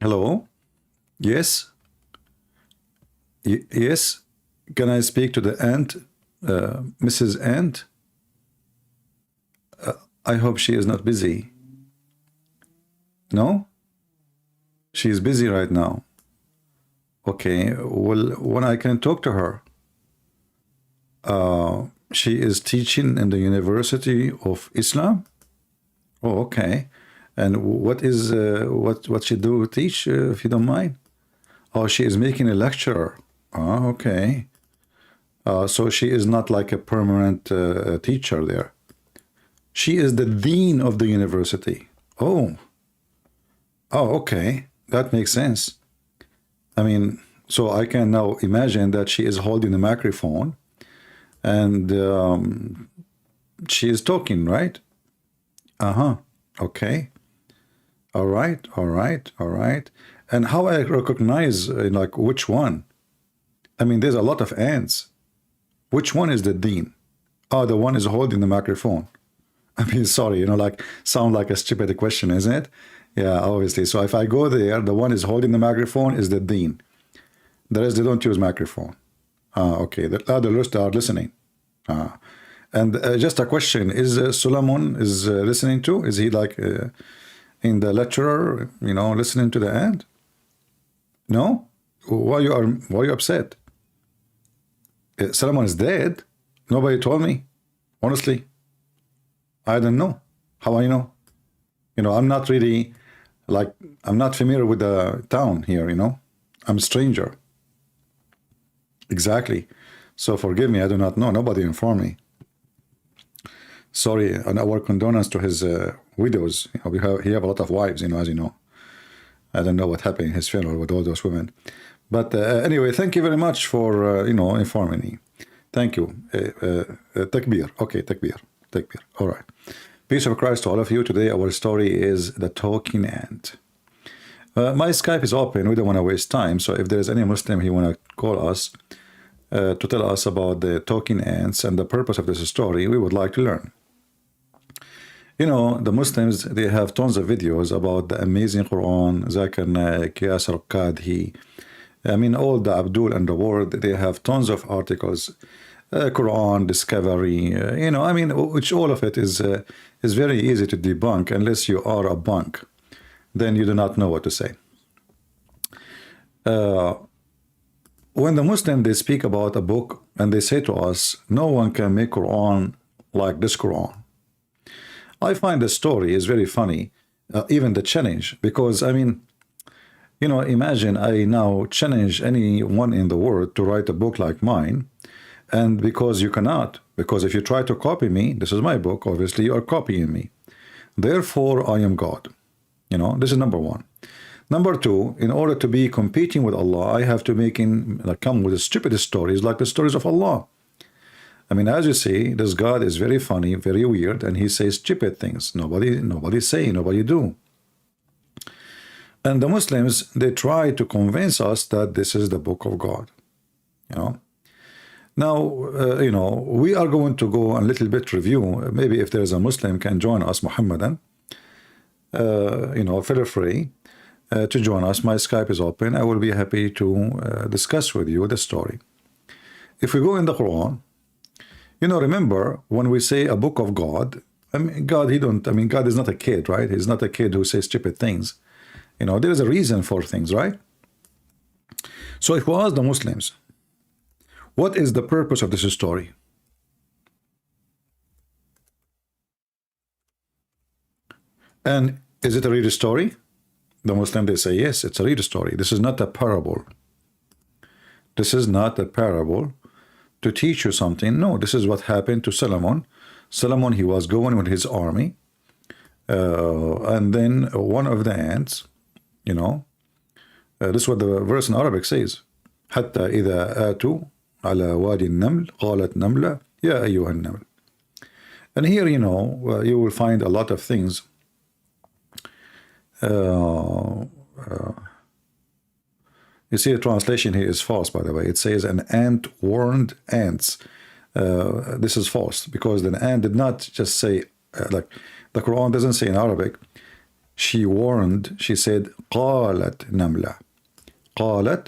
Hello? Yes? Yes? Can I speak to the aunt, Mrs. Ant? I hope she is not busy. No? She is busy right now. Okay, well, when I can talk to her? She is teaching in the University of Islam? Oh, okay. And what is what she do teach, if you don't mind? Oh, she is making a lecturer. Oh, okay. So she is not like a permanent teacher there. She is the dean of the university. Oh. Oh, okay. That makes sense. I mean, so I can now imagine that she is holding the microphone and she is talking, right? Uh-huh. Okay. All right. All right. All right. And how I recognize like which one? I mean, there's a lot of ants. Which one is the dean? Oh, the one is holding the microphone. I mean, sorry, like sound like a stupid question, isn't it? Yeah, obviously. So if I go there, the one is holding the microphone is the dean. The rest, they don't use microphone. Okay, the other rest are listening. And just a question, is Solomon is listening to? Is he like in the lecturer, listening to the end? No? Why you upset? Solomon is dead? Nobody told me. Honestly, I don't know. How I know? I'm not really, like, I'm not familiar with the town here, I'm a stranger. Exactly. So forgive me, I do not know. Nobody informed me. Sorry, and our condolence to his widows. He have a lot of wives, as you know. I don't know what happened in his funeral with all those women. But anyway, thank you very much for, informing me. Thank you. Takbir. Okay, takbir. Takbir. All right. Peace of Christ to all of you. Today our story is The Talking Ant. My Skype is open. We don't want to waste time. So if there's any Muslim who want to call us to tell us about the talking ants and the purpose of this story, we would like to learn. The Muslims, they have tons of videos about the amazing Quran, Zakir Naik, Yasser Qadhi. I mean, all the Abdul and the world, they have tons of articles. Quran discovery, I mean, which all of it is very easy to debunk unless you are a bunk. Then you do not know what to say. When the Muslim, they speak about a book and they say to us, no one can make Quran like this Quran. I find the story is very funny, even the challenge, because I mean, imagine I now challenge anyone in the world to write a book like mine. And because you cannot, because if you try to copy me, this is my book, obviously you are copying me. Therefore, I am God. This is number one. Number two, in order to be competing with Allah, I have to come with the stupidest stories like the stories of Allah. I mean, as you see, this God is very funny, very weird, and he says stupid things. Nobody say, nobody do. And the Muslims, they try to convince us that this is the book of God. Now, we are going to go a little bit review. Maybe if there's a Muslim can join us, Muhammadan, feel free to join us. My Skype is open. I will be happy to discuss with you the story. If we go in the Quran, remember when we say a book of God, I mean, God is not a kid, right? He's not a kid who says stupid things. There is a reason for things, right? So if we ask the Muslims, what is the purpose of this story? And is it a real story? The Muslim, they say, yes, it's a real story. This is not a parable. This is not a parable to teach you something. No, this is what happened to Solomon. Solomon, he was going with his army. And then one of the ants, this is what the verse in Arabic says. حتى إذا آتوا على وادي النمل قالت نملة يا أيها النمل. And here, you will find a lot of things. You see, the translation here is false, by the way. It says an ant warned ants. This is false because the ant did not just say, like the Quran doesn't say in Arabic, she warned, she said, قالت نملة. قالت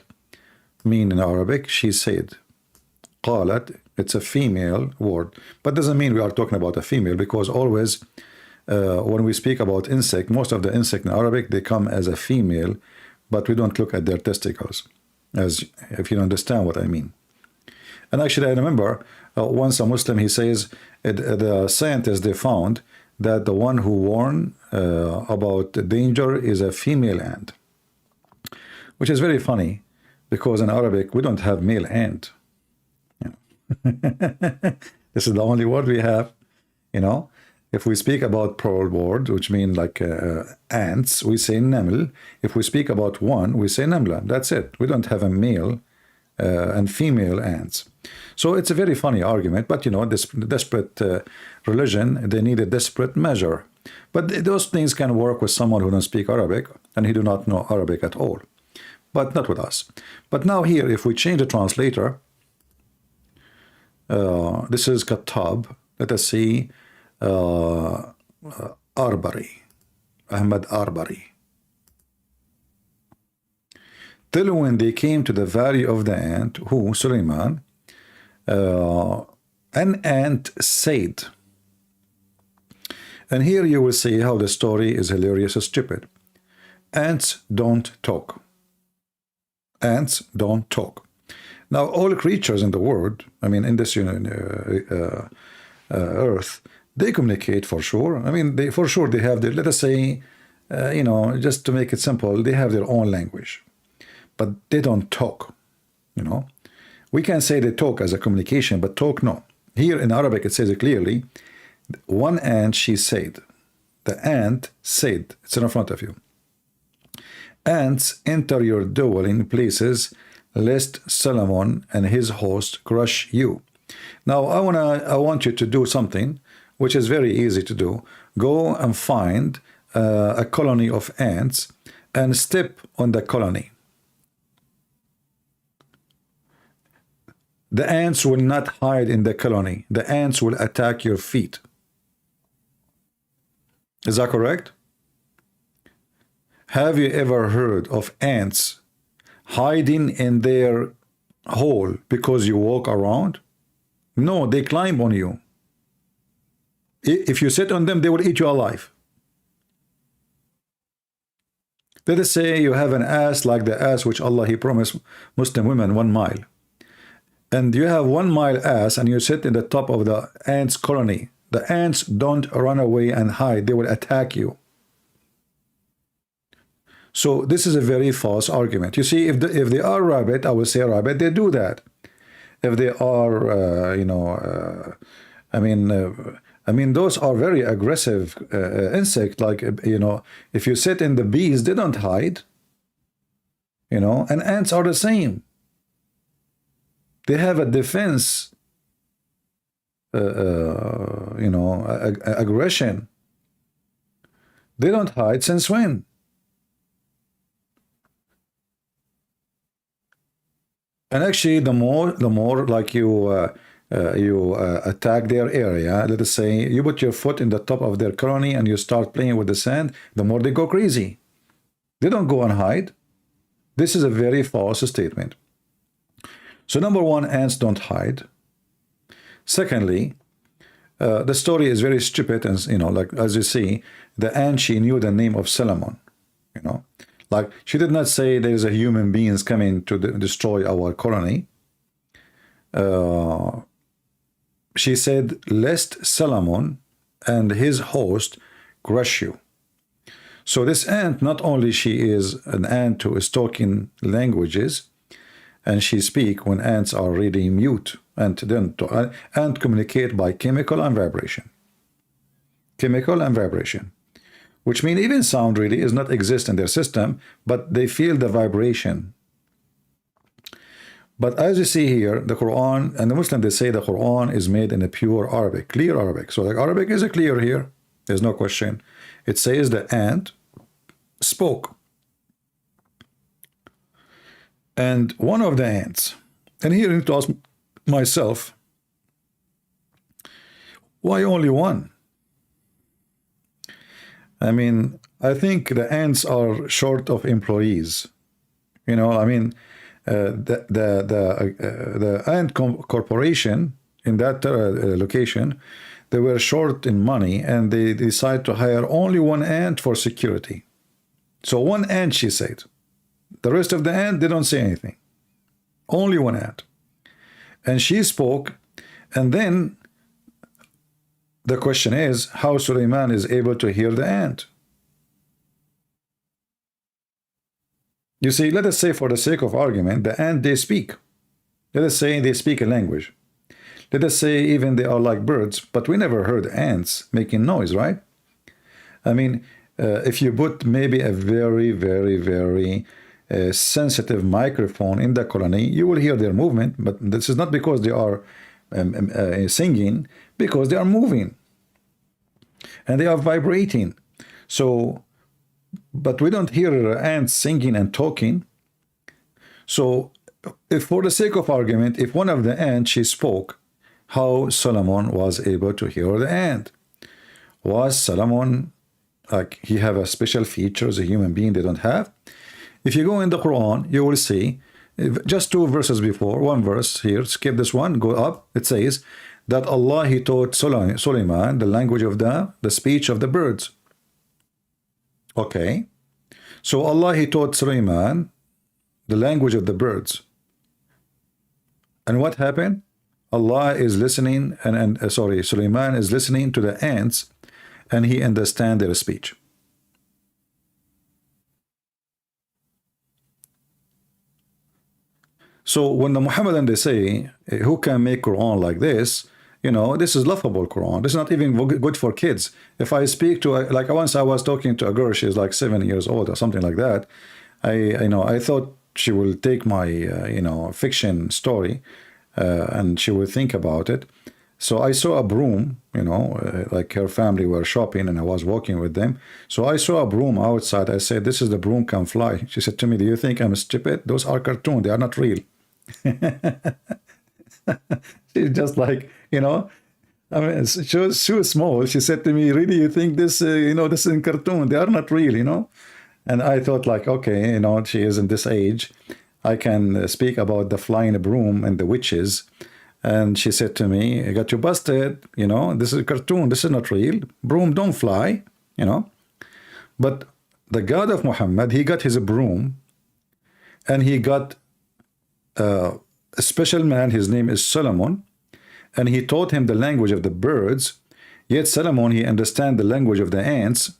mean in Arabic, she said. قالت, it's a female word, but doesn't mean we are talking about a female, because always when we speak about insect, most of the insect in Arabic, they come as a female, but we don't look at their testicles, as if you understand what I mean. And actually, I remember once a Muslim, he says, the scientists, they found that the one who warned about the danger is a female ant, which is very funny, because in Arabic, we don't have male ant. This is the only word we have, you know. If we speak about plural word, which mean like ants, we say naml. If we speak about one, we say namla. That's it. We don't have a male and female ants. So it's a very funny argument, but you know, this desperate religion, they need a desperate measure. But those things can work with someone who don't speak Arabic and he do not know Arabic at all, but not with us. But now here, if we change the translator, this is Kattab. Let us see Arbari, Ahmad Arbari. Till when they came to the valley of the ant, who, Suleiman, an ant said. And here you will see how the story is hilarious and stupid. Ants don't talk. Ants don't talk. Now, all creatures in the world, I mean, in this earth, they communicate for sure. I mean, they for sure they have their, let us say, you know, just to make it simple, they have their own language, but they don't talk. You know, we can say they talk as a communication, but talk no. Here in Arabic, it says it clearly. One ant, she said. The ant said. It's in front of you. Ants enter your dwelling places, lest Solomon and his host crush you. Now I want you to do something which is very easy to do. Go and find a colony of ants and step on the colony. The ants will not hide in the colony. The ants will attack your feet. Is that correct? Have you ever heard of ants hiding in their hole because you walk around? No, they climb on you. If you sit on them, they will eat you alive. Let us say you have an ass like the ass which Allah He promised Muslim women 1 mile. And you have 1 mile ass and you sit in the top of the ants colony. The ants don't run away and hide. They will attack you. So this is a very false argument. You see, if they are rabbit, I will say rabbit, they do that. If they are, you know, I mean, those are very aggressive insect. Like, you know, if you sit in the bees, they don't hide. You know, and ants are the same. They have a defense, you know, aggression. They don't hide since when? And actually, the more like you attack their area, let us say you put your foot in the top of their colony and you start playing with the sand, the more they go crazy. They don't go and hide. This is a very false statement. So number one, ants don't hide. Secondly, the story is very stupid, and you know, like as you see, the ant, she knew the name of Solomon. You know, like she did not say there is a human beings coming to destroy our colony. She said, lest Solomon and his host crush you. So this ant, not only she is an ant who is talking languages, and she speak when ants are really mute, and then ant communicate by chemical and vibration. Chemical and vibration, which mean even sound really is not exist in their system, but they feel the vibration. But as you see here, the Quran and the Muslim, they say the Quran is made in a pure Arabic, clear Arabic. So the Arabic is a clear here. There's no question. It says the ant spoke. And one of the ants, and here I need to ask myself, why only one? I mean, I think the ants are short of employees. You know, I mean, the ant corporation in that location, they were short in money, and they decided to hire only one ant for security. So one ant, she said. The rest of the ant, they don't say anything. Only one ant. And she spoke, and then the question is how Suleiman is able to hear the ant. You see, let us say for the sake of argument, the ant, they speak. Let us say they speak a language. Let us say even they are like birds, but we never heard ants making noise, right? I mean, if you put maybe a very, very, very sensitive microphone in the colony, you will hear their movement, but this is not because they are singing, because they are moving and they are vibrating. So, but we don't hear ants singing and talking. So, if for the sake of argument, if one of the ants, she spoke, how Solomon was able to hear the ant? Was Solomon, like, he have a special feature as a human being they don't have? If you go in the Quran, you will see, just two verses before, one verse here, skip this one, go up, it says that Allah, he taught Suleiman the language of the speech of the birds. Okay. So Allah, he taught Suleiman the language of the birds. And what happened? Allah is listening, sorry, Suleiman is listening to the ants, and he understands their speech. So when the Muhammadan, they say, who can make Quran like this? You know, this is laughable Quran. This is not even good for kids. If I speak to, like once I was talking to a girl, she's like 7 years old or something like that. I thought she will take my, fiction story, and she will think about it. So I saw a broom, like her family were shopping and I was walking with them. So I saw a broom outside. I said, this is the broom can fly. She said to me, do you think I'm stupid? Those are cartoons. They are not real. She's just like, I mean, she was small. She said to me, really, you think this, this is in cartoon? They are not real, And I thought like, okay, she is in this age. I can speak about the flying broom and the witches. And she said to me, I got you busted, this is a cartoon, this is not real. Broom don't fly, But the God of Muhammad, he got his broom, and he got a special man, his name is Solomon, and he taught him the language of the birds. Yet Solomon, he understands the language of the ants,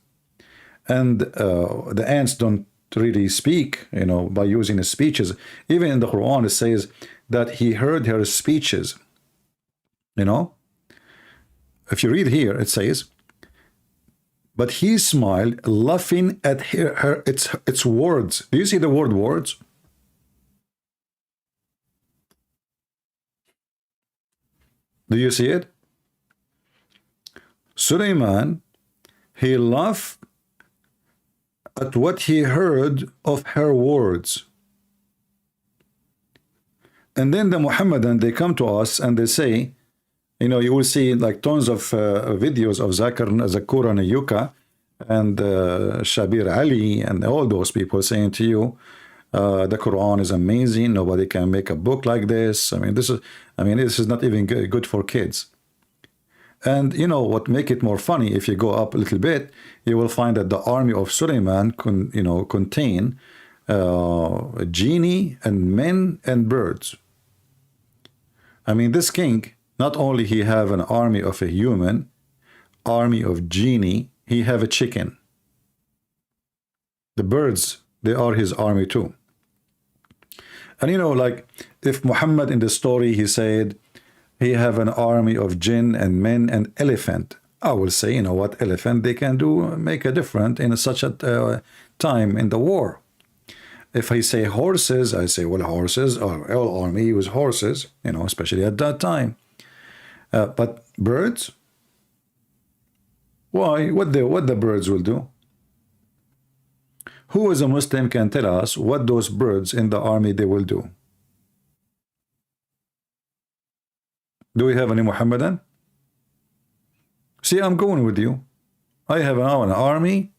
and the ants don't really speak, by using his speeches. Even in the Quran, it says that he heard her speeches. If you read here, it says, but he smiled, laughing at its words. Do you see the word words? Do you see it? Suleiman, he laughed at what he heard of her words. And then the Muhammadan, they come to us and they say, you will see like tons of videos of Zakura Nayuka and Shabir Ali and all those people saying to you, the Quran is amazing. Nobody can make a book like this. I mean, this is not even good for kids. And what make it more funny, if you go up a little bit, you will find that the army of Suleiman contain genie and men and birds. I mean, this king, not only he have an army of a human, army of genie, he have a chicken. The birds, they are his army too. And like if Muhammad in the story, he said, he have an army of jinn and men and elephant, I will say, what elephant they can do, make a difference in such a time in the war. If I say horses, I say, well, horses, or all army use horses, especially at that time. But birds, why? What the birds will do? Who is a Muslim can tell us what those birds in the army they will do? Do we have any Muhammadan? See, I'm going with you. I have now an army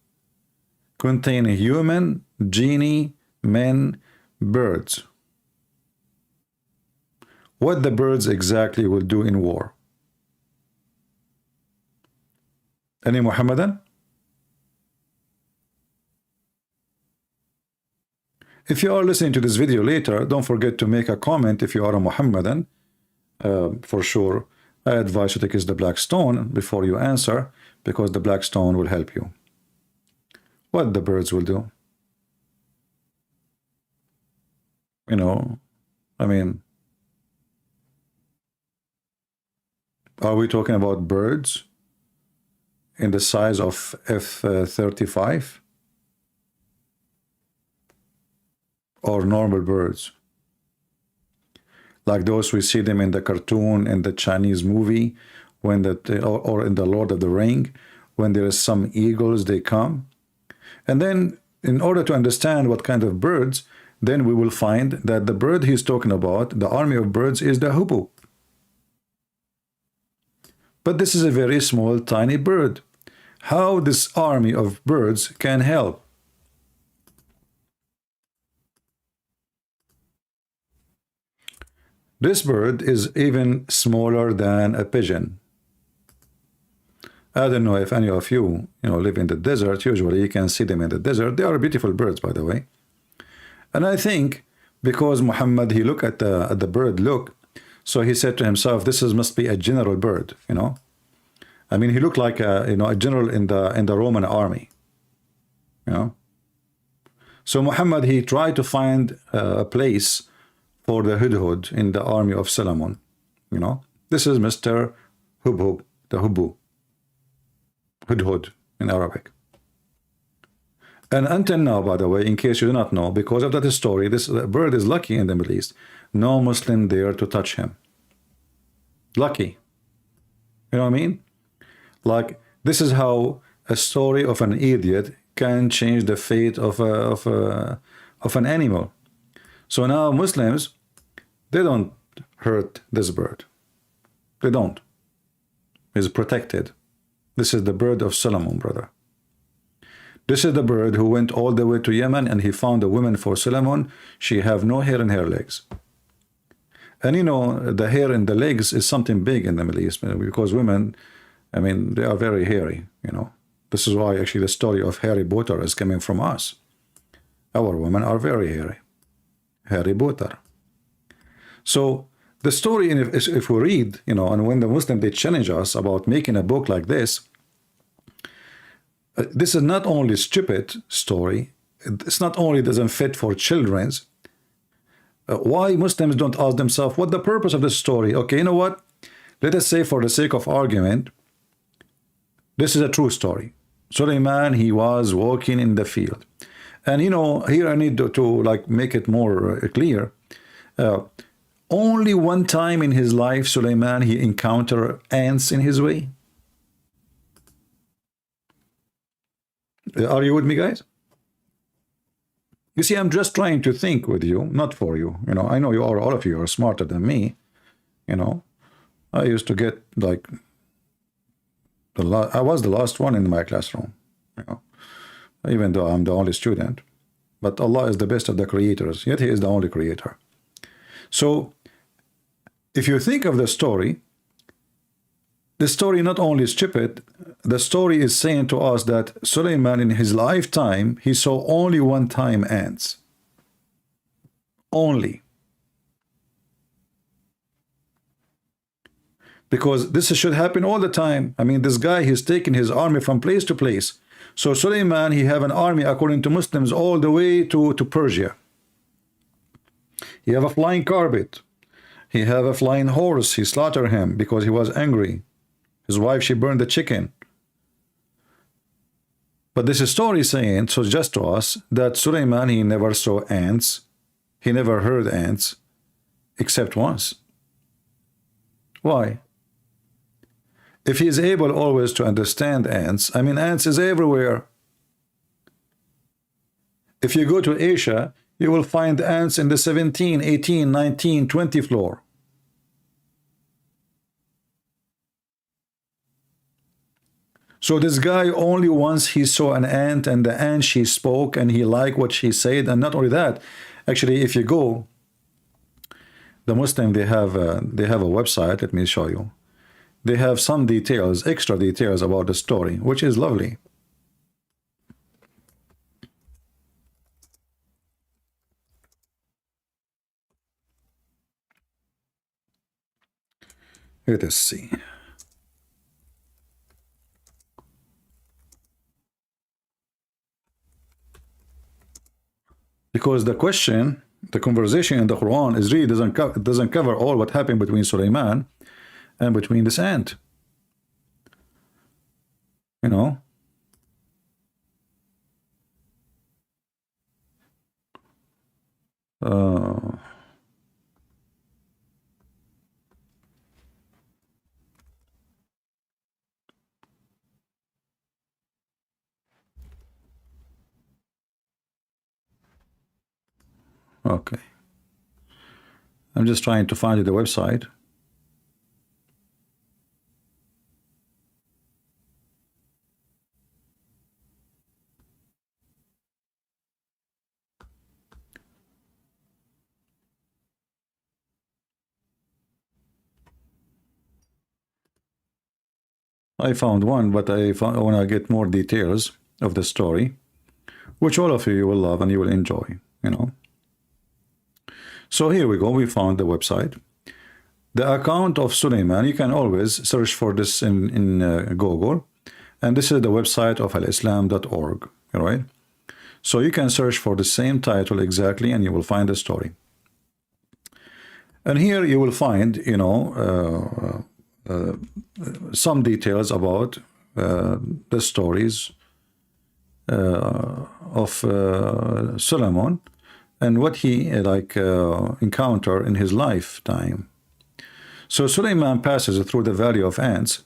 containing human, genie, men, birds. What the birds exactly will do in war? Any Muhammadan? If you are listening to this video later, don't forget to make a comment if you are a Muhammadan. For sure, I advise you to kiss the black stone before you answer, because the black stone will help you. What the birds will do? You know, I mean, are we talking about birds in the size of F-35? Or normal birds? Like those we see them in the cartoon, in the Chinese movie, when or in the Lord of the Ring, when there is some eagles, they come. And then, in order to understand what kind of birds, then we will find that the bird he's talking about, the army of birds, is the hubub. But this is a very small, tiny bird. How this army of birds can help? This bird is even smaller than a pigeon. I don't know if any of you, live in the desert. Usually you can see them in the desert. They are beautiful birds, by the way. And I think because Muhammad, he looked at the bird, so he said to himself, this must be a general bird, I mean, he looked like a general in the Roman army, So Muhammad, he tried to find a place for the hudhud in the army of Solomon. This is Mr. Hubhub, the hubu, hudhud in Arabic. And until now, by the way, in case you do not know, because of that story, this bird is lucky in the Middle East. No Muslim dare to touch him. Lucky. You know what I mean? Like, this is how a story of an idiot can change the fate of an animal. So now Muslims, they don't hurt this bird. They don't. It's protected. This is the bird of Solomon, brother. This is the bird who went all the way to Yemen, and he found a woman for Solomon. She have no hair in her legs. And the hair in the legs is something big in the Middle East, because women, I mean, they are very hairy, This is why actually the story of Harry Potter is coming from us. Our women are very hairy. Harry Potter. So the story, if we read, and when the Muslim, they challenge us about making a book like this, this is not only stupid story, it's not only doesn't fit for children's. Why Muslims don't ask themselves what the purpose of this story? Okay, you know what? Let us say, for the sake of argument, this is a true story. Suleiman, he was walking in the field. And here I need to like make it more clear. Only one time in his life, Suleiman, he encountered ants in his way. Are you with me, guys? You see, I'm just trying to think with you, not for you. I know all of you are smarter than me. I used to get like I was the last one in my classroom. Even though I'm the only student. But Allah is the best of the creators, yet He is the only creator. So, if you think of the story not only is stupid, the story is saying to us that Suleiman in his lifetime, he saw only one time ants. Only. Because this should happen all the time. I mean, this guy, he's taking his army from place to place. So Suleiman, he have an army, according to Muslims, all the way to Persia. He have a flying carpet. He have a flying horse. He slaughtered him because he was angry. His wife, she burned the chicken. But this story is saying, so just to us, that Suleiman, he never saw ants. He never heard ants, except once. Why? If he is able always to understand ants, I mean, ants is everywhere. If you go to Asia, you will find ants in the 17, 18, 19, 20 floor. So this guy only once he saw an ant, and the ant she spoke, and he liked what she said. And not only that, actually, if you go, the Muslim, they have a website. Let me show you. They have some details, extra details about the story, which is lovely. Let us see. Because the question, the conversation in the Quran is really doesn't cover all what happened between Sulaiman and between this ant. You know. Okay. I'm just trying to find the website. I found one, but I want to get more details of the story, which all of you will love and you will enjoy, you know. So here we go. We found the website. The account of Sulaiman, you can always search for this in Google. And this is the website of alislam.org, right? So you can search for the same title exactly, and you will find the story. And here you will find, you know, some details about the stories of Solomon and what he encountered in his lifetime. So Suleiman passes through the valley of ants.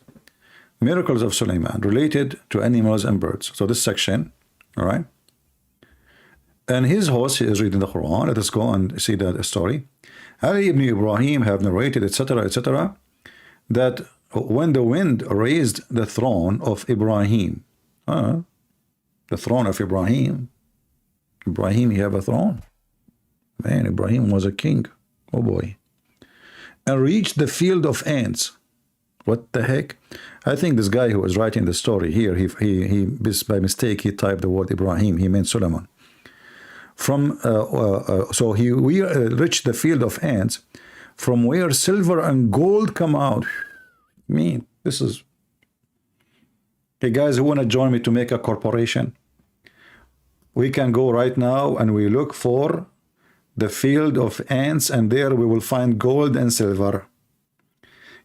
Miracles of Suleiman related to animals and birds. So this section, all right. And his host is reading the Quran. Let us go and see that story. Ali ibn Ibrahim have narrated, etc., etc., that when the wind raised the throne of Ibrahim, the throne of Ibrahim, he have a throne. Man, Ibrahim was a king. Oh boy. And reached the field of ants. What the heck? I think this guy who was writing the story here, he by mistake he typed the word Ibrahim. He meant Solomon. From so we reached the field of ants, from where silver and gold come out. Me, this is. Hey guys, who want to join me to make a corporation? We can go right now and we look for the field of ants, and there we will find gold and silver.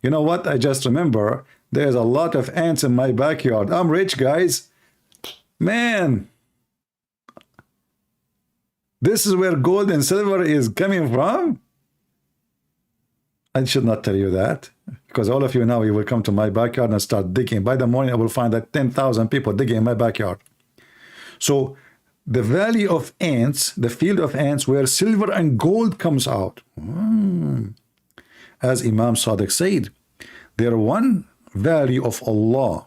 You know what? I just remember there's a lot of ants in my backyard. I'm rich, guys. Man, this is where gold and silver is coming from. I should not tell you that, because all of you now, you will come to my backyard and start digging. By the morning, I will find that 10,000 people digging in my backyard. So the valley of ants, the field of ants, where silver and gold comes out. As Imam Sadiq said, there one valley of Allah,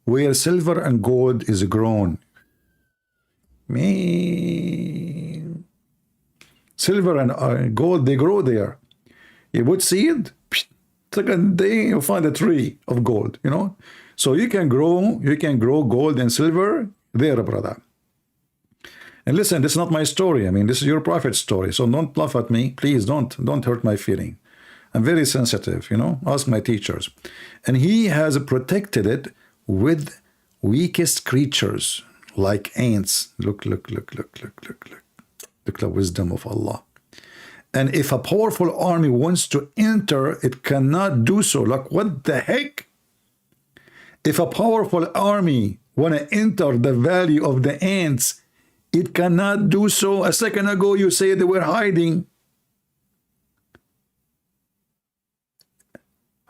where silver and gold is grown. Man, silver and gold, they grow there. You would see it, second day you find a tree of gold, you know. So you can grow gold and silver there, brother. And listen, this is not my story. I mean, this is your prophet's story. So don't laugh at me. Please don't hurt my feeling. I'm very sensitive, you know. Ask my teachers. And he has protected it with weakest creatures like ants. Look the wisdom of Allah. And if a powerful army wants to enter, it cannot do so. Like, what the heck? If a powerful army want to enter the valley of the ants, it cannot do so. A second ago, you said they were hiding.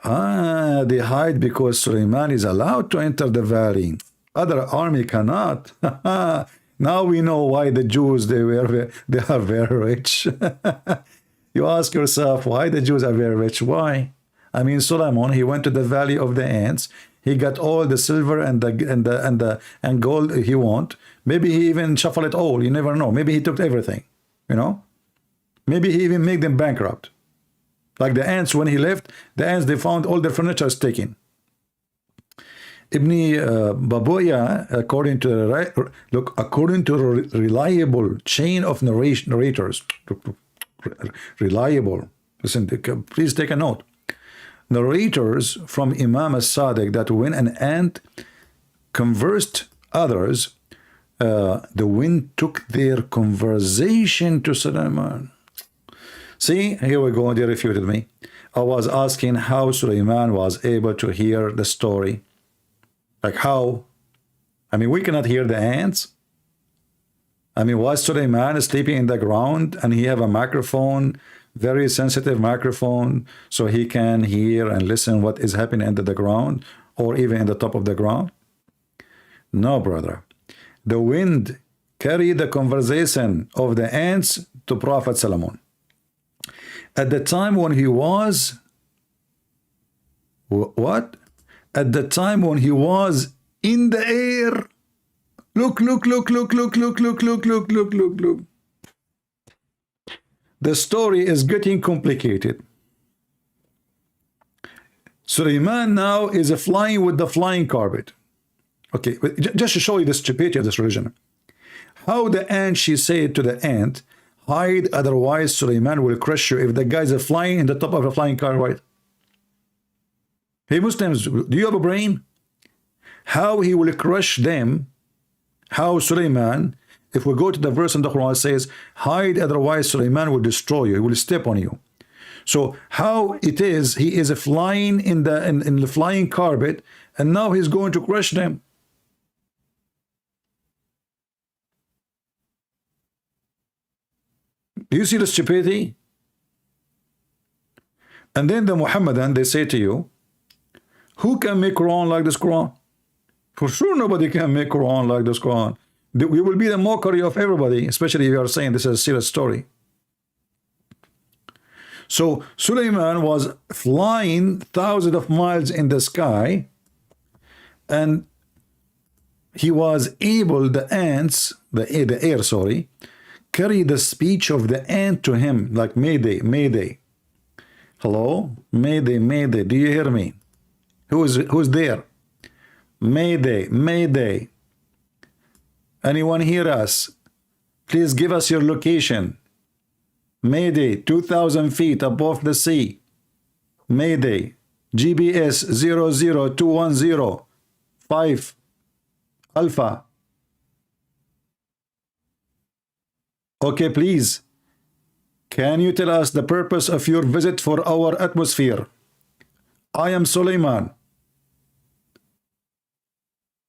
They hide because Suleiman is allowed to enter the valley. Other army cannot. Now we know why the Jews, they are very rich. You ask yourself, why the Jews are very rich? Why? I mean, Solomon, he went to the valley of the ants. He got all the silver and gold he want. Maybe he even shuffled it all. You never know. Maybe he took everything. You know. Maybe he even made them bankrupt. Like the ants, when he left, the ants, they found all their furniture taken. Ibn Babuya, according to reliable chain of narrators, reliable. Listen, please take a note. Narrators from Imam as-Sadiq that when an ant conversed others, the wind took their conversation to Sulaiman. See, here we go, they refuted me. I was asking how Sulaiman was able to hear the story. Like how? I mean, we cannot hear the ants. I mean, was Sulaiman sleeping in the ground and he have a microphone, very sensitive microphone, so he can hear and listen what is happening under the ground or even in the top of the ground? No, brother. The wind carried the conversation of the ants to Prophet Solomon. At the time when he was what? At the time when he was in the air. Look. The story is getting complicated. Sulaiman now is flying with the flying carpet. Okay, just to show you the stupidity of this religion. How the ant, she said to the ant, hide, otherwise Sulaiman will crush you. If the guys are flying in the top of a flying car, right? Hey Muslims, do you have a brain? How he will crush them? How Sulaiman, if we go to the verse in the Quran, says, hide, otherwise Sulaiman will destroy you. He will step on you. So how it is, he is flying in the flying carpet, and now he's going to crush them. Do you see the stupidity? And then the Muhammadan, they say to you, who can make Quran like this Quran? For sure nobody can make Quran like this Quran. We will be the mockery of everybody, especially if you are saying this is a serious story. So Sulaiman was flying thousands of miles in the sky, and he was able, the ants, the air, sorry, carry the speech of the ant to him, like Mayday, Mayday. Hello? Mayday, Mayday. Do you hear me? Who's there? Mayday, Mayday. Anyone hear us? Please give us your location. Mayday, 2,000 feet above the sea. Mayday, GBS 00210 5 Alpha. Okay, please. Can you tell us the purpose of your visit for our atmosphere? I am Sulaiman.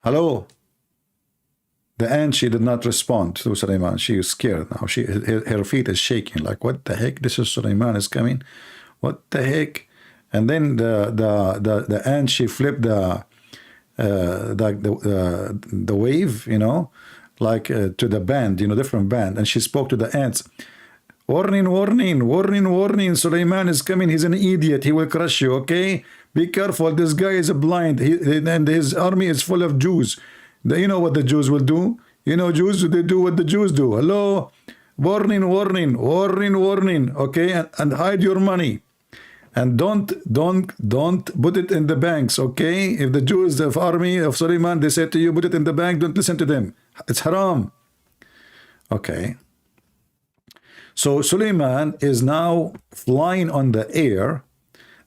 Hello. The ant, she did not respond to Sulaiman. She is scared now. Her feet is shaking. Like, what the heck? This is Sulaiman is coming. What the heck? And then the ant, she flipped the wave, you know, like to the band, you know, different band. And she spoke to the ants. Warning, warning, warning, warning. Sulaiman is coming. He's an idiot. He will crush you, okay? Be careful. This guy is blind. And his army is full of Jews. You know what the Jews will do? You know, Jews, they do what the Jews do. Hello? Warning, warning, warning, warning. Okay? And hide your money. And don't put it in the banks, okay? If the Jews, the army of Sulaiman, they say to you, put it in the bank, don't listen to them. It's haram. Okay. So Sulaiman is now flying on the air,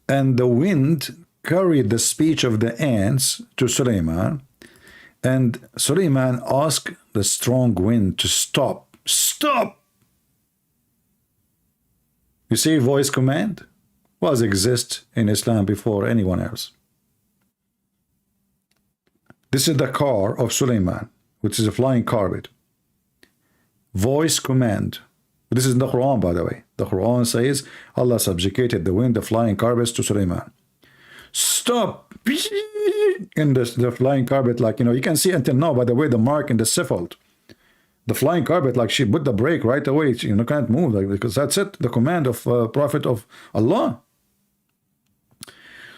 and the wind carried the speech of the ants to Sulaiman. And Sulaiman asked the strong wind to stop. Stop! You see, voice command was exist in Islam before anyone else. This is the car of Sulaiman, which is a flying carpet. Voice command. This is in the Quran, by the way. The Quran says Allah subjugated the wind, the flying carpets to Sulaiman. Stop! In the flying carpet, like, you know, you can see until now, by the way, the mark in the scaffold. The flying carpet, like, she put the brake right away. You know, can't move, like, because that's it. The command of Prophet of Allah.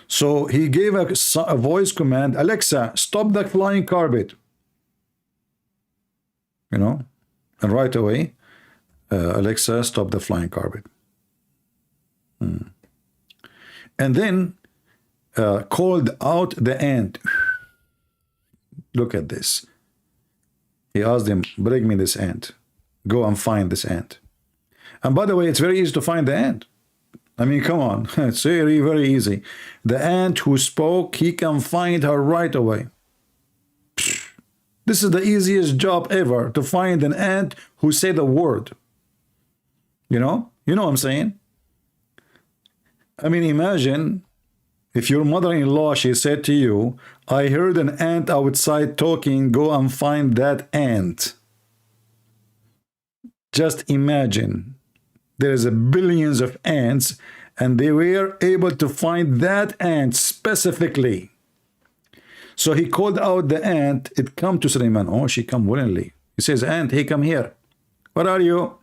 So he gave a voice command, Alexa, stop the flying carpet. You know, and right away, Alexa, stop the flying carpet. And then called out the ant. Look at this. He asked him, bring me this ant. Go and find this ant. And by the way, it's very easy to find the ant. I mean, come on. It's very, very easy. The ant who spoke, he can find her right away. This is the easiest job ever, to find an ant who said a word. You know what I'm saying? I mean, imagine if your mother-in-law, she said to you, I heard an ant outside talking, go and find that ant. Just imagine. There's billions of ants, and they were able to find that ant specifically. So he called out the ant. It come to Sulaiman. Oh, she come willingly. He says, ant, hey, come here. What are you?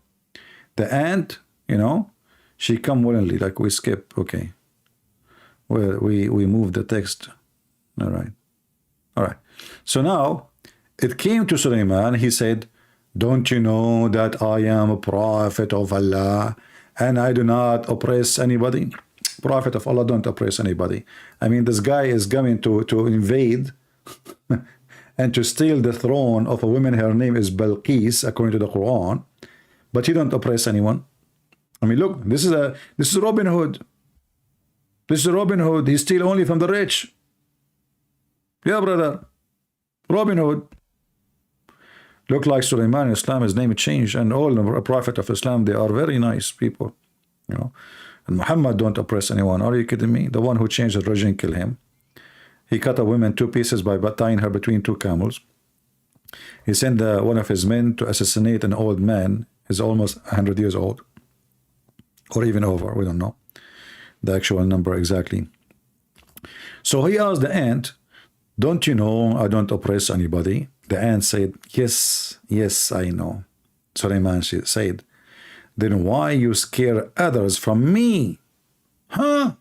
The ant, you know, she come willingly. Like we skip. Okay. Well, we move the text. All right. All right. So now it came to Sulaiman. He said, don't you know that I am a prophet of Allah and I do not oppress anybody? Prophet of Allah don't oppress anybody. I mean, this guy is coming to invade and to steal the throne of a woman. Her name is Balqis, according to the Quran, but he don't oppress anyone. I mean, look, this is Robin Hood. This is Robin Hood. He steal only from the rich. Yeah, brother. Robin Hood. Look like Sulaiman in Islam, his name changed, and all the prophet of Islam, they are very nice people, you know. And Muhammad don't oppress anyone. Are you kidding me? The one who changed the religion, kill him. He cut a woman 2 pieces by tying her between 2 camels. He sent one of his men to assassinate an old man. He's almost 100 years old, or even over. We don't know the actual number exactly. So he asked the ant, don't you know I don't oppress anybody? The ant said, yes, yes, I know. Sulaiman said, then why you scare others from me? Huh?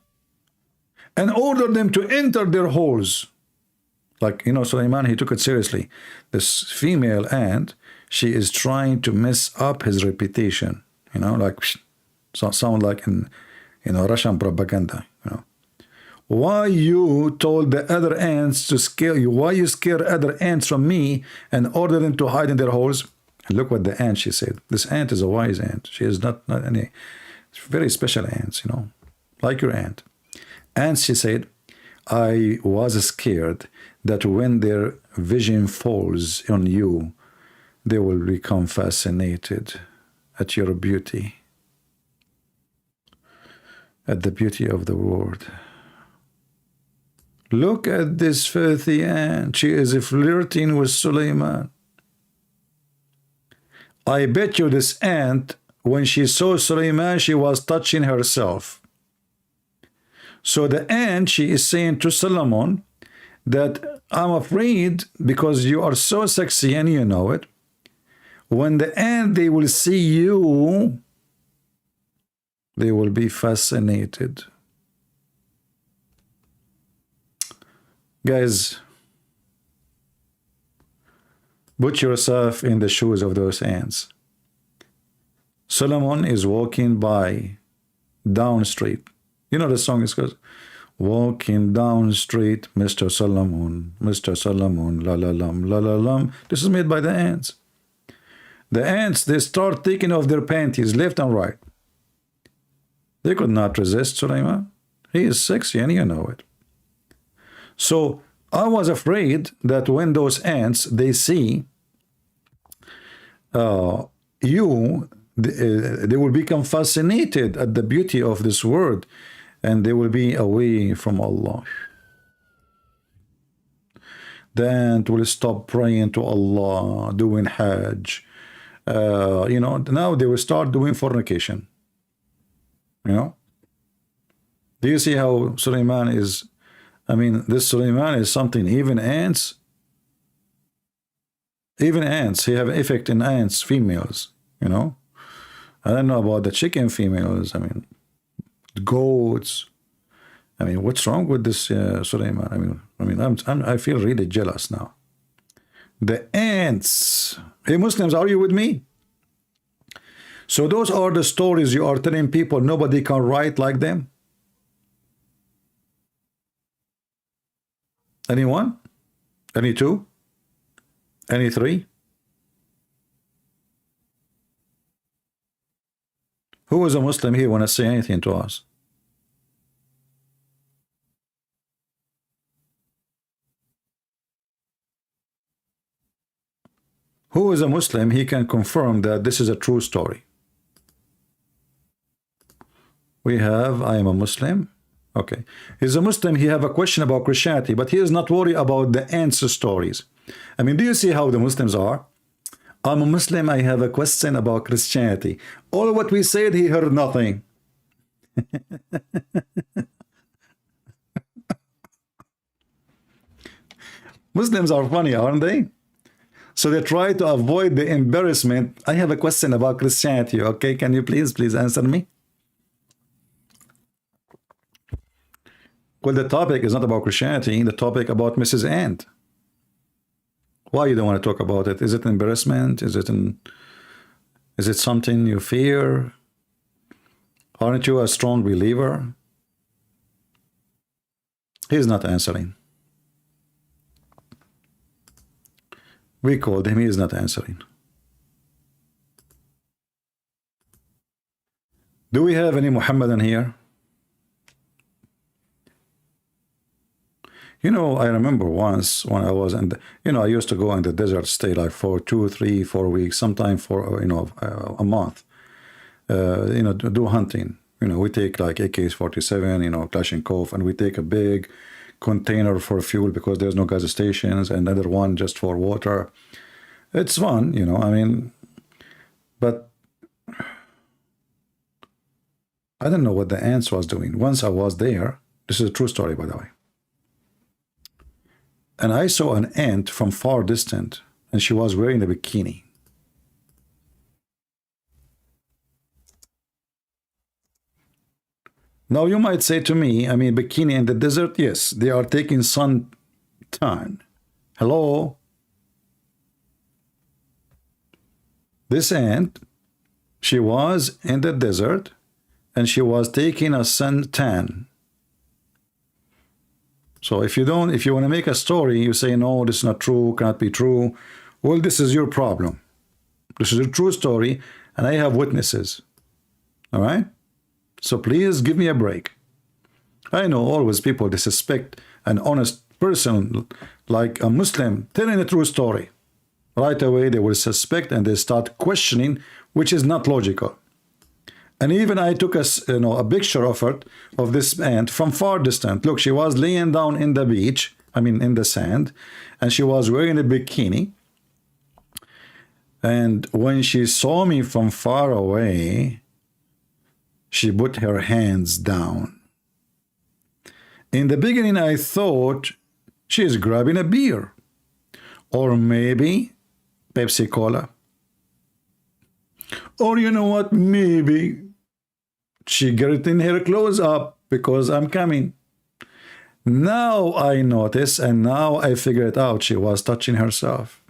And order them to enter their holes. Like, you know, Sulaiman, he took it seriously. This female ant, she is trying to mess up his reputation. You know, like, sound like in, you know, Russian propaganda, you know. Why you told the other ants to scare you? Why you scare other ants from me and order them to hide in their holes? And look what the ant, she said. This ant is a wise ant. She is not any very special ants, you know, like your ant. And she said, I was scared that when their vision falls on you, they will become fascinated at your beauty, at the beauty of the world. Look at this filthy ant. She is flirting with Sulaiman. I bet you this ant, when she saw Sulaiman, she was touching herself. So the ant, she is saying to Solomon that I'm afraid because you are so sexy and you know it. When the ant, they will see you, they will be fascinated. Guys, put yourself in the shoes of those ants. Solomon is walking by down street. You know the song is called Walking Down Street, Mr. Solomon, la la lam, la la lam. This is made by the ants. The ants, they start taking off their panties left and right. They could not resist Sulaiman. He is sexy and you know it. So I was afraid that when those ants, they see you, they will become fascinated at the beauty of this world and they will be away from Allah. The ant will stop praying to Allah, doing Hajj. You know, now they will start doing fornication. You know? Do you see how Sulaiman is? I mean, this Sulaiman is something. Even ants, he have effect in ants, females, you know. I don't know about the chicken females. I mean, goats, I mean, what's wrong with this, Sulaiman? I feel really jealous now. The ants. Hey, Muslims, are you with me? So those are the stories you are telling people nobody can write like them? Anyone? Any two? Any three? Who is a Muslim here want to say anything to us? Who is a Muslim? He can confirm that this is a true story. We have, I am a Muslim. Okay. He's a Muslim. He have a question about Christianity, but he is not worried about the answer stories. I mean, do you see how the Muslims are? I'm a Muslim. I have a question about Christianity. All what we said, he heard nothing. Muslims are funny, aren't they? So they try to avoid the embarrassment. I have a question about Christianity. Okay, can you please answer me? Well, the topic is not about Christianity. The topic about Mrs. Ant. Why you don't want to talk about it? Is it embarrassment? Is it something you fear? Aren't you a strong believer? He's not answering. We called him, he is not answering. Do we have any Muhammadan here? You know, I remember once when I was in the, I used to go in the desert, stay like for 2, 3, 4 weeks, sometimes for, a month, do hunting. We take like AK-47, Kalashnikov, and we take a big container for fuel because there's no gas stations, and another one just for water. It's fun, but I don't know what the ants was doing. Once I was there, this is a true story, by the way, and I saw an ant from far distant, and she was wearing a bikini. Now you might say to me, bikini in the desert, yes, they are taking sun tan. Hello? This ant, she was in the desert and she was taking a sun tan. So if you want to make a story, you say, no, this is not true, cannot be true. Well, this is your problem. This is a true story and I have witnesses. All right? So please give me a break. I know always people disrespect an honest person like a Muslim telling a true story. Right away they will suspect and they start questioning, which is not logical. And even I took a picture of her, of this ant from far distant. Look, she was laying down in the beach, in the sand, and she was wearing a bikini. And when she saw me from far away, she put her hands down. In the beginning, I thought she's grabbing a beer. Or maybe Pepsi Cola. Or you know what? Maybe she getting her clothes up because I'm coming. Now I notice and now I figure it out. She was touching herself.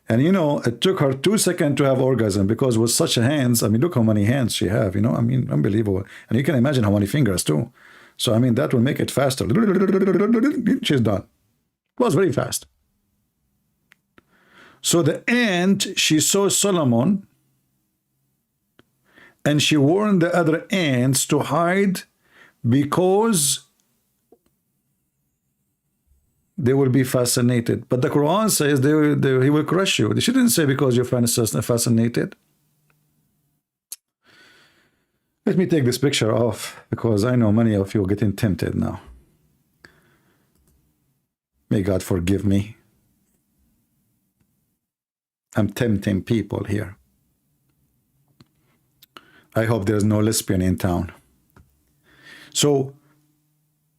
And it took her 2 seconds to have orgasm because with such hands, look how many hands she have, unbelievable. And you can imagine how many fingers too. So, that will make it faster. She's done. It was very fast. So the ant, she saw Solomon and she warned the other ants to hide because they will be fascinated. But the Quran says he will crush you. They shouldn't say because you're fascinated. Let me take this picture off because I know many of you are getting tempted now. May God forgive me. I'm tempting people here. I hope there's no lesbian in town. So,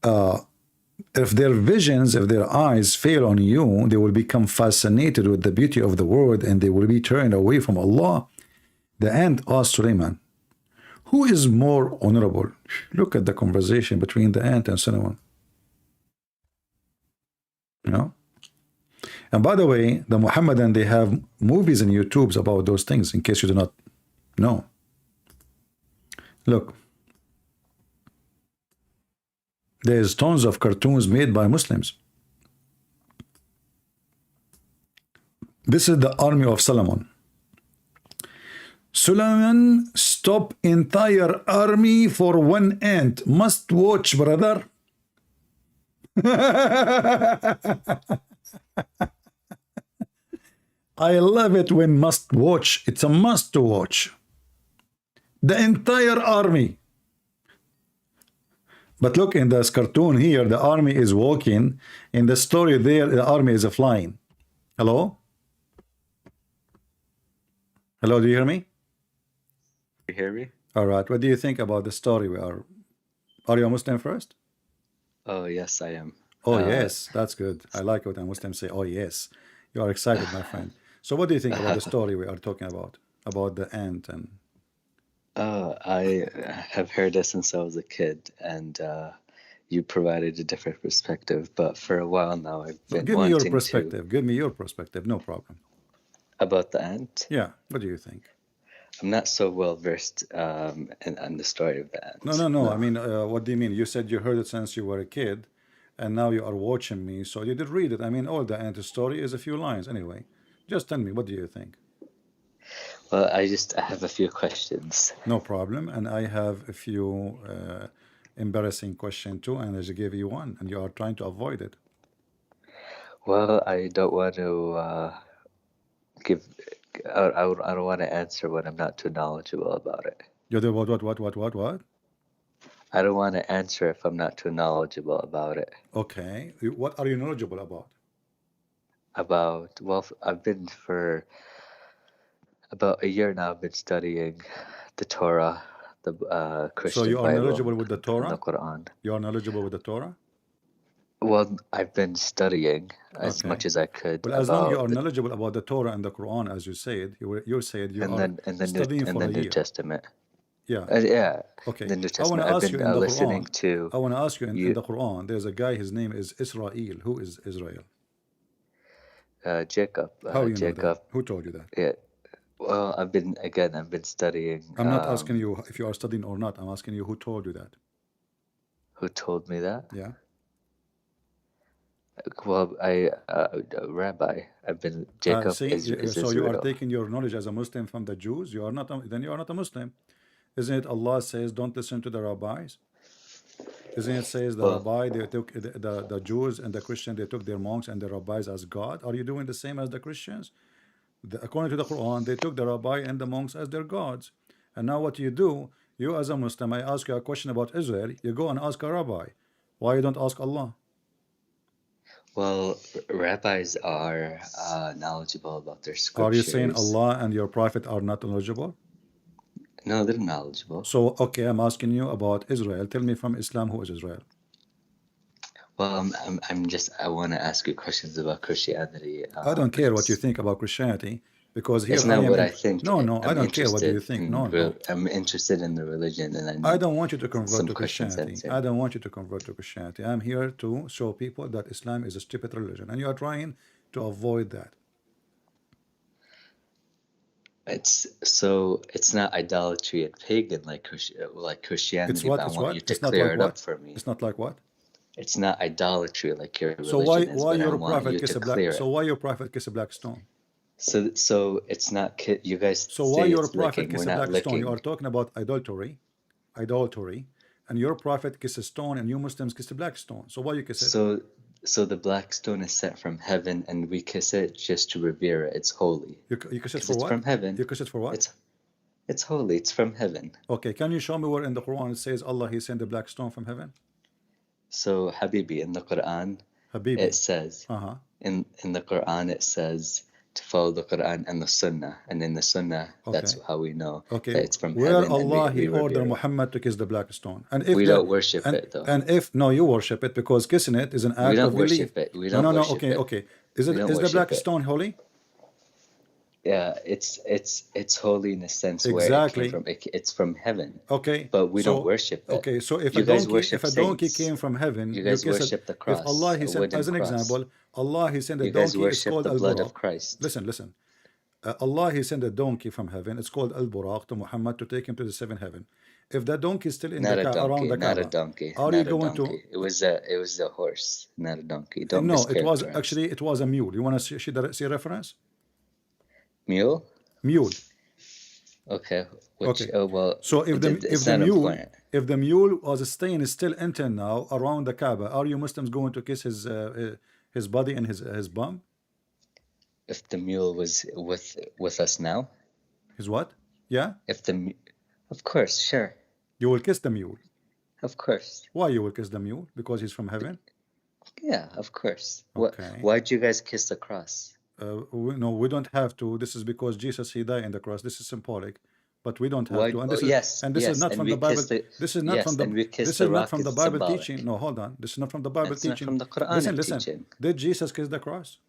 if their visions, if their eyes fail on you, they will become fascinated with the beauty of the world and they will be turned away from Allah. The ant asked Sulaiman, Who is more honorable? Look at the conversation between the ant and Solomon. You know? And by the way, the Muhammadan, they have movies and YouTubes about those things, in case you do not know. Look. There's tons of cartoons made by Muslims. This is the army of Solomon. Solomon stopped entire army for one ant. Must watch, brother. I love it when must watch. It's a must to watch. The entire army. But look, in this cartoon here, the army is walking. In the story there, the army is flying. Hello? Hello, do you hear me? You hear me? All right. What do you think about the story? Are you a Muslim first? Oh, yes, I am. Oh, yes. That's good. I like it when Muslims say, oh, yes. You are excited, my friend. So what do you think about the story we are talking about the ant? And I have heard it since I was a kid, and you provided a different perspective. But for a while now, I've been give me your wanting perspective. Give me your perspective. No problem. About the ant. Yeah. What do you think? I'm not so well versed in the story of the ant. No. I mean, what do you mean? You said you heard it since you were a kid, and now you are watching me, so you did read it. I mean, all the ant story is a few lines anyway. Just tell me, what do you think? Well, I have a few questions. No problem. And I have a few embarrassing questions too, and I just gave you one, and you are trying to avoid it. Well, I don't want to I don't want to answer when I'm not too knowledgeable about it. You do what? I don't want to answer if I'm not too knowledgeable about it. Okay. What are you knowledgeable about? Well, I've been for about a year now. I've been studying the Torah, the Christian So you are Bible, knowledgeable with the Torah? and the Quran. You are knowledgeable with the Torah? Well, I've been studying as much as I could. Well, as long as you are knowledgeable about the Torah and the Quran, as you said, you said you are studying for a New year. Testament. Yeah. Yeah. Okay. The New I want Testament. to I've ask you been in the listening Quran. to. I want to ask you in the Quran. There's a guy. His name is Israel. Who is Israel? Jacob. How you Jacob. know that? Who told you that? Yeah. Well, I've been studying. I'm not asking you if you are studying or not. I'm asking you who told you that. Who told me that? Yeah. Well, Rabbi. I've been Jacob. See, is so you are Israel. taking your knowledge as a Muslim from the Jews. You are not. Then you are not a Muslim. Isn't it? Allah says, "Don't listen to the rabbis." Isn't it says the rabbi, they took the Jews and the Christians, they took their monks and the rabbis as God? Are you doing the same as the Christians? According to the Quran, they took the rabbi and the monks as their gods. And now what you do, you as a Muslim, I ask you a question about Israel, you go and ask a rabbi. Why you don't ask Allah? Well, rabbis are knowledgeable about their scriptures. Are you saying Allah and your prophet are not knowledgeable? No, they're knowledgeable. So, okay, I'm asking you about Israel. Tell me from Islam, who is Israel? Well, I want to ask you questions about Christianity. I don't care what you think about Christianity, because here It's not I am what I think. No, I'm I don't care what you think. No. I'm interested in the religion, and I don't want you to convert to questions Christianity. answered. I don't want you to convert to Christianity. I'm here to show people that Islam is a stupid religion, and you are trying to avoid that. It's not idolatry and pagan like Christianity. It's what? But It's I want what? you to It's not clear like it what? up for me. It's not like what? It's not idolatry like your religion So why is, why but I your want prophet you kiss to a black? clear So it. why your prophet kiss a black stone? So it's not you guys. So why say your it's prophet licking. kiss We're a not black stone? licking. You are talking about idolatry, and your prophet kiss a stone, and you Muslims kiss a black stone. So why you kiss it? So the black stone is sent from heaven, and we kiss it just to revere it. It's holy. You kiss it 'Cause for it's what? from heaven. You kiss it for what? It's holy. It's from heaven. Okay, can you show me where in the Quran it says Allah He sent a black stone from heaven? So Habibi, in the Quran, Habibi. it says in the Quran it says to follow the Quran and the Sunnah, and in the Sunnah that's how we know that it's from where heaven. Allah and He we ordered revere it. Muhammad to kiss the black stone, and if We don't worship it though. And if no, you worship it because kissing it is an act We don't of belief. worship it. We don't No. worship Okay, it. okay. Is We don't the black worship it. stone holy? Yeah, it's holy in a sense where it came Exactly. from. It's from heaven, Okay. but we don't So worship it. okay. So You guys worship if a donkey saints. came from heaven, You you guys kiss it. worship the If Allah cross, He a sent, wooden as an cross. example, Allah He sent a You guys donkey. It's worship called the Al blood Buraq. of Christ. Listen. Allah He sent a donkey from heaven. It's called Al Buraq to Muhammad to take him to the seventh heaven. If that donkey is still in the Not a around donkey, the not a Kaaba, donkey, are you not a going to? donkey. It was a horse, not a donkey. Don't No, it was mischaracterize. actually it was a mule. You want to see reference? Mule? Mule. Okay. Which Okay. well, So if it's not important. the mule was staying still until now around the Kaaba, are you Muslims going to kiss his body and his bum? If the mule was with us now, His what? Yeah, of course, sure, you will kiss the mule. of course, Why you will kiss the mule? Because he's from heaven. yeah, of course. Okay. Why'd you guys kiss the cross? No, we don't have to. This is because Jesus He died on the cross. This is symbolic, but we don't have Why? to. And Oh, this is yes, and this yes, is not and from we the Bible. kissed the This is not yes, from the and we kissed this the is not rock. from the It's Bible symbolic. teaching. No, hold on. This is not from the Bible It's not teaching. from the Quranic Listen. teaching. Did Jesus kiss the cross?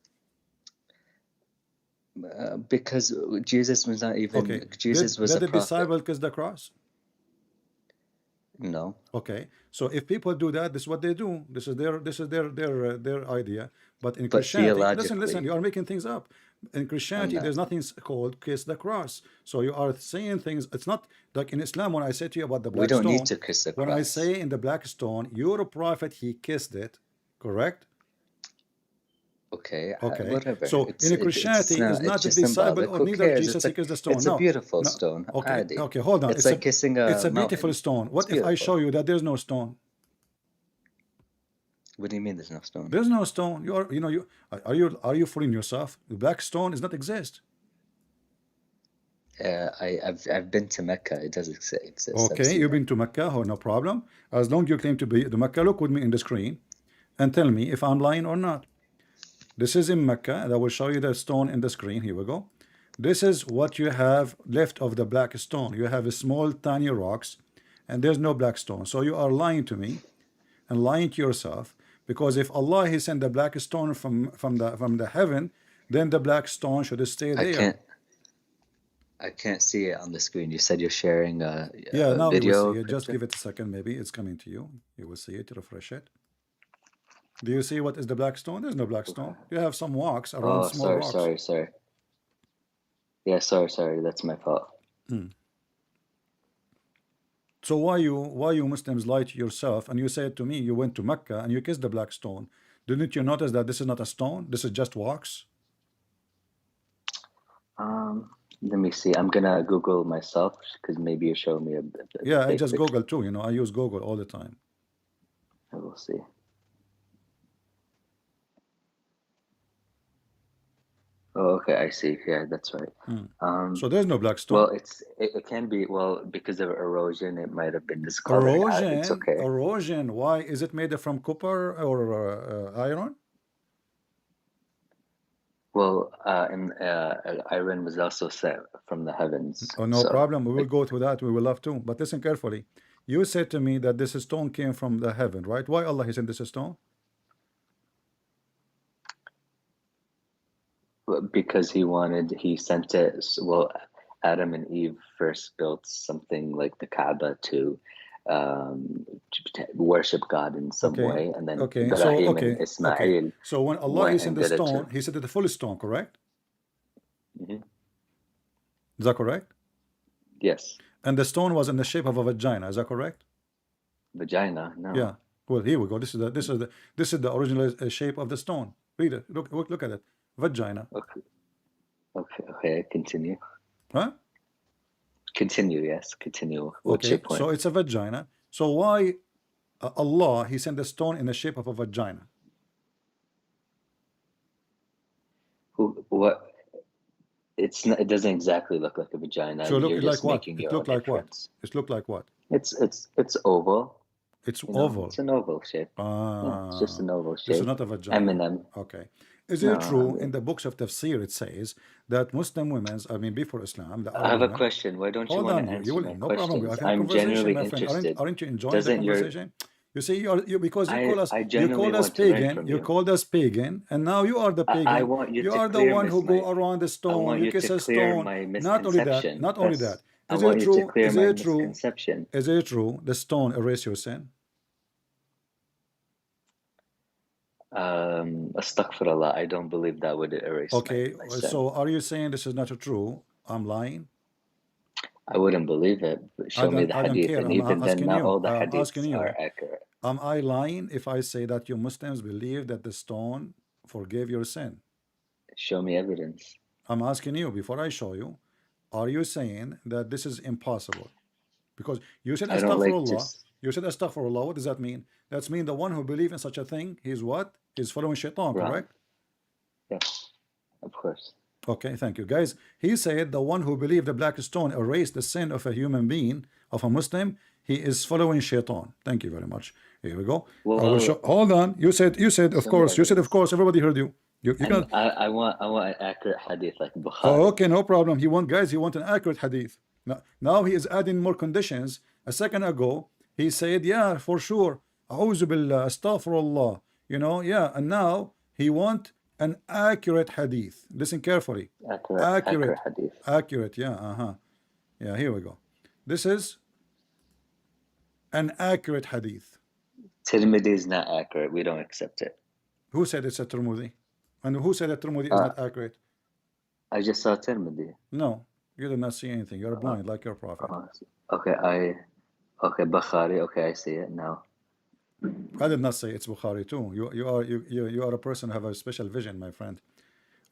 Because Jesus was not even. Okay. Jesus was Did a the prophet. disciple kiss the cross? No. Okay. So if people do that, this is what they do. This is their idea. But in But Christianity, theologically, listen, you are making things up. In Christianity, there's nothing called kiss the cross. So you are saying things. It's not like in Islam when I say to you about the we black don't stone. need to kiss the When I cross. say in the black stone, your prophet he kissed it, correct? Okay, Okay. whatever. So in Christianity, it's not the just disciple symbolic. or Who neither cares? Jesus he kissed the stone. It's a No, beautiful no. stone. Okay, Adi. okay, hold on. It's like kissing a it's a beautiful mountain. stone. What It's if I show beautiful. you that there's no stone? What do you mean there's no stone? There's no stone. Are you fooling yourself? The black stone does not exist. I've been to Mecca. It does exist. I've Okay, seen you've it. been to Mecca, oh, no problem. As long you claim to be to Mecca, look with me in the screen and tell me if I'm lying or not. This is in Mecca, and I will show you the stone in the screen. Here we go. This is what you have left of the black stone. You have a small, tiny rocks, and there's no black stone. So you are lying to me and lying to yourself, because if Allah He sent the black stone from the heaven, then the black stone should stay there. I can't see it on the screen. You said you're sharing a Yeah, now you video. will see it. Just picture? give it a second, maybe it's coming to you. You will see it. Refresh it. Do you see what is the black stone? There's no black stone. You have some rocks around Oh, small rocks. sorry. Yeah, sorry. That's my fault. So why you Muslims lie to yourself and you said to me you went to Mecca and you kissed the black stone? Didn't you notice that this is not a stone? This is just rocks. Let me see. I'm gonna Google myself because maybe you show me a Yeah, I fake just picture. Google too. I use Google all the time. I will see. Oh, okay, I see. Yeah, that's right. So there's no black stone. Well, it can be because of erosion. It might have been discolored. It's okay. Erosion. Why is it made from copper or iron? Well, iron was also set from the heavens. Oh, no so problem. We will go to that. We will love to. But listen carefully. You said to me that this stone came from the heaven, right? Why Allah He sent this stone? Because he sent it. Well, Adam and Eve first built something like the Kaaba to worship God in some way, and then Ibrahim and Ismail. So when Allah He sent the stone, He sent it a full stone, correct? Mm-hmm. Is that correct? Yes. And the stone was in the shape of a vagina. Is that correct? Vagina? No. Yeah. Well, here we go. This is the original shape of the stone. Read it. Look at it. Vagina. Okay. Continue. Huh? Continue. Yes. Continue. What's your point? So it's a vagina. So why Allah He sent the stone in the shape of a vagina? What? It's not. It doesn't exactly look like a vagina. So You're like just what? making It your looked own like what? inference. It looked like what? It's oval. It's oval. It's an oval shape. Yeah, it's just an oval shape. This is not a vagina. Eminem. Okay. Is it true in the books of tafsir it says that Muslim women, before Islam, I have a question. Why don't you want to answer my no problem. questions? I have a I'm conversation, genuinely my friend. interested. Aren't you enjoying the conversation? You see, because you call us I genuinely want to learn pagan. from You you. called us pagan, and now you are the I pagan. want you You to are the clear one who go around the I stone. want You you kiss to a clear stone. my Not only that. misconception. Not only that. I Is want it you to true? clear Is my it true? misconception. Is it true? The stone erase your sin. Astaghfirullah, I don't believe that would erase Okay. my sin. So are you saying this is not true? I'm lying. I wouldn't believe it. But show me the I don't hadith, care. and I'm even then, asking not you. all the I'm asking hadiths are you. accurate. Am I lying if I say that you Muslims believe that the stone forgave your sin? Show me evidence. I'm asking you before I show you. Are you saying that this is impossible? Because you said I don't like astaghfirullah. just You said astaghfirullah. What does that mean? That means the one who believes in such a thing, he's what? He's following shaitan, wrong. correct? Yes, of course. Okay, thank you. Guys, he said the one who believed the black stone erased the sin of a human being, of a Muslim, he is following shaitan. Thank you very much. Here we go. I will show. Hold on. You said, of Show me course. You said, of evidence. course. Everybody heard you. You And can. I want an accurate hadith like Bukhari. Oh, okay, no problem. He want an accurate hadith. Now he is adding more conditions. A second ago, he said, yeah, for sure. A'udhu billah, astaghfirullah. You know, yeah. And now he want an accurate hadith. Listen carefully. Accurate hadith. Accurate, yeah, Yeah, here we go. This is an accurate hadith. Tirmidhi is not accurate. We don't accept it. Who said it's a Tirmidhi? And who said that Tirmidhi is not accurate? I just saw Tirmidhi. No, you did not see anything. You're blind like your prophet. Okay, Bukhari. Okay, I see it now. I did not say it's Bukhari too. You are a person who have a special vision, my friend.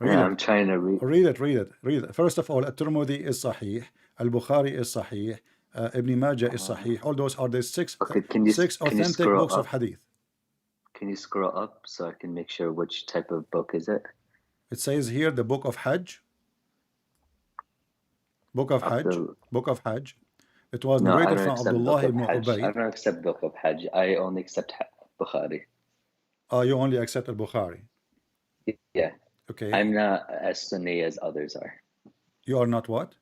I'm trying to read. Read it. First of all, At-Tirmidhi is Sahih. Al-Bukhari is Sahih. Ibn Majah is Sahih. All those are the six authentic books of Hadith. Can you scroll up so I can make sure which type of book is it? It says here the book of Hajj. Book of Hajj. It was narrated from Abdullah ibn Ubayd. I don't accept book of Hajj. I only accept Bukhari. You only accept al-Bukhari. Yeah. Okay. I'm not as Sunni as others are. You are not what?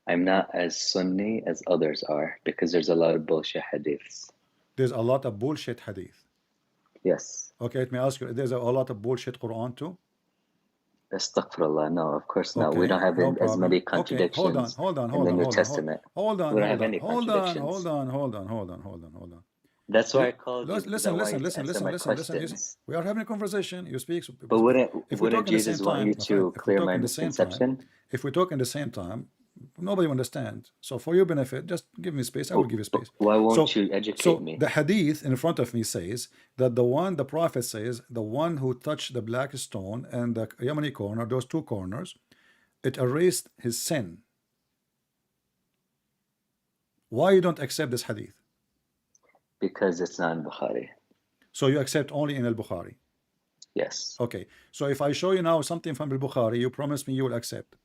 I'm not as Sunni as others are because there's a lot of bullshit hadiths. There's a lot of bullshit hadith. Yes. Okay, let me ask you, there's a lot of bullshit Quran too? Astaghfirullah, no, of course not. Okay, we don't have no as many contradictions hold on, in the New Testament. Hold on. We don't have any contradictions. Hold on. That's why I called you. Listen. We are having a conversation. You speak. But wouldn't Jesus want you to clear my misconception? If we talk in the same time, nobody will understand. So for your benefit, just give me space. I will give you space. Why won't you educate me? The hadith in front of me says that the prophet says, the one who touched the black stone and the Yemeni corner, those two corners, it erased his sin. Why you don't accept this hadith? Because it's not in Bukhari. So you accept only in al-Bukhari? Yes. Okay. So if I show you now something from al-Bukhari, you promise me you will accept?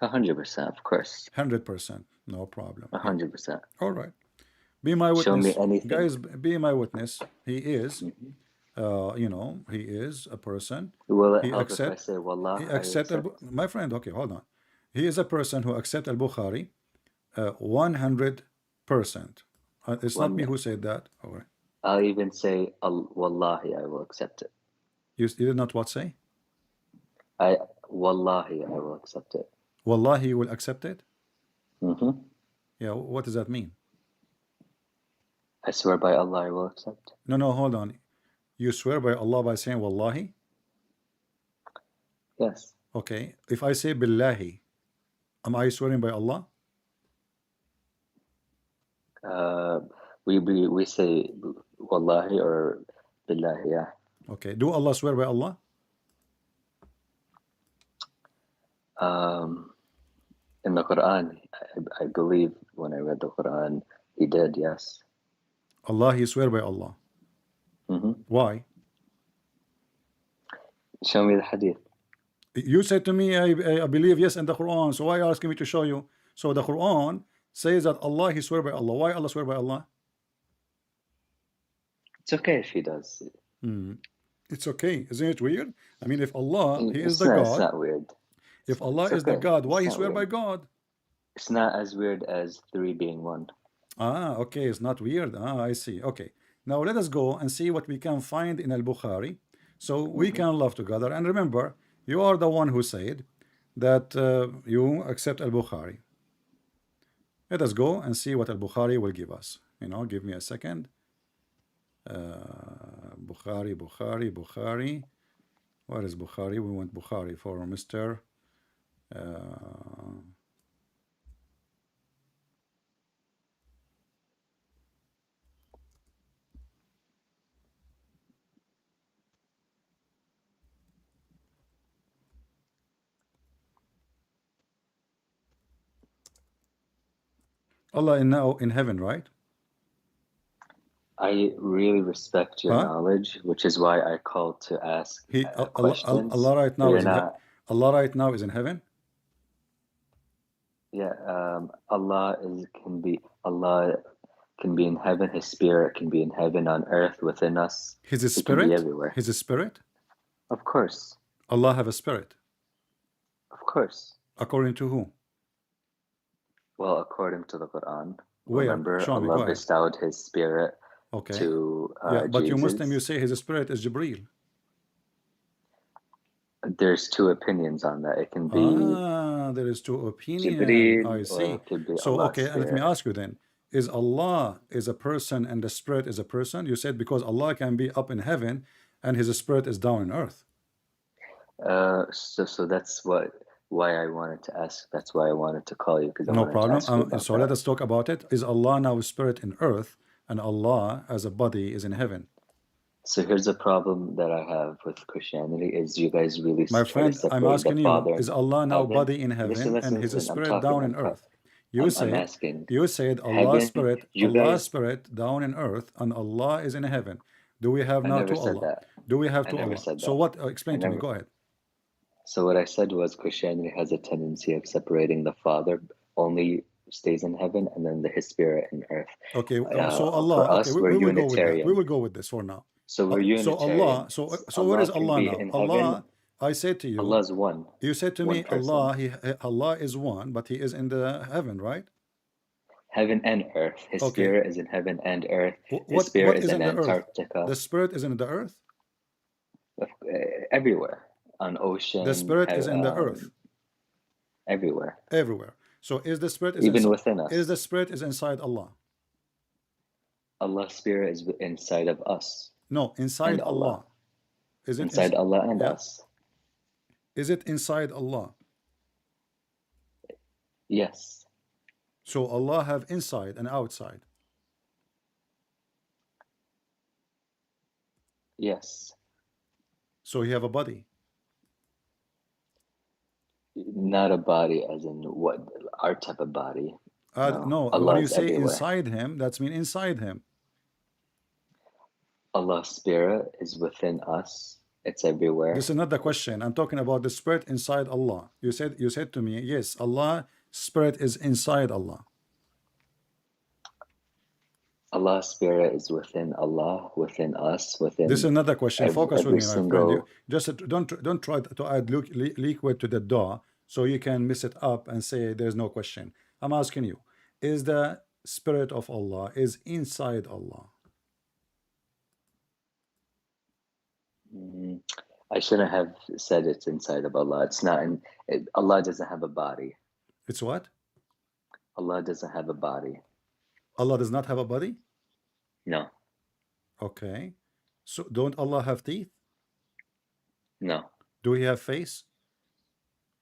100%, of course. 100%. No problem. 100%. All right. Be my witness. Show me anything. Guys, be my witness. He is, he is a person. Will it help if I say Wallah? He accept my friend, okay, hold on. He is a person who accepts al-Bukhari 100%. It's not me who said that. All right. I'll even say Wallahi, I will accept it. You did not what say? Wallahi, I will accept it. Wallahi, you will accept it? Mm-hmm. Yeah, what does that mean? I swear by Allah, I will accept. No, hold on. You swear by Allah by saying Wallahi? Yes. Okay. If I say Billahi, am I swearing by Allah? We say Wallahi or Billahi, yeah. Okay. Do Allah swear by Allah? In the Quran, I believe when I read the Quran, he did, yes. Allah, he swear by Allah. Mm-hmm. Why? Show me the hadith. You said to me, I believe yes in the Quran, so why are you asking me to show you? So the Quran says that Allah, he swear by Allah. Why Allah swear by Allah? It's okay if he does. It's okay. Isn't it weird? I mean, if Allah, he is the God. It's not weird. If Allah is the God, why he swear by God? It's not as weird as three being one. Ah, okay, it's not weird. Ah, I see. Okay. Now let us go and see what we can find in Al-Bukhari. So we Hmm. can love together. And remember, you are the one who said that you accept Al-Bukhari. Let us go and see what Al-Bukhari will give us. Give me a second. Bukhari, Bukhari, Bukhari. Where is Bukhari? We want Bukhari for Mr. Allah is now in heaven, right? I really respect your Huh? knowledge, which is why I called to ask questions. Allah right But now you're is in not. Allah right now is in heaven. Yeah, Allah can be in heaven. His spirit can be in heaven, on earth, within us. His It can be spirit, everywhere. his spirit. Of course, Allah have a spirit. of course. According to who? Well, according to the Quran, Where? remember Show me. Allah Go ahead. bestowed His spirit Okay. to Yeah, but you Muslim, you Jesus. say his spirit is Jibreel. There's two opinions on that. It can be Ah, there is two opinion. Jibreel I or see. it could be So Allah's okay, and let me spirit. ask you then: Is Allah is a person and the spirit is a person? You said because Allah can be up in heaven and his spirit is down on earth. So that's why I wanted to ask. That's why I wanted to call you, because I No wanted to problem. ask you about So let that. us talk about it. Is Allah now a spirit in earth and Allah as a body is in heaven? So here's a problem that I have with Christianity is you guys really My try to friend, I'm separate the asking you, Father is and Allah now heaven. body in Listen, heaven and listen, his listen. I'm spirit talking. down in earth? You I'm said, asking. you said Allah's Heaven, spirit, you Allah's guys. spirit down in earth and Allah is in heaven. Do we have I now never two said Allah? that. Do we have I two never Allah? said So that. what? I Explain to me. never. Go ahead. So what I said was Christianity has a tendency of separating the Father only stays in heaven, and then His spirit in earth. Okay. So For Allah. Okay, us, we're we will go with that. We Unitarian. will go with this for now. So we're So Allah. Unitarian. So where Allah is can Allah be now? in heaven. Allah. I said to you. Allah's one, You said to one me, person. Allah is one, but He is in the heaven, right? Heaven and earth. His Okay. spirit is in heaven and earth. His What spirit is is in in the earth? Antarctica, The spirit is in the earth. everywhere, on The ocean, spirit is in the earth everywhere, everywhere. So is the spirit is even inside? within Is the us. spirit is inside Allah? Allah's spirit is inside of us No, inside and Allah. Allah. Is it Inside Allah and yeah? us. Is it inside Allah? Yes. So Allah have inside and outside. Yes. So He have a body. Not a body as in what our type of body. No. No, when Allah you is say everywhere. inside Him, that's mean inside Him. Allah's spirit is within us. It's everywhere. This is not the question. I'm talking about the spirit inside Allah. You said to me, yes, Allah spirit is inside Allah. Allah's spirit is within Allah, within us, This is within another question. Focus with every me, my friend. You single. just don't try to add liquid to the dough so you can mess it up and say there's no question. I'm asking you, is the spirit of Allah is inside Allah? Mm, I shouldn't have said it's inside of Allah. It's not. Allah doesn't have a body. It's what? Allah doesn't have a body. Allah does not have a body? No. Okay. So don't Allah have teeth? No. Do He have face?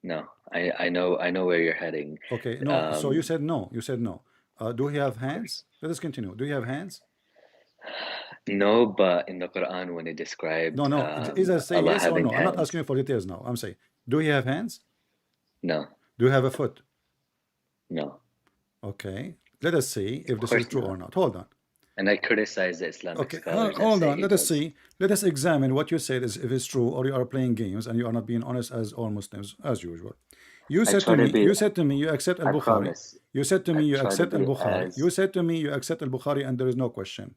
No. I know where you're heading. Okay. No. So you said no. You said no. Do He have Of hands? course. Let us continue. Do He have hands? No, but in the Quran, when it No, described no. Either say Allah yes or having no. I'm not hands, asking you for details now. I'm saying, do He have hands? no, Do you have a foot? no, Okay. Let us see if of this is course true or not. not. Hold on. And I criticize the Islamic Okay. scholars that Hold say on. he Let us does. see. Let us examine what you said is if it's true or you are playing games and you are not being honest as all Muslims as usual. You I said try to to me, be. you said to me, you accept I al-Bukhari. promise. You said to I me, you try to accept be al-Bukhari. You as. said to me, you accept al-Bukhari and there is no question.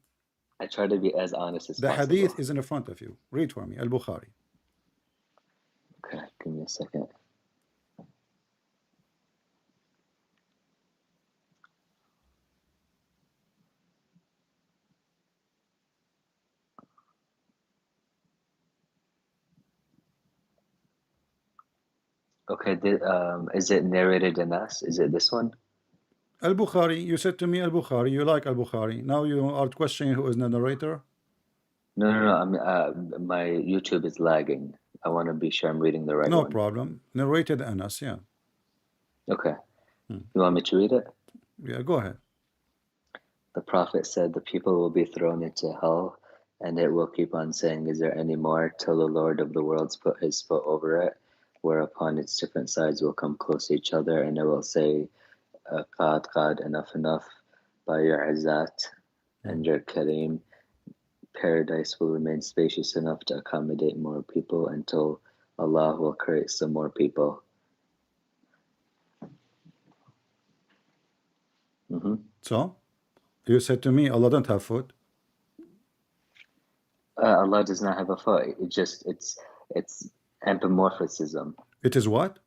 I try to be as honest as The hadith possible. is in the front of you. Read for me, al-Bukhari. Okay, give me a second. Okay, is it narrated in us? Is it this one? Al-Bukhari, you said to me Al-Bukhari, you like Al-Bukhari. Now you are questioning who is the narrator? No, no, no. My YouTube is lagging. I want to be sure I'm reading the right No one. problem. Narrated Anas, yeah. Okay. You want me to read it? Yeah, go ahead. The prophet said, "The people will be thrown into hell, and it will keep on saying, 'Is there any more?' till the Lord of the worlds put his foot over it, whereupon its different sides will come close to each other, and it will say, Qad, Qad, enough, enough, by your Izzat and your Kareem. Paradise will remain spacious enough to accommodate more people until Allah will create some more people." So, you said to me Allah don't have foot. Allah does not have a foot. It's anthropomorphism. It is what?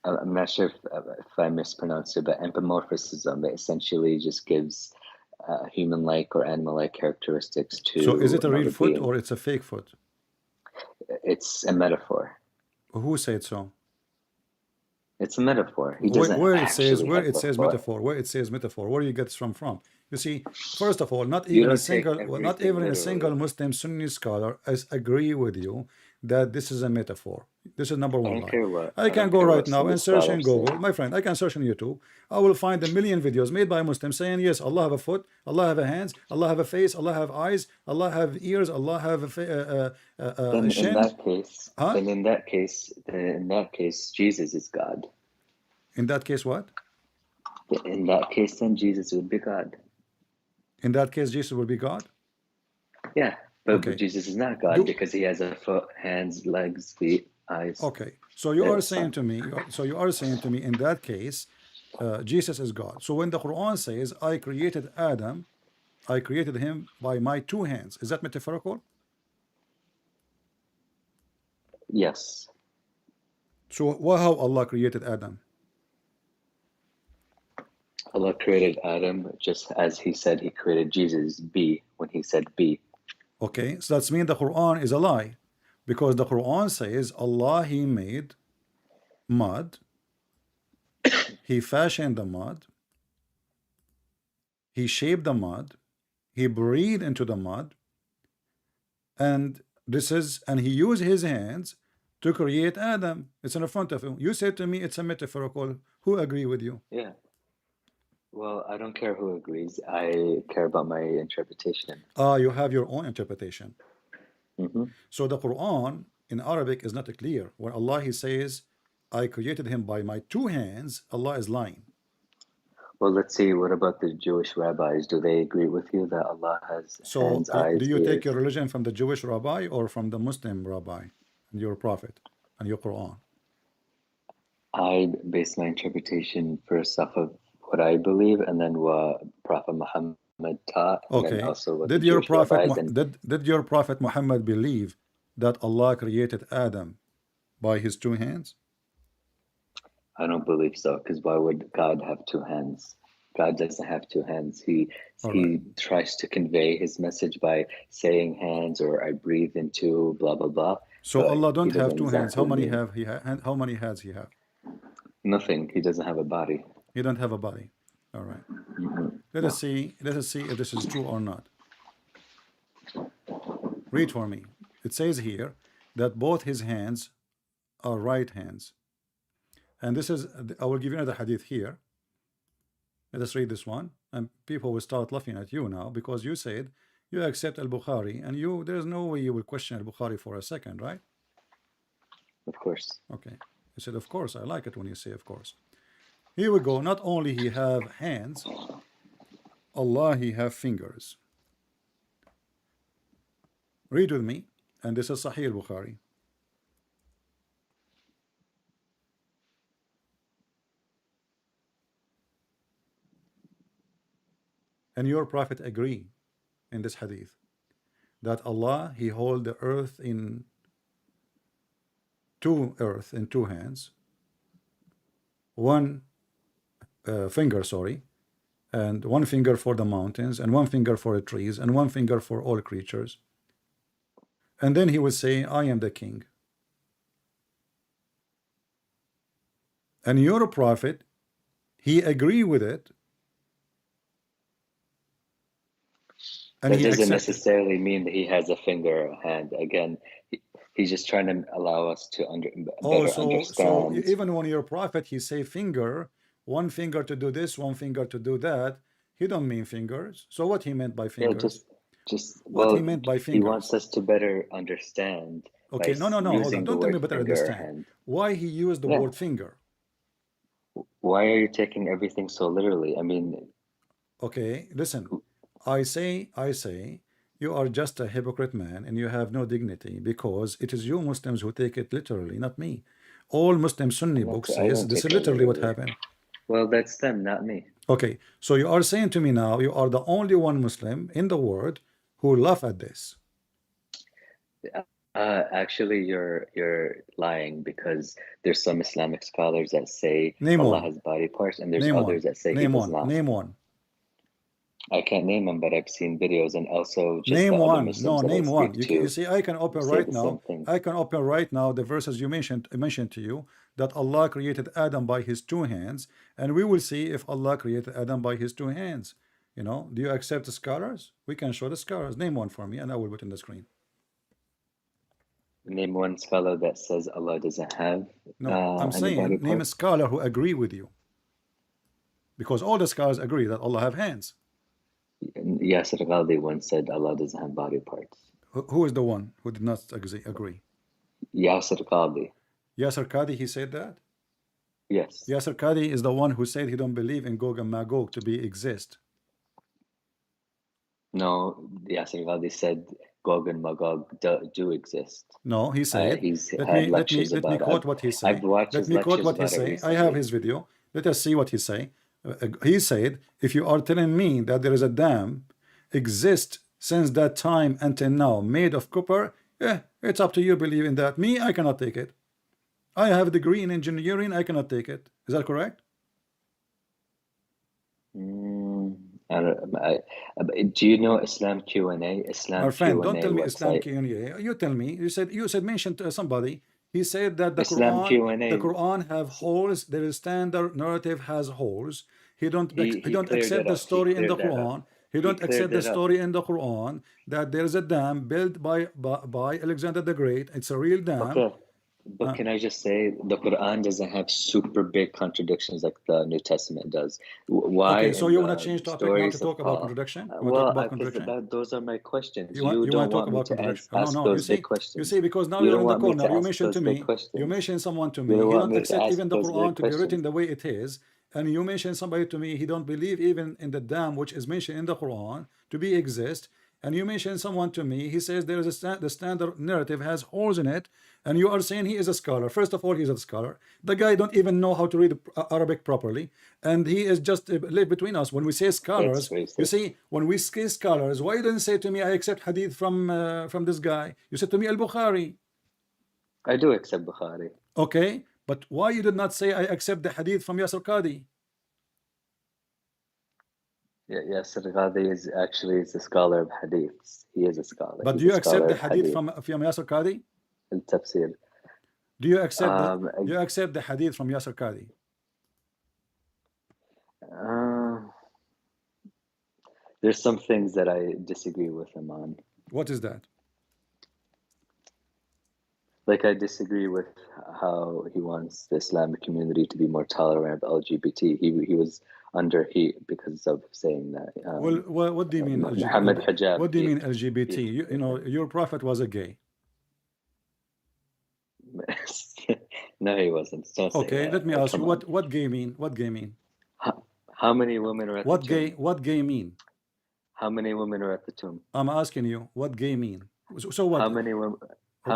I'm not sure if I mispronounced it, but anthropomorphism, it essentially just gives human-like or animal-like characteristics to So is it a real another foot being. or it's a fake foot? It's a metaphor. Who said so? It's a metaphor. He doesn't Where it actually says have the foot. metaphor, where it says metaphor, where do you get this from? You see, first of all, not You even a don't take single, well, not everything even a single literally. Muslim Sunni scholar is agree with you that this is a metaphor. This is number I one don't lie. care what I can don't go care right what now Sunni and search in scholars say. Google, my friend. I can search on YouTube. I will find a million videos made by Muslims saying yes, Allah have a foot, Allah have a hands, Allah have a face, Allah have eyes, Allah have ears, Allah have a Then in shin. that case, Huh? then in that case, Jesus is God. In that case, what? In that case, then Jesus would be God. In that case, Jesus will be God. Yeah, but Okay. Jesus is not God because he has a foot, hands, legs, feet, eyes. Okay, so you are saying Son. to me, in that case, Jesus is God. So when the Quran says, "I created Adam, I created him by my two hands," is that metaphorical? Yes. So how Allah created Adam? Allah created Adam just as he said he created Jesus, be, when he said be. Okay, so that's mean the Quran is a lie, because the Quran says Allah He made mud, He fashioned the mud, He shaped the mud, He breathed into the mud, and He used His hands to create Adam. It's in front of him. You said to me it's a metaphorical. Who agree with you? Yeah. Well, I don't care who agrees. I care about my interpretation. You have your own interpretation. So the Quran in Arabic is not clear. When Allah He says, "I created him by my two hands," Allah is lying. Well, let's see. What about the Jewish rabbis? Do they agree with you that Allah has hands, eyes, do you ears? take your religion from the Jewish rabbi or from the Muslim rabbi and your prophet and your Quran? I base my interpretation first off of what I believe, and then what Prophet Muhammad taught, and then also what Did the your Jewish prophet rabbis and did your prophet Muhammad believe that Allah created Adam by his two hands? I don't believe so, because why would God have two hands? God doesn't have two hands. He tries to convey his message by saying hands or I breathe into blah blah blah. So but Allah he don't have doesn't two hands. How exactly many mean how many hands he have? nothing. He doesn't have a body. He don't have a body. All right. Let us see if this is true or not. Read for me. It says here that both his hands are right hands. And this is, I will give you another hadith here. Let us read this one. And people will start laughing at you now because you said you accept Al-Bukhari and there's no way you will question Al-Bukhari for a second, right? Of course. Okay. You said, of course. I like it when you say of course. Here we go. Not only he have hands, Allah He have fingers. Read with me. And this is Sahih al-Bukhari. And your prophet agree in this hadith that Allah He hold the earth in two hands, one finger, sorry, and one finger for the mountains, and one finger for the trees, and one finger for all creatures. And then He would say, "I am the king." and your prophet, he agree with it, and That he doesn't accepted. necessarily mean that he has a finger or a hand. Again, he's just trying to allow us to Oh, better so understand. even when your prophet he say finger, one finger to do this, one finger to do that, he don't mean fingers. So what he meant by Yeah, fingers? just What well, he meant by he fingers? wants us to better understand by Okay, no, hold using on. the Don't tell word me better finger or understand. hand. Why he used the Yeah. word finger? Why are you taking everything so literally? I mean, Okay, listen. I say, you are just a hypocrite man and you have no dignity because it is you Muslims who take it literally, not me. All Muslim Sunni books I says don't this take is it literally what literally. happened. Well, that's them, not me. Okay, so you are saying to me now you are the only one Muslim in the world who laugh at this. Actually, you're lying because there's some Islamic scholars that say Name Allah one. has body parts, and there's Name others one. that say He Name does one. not. Name one. I can't name them, but I've seen videos, and also just Name the other one. No, Muslims that I name one. speak You to see, I can open say right the same now. thing. I can open right now the verses you mentioned to you that Allah created Adam by his two hands, and we will see if Allah created Adam by his two hands. You know, do you accept the scholars? We can show the scholars. Name one for me, and I will put in the screen. Name one scholar that says Allah doesn't have No, I'm any body saying name a parts. scholar who agree with you, because all the scholars agree that Allah have hands. Yasir Ghaldi once said Allah doesn't have body parts. Who is the one who did not agree? Yasir Ghaldi. Yasir Qadi, he said that? Yes. Yasir Qadi is the one who said he don't believe in Gog and Magog to be exist. No, Yasir Ghaldi said Gog and Magog do exist. No, he said. He's Let had me lectures about it. quote what he say. I've watched Let his me quote lectures what he about it say. I have recently. his video. Let us see what he say. He said, if you are telling me that there is a dam exist since that time until now made of copper, it's up to you believe in that. Me, I cannot take it. I have a degree in engineering. I cannot take it. Is that correct? Do you know Islam Q&A? Islam My friend, Q&A don't tell me website. Islam Q&A. You tell me. You said mention to somebody. He said that the Islam Q&A. Quran have holes. The standard narrative has holes. He don't cleared accept it the up. story in the cleared that up. Quran. He don't accept the story in the Quran that there is a dam built by Alexander the Great. It's a real dam. Okay. But can I just say the Quran doesn't have super big contradictions like the New Testament does? Why? Okay, so in you the want to change topic now stories to of talk about Paul? contradiction? You want to Well, talk about because contradiction? those are my questions. You want to don't talk want me about to contradiction? ask No, those big questions. You see, because now You you're don't in the want me call. to Now you ask mentioned those to big me. questions. You mentioned someone to You me. don't He want don't me to accept ask even the those Quran big to be written questions. the way it is. And you mentioned somebody to me. He don't believe even in the dam which is mentioned in the Quran to be exist. And you mentioned someone to me. He says there is the standard narrative has holes in it. And you are saying he is a scholar. First of all, he's a scholar. The guy don't even know how to read Arabic properly, and he is just live between us. When we say scholars, you see, when we say scholars, why you didn't say to me, I accept hadith from this guy? You said to me, Al-Bukhari. I do accept Bukhari. Okay, but why you did not say I accept the hadith from Yasir Qadi? Yasir Ghadi is a scholar of hadiths. He is a scholar. But do you accept the hadith from Yasir Qadi? Tafsir. Do you accept the hadith from Yasir Qadi? There's some things that I disagree with him on. What is that? Like, I disagree with how he wants the Islamic community to be more tolerant of LGBT. He was under heat because of saying that. Well, what do you mean LGBT? Muhammad Hijab. What do you mean LGBT? You know, your prophet was a gay. No, he wasn't. Okay, let me ask you, what gay mean? What gay mean? How many women are at the tomb? What gay mean? How many women are at the tomb? I'm asking you, what gay mean? So what? How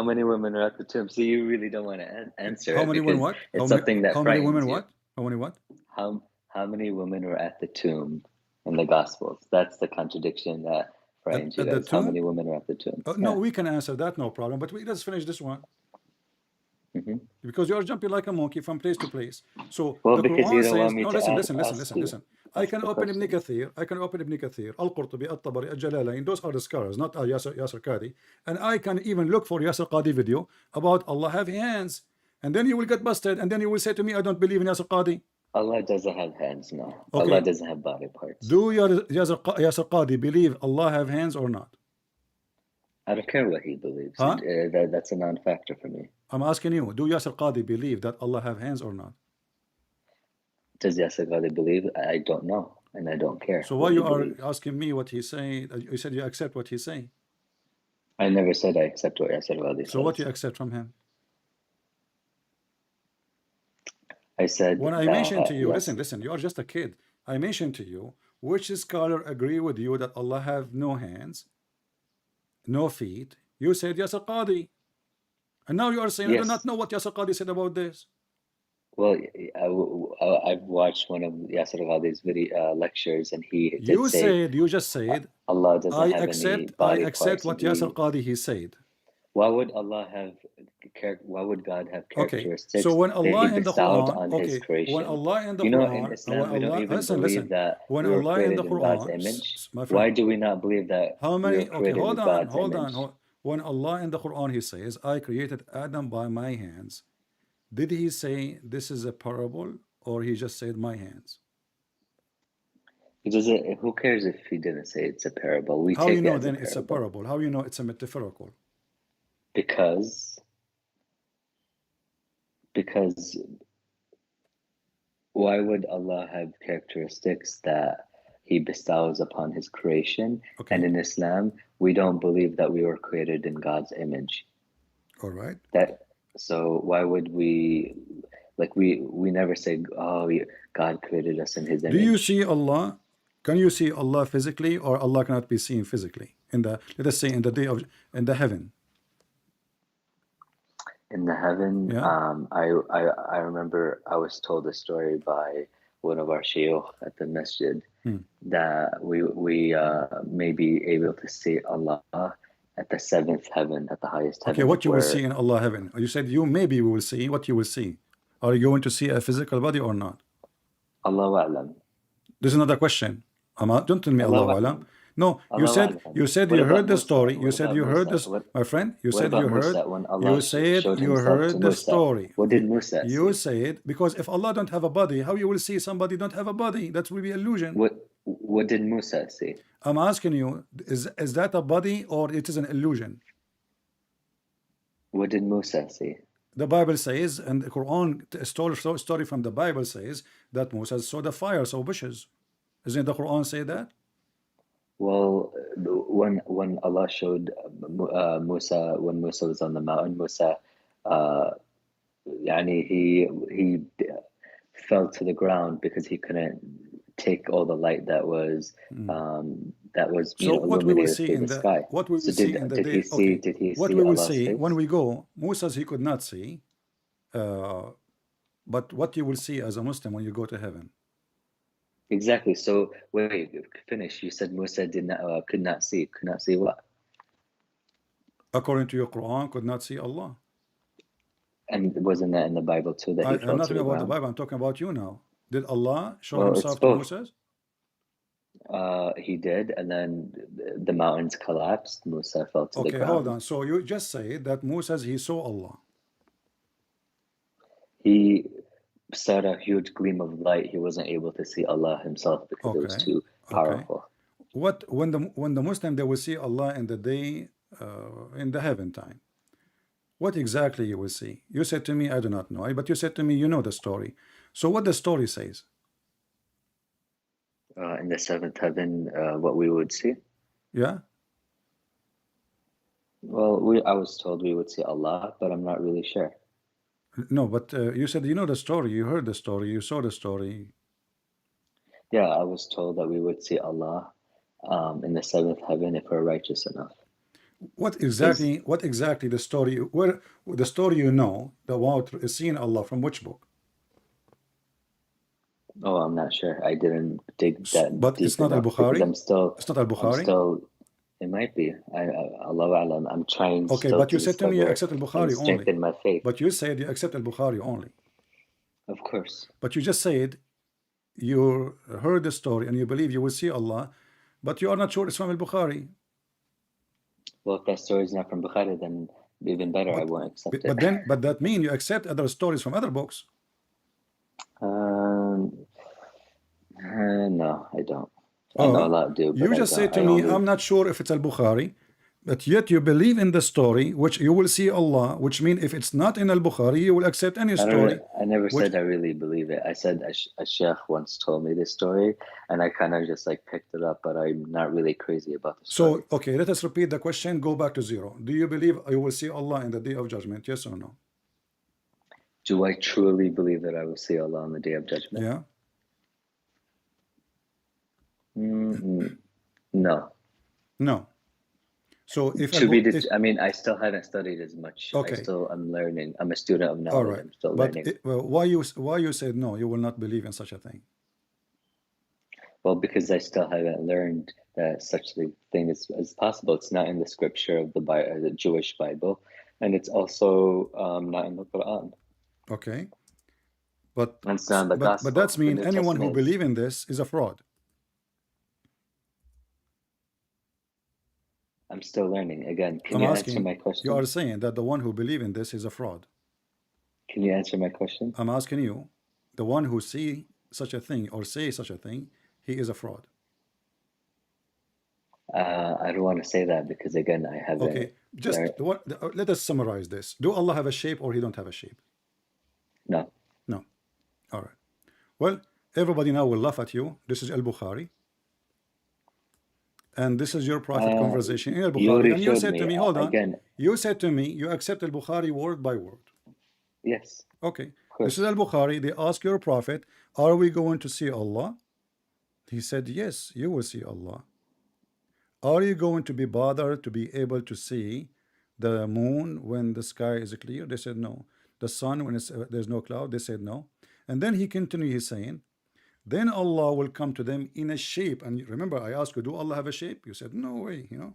many women are at the tomb? So you really don't want to answer. How many women what? It's something that how many women what? How many what? How many women are at the tomb in the Gospels? That's the contradiction that frightens you guys. How many women are at the tomb? No, we can answer that, no problem. But let's finish this one. Because you are jumping like a monkey from place to place. So well, the because Quran you don't says, want me no, to listen. I can open Ibn Kathir, Al-Qurtubi, Al-Tabari, Al-Jalalain. Those are the scholars, not Yasir Qadi. And I can even look for Yasir Qadi video about Allah have hands. and then you will get busted, and then you will say to me, I don't believe in Yasir Qadi. Allah doesn't have hands, no. Okay. Allah doesn't have body parts. Do Yasir Qadi believe Allah have hands or not? I don't care what he believes. Huh? That's a non-factor for me. I'm asking you, do Yasir Qadi believe that Allah have hands or not? Does Yasir Qadi believe? I don't know, and I don't care. So why you are asking me what he say? You said you accept what he say. I never said I accept what Yasir Qadi says. So what you accept from him? I said when I mentioned to you, yes. listen, you are just a kid. I mentioned to you, which scholar agree with you that Allah have no hands, no feet? You said Yasir Qadi. And now you are saying, Yes. I do not know what Yasir Qadi said about this. Well, I've watched one of Yasir Qadi's video lectures, and he did You just said, Allah doesn't have any body I accept parts, what and Yasir Qadi he said. Why would Allah have? Why would God have characteristics? Okay, so when Allah that he in the bestowed Quran, on okay, His creation, when Allah in the you know, Quran, in Islam we don't even listen, believe that when we were Allah in the created in God's Quran, image. my friend, Why do we not believe that how we many? were Okay, created in God's hold image? on. When Allah in the Quran he says, I created Adam by my hands, did he say this is a parable, or he just said my hands? He doesn't. Who cares if he didn't say it's a parable? We How take you know it as then a it's a parable? How you know it's a metaphorical? Because why would Allah have characteristics that He bestows upon His creation? Okay. And in Islam, we don't believe that we were created in God's image. All right. So why would we, like we never say, oh, God created us in His image. Do you see Allah? Can you see Allah physically, or Allah cannot be seen physically? Let us say in the heaven. In the heaven, Yeah. I remember I was told a story by one of our shayukh at the masjid that we may be able to see Allah at the seventh heaven, at the highest heaven. Okay, what you will see in Allah heaven? You said you maybe will see. What you will see? Are you going to see a physical body or not? Allahu A'lam. This is another question. Don't tell me Allahu A'lam. No, you said you heard the story. You said you heard this, my friend. You said you heard. You said you heard the story. What did Musa say? You said, because if Allah don't have a body, how you will see somebody don't have a body? That will be illusion. What did Musa say? I'm asking you, is that a body or it is an illusion? What did Musa say? The Bible says, and the Quran story from the Bible says that Musa saw the fire, saw bushes. Isn't the Quran say that? Well, when Allah showed Musa, when Musa was on the mountain, Musa, he fell to the ground because he couldn't take all the light that was So what we will see in the sky. What we will see in the day? Did he what see we will Allah's see face? when we go, Musa he could not see, but what you will see as a Muslim when you go to heaven. Exactly. So wait, finish. You said Musa could not see. Could not see what? According to your Quran, could not see Allah. And wasn't that in the Bible too? That he fell I'm not to the talking about the ground? Bible. I'm talking about you now. Did Allah show Well, Himself it's to both. Musa? He did, and then the mountains collapsed. Musa fell to the Okay, ground. hold on. So you just say that Musa he saw Allah. He saw a huge gleam of light. He wasn't able to see Allah himself because it was too powerful. When the Muslim they will see Allah in the day in the heaven time, what exactly you will see? You said to me, I do not know, but you said to me you know the story. So what the story says? In the seventh heaven, what we would see? Yeah. Well, I was told we would see Allah, but I'm not really sure. No, but you said you know the story, you heard the story, you saw the story. Yeah, I was told that we would see Allah in the seventh heaven if we're righteous enough. What exactly the story? Where the story you know about seeing Allah from which book? Oh, I'm not sure. I didn't dig that. But deep it's not enough Al-Bukhari? because It's not Al-Bukhari? It might be. Allahu A'lam. I'm trying. Okay, still but you to said to me you accept discover Al-Bukhari and strengthen only. my faith. But you said you accept Al-Bukhari only. Of course. But you just said you heard the story and you believe you will see Allah, but you are not sure it's from Al-Bukhari. Well, if that story is not from Bukhari, then even better, I But won't accept it. but that means you accept other stories from other books. No, I don't. I know a lot do, but You I just don't. said to I me, only I'm not sure if it's al-Bukhari, but yet you believe in the story, which you will see Allah, which means if it's not in al-Bukhari, you will accept any story. I never Which, said I really believe it. I said a sheikh once told me this story, and I kind of just like picked it up, but I'm not really crazy about the story. so, okay, let us repeat the question, go back to zero. Do you believe you will see Allah in the day of judgment? Yes or no? Do I truly believe that I will see Allah on the day of judgment? Yeah. No. No. So if I mean, I still haven't studied as much. Okay. I still am learning. I'm a student of knowledge. All right. I'm still But learning. why you said no, you will not believe in such a thing? Well, because I still haven't learned that such a thing is possible. It's not in the scripture of the Jewish Bible, and it's also not in the Quran. Okay. But And it's not in the Gospel. but that's mean The New anyone who Testament believe in this is a fraud. I'm still learning. Again, can I'm you asking, answer my question? you are saying that the one who believe in this is a fraud. Can you answer my question? I'm asking you, the one who see such a thing or say such a thing, he is a fraud. I don't want to say that because again, I haven't. Okay, just let us summarize this. Do Allah have a shape or he don't have a shape? No. No. All right. Well, everybody now will laugh at you. This is al-Bukhari. And this is your private conversation in al-Bukhari. And you said to me, hold on. Again, you said to me, you accept al-Bukhari word by word. Yes. Okay. This is al-Bukhari. They ask your prophet, are we going to see Allah? He said, yes, you will see Allah. Are you going to be bothered to be able to see the moon when the sky is clear? They said no. The sun when there's no cloud? They said no. And then he continued, he's saying, then Allah will come to them in a shape. And remember, I asked you, do Allah have a shape? You said, no way, you know.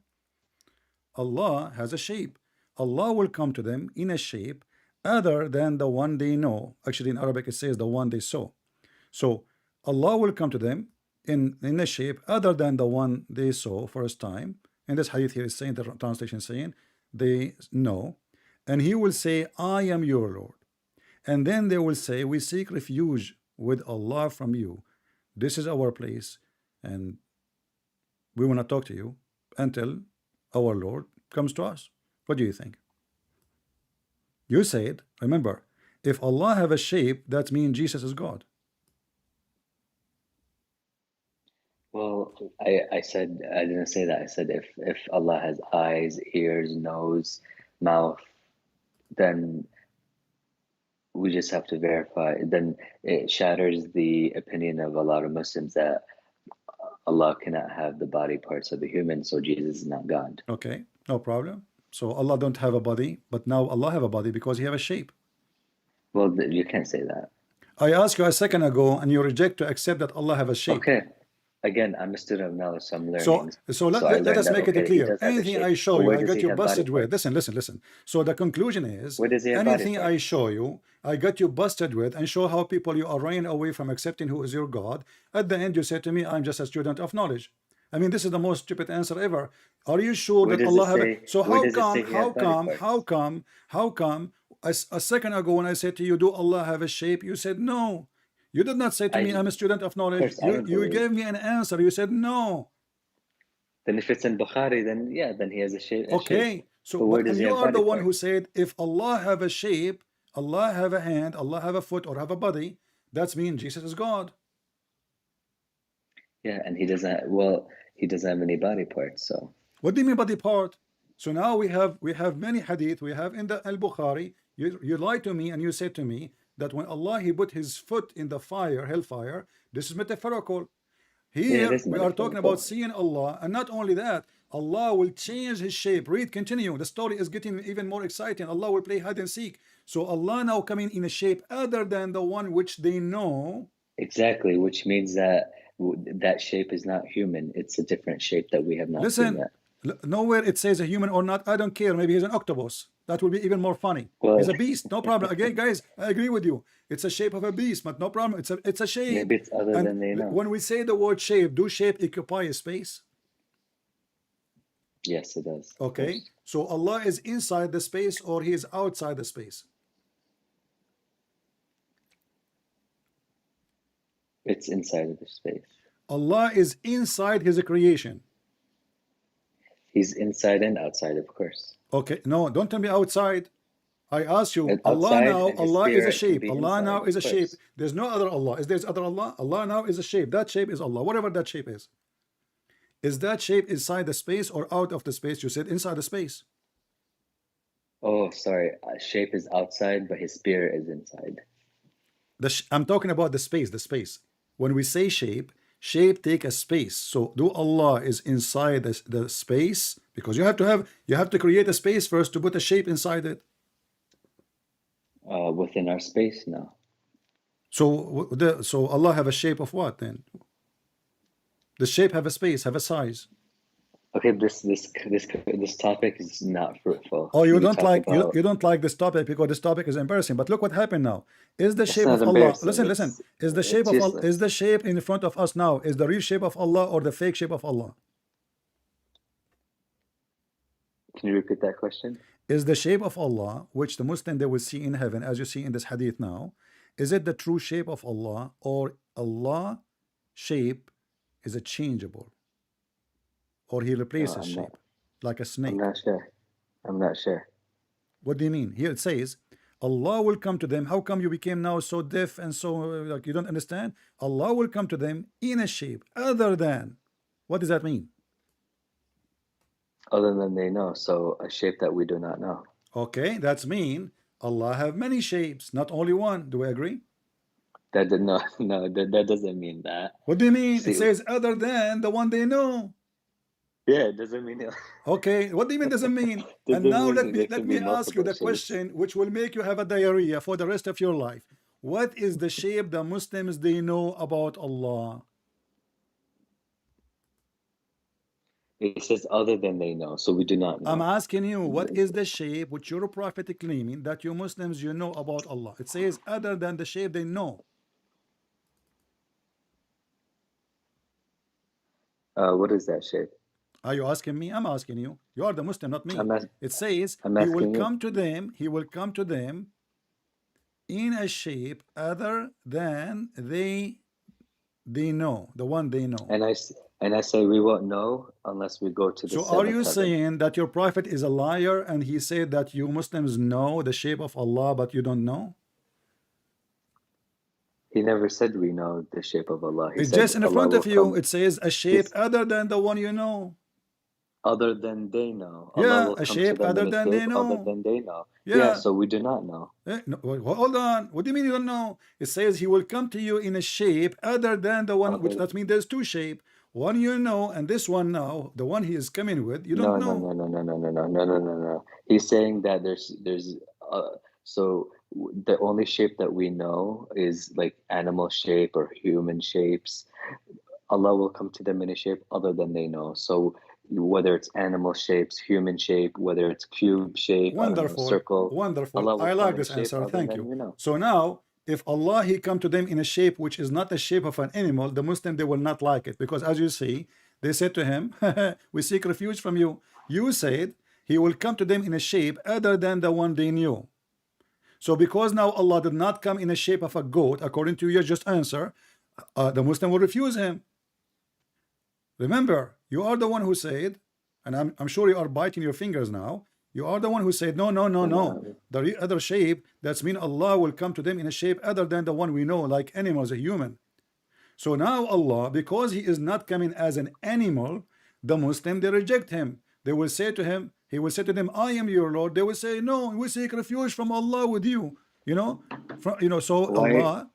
Allah has a shape. Allah will come to them in a shape other than the one they know. Actually, in Arabic, it says the one they saw. So Allah will come to them in a shape other than the one they saw first time. And this hadith here is saying, the translation is saying, they know. And he will say, I am your Lord. And then they will say, we seek refuge with Allah from you. This is our place, and we want to talk to you until our Lord comes to us. What do you think? You said, remember, if Allah have a shape, that means Jesus is God. Well, I said, I didn't say that. I said if Allah has eyes, ears, nose, mouth, then we just have to verify. Then it shatters the opinion of a lot of Muslims that Allah cannot have the body parts of a human, so Jesus is not God. Okay, no problem. So Allah don't have a body, but now Allah have a body because he have a shape. Well, you can't say that. I asked you a second ago, and you reject to accept that Allah have a shape. Okay. Again, I'm a student of knowledge, so I'm learning. So let us make it clear. Anything I show you, I got you busted with. Listen. So the conclusion is, anything I show you, I got you busted with, and show how people you are running away from accepting who is your God. At the end, you say to me, I'm just a student of knowledge. I mean, this is the most stupid answer ever. Are you sure that Allah have it? So how come a second ago when I said to you, do Allah have a shape? You said no. You did not say to me, I'm a student of knowledge. You gave me an answer. You said no. Then if it's in Bukhari, then yeah, then he has a shape. Okay. So and you are the one who said, if Allah have a shape, Allah have a hand, Allah have a foot, or have a body, that means Jesus is God. Yeah, and he doesn't. Well, he doesn't have any body parts. So what do you mean body part? So now we have many hadith. We have in the al-Bukhari. You lied to me and you said to me that when Allah he put his foot in the fire, hellfire, this is metaphorical. Here we are talking about seeing Allah, and not only that, Allah will change his shape. Read, continue. The story is getting even more exciting. Allah will play hide and seek. So Allah now coming in a shape other than the one which they know. Exactly, which means that that shape is not human. It's a different shape that we have not seen yet. Nowhere it says a human or not. I don't care. Maybe he's an octopus. That would be even more funny. Well, he's a beast. No problem. Again, guys, I agree with you. It's a shape of a beast, but no problem. It's a shape. Maybe it's other than they know. When we say the word shape, do shape occupy a space? Yes, it does. Of Okay, course. so Allah is inside the space or He is outside the space? It's inside of the space. Allah is inside His creation. He's inside and outside, of course. Okay, no, don't tell me outside. I ask you, And Allah outside now, and his Allah is a spirit can shape. be Allah inside, now of is a shape. course. There's no other Allah. Is there other Allah? Allah now is a shape. That shape is Allah, whatever that shape is. Is that shape inside the space or out of the space? You said inside the space. Oh, sorry. Shape is outside, but his spirit is inside. I'm talking about the space, the space. When we say shape, shape take a space. So do Allah is inside the space? Because you have to create a space first to put a shape inside it. Within our space now. So Allah have a shape of what then? The shape have a space, have a size. Okay, this topic is not fruitful. Oh, you We don't talk like about you don't like this topic because this topic is embarrassing. But look what happened now. Is the it's shape not of Allah? embarrassing. Listen. Is the shape It's of Allah, useless. is the shape in front of us now? Is the real shape of Allah or the fake shape of Allah? Can you repeat that question? Is the shape of Allah, which the Muslim they will see in heaven, as you see in this hadith now, is it the true shape of Allah, or Allah shape is a changeable, or He replaces I'm shape not. like a I'm snake? not sure. I'm not sure. What do you mean? Here it says, Allah will come to them. How come you became now so deaf and so like you don't understand? Allah will come to them in a shape other than. What does that mean? Other than they know, so a shape that we do not know. Okay, that's mean Allah have many shapes, not only one. Do we agree? That did not. No, that doesn't mean that. What do you mean? See, It says other than the one they know. yeah, it doesn't mean it. Okay, what do you mean doesn't mean? And Doesn't now mean let that me there let can me be ask you multiple the shapes. question which will make you have a diarrhea for the rest of your life. What is the shape the Muslims they know about Allah? It says other than they know, so we do not I'm know. asking you, what is the shape which your prophet claiming that you Muslims you know about Allah? It says other than the shape they know. What is that shape? Are you asking me? I'm asking you. You are the Muslim, not me. I'm as- It says I'm he will asking you. come to them. He will come to them in a shape other than they know, the one they know. And I say we won't know unless we go to the So are seventh you heaven. saying that your prophet is a liar and he said that you Muslims know the shape of Allah but you don't know? He never said we know the shape of Allah. He It's said just in Allah front will of you. come. It says a shape He's other than the one you know. other than they know. Allah Yeah, will a come to shape them other in a than they shape other know. than they know. Yeah, Yeah. so we do not know. No, hold on. What do you mean you don't know? It says he will come to you in a shape other than the one, which Other- that means there's two shape. One you know, and this one now, the one he is coming with, you don't No, no, know. no, no, no, no, no, no, no, no, no. He's saying that there's the only shape that we know is like animal shape or human shapes. Allah will come to them in a shape other than they know. So whether it's animal shapes, human shape, whether it's cube shape, I don't know, Wonderful, circle, wonderful. Allah will I come like in a this shape answer. other Thank than you. we know. So now, if Allah he come to them in a shape which is not the shape of an animal, the Muslim they will not like it because as you see, they said to him, "We seek refuge from you." You said he will come to them in a shape other than the one they knew. So because now Allah did not come in a shape of a goat, according to your just answer, the Muslim will refuse him. Remember, you are the one who said, and I'm sure you are biting your fingers now. You are the one who said, no, no, no, no. The other shape, that's mean Allah will come to them in a shape other than the one we know, like animals, a human. So now Allah, because he is not coming as an animal, the Muslim, they reject him. They will say to him, he will say to them, I am your Lord. They will say, no, we seek refuge from Allah with you. So Why? Allah.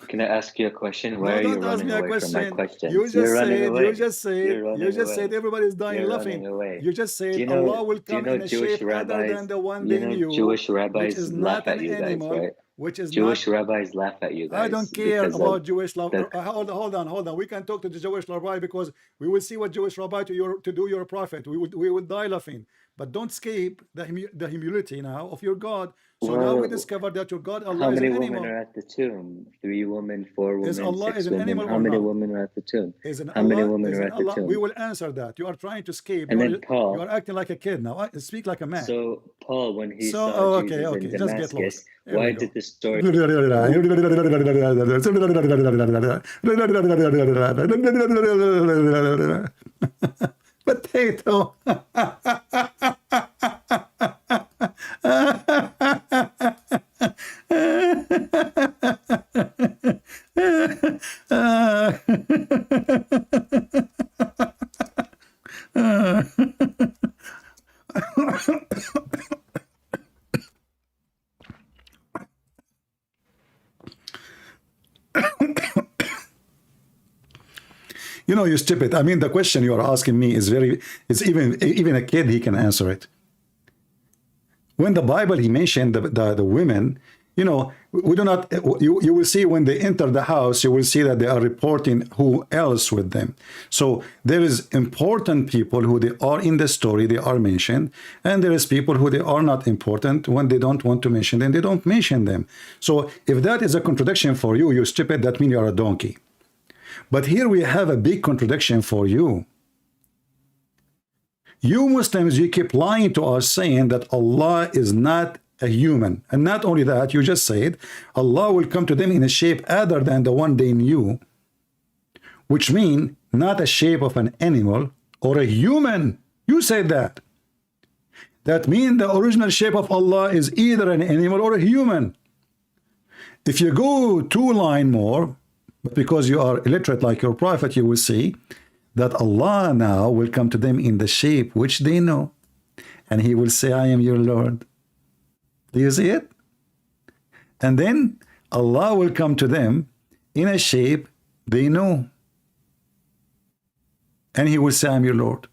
Can I ask you a question? Why No, are you don't ask running me a away from my question. questions? You're running away. You're You running just said away. everybody's dying You're laughing. running away. You just Do said you Allah know? will Do you come know in a Jewish shape other rabbis? than the one You they know knew, Jewish which rabbis is laugh not at an you guys, animal, right? which is not. Jewish rabbis laugh at you I guys don't care because of about Jewish law. the. Hold on. We can talk to the Jewish rabbi because we will see what Jewish rabbi to do your prophet. We will die laughing. but don't escape the humility now of your God. So now we Well, discover that your God, how Allah, is many an women are animal. at the tomb? 3 women, 4 Is women, Allah is 6 an women. animal How or many not? women are at the tomb? Is an How many Allah women is are an at the Allah? We tomb? will answer that. You are trying to escape. And You then are acting like a kid now. Speak like a man. So Paul, when he So saw okay, Jesus in okay, just get lost. Damascus, Here why we did go. the story Potato. You know, you stupid. I mean, the question you are asking me is it's even a kid, he can answer it. When the Bible, he mentioned the women, you know, we do not, you will see when they enter the house, you will see that they are reporting who else with them. So there is important people who they are in the story, they are mentioned, and there is people who they are not important. When they don't want to mention them, they don't mention them. So if that is a contradiction for you, you stupid, that means you are a donkey. But here we have a big contradiction for you. You Muslims, you keep lying to us saying that Allah is not a human. And not only that, you just said Allah will come to them in a shape other than the one they knew, which means not a shape of an animal or a human. You said that. That means the original shape of Allah is either an animal or a human. If you go 2 lines more, but because you are illiterate like your prophet, you will see that Allah now will come to them in the shape which they know. And he will say, I am your Lord. Do you see it? And then Allah will come to them in a shape they know. And he will say, I am your Lord.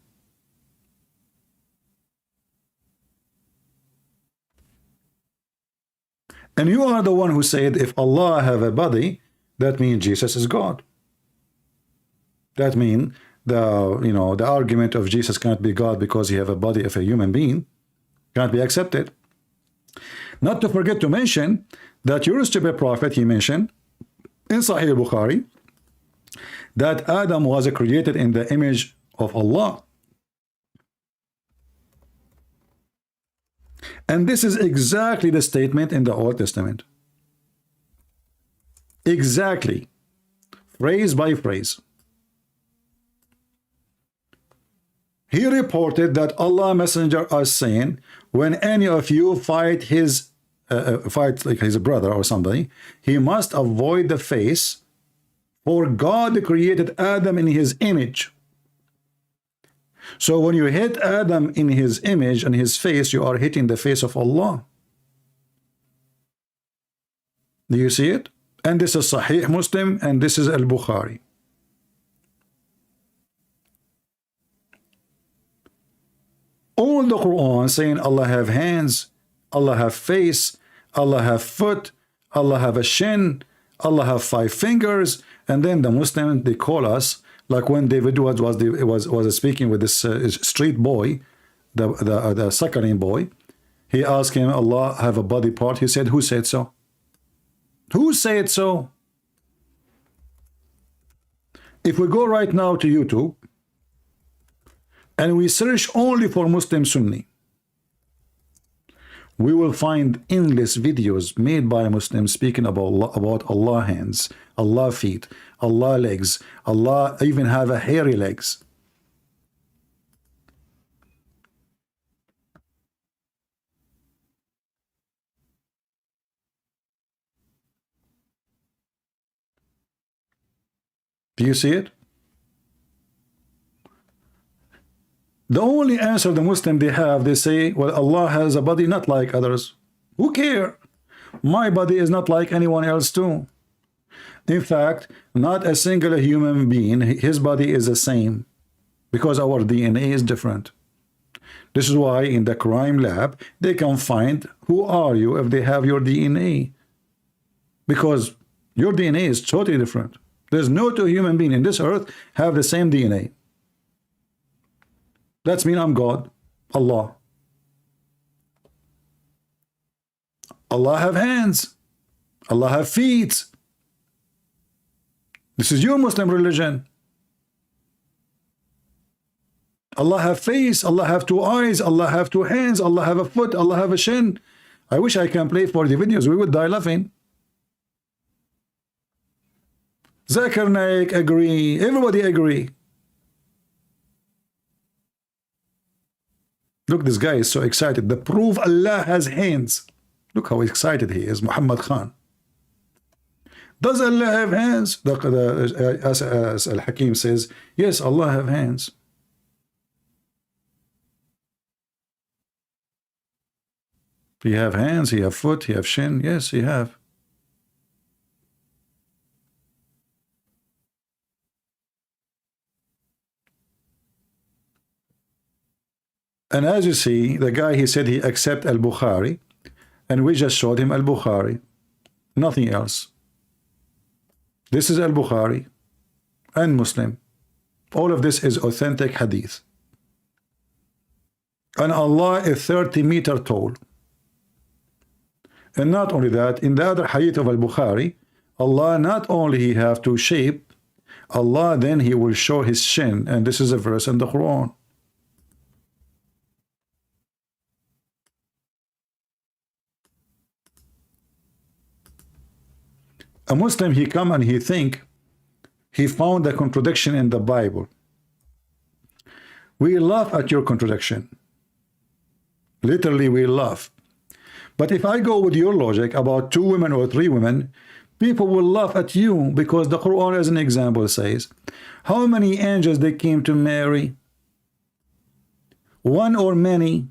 And you are the one who said, if Allah have a body, that means Jesus is God. That means the argument of Jesus cannot be God because he have a body of a human being can't be accepted. Not to forget to mention that your stupid prophet, he mentioned in Sahih Bukhari that Adam was created in the image of Allah. And this is exactly the statement in the Old Testament. Exactly. Phrase by phrase. He reported that Allah Messenger is saying, when any of you fight like his brother or somebody, he must avoid the face, for God created Adam in his image. So when you hit Adam in his image and his face, you are hitting the face of Allah. Do you see it? And this is Sahih Muslim, and this is Al-Bukhari. All the Quran saying Allah have hands, Allah have face, Allah have foot, Allah have a shin, Allah have 5 fingers, and then the Muslims, they call us, like when David was speaking with this street boy, the suckering boy, he asked him, Allah have a body part. He said, who said so? Who said so? If we go right now to YouTube and we search only for Muslim Sunni, we will find endless videos made by Muslims speaking about Allah hands, Allah feet, Allah legs, Allah even have a hairy legs. Do you see it? The only answer the Muslim they have, they say, well, Allah has a body not like others. Who care? My body is not like anyone else too. In fact, not a single human being, his body is the same, because our DNA is different. This is why in the crime lab, they can find who are you if they have your DNA. Because your DNA is totally different. There's no 2 human beings in this earth have the same DNA. That's mean I'm God, Allah. Allah have hands. Allah have feet. This is your Muslim religion. Allah have face, Allah have two eyes, Allah have two hands, Allah have a foot, Allah have a shin. I wish I can play for the videos. We would die laughing. Zakir Naik agree. Everybody agree. Look, this guy is so excited. The proof Allah has hands. Look how excited he is, Muhammad Khan. Does Allah have hands? As Al-Hakim says, yes, Allah have hands. He have hands, he have foot, he have shin. Yes, he have. And as you see, the guy, he said he accept Al-Bukhari, and we just showed him Al-Bukhari, nothing else. This is Al-Bukhari and Muslim. All of this is authentic hadith. And Allah is 30 meters tall. And not only that, in the other hadith of Al-Bukhari, Allah not only he have to shape, Allah then he will show his shin, and this is a verse in the Quran. A Muslim, he come and he think he found a contradiction in the Bible. We laugh at your contradiction. Literally, we laugh. But if I go with your logic about 2 women or 3 women, people will laugh at you, because the Quran, as an example, says, how many angels they came to Mary? 1 or many?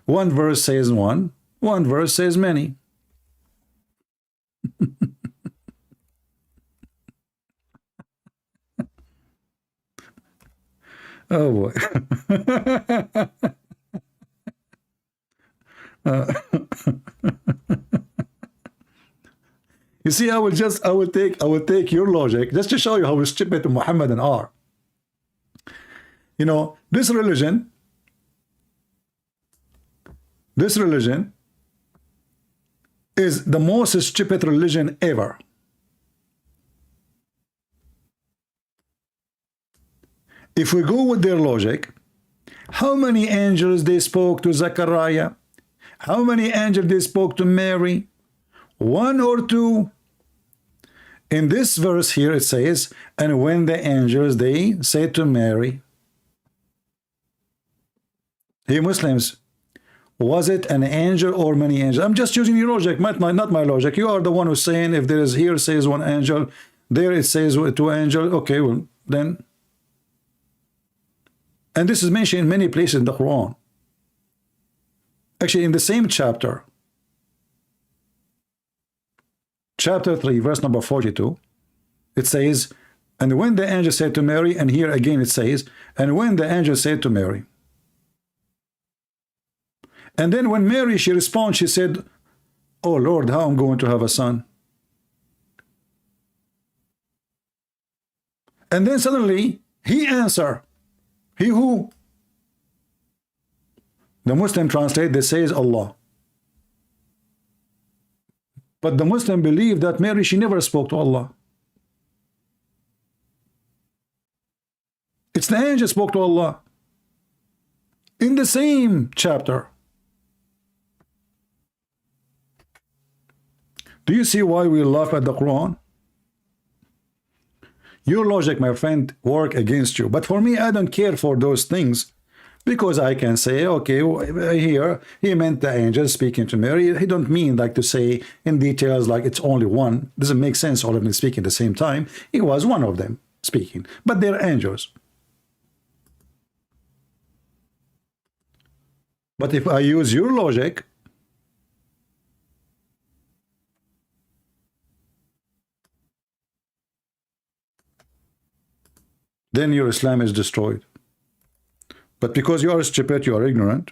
One verse says 1, one verse says many. Oh boy. You see, I will take your logic just to show you how stupid Muhammadan are. You know, this religion is the most stupid religion ever. If we go with their logic, how many angels they spoke to Zechariah? How many angels they spoke to Mary? 1 or 2? In this verse here it says, and when the angels they said to Mary. Hey Muslims, was it an angel or many angels? I'm just using your logic, not my logic. You are the one who's saying if there is here says 1 angel, there it says 2 angels. Okay, well then. And this is mentioned in many places in the Quran. Actually, in the same chapter, chapter 3, verse number 42, it says, and when the angel said to Mary, and here again it says, and when the angel said to Mary. And then when Mary, she responds, she said, oh Lord, how I'm going to have a son? And then suddenly, he answered. He who? The Muslim translate, they says Allah. But the Muslim believe that Mary, she never spoke to Allah. It's the angel spoke to Allah. In the same chapter. Do you see why we laugh at the Quran? Your logic, my friend, work against you. But for me, I don't care for those things, because I can say, okay, here he meant the angel speaking to Mary. He don't mean like to say in details like it's only 1. Doesn't make sense all of them speaking at the same time. It was 1 of them speaking, but they're angels. But if I use your logic, then your Islam is destroyed. But because you are stupid, you are ignorant,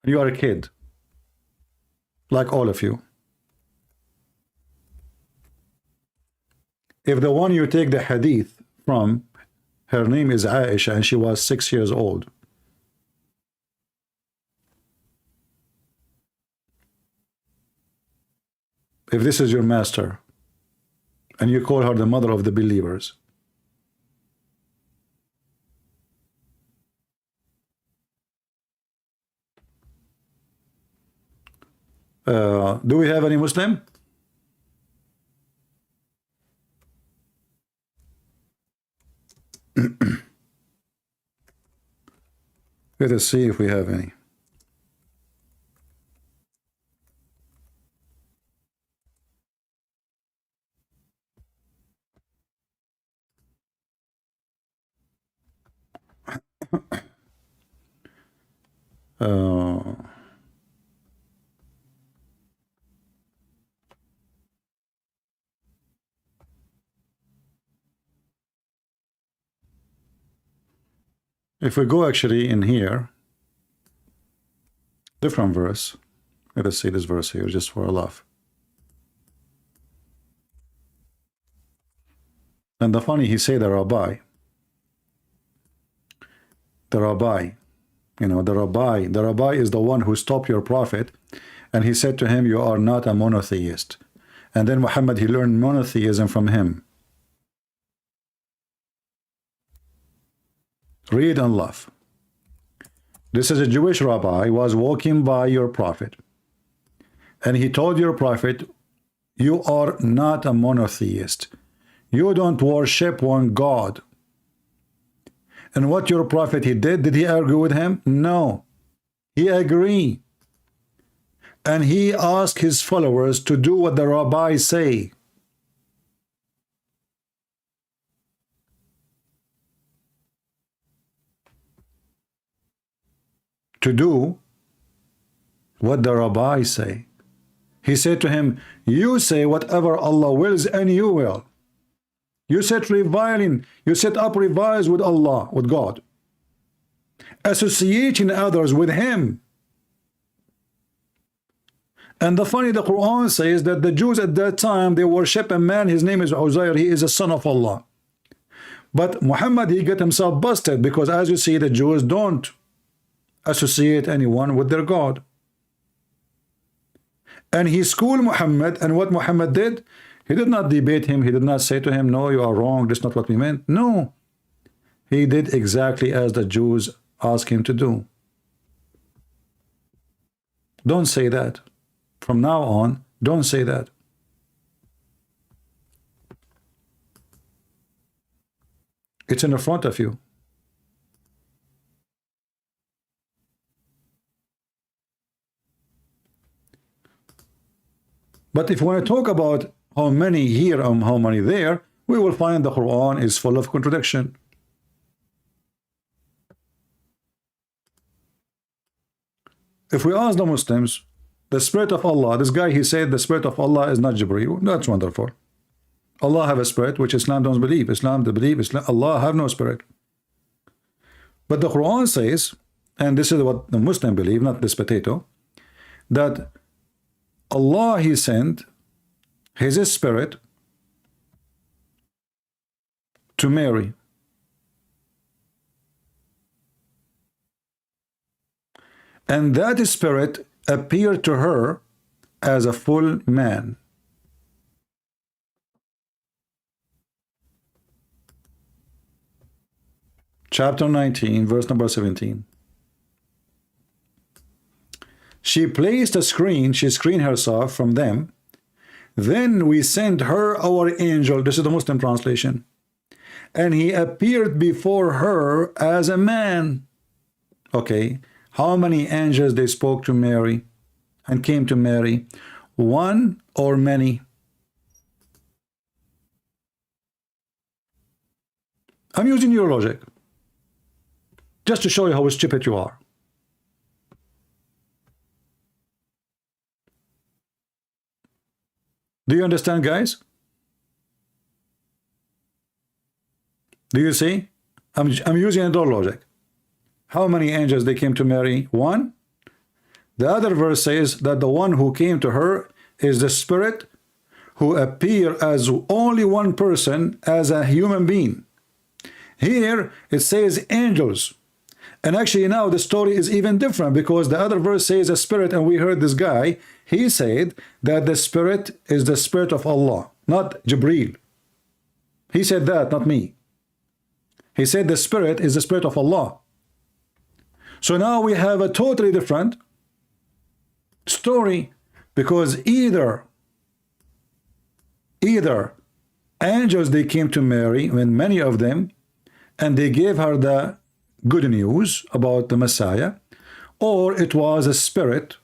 you are a kid, like all of you. If the one you take the hadith from, her name is Aisha, and she was 6 years old. if this is your master and you call her the mother of the believers? Do we have any Muslim? Let us see if we have any. If we go actually in here, different verse. Let us see this verse here just for a laugh. And the funny, he said the rabbi. The rabbi, you know, the rabbi is the one who stopped your prophet, and he said to him, you are not a monotheist. And then Muhammad, he learned monotheism from him. Read and laugh. This is a Jewish rabbi was walking by your prophet, and he told your prophet, you are not a monotheist. You don't worship one God. And what your prophet he did he argue with him? No. He agreed. And he asked his followers to do what the rabbi say. To do what the rabbi say. He said to him, you say whatever Allah wills and you will. You set reviling, you set up revise with Allah, with God, associating others with him. And the funny, the Quran says that the Jews at that time, they worship a man, his name is Uzair, he is a son of Allah. But Muhammad, he got himself busted, because as you see, the Jews don't associate anyone with their God. And he schooled Muhammad, and what Muhammad did, he did not debate him. He did not say to him, no, you are wrong. That's not what we meant. No. He did exactly as the Jews asked him to do. Don't say that. From now on, don't say that. It's in the front of you. But if we want to talk about how many here and how many there, we will find the Quran is full of contradiction. If we ask the Muslims, the Spirit of Allah, this guy, he said the Spirit of Allah is not Jibreel. That's wonderful. Allah have a spirit, which Islam don't believe. Islam, they believe Islam, Allah have no spirit. But the Quran says, and this is what the Muslim believe, not this potato, that Allah, he sent his spirit to Mary. And that spirit appeared to her as a full man. Chapter 19, verse number 17. She placed a screen, she screened herself from them. Then we sent her our angel. This is the Muslim translation. And he appeared before her as a man. Okay, how many angels they spoke to Mary and came to Mary? One or many? I'm using your logic just to show you how stupid you are. Do you understand, guys? Do you see? I'm using a door logic. How many angels they came to Mary? One. The other verse says that the one who came to her is the spirit who appear as only one person, as a human being. Here it says angels, And actually now the story is even different, because the other verse says a spirit, and we heard this guy, he said that the spirit is the spirit of Allah, not Jibreel. He said that, not me. He said the spirit is the spirit of Allah. So now we have a totally different story, because either angels, they came to Mary, when many of them, and they gave her the good news about the Messiah, or it was a spirit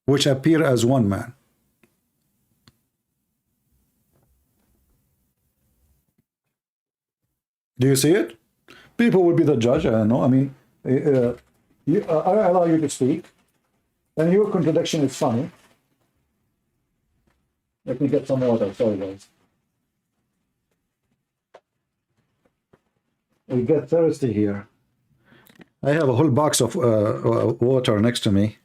which appeared as one man. Do you see it? People will be the judge. I don't know. I mean, I allow you to speak, and your contradiction is funny. Let me get some water. Sorry, guys. We get thirsty here. I have a whole box of water next to me,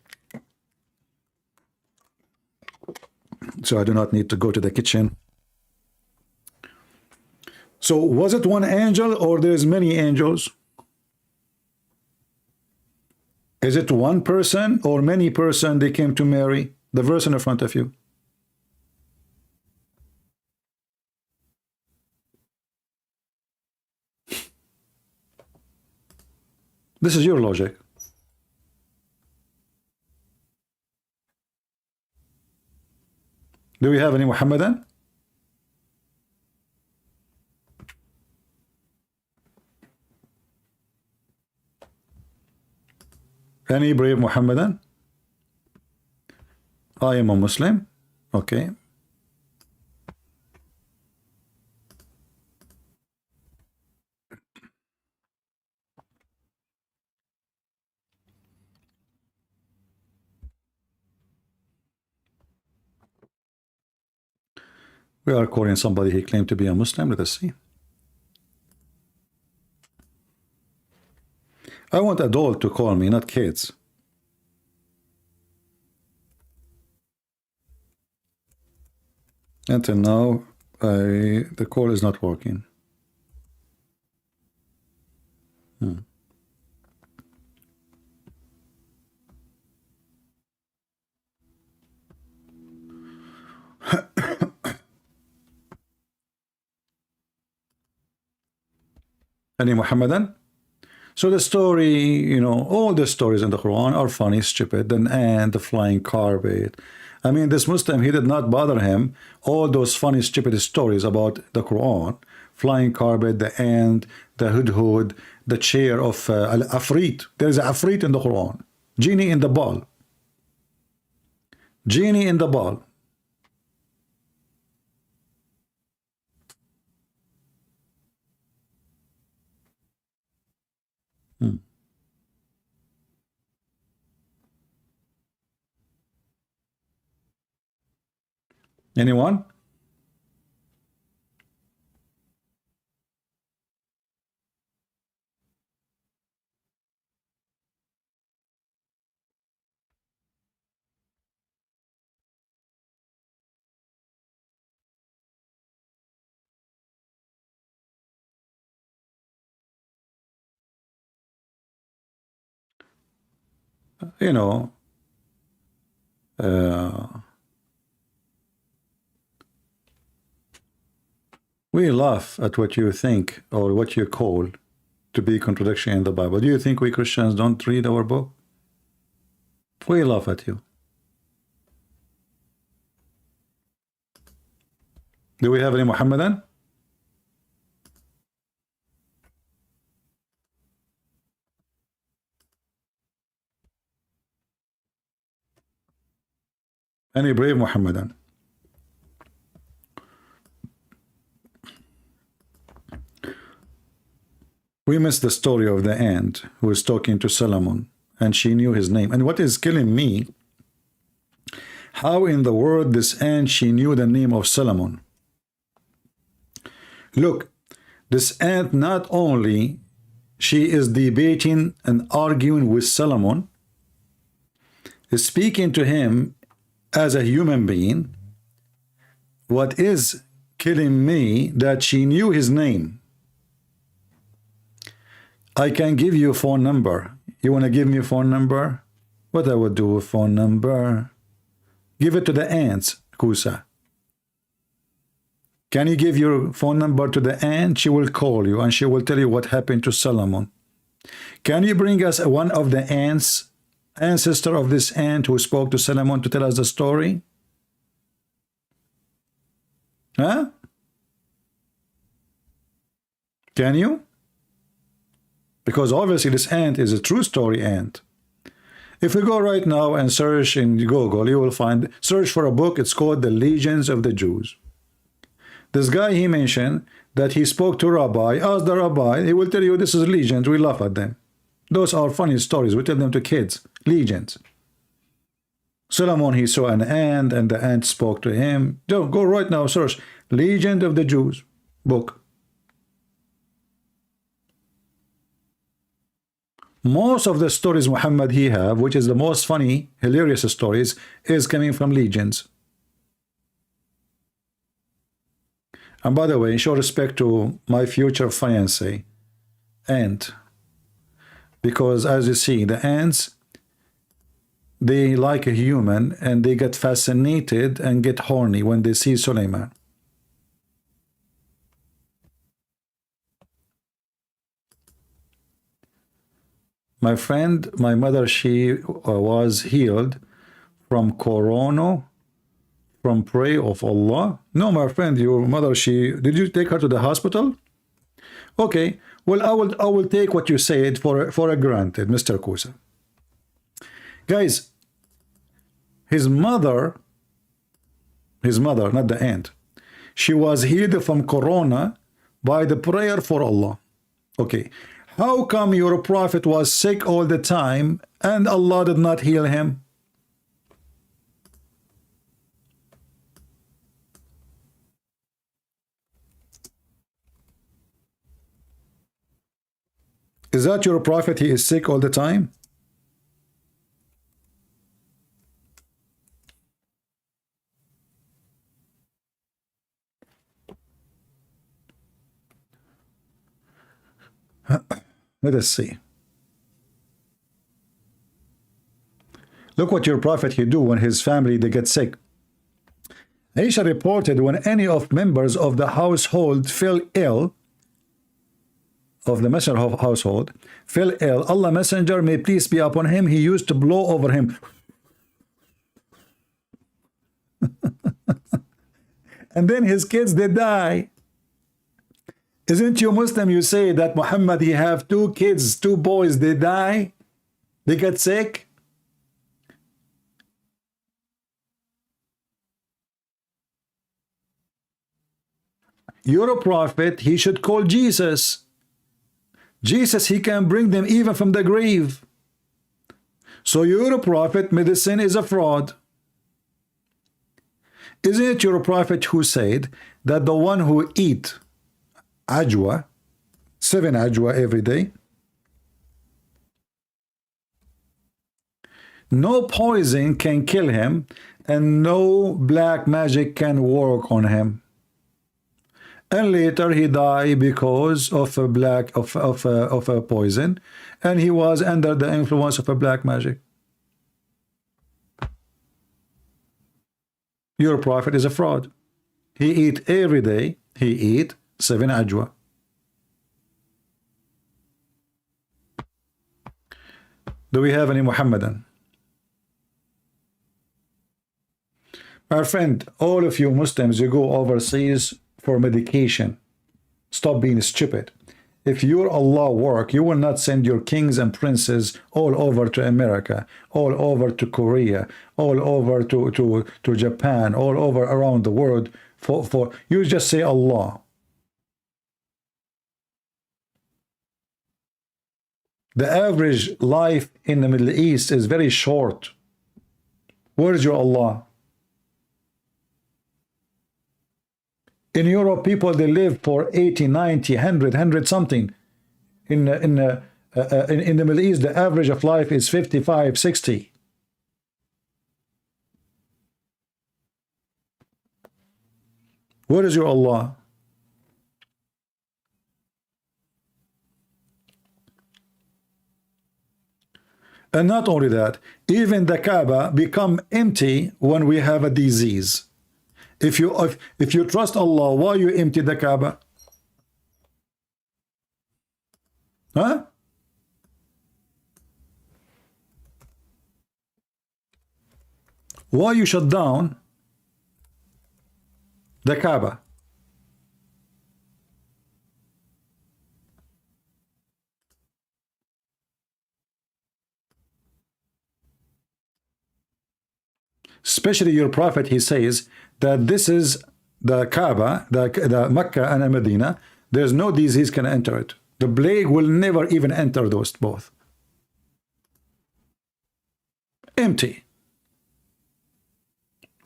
so I do not need to go to the kitchen. So was it one angel, or there's many angels? Is it one person or many person they came to Mary? The verse in front of you. This is your logic. Do we have any Muhammadan? Any brave Muhammadan? I am a Muslim. Okay. We are calling somebody he claimed to be a Muslim. Let us see. I want adult to call me, not kids. Until now, the call is not working. Any Muhammadan? So the story, you know, all the stories in the Quran are funny, stupid, an ant, the flying carpet. I mean, this Muslim, he did not bother him all those funny, stupid stories about the Quran. Flying carpet, the ant, the hudhud, the chair of al-afrit. There is an afrit in the Quran. Genie in the ball. Genie in the ball. Anyone? You know, we laugh at what you think or what you call to be contradiction in the Bible. Do you think we Christians don't read our book? We laugh at you. Do we have any Muhammadan? Any brave Muhammadan? We missed the story of the ant who was talking to Solomon, and she knew his name. And what is killing me, how in the world this ant, she knew the name of Solomon? Look, this ant, not only she is debating and arguing with Solomon, is speaking to him as a human being. What is killing me, that she knew his name. I can give you a phone number. You want to give me a phone number? What I would do with phone number? Give it to the ants, Kusa. Can you give your phone number to the ant? She will call you and she will tell you what happened to Solomon. Can you bring us one of the ants, ancestor of this ant who spoke to Solomon, to tell us the story? Huh? Can you? Because obviously this ant is a true story ant. If we go right now and search in Google, you will find, search for a book, it's called The Legions of the Jews. This guy, he mentioned that he spoke to Rabbi, asked the Rabbi, he will tell you this is legends, we laugh at them. Those are funny stories, we tell them to kids, legends. Solomon, he saw an ant and the ant spoke to him. Go right now, search Legend of the Jews book. Most of the stories Muhammad he have, which is the most funny, hilarious stories, is coming from legends. And by the way, show respect to my future fiance, ant, because as you see, the ants, they like a human and they get fascinated and get horny when they see Suleiman. My friend, my mother, she was healed from corona, from prayer of Allah. No, my friend, your mother, did you take her to the hospital? Okay, well, I will take what you said for a granted, Mr. Kusa. Guys, his mother, not the ant, she was healed from corona by the prayer for Allah. Okay, how come your prophet was sick all the time and Allah did not heal him? Is that your prophet? He is sick all the time? Let us see. Look what your prophet he do when his family they get sick. Aisha reported when any of members of the household fell ill, of the messenger of household fell ill, Allah messenger may peace be upon him, he used to blow over him. And then his kids they die. Isn't you Muslim? You say that Muhammad he have 2 kids, 2 boys, they die, they get sick. You're a prophet, he should call Jesus. Jesus, he can bring them even from the grave. So you're a prophet, medicine is a fraud. Isn't it your prophet who said that the one who eat ajwa, 7 ajwa every day, no poison can kill him and no black magic can work on him? And later he died because of a poison, and he was under the influence of a black magic. Your prophet is a fraud. He eat every day, he eat 7 ajwa. Do we have any Muhammadan? My friend, all of you Muslims, you go overseas for medication. Stop being stupid. If your Allah work, you will not send your kings and princes all over to America, all over to Korea, all over to Japan, all over around the world. For you just say Allah. The average life in the Middle East is very short. Where is your Allah? In Europe, people they live for 80, 90, 100 something. In the Middle East, the average of life is 55, 60. Where is your Allah? And not only that, even the Kaaba become empty when we have a disease. If you trust Allah, why you empty the Kaaba? Huh? Why you shut down the Kaaba? Especially your prophet, he says that this is the Kaaba, the Mecca and Medina. There's no disease can enter it. The plague will never even enter those both. Empty.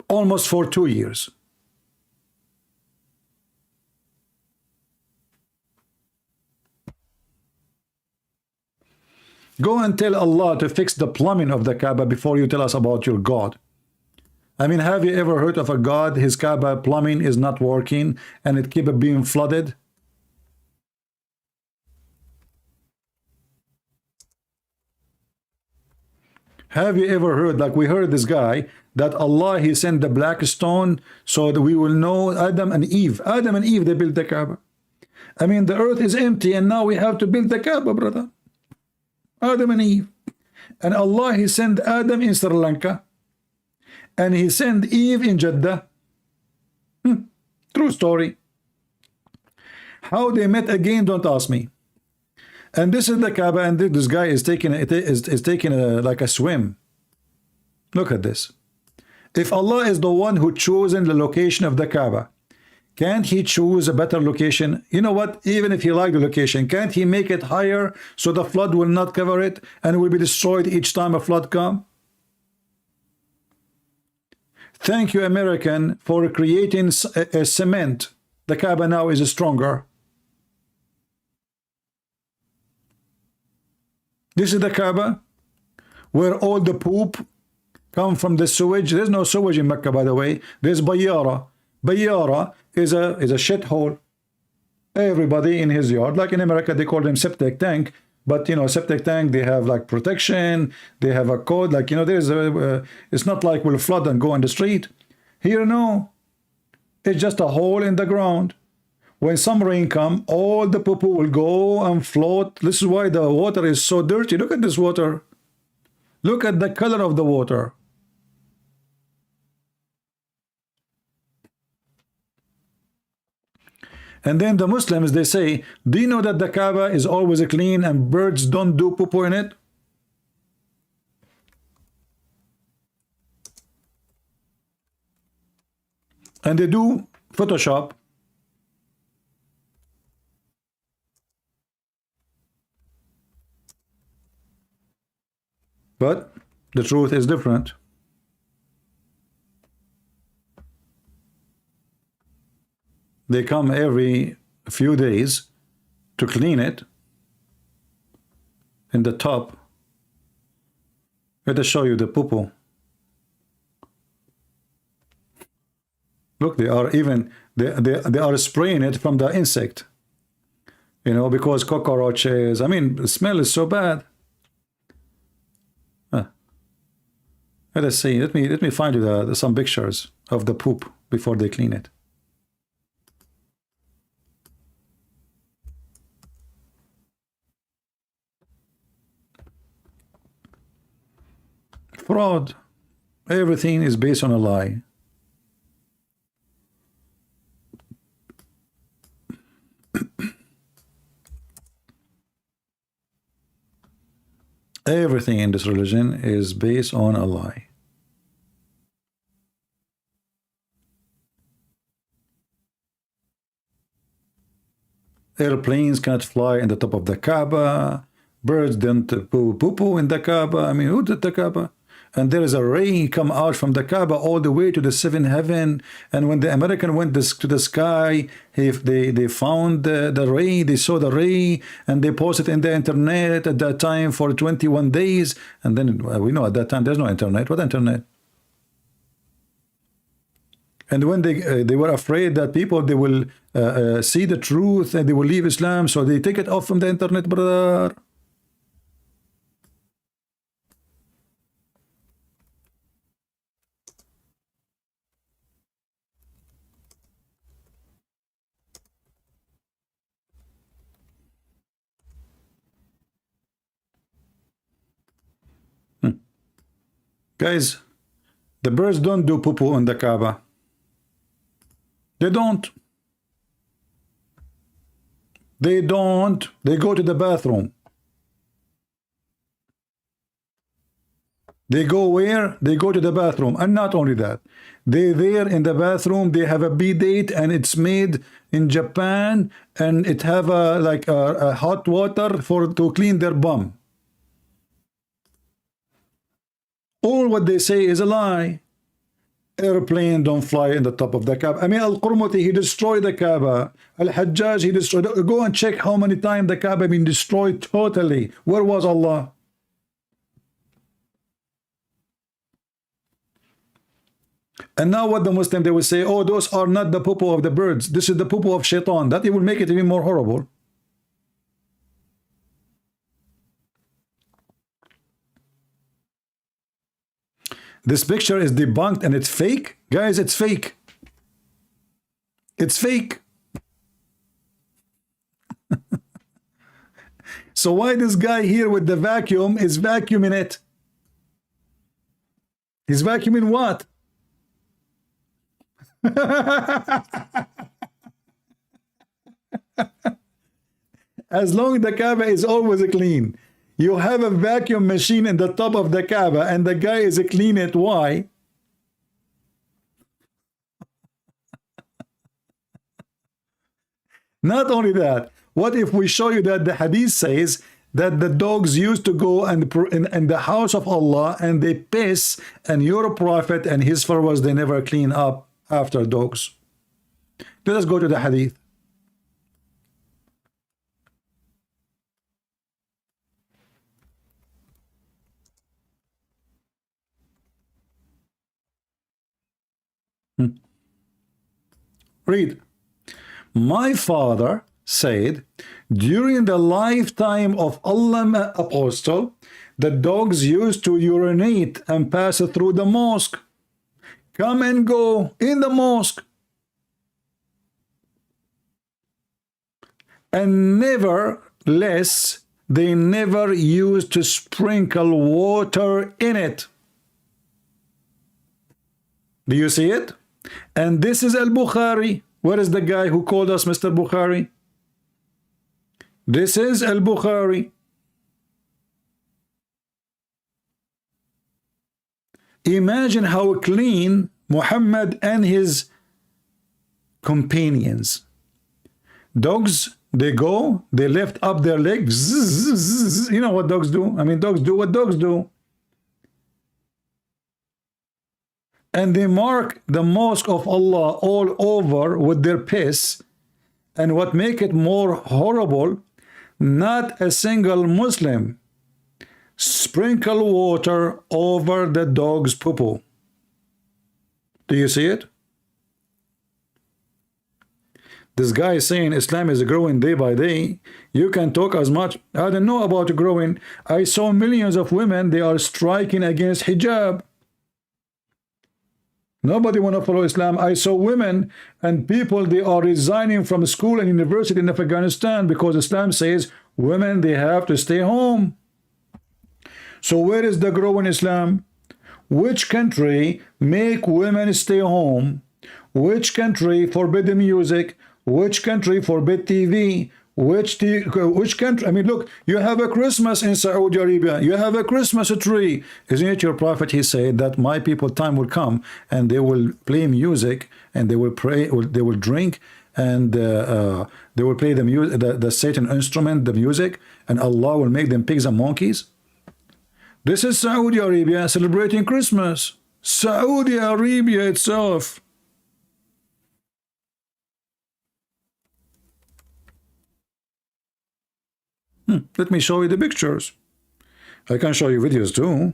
Almost for 2 years. Go and tell Allah to fix the plumbing of the Kaaba before you tell us about your God. I mean, have you ever heard of a God, his Kaaba plumbing is not working and it keeps being flooded? Have you ever heard, like we heard this guy, that Allah, he sent the black stone so that we will know Adam and Eve. Adam and Eve, they built the Kaaba. I mean, the earth is empty and now we have to build the Kaaba, brother. Adam and Eve. And Allah, he sent Adam in Sri Lanka. And he sent Eve in Jeddah. True story. How they met again, don't ask me. And this is the Kaaba, and this guy is taking like a swim. Look at this. If Allah is the one who chosen the location of the Kaaba, can't he choose a better location? You know what? Even if he liked the location, can't he make it higher so the flood will not cover it and will be destroyed each time a flood comes? Thank you, American, for creating a cement. The Kaaba now is stronger. This is the Kaaba, where all the poop come from the sewage. There's no sewage in Mecca, by the way. There's Bayyara. Bayyara is a shithole. Everybody in his yard, like in America, they call them septic tank. But you know, septic tank, they have like protection. They have a code. Like, you know, there's it's not like we'll flood and go on the street. Here, no. It's just a hole in the ground. When some rain come, all the poo-poo will go and float. This is why the water is so dirty. Look at this water. Look at the color of the water. And then the Muslims, they say, do you know that the Kaaba is always clean and birds don't do poo-poo in it? And they do Photoshop. But the truth is different. They come every few days to clean it in the top. Let us show you the poo-poo. Look, they are spraying it from the insect. You know, because cockroaches. I mean, the smell is so bad. Let us see. Let me find you some pictures of the poop before they clean it. Fraud. Everything is based on a lie. Everything in this religion is based on a lie. Airplanes can't fly in the top of the Kaaba. Birds don't poo-poo in the Kaaba. I mean, who did the Kaaba? And there is a ray come out from the Kaaba all the way to the seventh heaven. And when the American went to the sky, they found the ray, they saw the ray, and they posted in the internet at that time for 21 days. And then we know at that time there's no internet. What internet? And when they were afraid that people, they will see the truth and they will leave Islam, so they take it off from the internet, brother. Guys, the birds don't do poo-poo in the Kaaba. They don't. They don't. They go to the bathroom. They go where? They go to the bathroom. And not only that, they there in the bathroom, they have a bidet, and it's made in Japan, and it have a like a hot water for to clean their bum. All what they say is a lie. Airplane don't fly in the top of the Kaaba. I mean, Al-Qurmuti, he destroyed the Kaaba. Al-Hajjaj, he destroyed. Go and check how many times the Kaaba been destroyed totally. Where was Allah? And now what the Muslim, they will say, oh, those are not the poo-poo of the birds. This is the poo-poo of shaitan. That it will make it even more horrible. This picture is debunked and it's fake. Guys, it's fake. It's fake. So why this guy here with the vacuum is vacuuming it? He's vacuuming what? As long as the Kaaba is always clean. You have a vacuum machine in the top of the Kaaba and the guy is clean it. Why? Not only that, what if we show you that the hadith says that the dogs used to go and in the house of Allah and they piss, and your prophet and his followers, they never clean up after dogs. Let us go to the hadith. Read. My father said, during the lifetime of Allah apostle, the dogs used to urinate and pass through the mosque, come and go in the mosque, and nevertheless they never used to sprinkle water in it. Do you see it? And this is Al-Bukhari. Where is the guy who called us Mr. Bukhari? This is Al-Bukhari. Imagine how clean Muhammad and his companions. Dogs, they go, they lift up their legs. You know what dogs do? I mean, dogs do what dogs do. And they mark the mosque of Allah all over with their piss. And what make it more horrible, not a single Muslim sprinkle water over the dog's poo-poo. Do you see it? This guy is saying Islam is growing day by day. You can talk as much. I don't know about growing. I saw millions of women, they are striking against hijab. Nobody want to follow Islam. I saw women and people, they are resigning from school and university in Afghanistan because Islam says women, they have to stay home. So where is the growing Islam? Which country make women stay home? Which country forbid the music? Which country forbid TV? Which country? I mean, look, you have a Christmas in Saudi Arabia. You have a Christmas tree. Isn't it your prophet? He said that my people time will come and they will play music and they will pray, they will drink, and they will play the music, the Satan instrument, the music, and Allah will make them pigs and monkeys. This is Saudi Arabia celebrating Christmas. Saudi Arabia itself. Let me show you the pictures. I can show you videos too.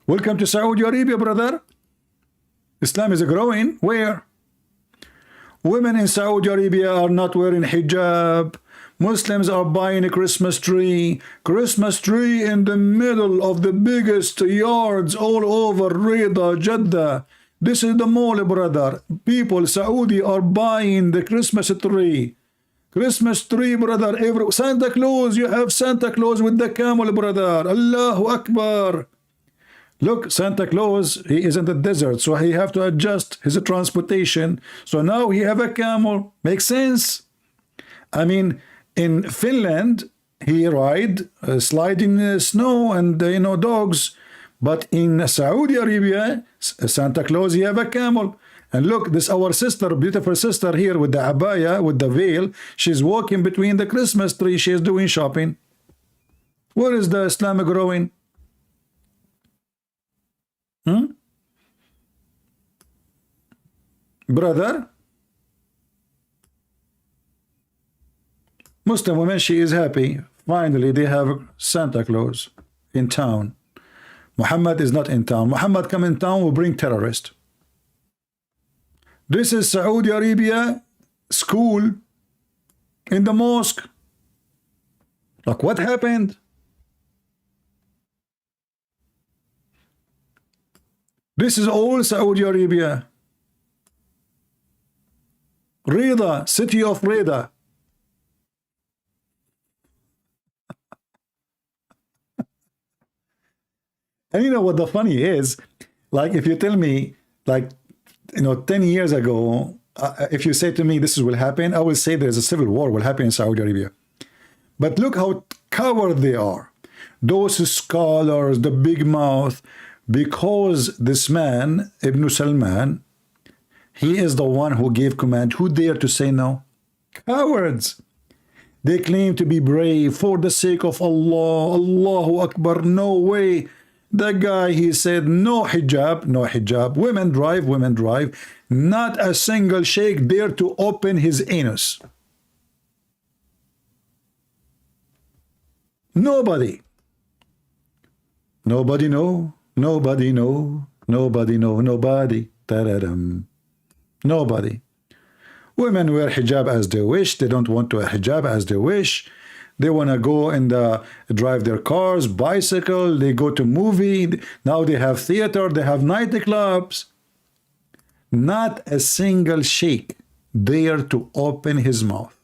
Welcome to Saudi Arabia, brother. Islam is growing. Where? Women in Saudi Arabia are not wearing hijab. Muslims are buying a Christmas tree in the middle of the biggest yards all over Riyadh, Jeddah. This is the mall, brother. People, Saudi, are buying the Christmas tree. Christmas tree, brother. Every Santa Claus, you have Santa Claus with the camel, brother. Allahu Akbar. Look, Santa Claus, he is in the desert, so he have to adjust his transportation. So now he have a camel. Makes sense? I mean, in Finland, he ride sliding snow and dogs. But in Saudi Arabia, Santa Claus, he have a camel. And look, this our sister, beautiful sister here with the abaya, with the veil. She's walking between the Christmas tree. She's doing shopping. Where is the Islam growing? Brother? Muslim women, she is happy. Finally, they have Santa Claus in town. Muhammad is not in town. Muhammad come in town will bring terrorists. This is Saudi Arabia school in the mosque. Look what happened. This is all Saudi Arabia. Riyadh, city of Riyadh. And you know what the funny is? Like if you tell me, like, 10 years ago, if you say to me this will happen, I will say there's a civil war will happen in Saudi Arabia. But look how coward they are. Those scholars, the big mouth, because this man, Ibn Salman, he is the one who gave command. Who dare to say no? Cowards. They claim to be brave for the sake of Allah. Allahu Akbar. No way. The guy, he said, no hijab, no hijab. Women drive, women drive. Not a single sheikh dare to open his anus. Nobody. Nobody know. Nobody know. Nobody know. Nobody. Ta-da-dum. Nobody. Women wear hijab as they wish. They don't want to wear hijab as they wish. They want to go and drive their cars, bicycle. They go to movie. Now they have theater. They have nightclubs. Not a single sheikh dare to open his mouth.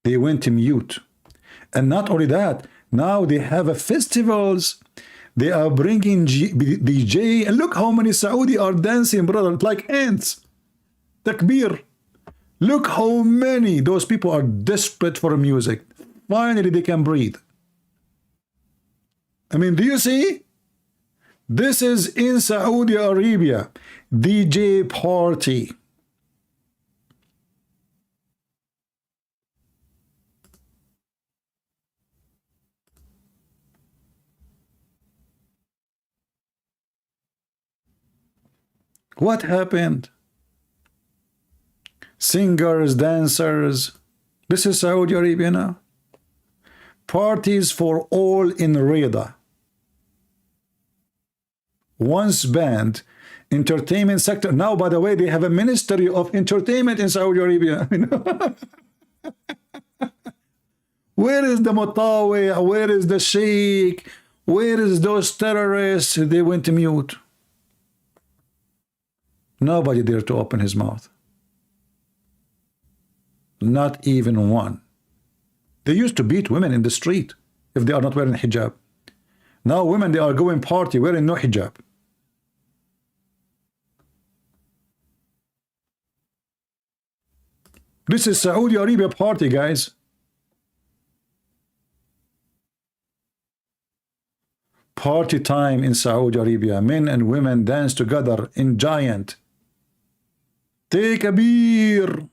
They went mute. And not only that, now they have festivals. They are bringing DJ, and look how many Saudi are dancing, brother, like ants. Takbir. Look how many. Those people are desperate for music. Finally, they can breathe. I mean, do you see? This is in Saudi Arabia. DJ party. What happened? Singers, dancers. This is Saudi Arabia now. Parties for all in Riyadh. Once banned, entertainment sector. Now, by the way, they have a ministry of entertainment in Saudi Arabia. Where is the Mutawi? Where is the Sheikh? Where is those terrorists? They went mute. Nobody dared to open his mouth. Not even one. They used to beat women in the street if they are not wearing hijab. Now women, they are going party wearing no hijab. This is Saudi Arabia party, guys. Party time in Saudi Arabia. Men and women dance together in giant. Take a beer.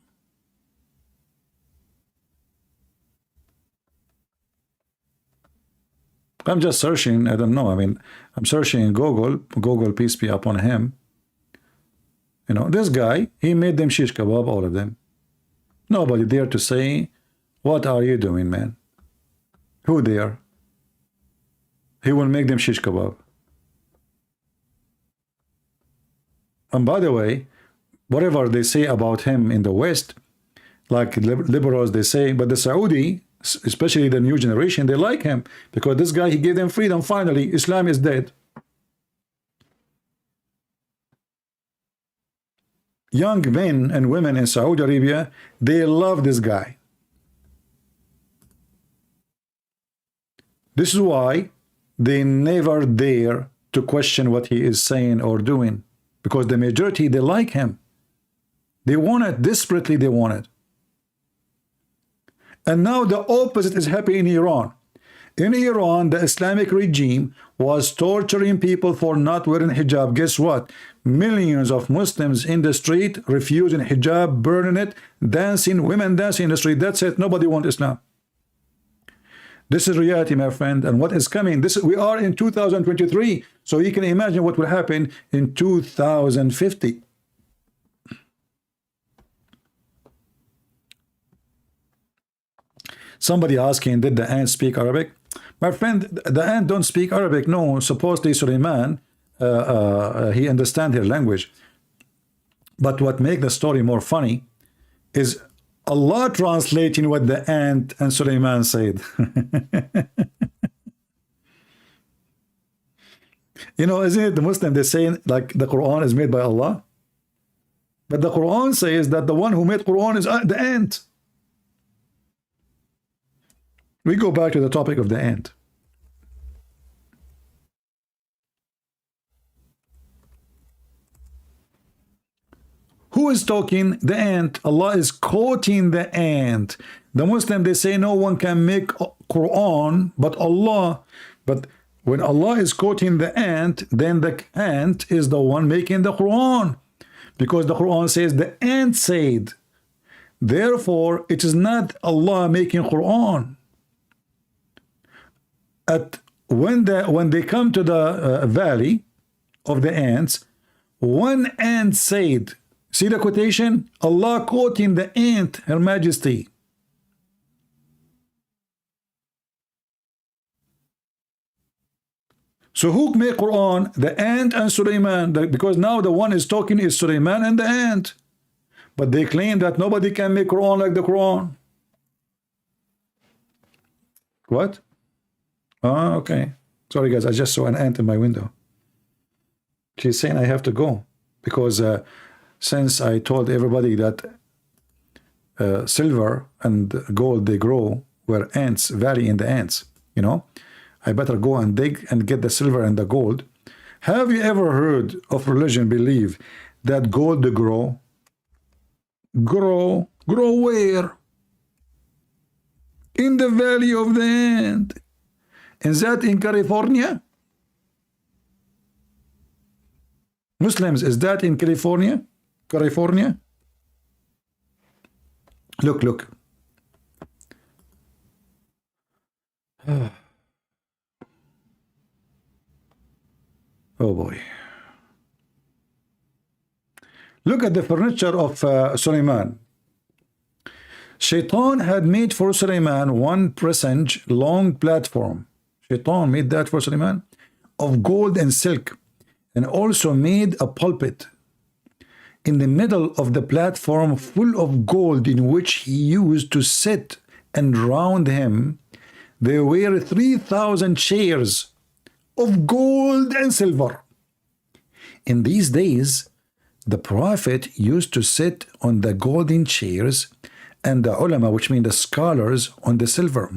I'm just searching. I don't know. I mean, I'm searching in Google. Google, peace be upon him. This guy, he made them shish kebab, all of them. Nobody dare to say, what are you doing, man? Who dare? He will make them shish kebab. And by the way, whatever they say about him in the West, like liberals, they say, but the Saudi, especially the new generation, they like him because this guy, he gave them freedom. Finally, Islam is dead. young men and women in Saudi Arabia, they love this guy. This is why they never dare to question what he is saying or doing, because the majority, they like him. They want it, desperately they want it. And now the opposite is happening in Iran. In Iran, the Islamic regime was torturing people for not wearing hijab. Guess what? Millions of Muslims in the street refusing hijab, burning it, dancing, women dancing in the street. That's it. Nobody wants Islam. This is reality, my friend. And what is coming? We are in 2023. So you can imagine what will happen in 2050. Somebody asking, did the ant speak Arabic? My friend, the ant don't speak Arabic. No, supposedly Suleiman, he understands their language. But what makes the story more funny is Allah translating what the ant and Suleiman said. You know, isn't it the Muslim, they're saying like the Quran is made by Allah? But the Quran says that the one who made Quran is the ant. We go back to the topic of the ant. Who is talking? The ant. Allah is quoting the ant. The Muslim, they say no one can make Quran but Allah. But when Allah is quoting the ant, then the ant is the one making the Quran. Because the Quran says the ant said. Therefore, it is not Allah making Quran. When they come to the valley of the ants, one ant said, see the quotation? Allah quoting the ant, Her Majesty. So who made Quran? The ant and Suleiman, because now the one is talking is Suleiman and the ant. But they claim that nobody can make Quran like the Quran. What? Oh, okay. Sorry, guys. I just saw an ant in my window. She's saying I have to go because since I told everybody that silver and gold, they grow where ants vary in the ants, you know, I better go and dig and get the silver and the gold. Have you ever heard of religion believe that gold to grow? Grow where? In the valley of the ant. Is that in California? Muslims, is that in California? California? Look. Oh boy. Look at the furniture of Suleiman. Shaitan had made for Suleiman one presage long platform. Shaitan made that for Suleiman of gold and silk, and also made a pulpit in the middle of the platform full of gold, in which he used to sit, and round him there were 3,000 chairs of gold and silver. In these days, the Prophet used to sit on the golden chairs, and the ulama, which mean the scholars, on the silver.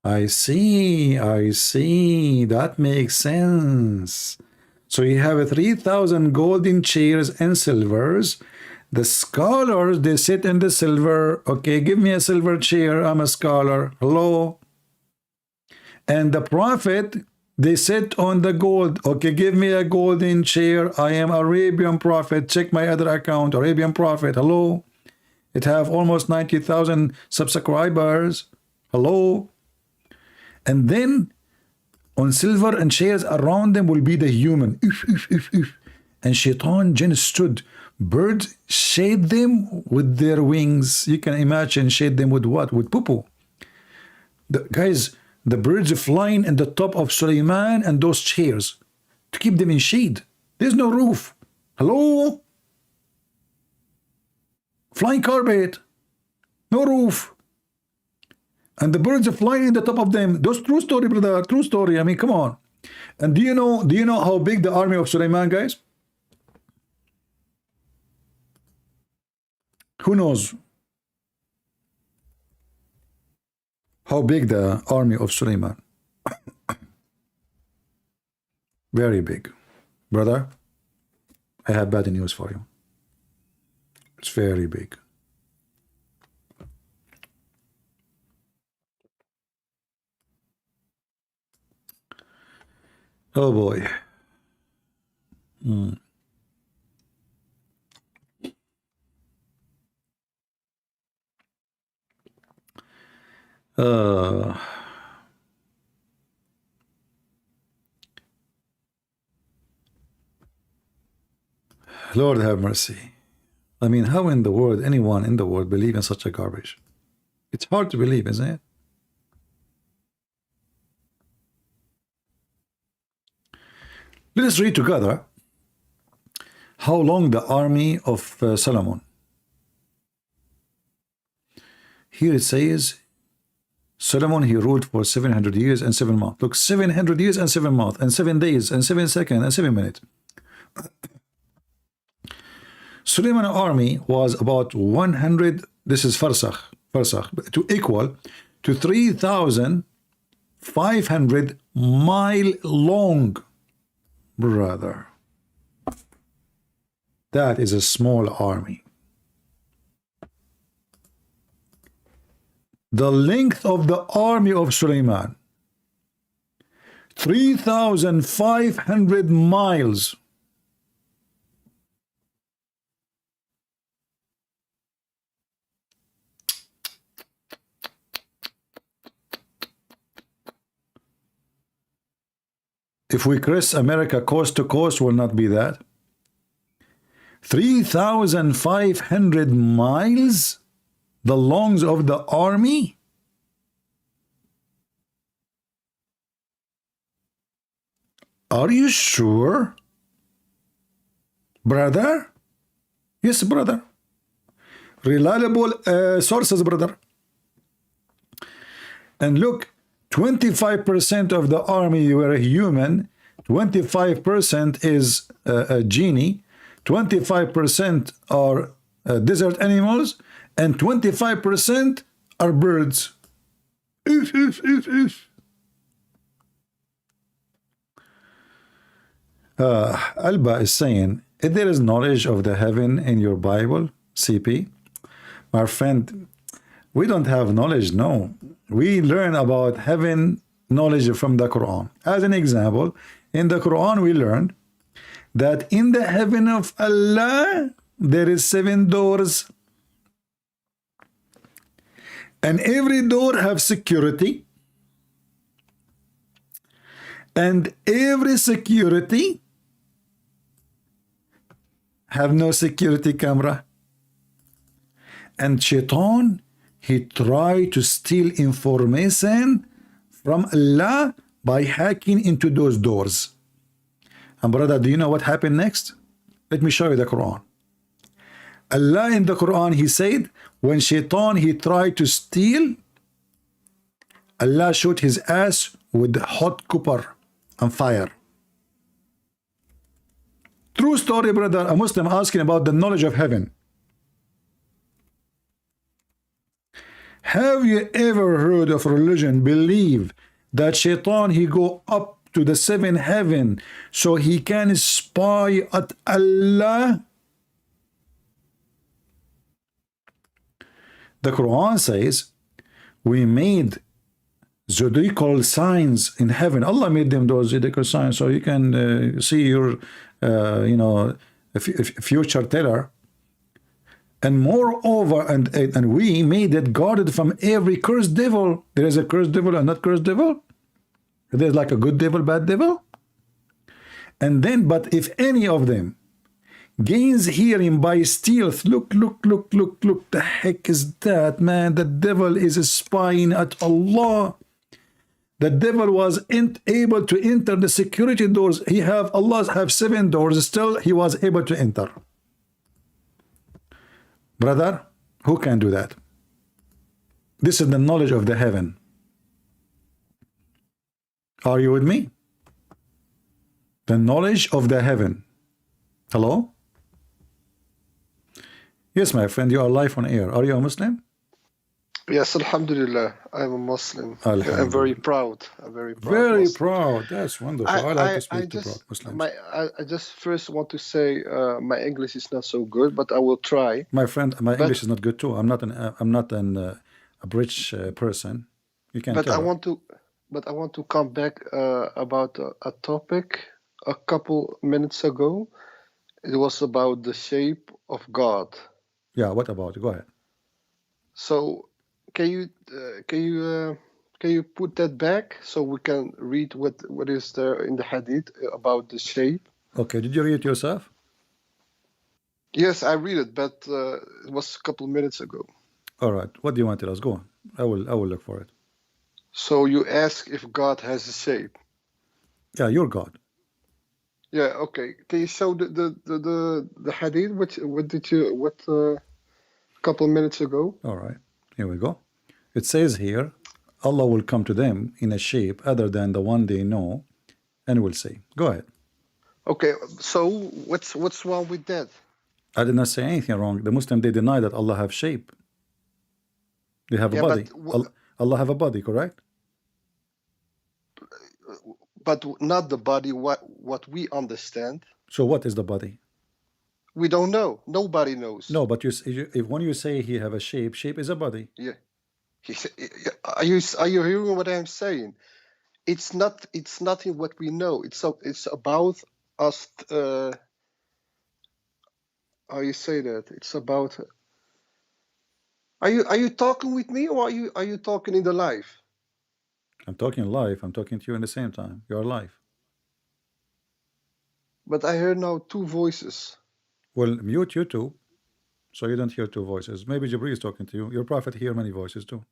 I see. That makes sense. So you have 3,000 golden chairs and silvers. The scholars, they sit in the silver. Okay, give me a silver chair. I'm a scholar. Hello. And the Prophet, they sit on the gold. Okay, give me a golden chair. I am Arabian Prophet. Check my other account. Arabian Prophet. Hello. It have almost 90,000 subscribers. Hello. And then on silver and chairs around them will be the human. And Shaitan jinn stood. Birds shade them with their wings. You can imagine shade them with what? With poo-poo. Guys, the birds are flying in the top of Suleiman and those chairs to keep them in shade. There's no roof. Hello? Flying carpet. No roof. And the birds are flying in the top of them. Those true story, brother. True story. I mean, come on. And do you know how big the army of Suleiman, guys? Who knows how big the army of Suleiman? Very big. Brother, I have bad news for you. It's very big. Oh boy. Uh, Lord have mercy. I mean, how in the world, anyone in the world believe in such a garbage? It's hard to believe, isn't it? Let us read together how long the army of Solomon. Here it says, Solomon, he ruled for 700 years and 7 months. Look, 700 years and 7 months, and 7 days, and 7 seconds, and 7 minutes. Suleiman army was about 100, this is farsakh, to equal to 3,500 mile long. Brother, that is a small army. The length of the army of Suleiman, 3,500 miles. If we cross America coast to coast, will not be that. 3,500 miles, the length of the army. Are you sure, brother? Yes, brother. Reliable sources, brother. And look, 25% of the army were human, 25% is a genie, 25% are desert animals, and 25% are birds. Alba is saying, if there is knowledge of the heaven in your Bible, CP, my friend, we don't have knowledge, no. We learn about heaven knowledge from the Quran. As an example, in the Quran we learned that in the heaven of Allah there is 7 doors, and every door have security, and every security have no security camera. And Shaitan, he tried to steal information from Allah by hacking into those doors. And brother, do you know what happened next? Let me show you the Quran. Allah in the Quran, he said, when Shaitan, he tried to steal, Allah shot his ass with hot copper and fire. True story, brother. A Muslim asking about the knowledge of heaven. Have you ever heard of religion believe that Shaitan, he go up to the 7th heaven so he can spy at Allah? The Quran says, we made zodiacal signs in heaven. Allah made them those zodiacal signs so you can see your, future teller. And moreover, and we made it guarded from every cursed devil. There is a cursed devil and not cursed devil. There's like a good devil, bad devil. And then, but if any of them gains hearing by stealth, look, the heck is that, man? The devil is spying at Allah. The devil was able to enter the security doors. Allah have 7 doors, still he was able to enter. Brother, who can do that? This is the knowledge of the heaven. Are you with me? The knowledge of the heaven. Hello? Yes, my friend, you are live on air. Are you a Muslim? Yes, Alhamdulillah, I'm a Muslim. I'm very Alhamdulillah. proud. I'm very proud Very Muslim. proud. That's wonderful. I like to I speak to proud just Muslims. I just first want to say my English is not so good, but I will try. My friend, my But English is not good too. I'm not a British person. You can but I tell. want to come back about a topic a couple minutes ago. It was about the shape of God. Yeah, what about it? Go ahead. So can you put that back so we can read what is there in the hadith about the shape? Okay, did you read it yourself? Yes, I read it, but it was a couple minutes ago. All right. What do you want to tell us? Go on. I will look for it. So you ask if God has a shape. Yeah, you're God. Yeah, okay. Can you show the hadith? What couple minutes ago? All right. Here we go. It says here, Allah will come to them in a shape other than the one they know, and will say. Go ahead. Okay, so what's wrong with that? I did not say anything wrong. The Muslim, they deny that Allah have shape. They have a Yeah, body. Allah have a body, correct? but not the body. What we understand. So what is the body? We don't know. Nobody knows. No, but if when you say he have a shape, shape is a body. Yeah. Are you hearing what I'm saying? It's nothing what we know. It's about us. How you say that? It's about. Are you talking with me, or are you talking in the live? I'm talking live. I'm talking to you in the same time. You're live. But I heard now two voices. Well, mute YouTube, so you don't hear two voices. Maybe Jibril is talking to you. Your prophet hear many voices too.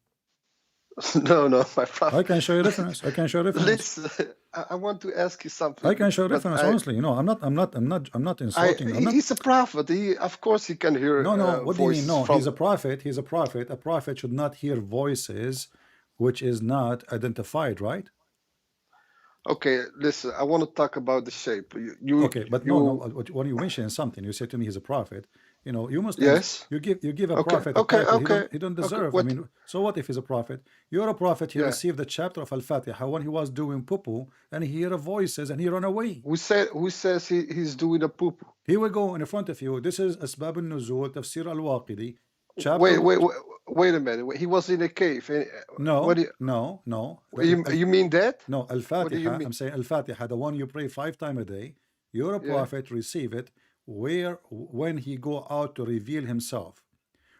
No, my prophet. I can show you reference. I can show reference. Listen, I want to ask you something. I can show reference. Honestly, I'm not insulting. He's a prophet. Of course, he can hear. No. What do you mean? No, from... he's a prophet. He's a prophet. A prophet should not hear voices which is not identified, right? Okay, listen. I want to talk about the shape. Okay, but no. When you mention something, you say to me he's a prophet. You Muslims, yes. you give a prophet a title he don't deserve. Okay, I mean, so what if he's a prophet? You're a prophet. He Yeah. received the chapter of Al-Fatiha when he was doing poo-poo, and he heard voices and he ran away. Who says he's doing a poop? Here we go in front of you. This is Asbab al-Nuzul, Tafsir al-Waqidi. Chapter. Wait a minute. He was in a cave. No. You mean that? No, Al-Fatiha. I'm saying Al-Fatiha, the one you pray 5 times a day. You're a prophet. Receive it. When he go out to reveal himself.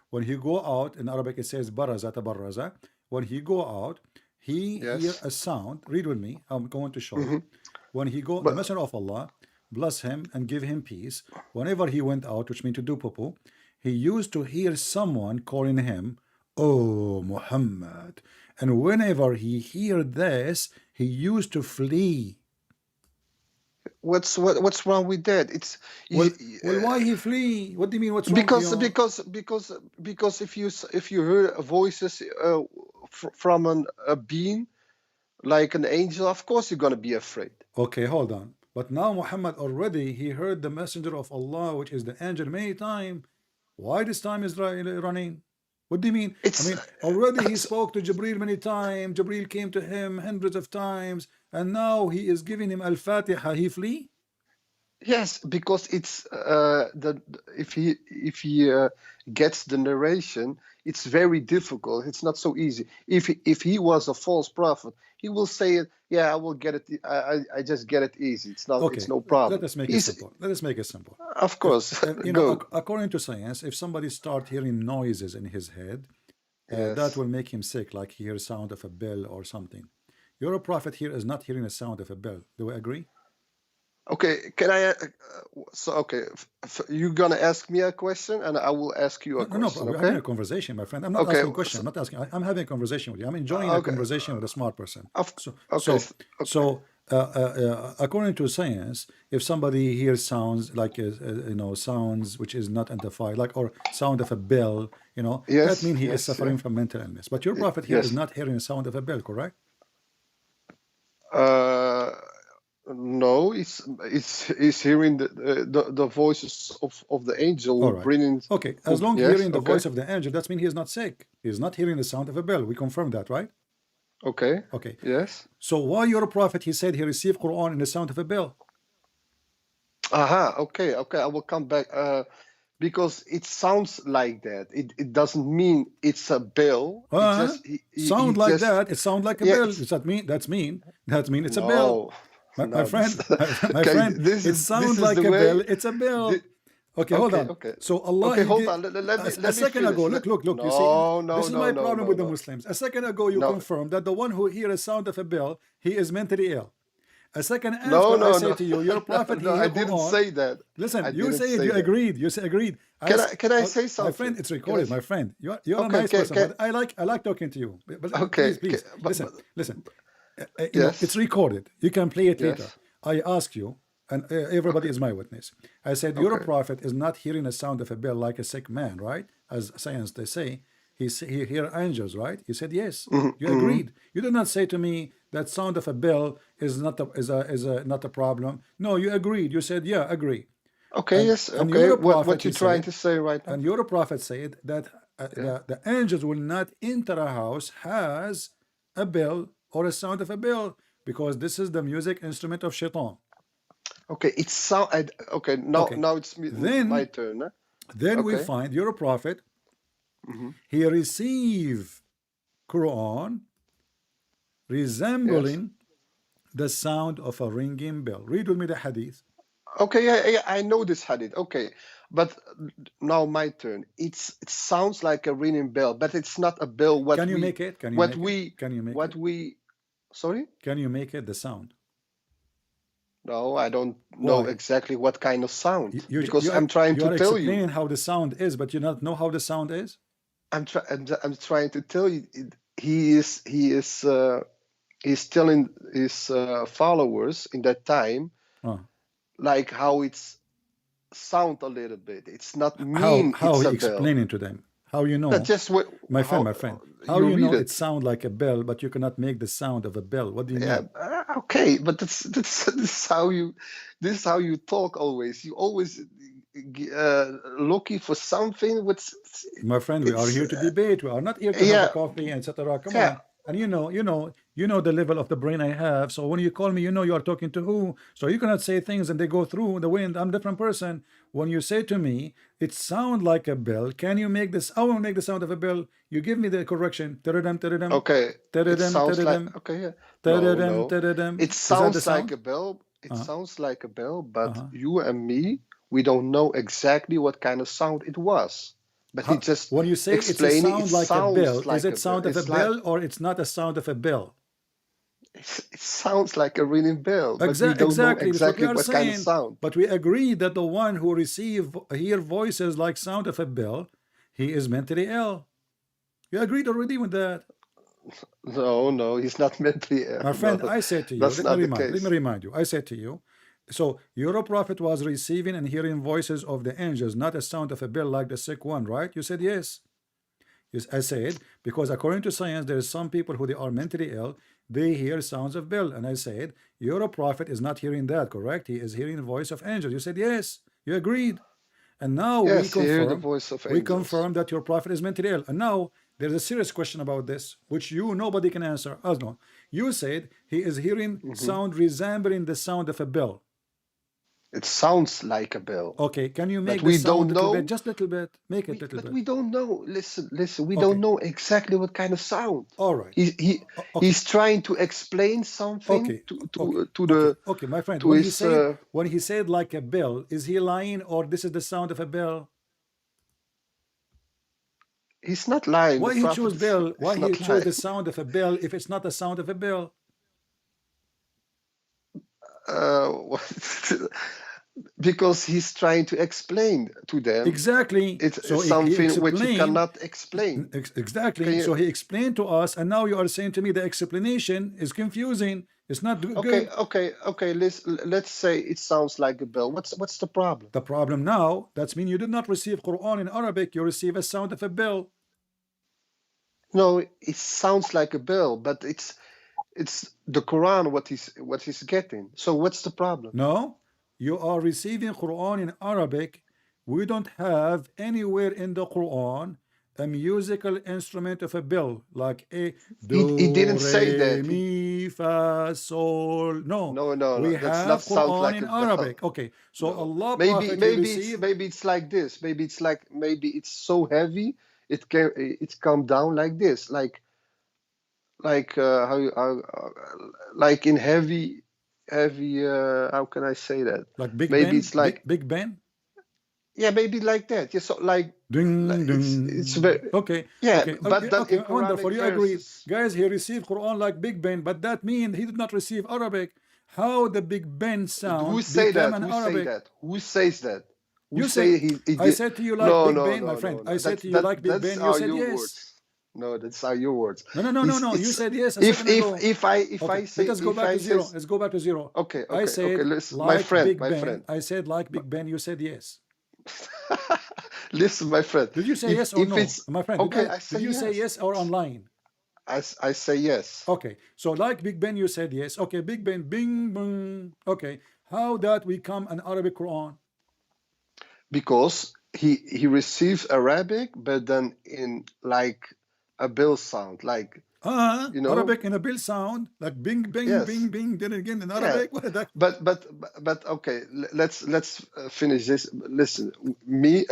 When he go out, in Arabic it says baraza tabarraza. When he go out, he hear a sound. Read with me. I'm going to show you. When he go, the Messenger of Allah, bless him and give him peace. Whenever he went out, which means to do poo, he used to hear someone calling him, "Oh Muhammad." And whenever he hear this, he used to flee. What's wrong with that? It's well, why he flee? What do you mean? What's wrong? Because if you hear voices from a being like an angel, of course you're gonna be afraid. Okay, hold on. But now Muhammad already he heard the messenger of Allah, which is the angel, many times. Why this time is running? What do you mean? Already he spoke to Jibril many times. Jibril came to him hundreds of times, and now he is giving him Al-Fatiha. He flee? Yes, because it's if he gets the narration, it's very difficult. It's not so easy. If he was a false prophet, he will say it. Yeah, I will get it. I just get it easy. It's not. Okay. It's no problem. Let us make it simple. Let us make it simple. Of course. According to science, if somebody start hearing noises in his head, that will make him sick, like he hears sound of a bell or something. Your prophet here is not hearing the sound of a bell. Do we agree? Okay, can I? You're gonna ask me a question, and I will ask you a question. No, we're having a conversation, my friend. I'm not asking a question. I'm not asking. I'm having a conversation with you. I'm enjoying a conversation with a smart person. According to science, if somebody hears sounds like sounds which is not identified, like or sound of a bell, that means he is suffering from mental illness. But your prophet here is not hearing the sound of a bell, correct? No, it's hearing the voices of the angel All who right. bringing. Okay. As long Yes. hearing the Okay. voice of the angel, that means he is not sick. He is not hearing the sound of a bell. We confirm that, right? Okay. Okay. Yes. So why your prophet, he said he received Quran in the sound of a bell? Aha. Okay. Okay. I will come back. Because it sounds like that. It doesn't mean it's a bell. It just he Sound like just that. It sound like a yeah. bell. Does that mean? That mean it's a bell. No. My No. friend, my Okay. friend, This it is sounds the like a way. bell. It's a bell. Okay, hold Okay. on. Okay. So Allah, Okay. he Hold gave, on. Let me a second finish. ago, look. You see, No. No. this is No. my No. problem No. with the No. Muslims. A second ago, you No. confirmed that the one who hears a sound of a bell, he is mentally ill. A second No. after, I No. say No. to you, your prophet, he No. I hear didn't Quran. say that. Listen, I you didn't say it. say You that. agreed. You say agreed. Can I say My something? friend, it's Can I recorded. say- My friend, you're a Okay. nice person, Okay. but I like talking to you. But Okay. please, But listen. yes. It's recorded. You can play it later. Yes. I ask you, and everybody is my witness. I said your Okay. prophet is not hearing the sound of a bell like a sick man, right? As science they say, he hear angels, right? You said yes. You agreed. You did not say to me that sound of a bell is not not a problem. No, you agreed. You said yeah, agree. Okay. Yes. And Okay. your prophet, What he you trying said, to say right now? and your prophet said that Yeah. the angels will not enter a house has a bell or a sound of a bell because this is the music instrument of shaitan. Okay. It sound. Okay. Now Okay. it's my Then turn. Huh? then we Okay. find your prophet, hmm he received Quran Yes. resembling the sound of a ringing bell. Read with me the hadith. Okay. Yeah. I know this hadith. Okay. But now my turn. It sounds like a ringing bell, but it's not a bell. Can you make it? Can you make it? Can you make it? Sorry? Can you make it the sound? No, I don't know Why? exactly what kind of sound because You I'm trying you are to tell you. explaining how the sound is, but you not know how the sound is. I'm trying to tell you. He's telling his followers in that time Oh. like how it's sound a little bit. It's not How mean it's he a bell. explaining to them? How you know? That's just what My friend, how you you read know it. it sound like a bell, but you cannot make the sound of a bell? What do you Yeah, mean? okay, but this is how you talk always. You always looking for something with My friend, we are it's here to debate. We are not here to have yeah a coffee, etc. Come yeah on. And you know the level of the brain I have. So when you call me, you know you are talking to who. So you cannot say things and they go through the wind. I'm a different person. When you say to me, it sound like a bell. Can you make this? I will make the sound of a bell. You give me the correction. Teredem, teredem, okay. It teredem, sounds like teredem, okay yeah teredem, no. teredem. It Is that the sounds like sound? a bell. It Uh-huh. sounds like a bell, but Uh-huh. you and me, we don't know exactly what kind of sound it was. But he just When you say it's a explaining it sound like a bell, sounds is like it a bell. sound of a It's like bell or it's not a sound of a bell? it sounds like a ringing bell, but we don't know Exactly, that's what we exactly are what kind of saying. sound. But we agree that the one who hear voices like sound of a bell, he is mentally ill. You agreed already with that. No, he's not mentally ill. My friend, No, I said to you, that's not the let me case. remind you, I said to you, so your prophet was receiving and hearing voices of the angels, not a sound of a bell like the sick one, right? You said yes. Yes, I said, because according to science, there is some people who they are mentally ill, they hear sounds of bell. And I said, your prophet is not hearing that, correct? He is hearing the voice of angels. You said yes. You agreed. And now Yes, he hear the voice of we angels. confirm that your prophet is mentally ill. And now there's a serious question about this, which nobody can answer. Us no. You said he is hearing sound resembling the sound of a bell. It sounds like a bell, Okay, can you make but we the sound don't a little know. bit, just a little bit? Make it a little But bit. we don't know. Listen. We Okay. don't know exactly what kind of sound. All right. Okay. He's trying to explain something Okay. Okay, my friend. to When his. he said like a bell, is he lying or this is the sound of a bell? He's not lying. Why The he prophet chose bell? Why is he not chose lying. the sound of a bell if it's not the sound of a bell? Because he's trying to explain to them. Exactly. It's So he something which you explained. cannot explain. Exactly. Can you- So he explained to us, and now you are saying to me the explanation is confusing. It's not good. Okay. Let's say it sounds like a bell. What's the problem? The problem now, that's mean you did not receive Quran in Arabic. You receive a sound of a bell. No, it sounds like a bell, but it's the Quran what he's getting. So what's the problem? No, you are receiving Quran in Arabic. We don't have anywhere in the Quran a musical instrument of a bell like a He do didn't say re that. mi fa sol. No, No, we that's have not sound Quran like in a bell. Arabic. Okay, so No. Allah Maybe Prophet he received. maybe it's like this. Maybe it's so heavy it come down like this, like like in heavy how can I say that? Like Big Maybe Ben, it's like Big Ben. yeah, maybe like that. Yeah, so like Ding, it's ding. very Okay, yeah, okay, but okay, then okay. in Wonderful. Quranic You agreed, verses. guys. He received Quran like Big Ben, but that means he did not receive Arabic. How the Big Ben Who sound say became that? an Who say Arabic? that? Who says that? Who You say say. he I did? said to you like Big Ben, my No, friend. no. I said to you like Big That's Ben. You are said your yes. words. No, that's are your words. No, no, no, no, no. You It's said yes a second ago. if Okay, I say let us go if back I to zero. says Let's go back to zero. okay, I okay, said listen, like Big my Ben. friend. I said like Big Ben. You said yes. Listen, my friend. Did you say yes or If no, it's my friend? okay, I say did you say yes. yes or online? I say yes. Okay, so like Big Ben, you said yes. Okay, Big Ben, bing, bing. Okay, how that become an Arabic Quran? Because he receives Arabic, but then in like a bill sound, like you know. Arabic in a bill sound, like bing, bing, Yes. bing, bing. Then again in Yeah. Arabic. What is that? But okay, let's finish this. Listen, me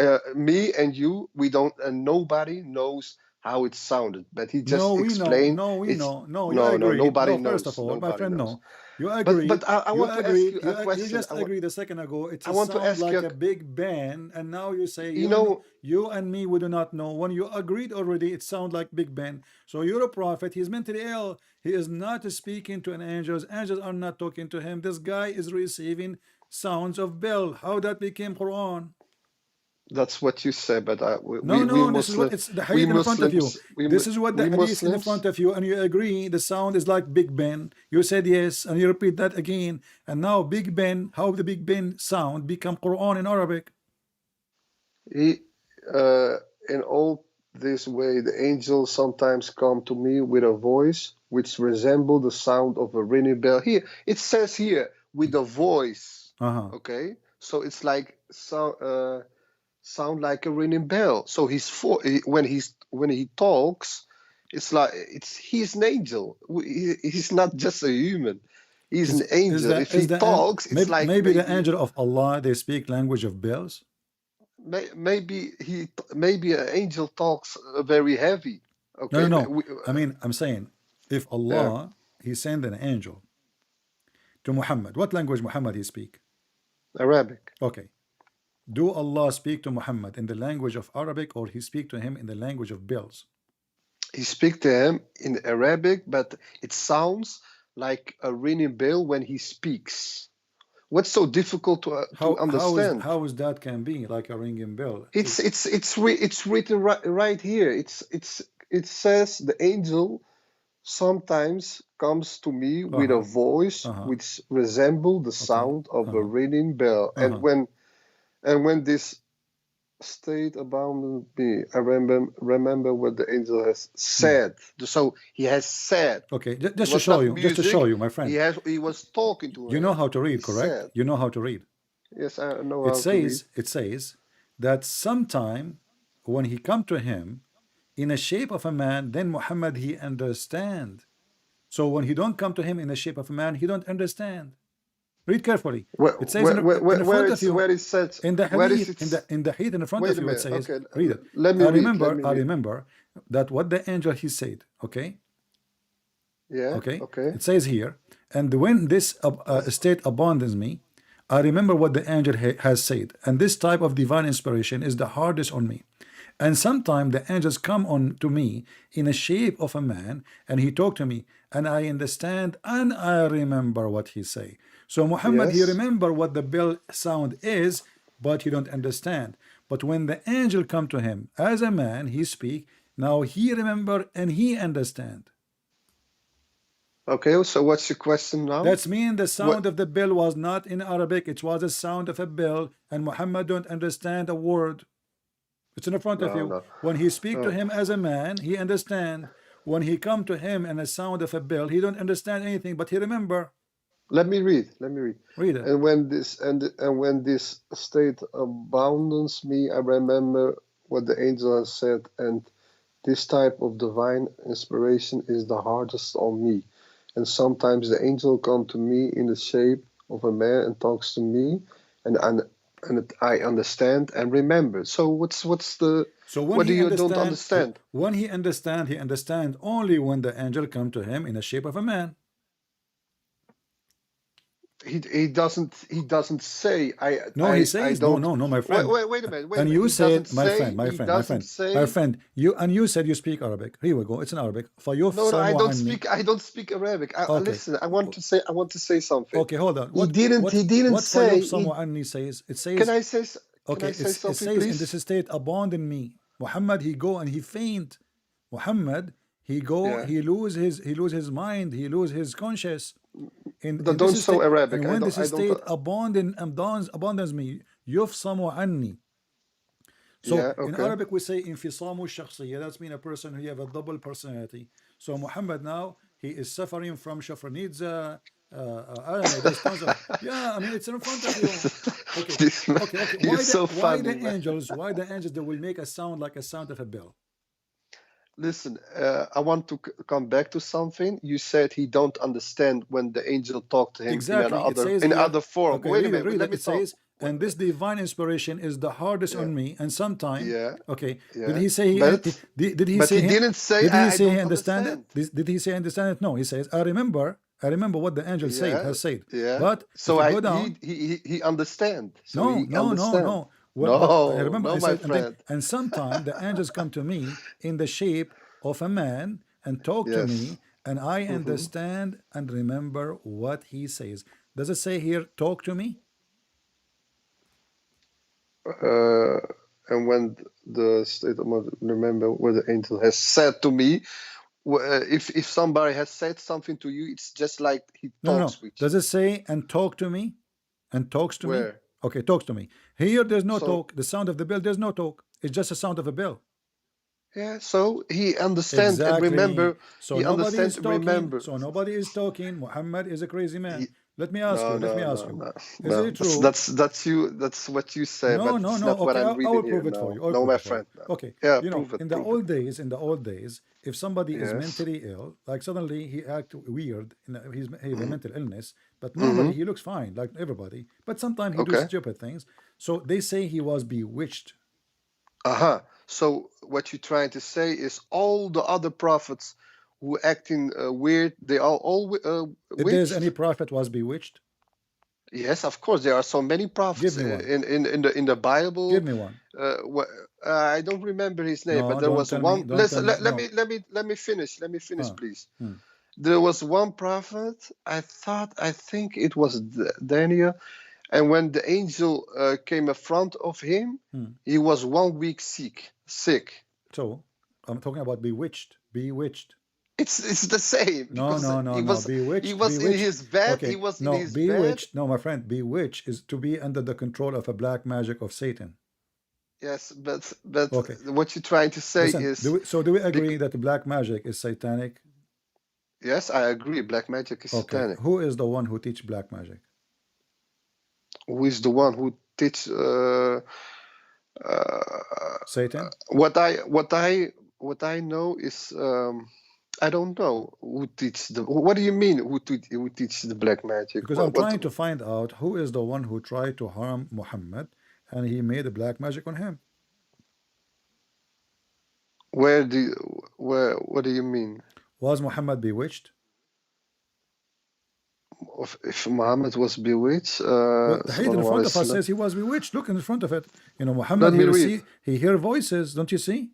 and you, we don't, and nobody knows how it sounded, but he just No, we know. explained. No, we It's know. No, you no, agreed. nobody No, first of knows. all, my Nobody friend, knows. no. You agreed. But I You want to ask agreed. you a You question. just agreed a second ago. It's I a want to sound ask like you. a Big Ben, and now you say You know, you and me, we do not know. When you agreed already, it sounds like Big Ben. So you're a prophet. He's mentally ill. He is not speaking to an angels. Angels are not talking to him. This guy is receiving sounds of bell. How that became Quran? that's what you said, but No, we no, this is what Muslim, it's the we hadith in front of you. Muslims, This is what the we hadith in the Muslims. front of you, and you agree the sound is like Big Ben. You said yes, and you repeat that again. And now Big Ben, how the Big Ben sound become Quran in Arabic? He, in all this way, the angels sometimes come to me with a voice which resemble the sound of a ringing bell. Here, it says here with a voice. Okay, so it's like sound like a ringing bell. So when he talks, it's like he's an angel. He's not just a human. He's an angel. If he talks, it's like maybe the angel of Allah. They speak language of bells. Maybe an angel talks very heavy. Okay. No. I mean, I'm saying if Allah he sent an angel to Muhammad, what language Muhammad he speak? Arabic. Okay. Do Allah speak to Muhammad in the language of Arabic, or he speak to him in the language of bells? He speak to him in Arabic, but it sounds like a ringing bell when he speaks. What's so difficult to understand? How is that can be like a ringing bell? It's written right here. It says the angel sometimes comes to me with a voice which resemble the sound of a ringing bell. And when this state abounded me, I remember what the angel has said. So he has said. Okay, just to show you, my friend. He was talking to him. You know how to read, correct? You know how to read. Yes, I know how to read. It says that sometime when he come to him in a shape of a man, then Muhammad he understand. So when he don't come to him in the shape of a man, he don't understand. Read carefully. It says in front of you. Where it says in the hadith, in the hadith in front of you, it says. Okay, read it. I remember that what the angel he said. Okay. Yeah. Okay. It says here, and when this state abandons me, I remember what the angel has said, and this type of divine inspiration is the hardest on me. And sometimes the angels come on to me in a shape of a man, and he talked to me, and I understand, and I remember what he say. So Muhammad, he remember what the bell sound is, but he don't understand. But when the angel come to him as a man, he speak. Now he remember and he understand. Okay, so what's your question now? That's mean the sound of the bell was not in Arabic. It was a sound of a bell, and Muhammad don't understand a word. It's in the front of you. When he speak to him as a man, he understand. when he come to him in a sound of a bell, he don't understand anything, but he remember. Let me read. Let me read. Read it. And when this state abounds me, I remember what the angel has said, and this type of divine inspiration is the hardest on me. And sometimes the angel come to me in the shape of a man and talks to me, and I understand and remember. So what's the So when what do he you don't understand, understand? when he understand only when the angel come to him in the shape of a man. He doesn't say No, he I says no, don't. no, my friend. Wait a minute. Wait a And minute. you He doesn't said, my friend, say. my He friend, my doesn't friend, my say. friend, you said you speak Arabic. Here we go. It's in Arabic. No, no, I فَيُفْصَمُ don't عَنِّي. speak. I don't speak Arabic. Okay. Listen. I want to say something. Okay, hold on. He didn't. He didn't What say. فَيُفْصَمُ عَنِّي says? It Can says, I say? Can okay, I say it something, says in this please? state, abandon me. Muhammad, he go and he faint. Muhammad, he go, Yeah. he lose his mind, he lose his conscience. In Don't this show state, Arabic. and I when don't. this I don't. state abandons me, يفصم عني. So Yeah. in Okay. Arabic we say انفصام الشخصية. That's mean a person who have a double personality. So Muhammad now he is suffering from Shafranidza. I don't know. There's tons of yeah. I mean it's in front of you. Okay, This man, okay. you're Why so why funny, the man. angels? Why the angels? They will make a sound like a sound of a bell. Listen, I want to come back to something. You said he don't understand when the angel talked to him Exactly. It says in here. other form. Okay, Wait a read it. minute. Read Let it. me It talk. says, and this divine inspiration is the hardest Yeah. on me. And sometime, Yeah. okay. Did Yeah. he say he? Did he But say he he? didn't say Did he I say he don't understand it? understand. Did he say understand it? No. He says, I remember. I remember what the angel said. Yeah. Has said. Yeah. But if So you go down, he understand. So no, he no, no, understand. no. What? But I No, remember no, I my said, and then friend. and sometime the angels come to me in the shape of a man and talk to Yes. me, and I Hmm. understand and remember what he says. Does it say here, talk to me? Uh, and when the state of mind, remember what the angel has said to me. If somebody has said something to you, it's just like he No, no, no. talks with Does you. it say and talk to me? And talks to me? Where? Okay, talks to me. Here, there's no So talk. The sound of the bell, there's no talk. It's just a sound of a bell. yeah, so he understand and Exactly. remember. So He nobody understand is and talking. remember. So nobody is talking. Muhammad is a crazy man. He, Let me ask no, you. Let me no, ask no, you. no, Is no. it true? That's you. That's what you say, No, but no, it's no. not what Okay, I'm I will reading here. prove it for No, you. I'll no, prove my it for you. friend. No. Okay, Yeah, you know, prove it. in the Prove it. old days, if somebody is Yes. mentally ill, like suddenly he act weird, he have a Hmm. mental illness, but Hmm. normally he looks fine, like everybody. But sometimes he do Okay. stupid things. So they say he was bewitched. Uh-huh. So what you're trying to say is all the other prophets who acting weird, they are all If there's any witched. prophet was bewitched, Yes, of course. There are so many give prophets me one. in the Give Bible. me one. I don't remember his name, but No, there don't was tell me. one. Don't tell Listen, me. No. let me finish. Let me finish, Huh. please. Hmm. There was one prophet. I think it was Daniel, and when the angel came in front of him, Hmm. he was 1 week sick. So I'm talking about bewitched. Bewitched. It's the same No, because no, no, no. he Bewitched, was in bewitched. his bed. He Okay, was in no, his bed. bewitched. No, my friend, bewitched is to be under the control of a black magic of Satan. Yes, but Okay, what you're trying to say listen. is, Do we agree bec- that the black magic is satanic? yes, I agree. Black magic is Okay, satanic. who is the one who teach black magic? Who is the one who teach Satan? what I know is I don't know who teach the. What do you mean who teach the black magic? Because I'm trying to find out who is the one who tried to harm Muhammad and he made a black magic on him. where do where what do you mean? Was Muhammad bewitched? If Muhammad was bewitched, Well, the hadith in sallallahu front alaihi of us wasallam. says he was bewitched. Look in front of it. You know, Let Muhammad, me read. he hear voices. Don't you see?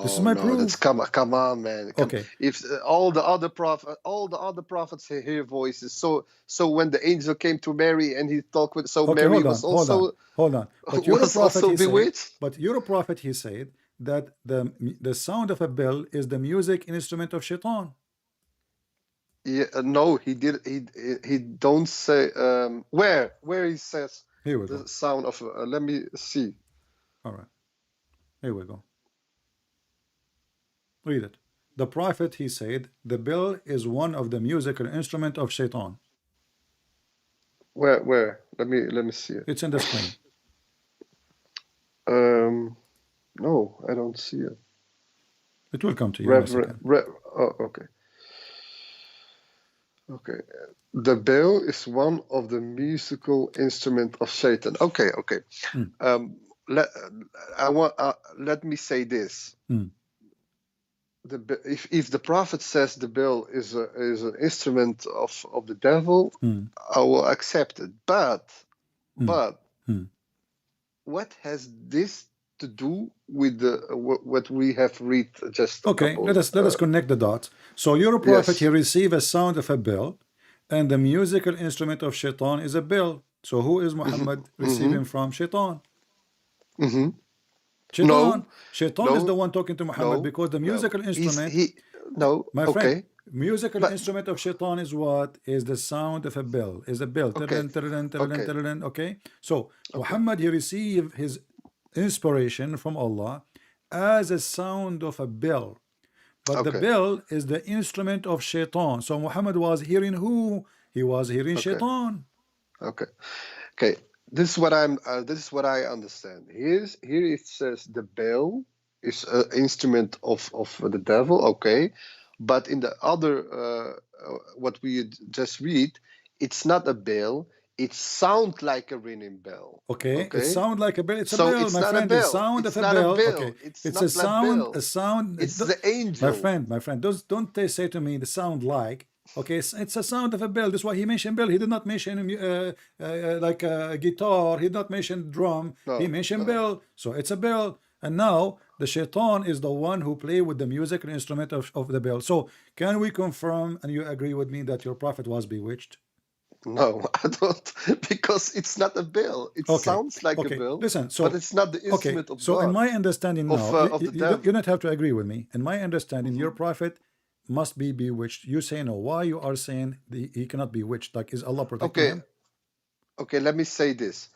This is No, my no, that's proof. come on, man. Come, Okay, if all the other prophets hear voices. So when the angel came to Mary and he talked with, so okay, Mary hold was on, hold on, also hold on. But you're a was prophet, also he said. bewitched. But you're a prophet, he said that the sound of a bell is the music instrument of Shaitan. Yeah, no, he did. He don't say where he says Here we the go. sound of. Let me see. All right, here we go. Read it. the Prophet, he said, the bell is one of the musical instrument of Shaitan. Where? Let me see it. It's in the screen. No, I don't see it. It will come to you in a second. Oh, okay. Okay. The bell is one of the musical instrument of Satan. Okay. Let me say this. If the Prophet says the bell is an instrument of the devil, I will accept it. But what has this to do with what we have read just a Okay, couple, let us connect the dots. So your Prophet, Yes. he received a sound of a bell, and the musical instrument of Shaitan is a bell. So who is Muhammad receiving from? Shaitan. Shaitan. Shaitan is No. the one talking to Muhammad, because the musical instrument, my okay. friend, musical But- instrument of Shaitan is what? Is the sound of a bell. Is a bell. Okay. Okay. So Muhammad, he received his inspiration from Allah as a sound of a bell. But the Okay. bell is the instrument of Shaitan. So Muhammad was hearing who? He was hearing Shaitan. Okay. This is what I understand. Here it says the bell is an instrument of the devil. Okay, but in the other what we just read, it's not a bell. It sounds like a ringing bell. Okay. It sounds like a bell. It's a So bell, it's my not a friend. The bell. sound It's of a not a bell. bell. Okay. It's It's not a like sound. bell. A sound. It's the angel. My friend. Don't they say to me the sound like. Okay, it's a sound of a bell. That's why he mentioned bell. He did not mention like a guitar. He did not mention drum. No, He mentioned bell. So it's a bell. And now the Shaitan is the one who play with the musical instrument of the bell. So can we confirm, and you agree with me, that your Prophet was bewitched? No, I don't, because it's not a bell. It sounds like a bell. Listen, so but it's not the instrument of so God. in my understanding of, now, of the you devil. don't have to agree with me. In my understanding, your Prophet must be bewitched. You say no. Why you are saying he cannot be bewitched? Like, is Allah protecting him? Okay, let me say this.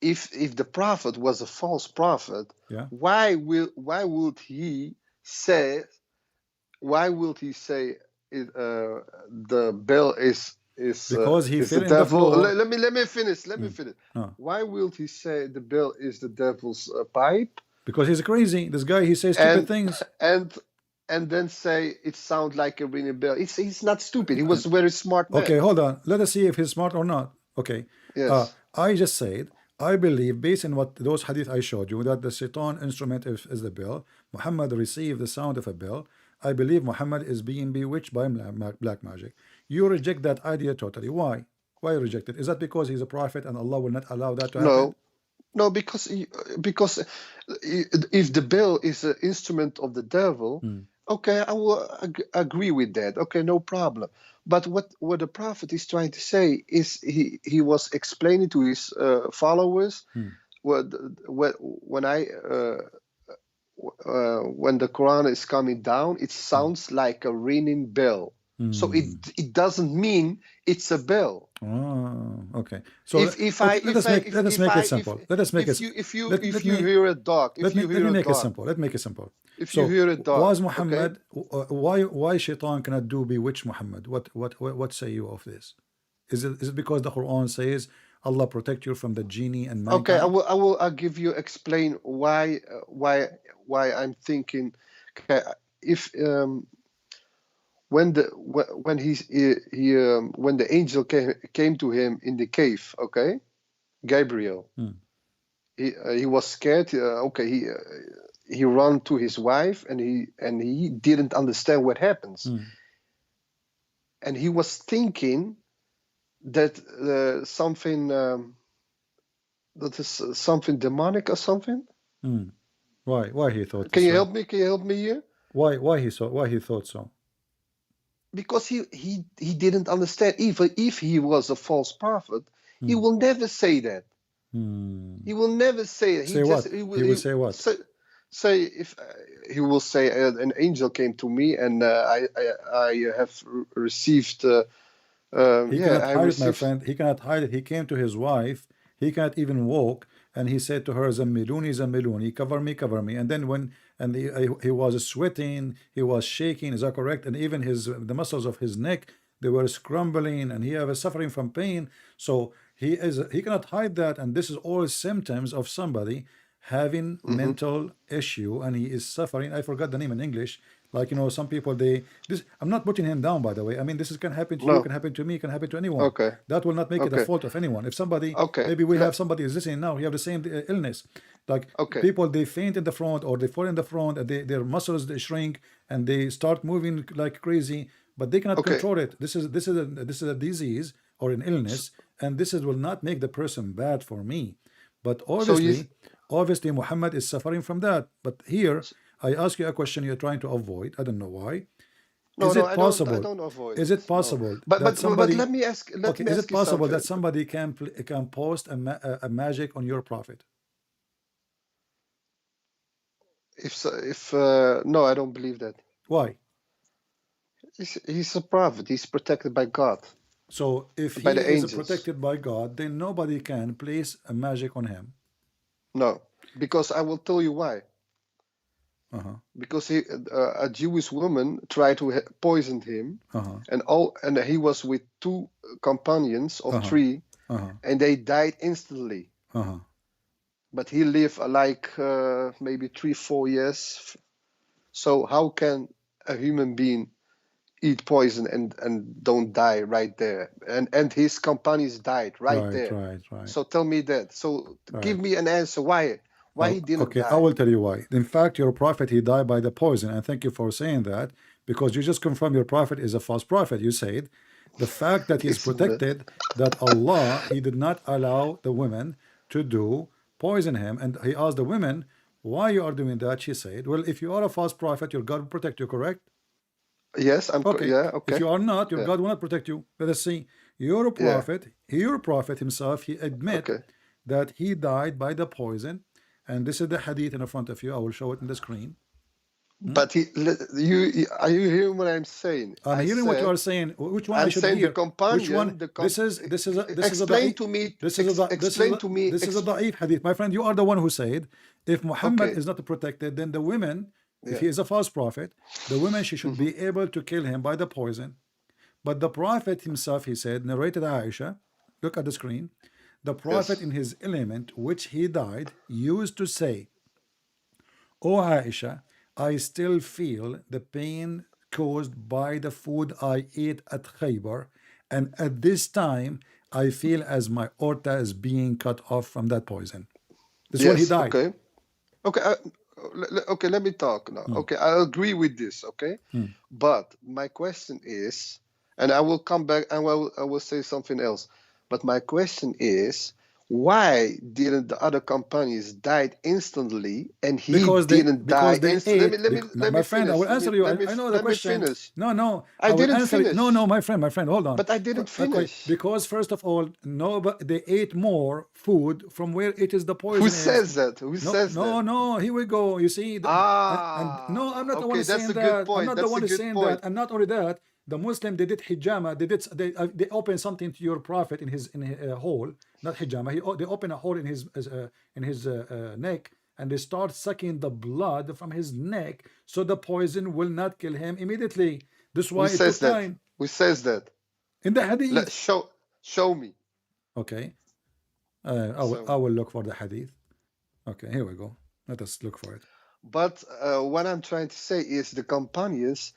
If the prophet was a false prophet, Yeah. why would he say the bell is Because he is fell the in the devil? floor. Let me finish. Oh. Why will he say the bell is the devil's pipe? Because he's crazy. This guy, he says stupid things. And then say it sounds like a ringing bell. He's not stupid. He was a very smart man. Okay, hold on. Let us see if he's smart or not. Okay. Yes. I just said, I believe, based on what those hadith I showed you, that the Shaitan instrument is the bell. Muhammad received the sound of a bell. I believe Muhammad is being bewitched by black magic. You reject that idea totally. Why? Why you reject it? Is that because he's a prophet and Allah will not allow that to happen? No, because if the bell is an instrument of the devil, okay, I will agree with that. Okay, no problem. But what the prophet is trying to say is he was explaining to his followers when the Quran is coming down, it sounds like a ringing bell. So it doesn't mean it's a bell. Oh, okay. So Let us make it simple. Let us make it. If you hear a dog, let me make it simple. Let me make it simple. If you hear a dog, was Muhammad? Why Shaitan cannot do bewitch Muhammad? What say you of this? Is it because the Quran says Allah protect you from the genie and mankind? Okay, I'll give you explain why I'm thinking. Okay, if when the angel came to him in the cave, okay, Gabriel, he was scared. He ran to his wife and he didn't understand what happens, and he was thinking that something that is something demonic or something. Why he thought? Can you help me? Can you help me here? Why he thought so? Because he didn't understand. Even if he was a false prophet, he will never say that. He will never say that. He will say what? Say if he will say an angel came to me and I have received. He cannot hide it, my friend. He cannot hide it. He came to his wife. He cannot even walk, and he said to her, "Zammiluni, zammiluni, cover me, cover me." And then when and he was sweating, he was shaking. Is that correct? And even the muscles of his neck, they were scrambling, and he was suffering from pain. So he cannot hide that, and this is all symptoms of somebody having mental issue, and he is suffering. I forgot the name in English. Like, some people, I'm not putting him down, by the way. I mean, this can happen to you, No. can happen to me, can happen to anyone. Okay. That will not make it a Okay. fault of anyone. If somebody, Okay. maybe we have somebody is listening now, he have the same illness. Like, Okay. people, they faint in the front, or they fall in the front, and their muscles, they shrink, and they start moving like crazy, but they cannot Okay. control it. This is a disease or an illness, and will not make the person bad for me. But obviously, Muhammad is suffering from that. But here, I ask you a question you're trying to avoid. I don't know why. No, Is no, it possible? I don't avoid Is it. it possible But that but somebody? let me ask. Let Okay, me is ask it you possible that something. somebody can post a magic on your prophet? If no, I don't believe that. Why? He's a prophet. He's protected by God, So if he by the is angels. protected by God, then nobody can place a magic on him. No, because I will tell you why. Uh-huh. Because a Jewish woman tried to poison him, Uh-huh. and he was with two companions of three, Uh-huh. and they died instantly. Uh-huh. But he lived like maybe 3-4 years. So how can a human being eat poison and don't die right there? And his companions died right there. Right. So tell me that. So give Right. me an answer why he didn't Okay, I die. will tell you why. In fact, your prophet, he died by the poison, and thank you for saying that, because you just confirmed your prophet is a false prophet. You said the fact that he's Isn't it? protected, that Allah, he did not allow the women to poison him, and he asked the women, why you are doing that? She said, well, if you are a false prophet, your God will protect you, correct? Yes, Okay. yeah, If okay. you are not, your Yeah. God will not protect you. Let us see. Your prophet himself, he admit Okay. that he died by the poison. And this is the hadith in front of you. I will show it in the screen. But are you hearing what I'm saying? I'm I hearing what you said, are saying. Which one I I'm should saying the hear? Which one? companion, This is a explain da'if. to me, This is a explain to me, this is a da'if hadith. My friend, you are the one who said if Muhammad okay, is not protected, then the women, if yeah, he is a false prophet, the women she should be able to kill him by the poison. But the prophet himself, he said, narrated Aisha, look at the screen. The prophet yes, in his element, which he died, used to say, "O Aisha, I still feel the pain caused by the food I ate at Khaybar, and at this time I feel as my aorta is being cut off from that poison." This is when he yes, died. okay, okay, okay. Let me talk now. Okay, I agree with this. Okay, but my question is, and I will come back and I will say something else. But my question is, why didn't the other companies died instantly and he didn't die Because they instantly? ate. Let My me friend, I finish. will answer you. I know the Let me question. finish. No, I I will didn't answer you. No, finish, my friend, hold on. but I didn't Okay, finish. because first of all, no, but they ate more food from where it is the Who poison is. says that? Who says that? No. Here we go. You see, and no, I'm not the one Okay, who's that's saying a good that. I'm point. not the That's a one who's good saying point. that. And not only that, the Muslim, they did hijama. They opened something to your prophet in his hole, not hijama. They open a hole in his neck, and they start sucking the blood from his neck, so the poison will not kill him immediately. This is Who why it took says that? time Who says that? in the hadith. Show me. Okay, So, I will look for the hadith. Okay, here we go. Let us look for it. but what I'm trying to say is the companions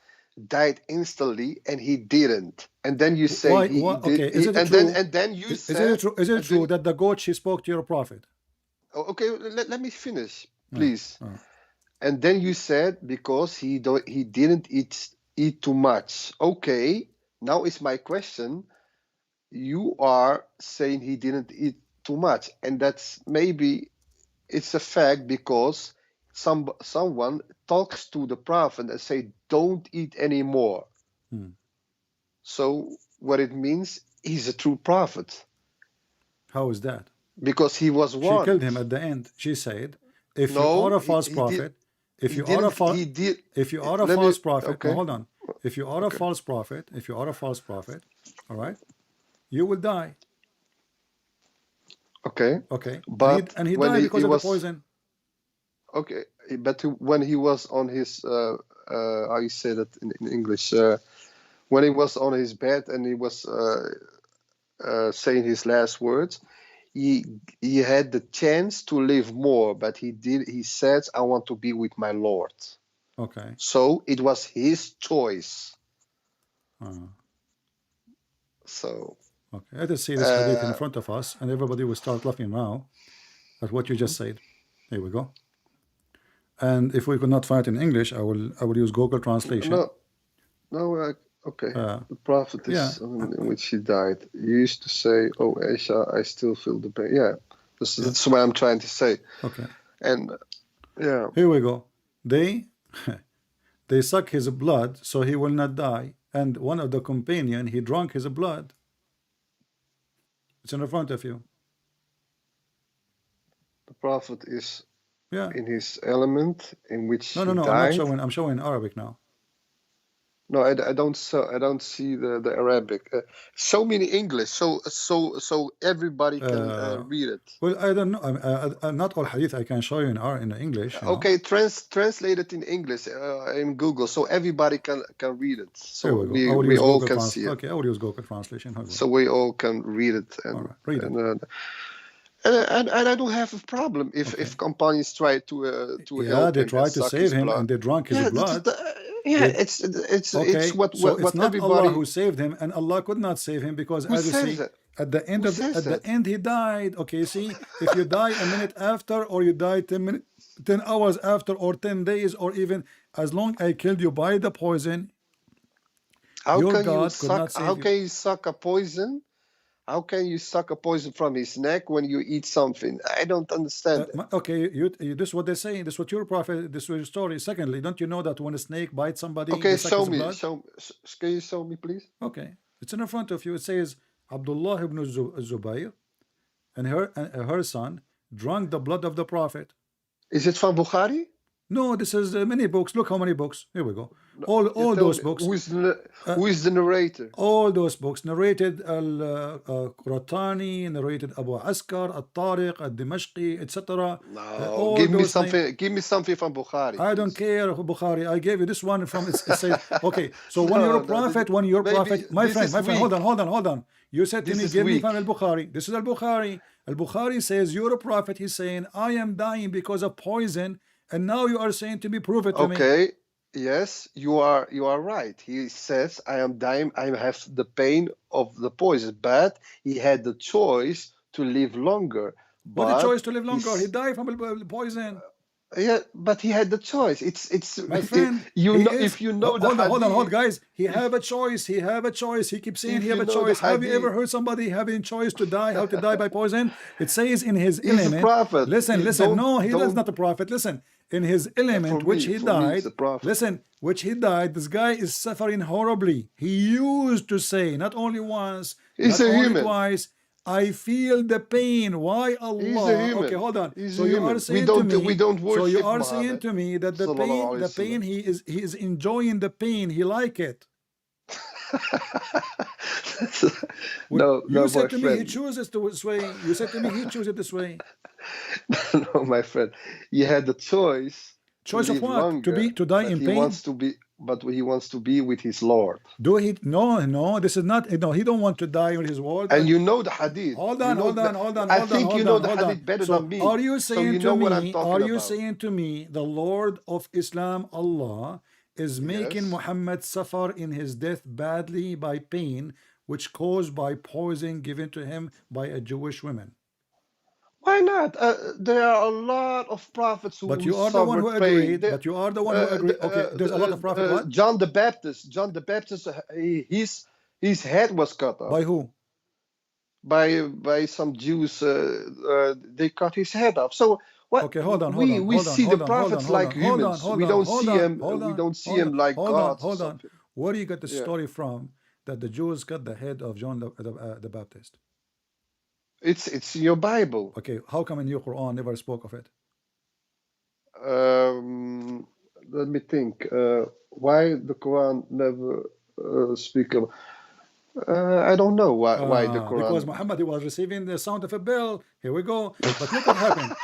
died instantly and he didn't. And then you say Why? he did. Okay, is it And true? then you Is said. it true? Is it true that the goat she spoke to your prophet? Okay, let me finish, Uh, please. uh. And then you said because he didn't eat too much. Okay, now is my question. You are saying he didn't eat too much, and that's maybe it's a fact because someone talks to the prophet and say don't eat anymore. So what it means, he's a true prophet How is that? because he was She warned. killed him at the end. She said, "If you No, are a false he prophet, if he you are a didn't. false, He did. if you are a Let me. false prophet, no, Okay. hold on. If you are a Okay. false prophet, all right, you will die. Okay. Okay, But and he when died he because of the was poison. Okay, but when he was on his how you say that in English, when he was on his bed and he was saying his last words, he had the chance to live more, but he said, I want to be with my Lord. Okay. So it was his choice. So Okay. Let us see this hadith in front of us, and everybody will start laughing now at what you just said. Here we go. And if we could not find it in English, I will use Google Translation. Okay. Uh, The prophet yeah. is in which he died. He used to say, "Oh, Aisha, I still feel the pain." Yeah, that's what I'm trying to say. Okay. And yeah, Here we go. They suck his blood so he will not die. And one of the companion, he drank his blood. It's in front of you. the prophet is Yeah. in his element in which No, he I'm not died. showing. I'm showing Arabic now. No, I don't. I don't see the Arabic. Show me in English, so everybody can read it. Well, I don't know. Not all hadith I can show you in English. You Okay, translate it in English in Google, so everybody can read it. So we all can see it. Okay, I will use Google Translation. So we all can read it. And, all right, read it. And I don't have a problem if companies try to help they him try and to suck save his him, blood. and they drank his blood. It's Okay, it's what so it's not everybody Allah who saved him, and Allah could not save him because, who as you says see, it. at the end Who of says that? the end he died. Okay, see, if you die a minute after, or you die 10 hours after, or 10 days, or even as long I killed you by the poison, How your can God you could not suck? save How you. can you suck a poison? How can you suck a poison from his neck when you eat something? I don't understand that. Okay, this is what they say. This is what your prophet. This is your story. Secondly, don't you know that when a snake bites somebody, Okay, they suck show his me. blood? Can you show me, please? Okay, it's in front of you. It says Abdullah ibn Zubayr and her son drank the blood of the prophet. Is it from Bukhari? No, this is many books. Look how many books. Here we go. All those books. Who is the narrator? All those books narrated Al-Qurtani, narrated Abu Askar, Al-Tariq, Al-Dimashqi, etc. No, give me something. Give me something from Bukhari. I don't care, Bukhari. I gave you this one from it says, okay. So when you're a prophet, my friend, hold on. You said to me, give me from Al-Bukhari. This is Al-Bukhari. Al-Bukhari says you're a prophet. He's saying I am dying because of poison, and now you are saying to me, prove it to me. Okay. Yes, you are right. He says, I am dying, I have the pain of the poison, but he had the choice to live longer. What the choice to live longer? He died from poison. Yeah, but he had the choice. It's my friend. If you know the hold on, guys. He have a choice. He keeps saying he have a choice. Have you ever heard somebody having choice to die? How to die by poison? It says in his element. Prophet. Listen. No, he is not a prophet. Listen. In his element, which he died. Listen, which he died. This guy is suffering horribly. He used to say not only once, not only twice. I feel the pain. Why Allah? Okay, hold on. So you are saying to me, that the pain he is enjoying the pain. He like it. You said to me he chooses this way. You said to me he chooses it this way. No, my friend. He had the choice. Choice of what? Longer, to die in pain. He wants to be with his Lord. No, this is not. No, he don't want to die with his Lord. And you know the hadith. Hold on. I think you know the hadith better than me. Are you saying to me? Are you saying to me the Lord of Islam, Allah, is making Muhammad suffer in his death badly by pain, which caused by poison given to him by a Jewish woman? Why not? There are a lot of prophets who. But you are the one who agreed. Okay, there's a lot of prophets. What? John the Baptist. His head was cut off. By who? By some Jews. They cut his head off. So what? Okay, hold on. We see the prophets like humans. We don't see him. We don't see him like God. Hold on. Where do you get the story from that the Jews cut the head of John the Baptist? It's in your Bible. Okay, how come in your Quran never spoke of it? Let me think. Why the Quran never speak of? I don't know why the Quran. Because Muhammad, he was receiving the sound of a bell. Here we go. But look what happened.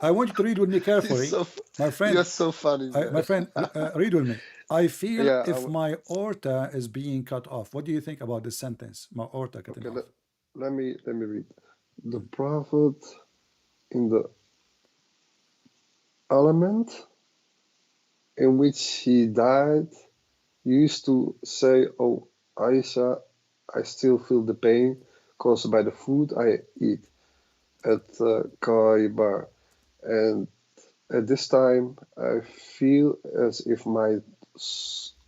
I want you to read with me It's carefully, so, my you're friend. so funny, My man. friend, read with me. I feel Yeah. if my aorta is being cut off. What do you think about this sentence? My aorta cutting Okay. off. Let me read. The prophet in the element in which he died used to say, "Oh, Aisha, I still feel the pain caused by the food I eat at Khaybar, and at this time I feel as if my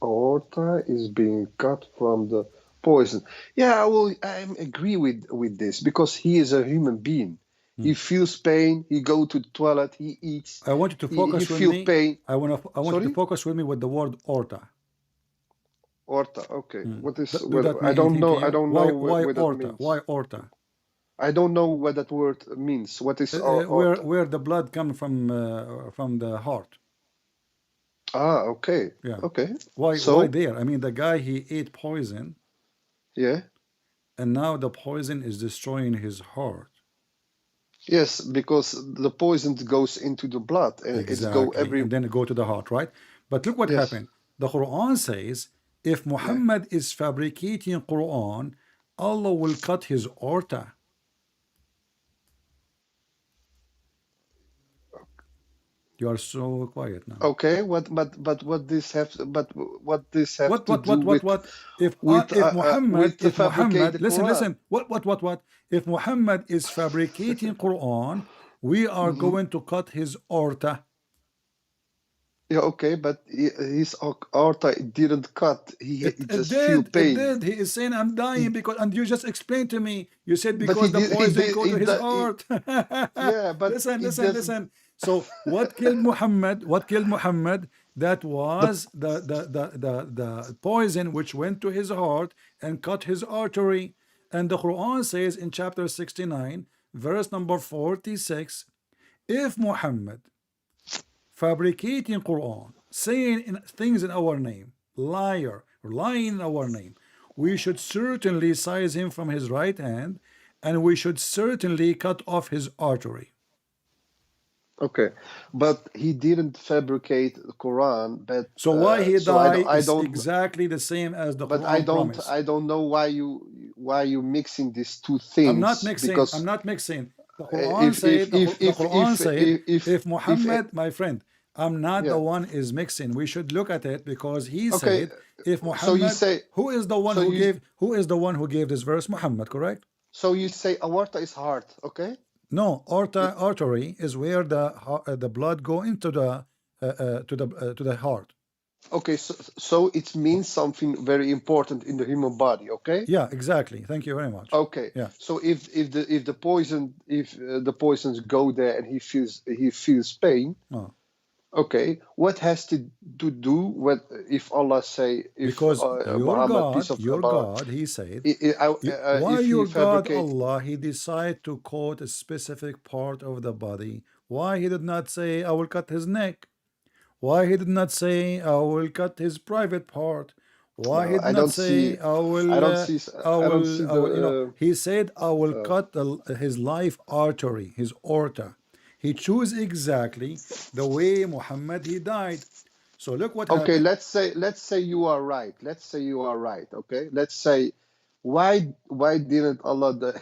aorta is being cut from the poison." Yeah, I agree with this because he is a human being. He feels pain. He go to the toilet. He eats. I want you to He focus with feel me. pain. I want you to Sorry, focus with me with the word aorta. aorta. Okay, what is? Do that I mean don't anything to know. I you? don't know Why what that aorta? means. Why aorta? I don't know what that word means. What is aorta? Where the blood comes from the heart. Ah, okay, Yeah. okay. Why So, there? I mean, the guy, he ate poison, yeah, and now the poison is destroying his heart. yes, because the poison goes into the blood and it's go Exactly. every. And then go to the heart, right? But look what Yes, happened. The Quran says, if yeah. Muhammad is fabricating Quran, Allah will cut his aorta. You are so quiet now. Okay, but what this have to do What? with the If fabricate the Muhammad, listen, Quran? listen. What? If Muhammad is fabricating Quran, we are Hmm. going to cut his aorta. Yeah, okay, but his aorta didn't cut. He It just feel did. It pain. did. He is saying, I'm dying He, because, and you just explained to me. You said but because the he poison did go to his heart. yeah, but Listen, it listen, doesn't. listen. So what killed Muhammad? What killed Muhammad? That The was the poison which went to his heart and cut his artery. And the Quran says in chapter 69, verse number 46, if Muhammad fabricating Quran, saying things in our name, liar, lying in our name, we should certainly seize him from his right hand, and we should certainly cut off his artery. Okay, but he didn't fabricate the Quran. But So why he so died I is don't. exactly the same as the But Quran promise. I don't know why you mixing these two I'm not things mixing. I'm because not mixing. The Quran said. The Quran said, if Muhammad, my friend, I'm not the yeah. one is mixing. We should look at it because he Okay, said, if so you Muhammad, say who is the one so who you gave, this verse? Muhammad, correct? so you say aorta is hard. Okay. No, It, artery is where the blood go into the to the heart. okay, so it means something very important in the human body. Okay. Yeah, exactly. Thank you very much. Okay, Yeah. so if the poison if the poisons go there and he feels pain, Oh. okay, what has to do with if Allah say if Because Muhammad peace of your Allah God, he said, why if he your God fabricate. Allah, he decided to quote a specific part of the body. Why he did not say, I will cut his neck? Why he did not say, I will cut his private part? Why he No, did not say, I don't see I will, the he said, I will cut his life artery, his aorta. He chose exactly the way Muhammad he died. So look what okay, happened. let's say you are right. Let's say you are right. Okay, let's say why didn't Allah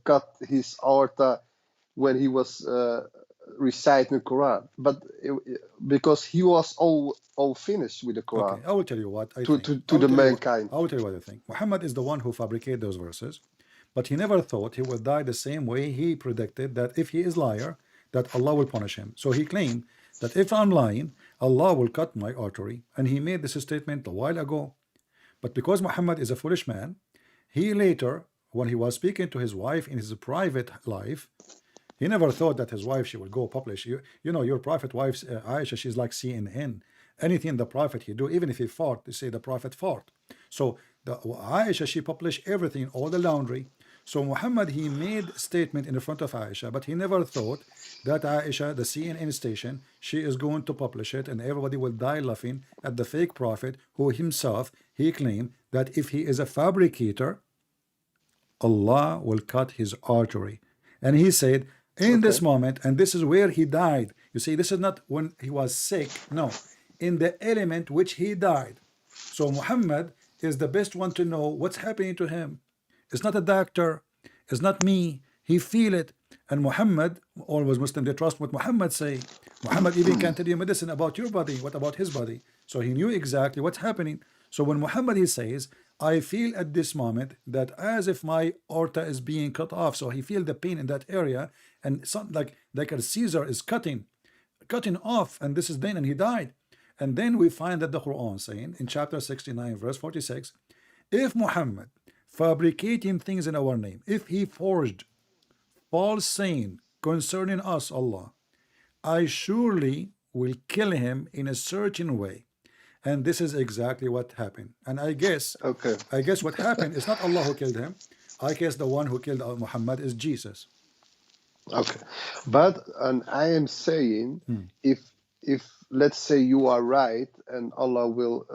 cut his aorta when he was reciting the Quran? But because he was all finished with the Okay, Quran I will tell you what I think. to the mankind. I will tell you what I think. Muhammad is the one who fabricated those verses, but he never thought he would die the same way he predicted that if he is liar, that Allah will punish him. So he claimed that if I'm lying, Allah will cut my artery, and he made this statement a while ago. But because Muhammad is a foolish man, he later, when he was speaking to his wife in his private life, he never thought that his wife, she will go publish. You know, your prophet wife's Aisha, she's like CNN. Anything the prophet he do, even if he fought, they say the prophet fought. So the Aisha, she published everything, all the laundry. So Muhammad, he made statement in the front of Aisha, but he never thought that Aisha, the CNN station, she is going to publish it, and everybody will die laughing at the fake prophet who himself, he claimed that if he is a fabricator, Allah will cut his artery. And he said, In this Okay. moment, and this is where he died. You see, this is not when he was sick. No, in the element which he died. So Muhammad is the best one to know what's happening to him. It's not a doctor. It's not me. He feel it. And Muhammad, always Muslim, they trust what Muhammad say. Muhammad even can tell you medicine about your body. What about his body? So he knew exactly what's happening. So when Muhammad he says, I feel at this moment that as if my aorta is being cut off. So he feel the pain in that area, and some like a Caesar is cutting off, and this is then, and he died. And then we find that the Quran saying in chapter 69 verse 46, if Muhammad fabricating things in our name, if he forged false saying concerning us, Allah, I surely will kill him in a certain way. And this is exactly what happened. And I guess Okay. what happened is not Allah who killed him. I guess the one who killed Muhammad is Jesus. Okay. But and I am saying, if let's say you are right and Allah will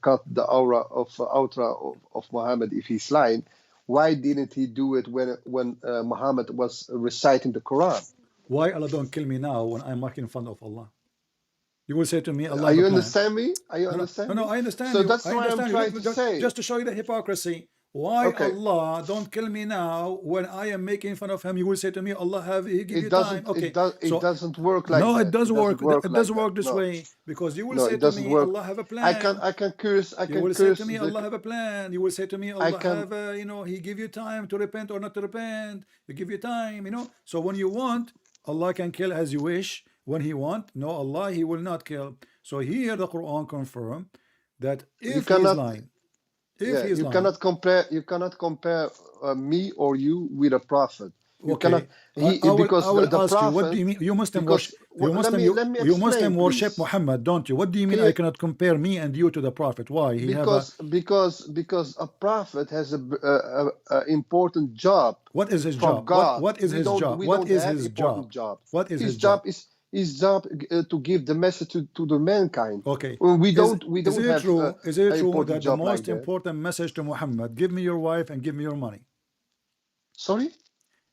cut the aura of Muhammad if he's lying, why didn't he do it when Muhammad was reciting the Quran? Why Allah don't kill me now when I'm making fun of Allah? You will say to me, Allah Are have you a plan. understand me? Are you No, understand me? I understand So you. that's I why I'm understand trying you. to say. Just to show you the hypocrisy. Why Okay. Allah don't kill me now when I am making fun of him? You will say to me, Allah have He give you It time. doesn't. Okay, It doesn't work like no, that. it does work. It does Like that. work this No. way, because you will No, say it to doesn't me, work. Allah have a I plan. can curse. I You can will say curse. to me, Allah have a plan. You will say to me, Allah can- have He give you time to repent or not to repent. He give you time, So when you want, Allah can kill as you wish. When He want, no, Allah He will not kill. So here the Quran confirm that You if He is cannot. lying, Yeah, He is you lying, cannot compare. You cannot compare me or you with a prophet. You cannot. okay, Because I will the ask you, what prophet. do you mean? You Muslim Because worship, you Muslim, let me you explain, Muslim worship please. Muhammad, don't you? What do you mean Can I you, cannot compare me and you to the Prophet? Why? He have a, because a prophet has a important job what is his from job? God. What is We his don't job? we What don't is have his important job? jobs. What is His his job? his job to give the message to the mankind. Okay. We Is don't it have true? Is it an true important that the job like most that. important message to Muhammad, give me your wife and give me your money? Sorry?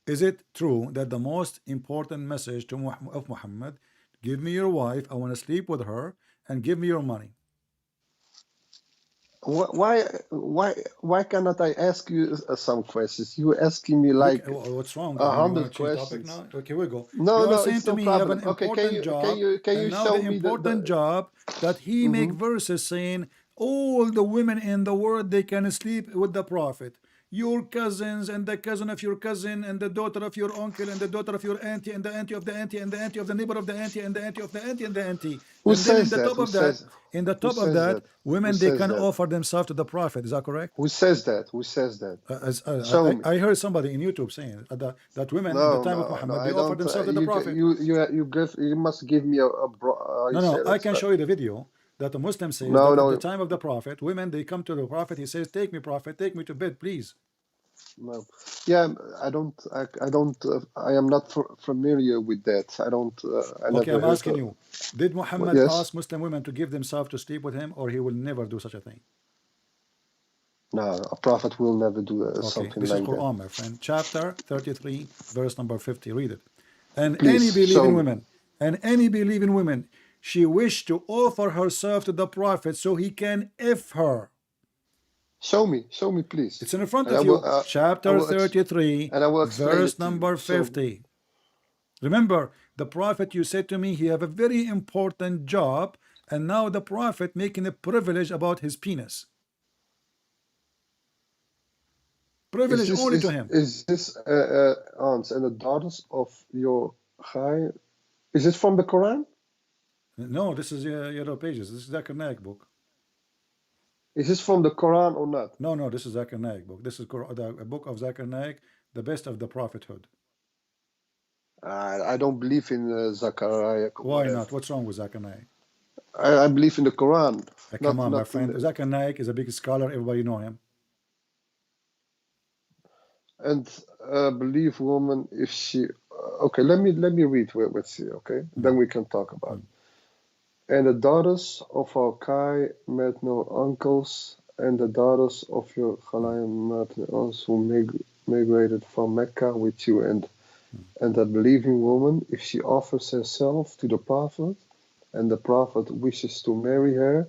Is it true that the most important message to of Muhammad, give me your wife, I want to sleep with her, and give me your money? Why cannot I ask you some questions? You're asking me like What's wrong? I mean, you want 100 to change topic questions. now? Okay, here we go. No, You are no, saying it's to no me you have an problem. Okay, important job, can and you now show the me important job that he make verses saying all the women in the world they can sleep with the Prophet. Your cousins and the cousin of your cousin and the daughter of your uncle and the daughter of your auntie and the auntie of the auntie and the auntie of the neighbor of the auntie and the auntie of the auntie and the auntie. Who And then says that? Who says that? Who women they says can that? offer themselves to the Prophet. Is that correct? Who says that? Who says that? As Show me. I heard somebody in YouTube saying that women in the No, time of no, Muhammad they I offered don't. themselves to the Prophet. You must give me how you say I that. can show you the video that the Muslim says No, that at the no, time of the Prophet, women they come to the Prophet. He says, "Take me, Prophet, take me to bed, please." no. Yeah, I don't. I am not familiar with that. I don't. I Okay, never I'm heard asking you: did Muhammad Yes. ask Muslim women to give themselves to sleep with him, or he will never do such a thing? No, a prophet will never do Okay, something this is like that. Quran, my friend. Chapter 33, verse number 50. Read it. And any Please show believing me. women, she wished to offer herself to the Prophet so he can if her. Show me, please. It's in front And I of will, you. Chapter 33, and I will explain verse it to you. number Show me. 50. Remember, the Prophet, you said to me, he have a very important job, and now the Prophet making a privilege about his penis. Privilege only to him. Is this aunts and the daughters of your Chai? Is it from the Quran? No, this is Yellow Pages. This is Zakir Naik book. Is this from the Quran or not? No, this is Zakir Naik book. This is the book of Zakir Naik, the best of the prophethood. I don't believe in Zachariah. Why not? What's wrong with Zakir Naik? I believe in the Quran. Come on, my friend. Zakir Naik is a big scholar. Everybody know him. And believe woman if she. Okay, let me read what she. Okay, then we can talk about it. And the daughters of our Kai met no uncles, and the daughters of your Khalayim met no aunts who migrated from Mecca with you, and And a believing woman, if she offers herself to the prophet, and the prophet wishes to marry her,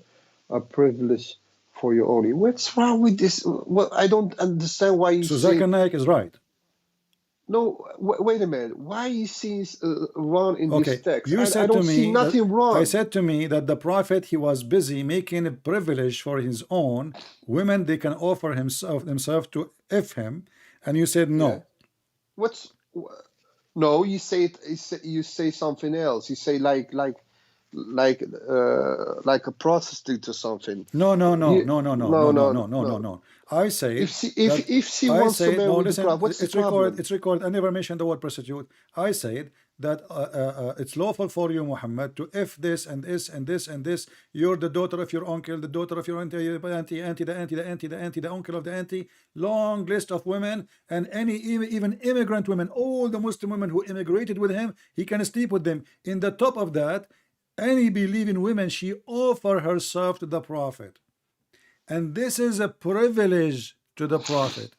a privilege for you only. What's wrong with this? Well, I don't understand why you So say. Zakir Naik is right. No, wait a minute. Why you see wrong in this Okay, text? you I said to don't see me that nothing I wrong. said to me that the prophet, he was busy making a privilege for his own women. They can offer themselves to if him, and you said Yeah. no. What's no? You say it. You say something else. You say like a prostitute or something. No, no, no, He, no, no, no, no, no, no, no, no, no, no, no. no. I said that If she I wants to said no. marry the Listen, prophet, what's the it's recorded. problem? It's recorded. I never mentioned the word prostitute. I said that it's lawful for you, Muhammad, to if this and this and this and this. You're the daughter of your uncle, the daughter of your auntie, the auntie, the uncle of the auntie. Long list of women, and any even immigrant women, all the Muslim women who immigrated with him, he can sleep with them. In the top of that, any believing woman, she offer herself to the prophet. And this is a privilege to the prophet.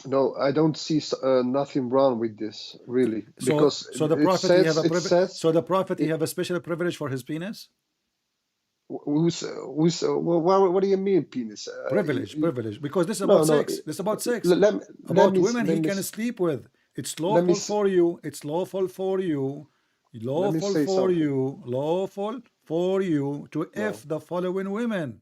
No, I don't see nothing wrong with this, really, because So the it prophet he says have a it says so the prophet he it, have a special privilege for his penis. what do you mean, penis? Privilege, because this is No, about no. sex. This is about sex. Let About me women let he me can sleep with. It's let me lawful for you. It's lawful for you. let me Lawful say for something. you. Lawful for you to No, if the following women.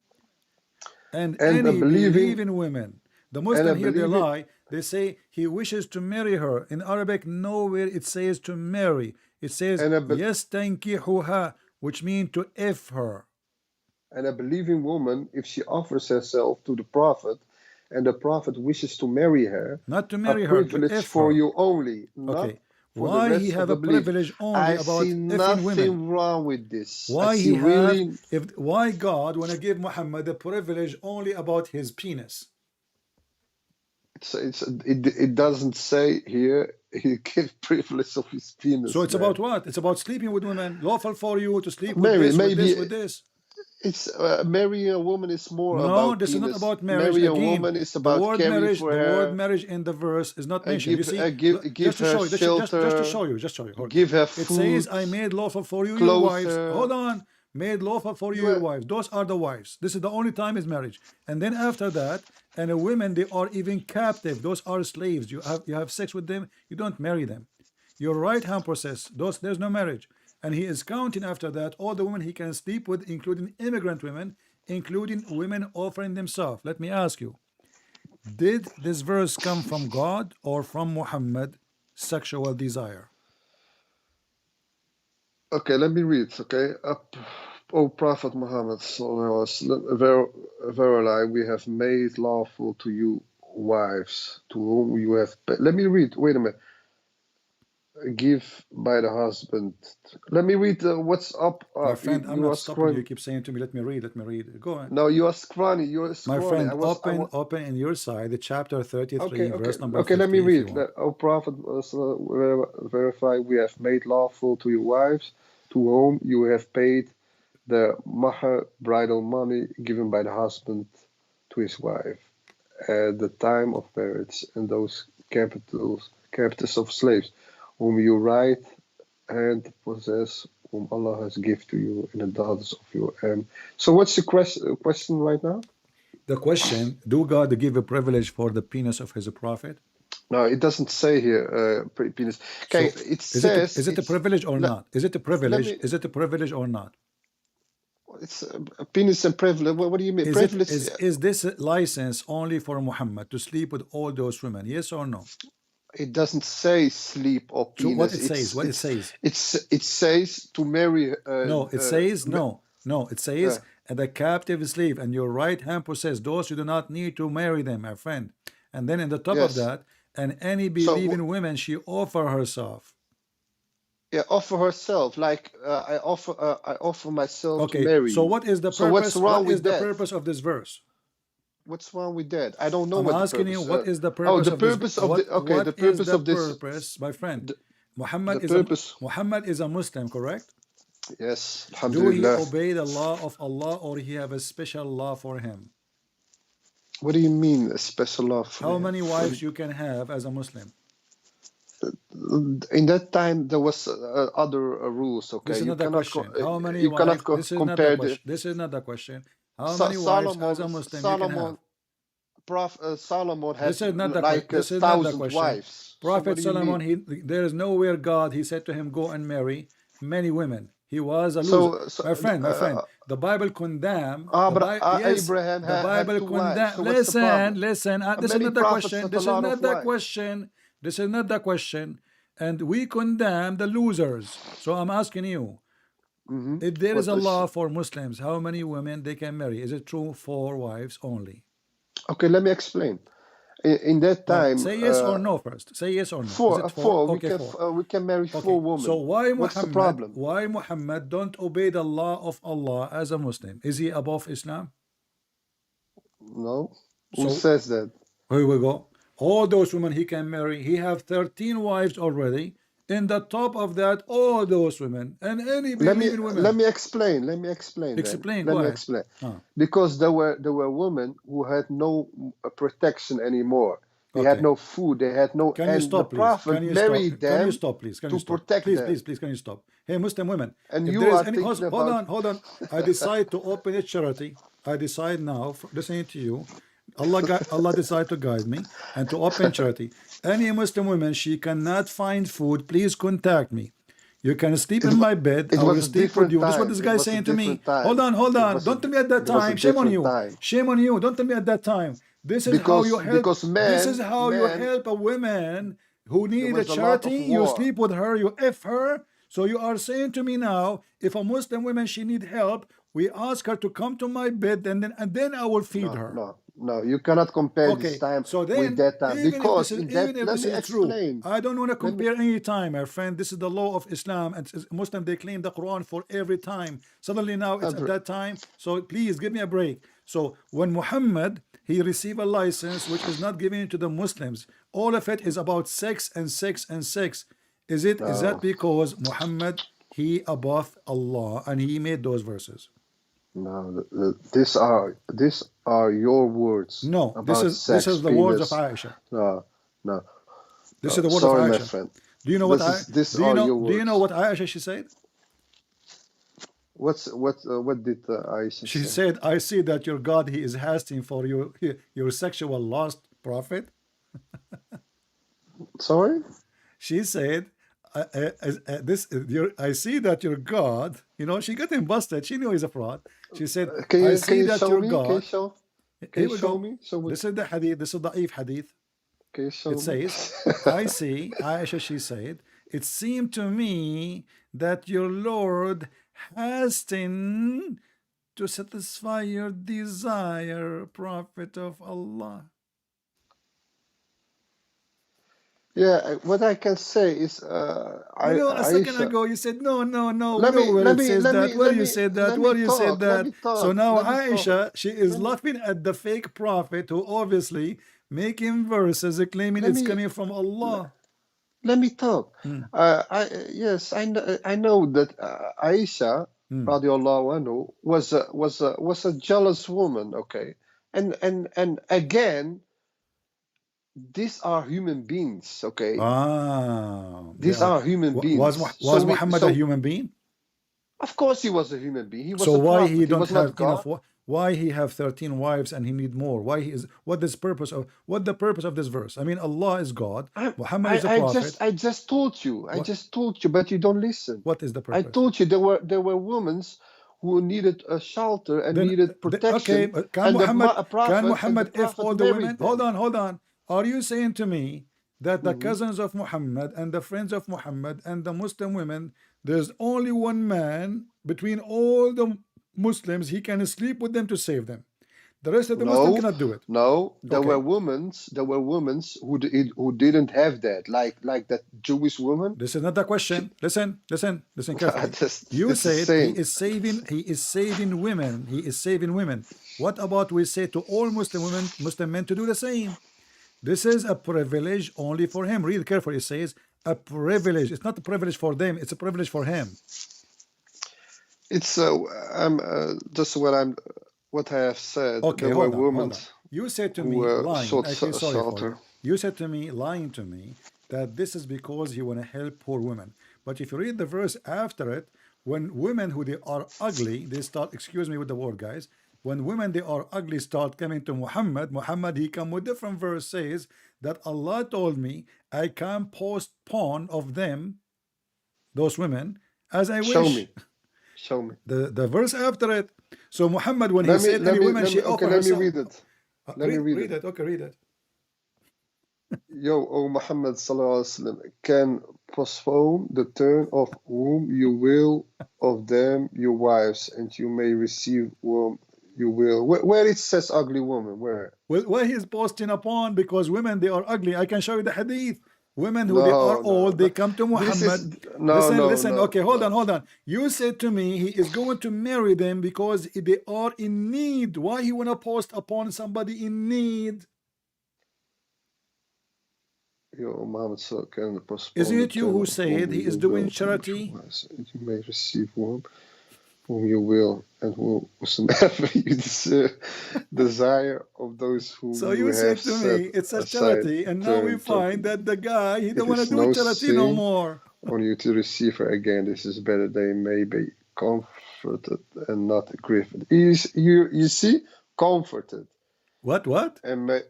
And and a any believing believing women. The and a Muslim here, they believing lie. They say he wishes to marry her. In Arabic, nowhere it says to marry. It says and a yastankihuha, which means to if her. and a believing woman, if she offers herself to the prophet, and the prophet wishes to marry her, Not to a marry her, to privilege if for her. you only, not Okay. for the Why he rest of have the a believers. privilege only I see about effing women? nothing wrong with this. I Why see he have, really. why God wanna give Muhammad a privilege only about his penis? It doesn't say here he gave privilege of his So penis, it's about man. what? It's about sleeping with women. Lawful for you to sleep with Mary, this, with maybe this, with this. it's marrying a woman is more No, about this is not penis. about marriage. Marry a Again, woman is about caring for the word her, marriage in the verse is not mentioned. You see, give just to her show you, just to shelter, show you, just show you. Okay. give her It says, food, "I made lawful for you your clothe wives." her. Hold on, made lawful for you You your are, wives. Those are the wives. This is the only time is marriage. And then after that, and the women they are even captive. Those are slaves. You have sex with them. You don't marry them. Your right hand process. There's no marriage. And he is counting after that all the women he can sleep with, including immigrant women, including women offering themselves. Let me ask you, did this verse come from God or from Muhammad sexual desire? okay, let me read. Okay, O Prophet Muhammad, verily we have made lawful to you wives to whom you have. Let me read. Wait a minute. Give by the husband. Let me read what's up. My Up. friend, I'm You not are stopping you. You scrolling. keep saying to me, let me read, let me read. Go on. No, you are scrolling. You are My scrolling. friend, open in your side the chapter 33, Okay. verse number Okay. Let me 50, if you read. want. O Prophet, verify we have made lawful to your wives, to whom you have paid the mahar, bridal money given by the husband to his wife at the time of marriage, and those captives of slaves, whom you right hand possess, whom Allah has given to you, and the daughters of your So, what's the question right now? The question, do God give a privilege for the penis of his prophet? No, it doesn't say here, penis. Okay, So it says is it a privilege or let, not? Is it a let privilege? me. Is it a privilege or not? It's penis and privilege. What do you mean? Is it Privilege? is this license only for Muhammad to sleep with all those women? Yes or no? It doesn't say sleep or So what penis. it says, what it says. It says to marry. No, it says no. No, it says Uh, the captive slave and your right hand possess those you do not need to marry them, my friend. And then in the top of yes. that, and any So believing woman, she offer herself. yeah, offer herself. Like I offer myself to Okay, marry so you. what is the So what's purpose? What wrong is with the that? purpose of this verse? What's wrong with that? I don't know I'm what the asking you, purpose. what is the Oh, purpose the of this? purpose of the okay. The What is purpose the of this. purpose, my friend? The, Muhammad the is a purpose. Muhammad is a Muslim, correct? Yes, Do he Alhamdulillah. obey the law of Allah or he have a special law for him? What do you mean a special love for How him? many wives you can have as a Muslim? In that time there was other rules. Okay, This is you not the cannot question. How many you cannot wives? This is not the compare the question. This is not the question. How many wives as a Muslim you can have? Solomon had This is not the like this is not the 1,000 question. wives. So what Prophet do you Solomon, mean? there is nowhere God, he said to him, go and marry many women. He was a loser. So My friend, the Bible condemn, yes, Abraham the had Bible 2 wives. condemn. So what's the problem? Listen, this is Many not the prophets question. had a This is lot not of the wives. question. This is not the question. And we condemn the losers. So I'm asking you, if there is What a is law for Muslims, how many women they can marry? Is it true 4 wives only? okay? Let me explain. In that No, time, say yes or no first. Say yes or no. Is it 4? four. Okay, 4. We can marry Okay. 4 So women. What's the problem? Why Muhammad don't obey the law of Allah as a Muslim? Is he above Islam? No, who So says that? here we go. All those women he can marry. He have 13 wives already. In the top of that, all those women and any believing Let women. me explain. Let me explain. Then Explain. let Go me ahead. explain. Ah, Because there were women who had no protection anymore. They had okay. no food. They had no, Can you and the stop, please? prophet married Can you them stop, please? Can you to stop? protect them. Please, can you stop? Hey, Muslim women, And if you there is are any, thinking about hold on. I decide to open a charity. I decide now, listening to you, Allah decide to guide me and to open charity. Any Muslim woman, she cannot find food, please contact me. You can sleep it. in my bed. It I will was a sleep with different you. This is what time. this It guy is was a saying to me. different time. Hold on. Don't tell me at that It was a time. Shame on different you. time. Shame on you. Don't tell me at that time. This is how you help. Because This is men how you help a woman who there need a was a lot charity. of You war. sleep with her. You F her. So you are saying to me now, if a Muslim woman she need help, we ask her to come to my bed, and then I will feed her. No. You cannot compare this Okay, time so with then that time because in that. even if Let this me is true, explain. I don't want to Let me. compare any time, my friend. This is the law of Islam, and Muslim they claim the Quran for every time. Suddenly now it's at that time. So please give me a break. So when Muhammad he received a license which is not given to the Muslims, all of it is about sex and sex and sex. Is that because Muhammad he above Allah and he made those verses? No, these are your words No, about this sex, is the words of penis. Aisha. No, no. This is the word of Sorry, my Aisha. friend. Do you know what These are your words. do you know what Aisha she said? What did Aisha She say? said, I see that your God he is hasting for your sexual lust, prophet. Sorry? She said, I see that your God, she got him busted. She knew he's a fraud. She said, I see you that show your me? God. Can Here you we show go. me? So This is the hadith. This is the da'if hadith. can you show It me? says, I see, Aisha, she said, it seemed to me that your Lord hastened to satisfy your desire, Prophet of Allah. Yeah, what I can say is, A second Aisha. ago you said no. We Let know me where let it me says let that. me Where let you me said that? let me Where you said talk. Let that? me talk. So now Let me talk. Aisha, she is Let me laughing at the fake prophet who obviously making verses claiming let it's me coming from Allah. let me talk. Yes, I know that Aisha radiallahu anhu was a jealous woman. Okay, and again, these are human beings. Okay, these are human beings. Was Muhammad a human being? Of course, he was a human being. He was So a why prophet. he He don't was not have God. enough? Why he have 13 wives and he need more? Why he is? What the purpose of this verse? I mean, Allah is God. Muhammad is a prophet. I just told you. I just told you, but you don't listen. What is the I purpose? told you there were women who needed a shelter and needed protection. Okay, but can Muhammad if all the women? Hold on. Are you saying to me that the cousins of Muhammad and the friends of Muhammad and the Muslim women, there's only one man between all the Muslims, he can sleep with them to save them? The rest of the Muslim cannot do it. No, there were women who didn't have that, like that Jewish woman. This is not the question. Listen carefully. You said he is saving women. He is saving women. What about we say to all Muslim women, Muslim men to do the same? This is a privilege only for him. Read carefully. It says a privilege. It's not a privilege for them. It's a privilege for him. It's just what I have said. Okay, there were women. You said to me lying. Okay, sorry for you. You said to me lying to me that this is because he want to help poor women. But if you read the verse after it, when women who they are ugly, they start, excuse me with the word, guys, when women they are ugly start coming to Muhammad, he come with different verse says that Allah told me I can post porn of them, those women, as I Show wish. me. Show me. The verse after it. So Muhammad, when he Let me said any women, she okay, offer let me herself. read it. Let me read it. it. Okay, read it. Yo, O Muhammad sallallahu alaihi wasallam, can postpone the turn of whom you will of them your wives, and you may receive whom you will. Where it says ugly woman, where? Well, why he's posting upon? Because women they are ugly. I can show you the hadith. Women who they are old, they come to This is Muhammad. no, no, Listen. no, Okay, hold no. on, hold on. You said to me he is going to marry them because they are in need. Why he wanna post upon somebody in need? Yo, Muhammad sallallahu can postpone Isn't the it you turn who of said whom he is you doing will, charity? and you may receive whom you will, and whomsoever you desire of those whom So you you said have to set me it's a aside. charity, and now we Turn find that the guy he It don't want to is do no charity no sin more. on you to receive her again. This is better. They may be comforted and not grieved. You see, comforted What? and may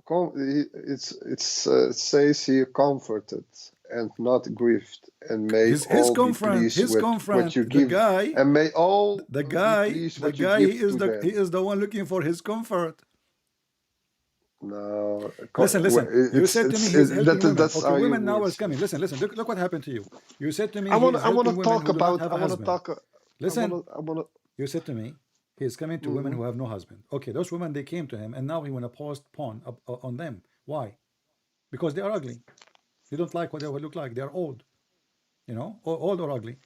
it says here comforted and not grieved, and may His all be confront, pleased his with what confront, you the give, guy, and may all the be guy, pleased the what you guy, give he is to he them. is the one looking for his comfort. No, Listen. You said to me he's helping women. that's Okay, how you women now is words. coming. Listen. Look what happened to you. You said to me I he want is I want to helping women talk who do not about have I a want to husband. talk I Listen. want to You said to me he is coming to women who have no husband. Okay, those women they came to him, and now he want to post porn on them. Why? Because they are ugly. They don't like what they look like. They are old. You know, old or ugly.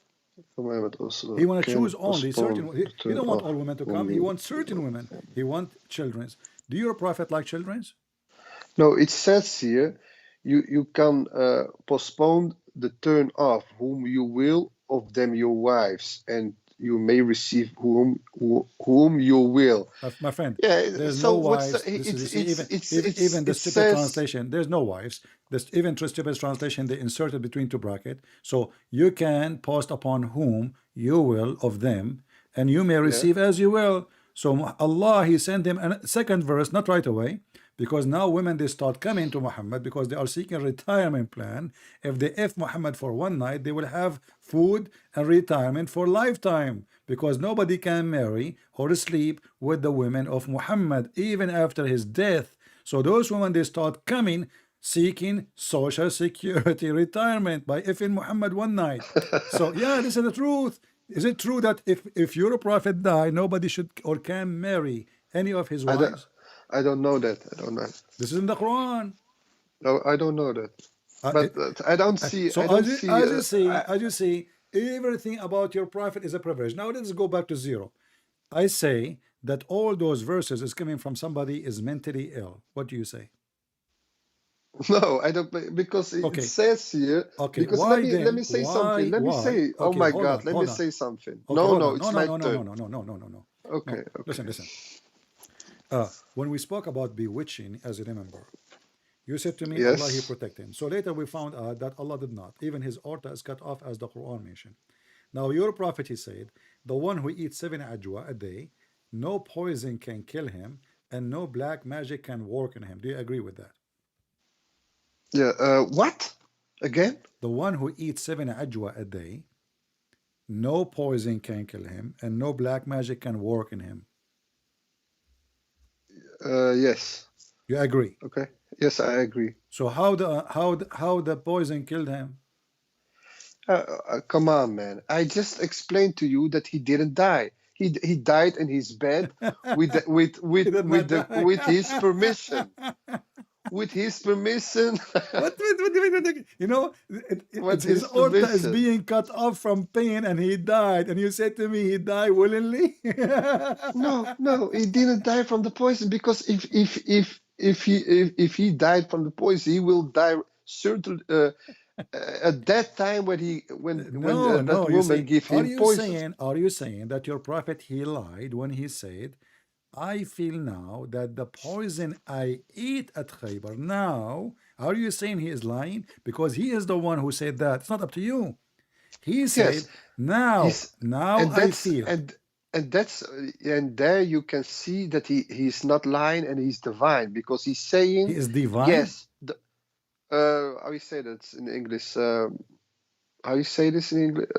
Muhammad He also want to can choose only certain. postpone the He turn don't want off all women to whom come. He you wants certain will. women. He want children's. Do your prophet like children's? No, it says here you can postpone the turn off whom you will of them your wives, and you may receive whom you will. My friend, Yeah. there's no So what's wives. This is you see, even the it stupid says translation. There's no wives. Even stupid translation they inserted between two bracket. So you can post upon whom you will of them, and you may yeah. receive as you will. So Allah He sent him a second verse, not right away, because now women they start coming to Muhammad because they are seeking a retirement plan. If they F Muhammad for one night, they will have food and retirement for lifetime, because nobody can marry or sleep with the women of Muhammad even after his death. So those women they start coming seeking social security retirement by effing Muhammad one night. So yeah, this is the truth. Is it true that if your prophet die, nobody should or can marry any of his I don't wives? I don't know that. I don't know. This is in the Quran. No, I don't know that. Uh, But it- I don't see. so I don't see. as you see, everything about your prophet is a privilege. Now let's go back to zero. I say that all those verses is coming from somebody is mentally ill. What do you say? No, I don't because it Okay, says here. okay. Because Why let then? me say something. Let me Why? say. Oh Okay, my hold God. on, Let me hold on. say something. Okay, No, hold no, on. No, it's no, my no, no, no, turn. no, no, no, no, no, no. Okay, No, okay. listen. When we spoke about bewitching, as you remember, you said to me, Allah He Yes. protect him. So later we found out that Allah did not. Even his aorta is cut off, as the Quran mentioned. Now your prophet he said, the one who eats 7 ajwa a day, no poison can kill him, and no black magic can work in him. Do you agree with that? Yeah. What? Again? The one who eats 7 ajwa a day, no poison can kill him, and no black magic can work in him. Yes. You agree? Okay. Yes, I agree. So how the poison killed him? Come on, man. I just explained to you that he didn't die. He died in his bed He did not die. with his permission. With his permission. You know, With his his aorta is permission. being cut off from pain, and he died. And you said to me he died willingly. No, no, he didn't die from the poison because if he died from the poison, he will die certainly at that time when that No. You woman see, gave him poison. are you saying that your prophet he lied when he said, I feel now that the poison I ate at Khaybar. Now, are you saying he is lying? Because he is the one who said that. It's not up to you. He Yes, said, now, he's now and I that's feel. and that's and there you can see that he's not lying and he's divine because he's He saying is divine. yes. How you say that in English? How you say this in English?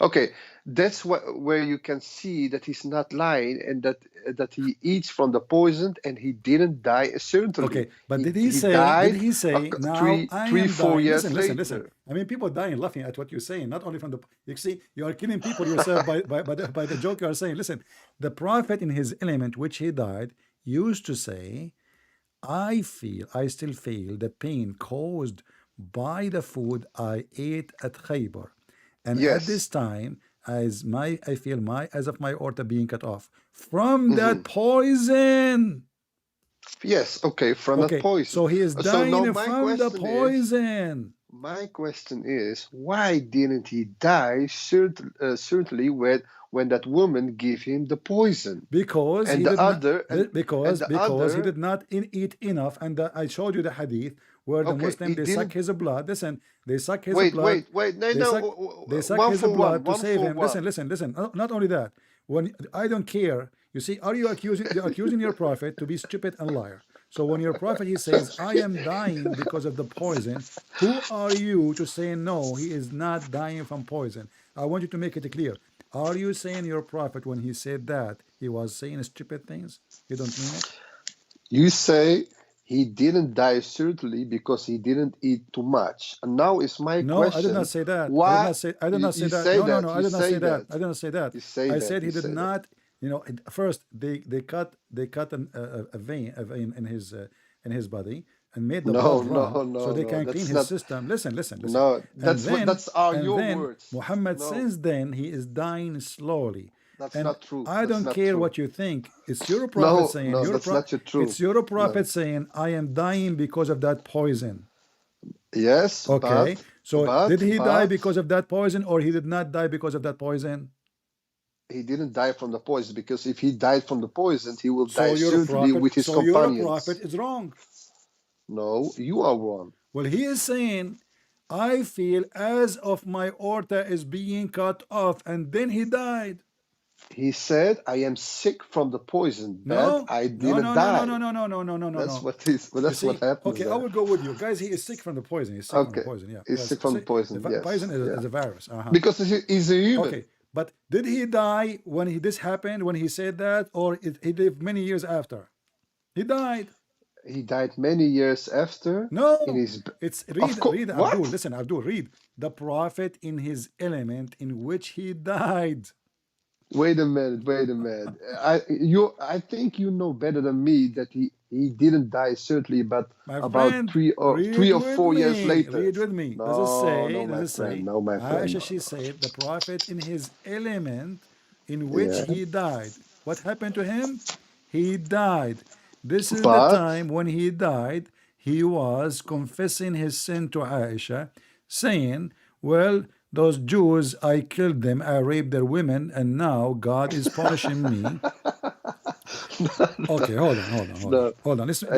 Okay, that's where you can see that he's not lying and that he eats from the poison and he didn't die certainly. Okay, but He did died he say, now I three am four dying? Listen, years listen, listen. later. I mean, people dying laughing at what you're saying, not only from the, you see, you are killing people yourself by the joke you are saying. Listen, the prophet in his element, which he died, used to say, I still feel the pain caused by the food I ate at Khaybar. And at this Yes. time, I feel my, as of my aorta being cut off from Hmm. that poison. Yes. Okay. From that Okay, poison. so he is So now dying my from the question is. poison My question is, why didn't he die certainly when that woman gave him the poison? because And he the did not other and the because he other, did not eat enough. And I showed you the hadith where the okay, Muslim he they suck didn't. his blood. Listen, they suck his Wait, blood. wait, wait. No, They no. suck One his for one. blood to One save for him. Listen, one. listen, listen. Not only that, when I don't care. You see, are you accusing your prophet to be stupid and liar? So when your prophet he says, I am dying because of the poison, who are you to say no, he is not dying from poison? I want you to make it clear. Are you saying your prophet when he said that he was saying stupid things? You don't mean it? You say he didn't die certainly because he didn't eat too much. And now is my No, I did not question: say that. why I did not say you that. say No, no, no, that? I You did not say say that. that? I did not say that. You say I that? said You he did say that? not, first they cut a vein in his body and made the No, blood no, run so no, they no. can clean That's his not. system. Listen, listen, listen. No, And that's what. then That's are your words. Muhammad, No, since then he is dying slowly. that's And not true. I That's don't not care true. what you think. It's your prophet No, saying no, that's not your it's true. your No. prophet saying I am dying because of that poison. Yes, Okay, so did he die but because of that poison or he did not die because of that poison? he didn't die from the poison because if he died from the poison, he will die certainly with his So your prophet companions. is wrong. No, you are wrong. Well, he is saying, I feel as of my aorta is being cut off, and then he died. He said, "I am sick from the poison, but No, I no, didn't no, no, no, die." no, no, no, no, no, no, no, That's no. what is. You That's what see, happens okay, I there. will go with you. Guys, he is sick from the poison. He's sick from the Okay, poison. Yeah, he's yes. sick from the The poison. poison Yes, is yeah, a virus. because he's a human. Okay, but did he die when this happened, when he said that, or he lived many years after? He died. He died many years after. In No, his, it's of course. read Abdul. What? Listen, Abdul, read the prophet in his element in which he died. Wait a minute, wait a minute. I think you know better than me that he didn't die certainly, but My about friend, three read or with 4 years me. later. Read with me. No, no, Does my it friend. say, No, my friend. Aisha, No, she no. said, the prophet in his element in which Yeah, he died. What happened to him? He died. This is the but time when he died. He was confessing his sin to Aisha, saying, well, those Jews, I killed them, I raped their women, and now God is punishing me. Okay, hold on, hold on, hold on, no. hold on. Listen.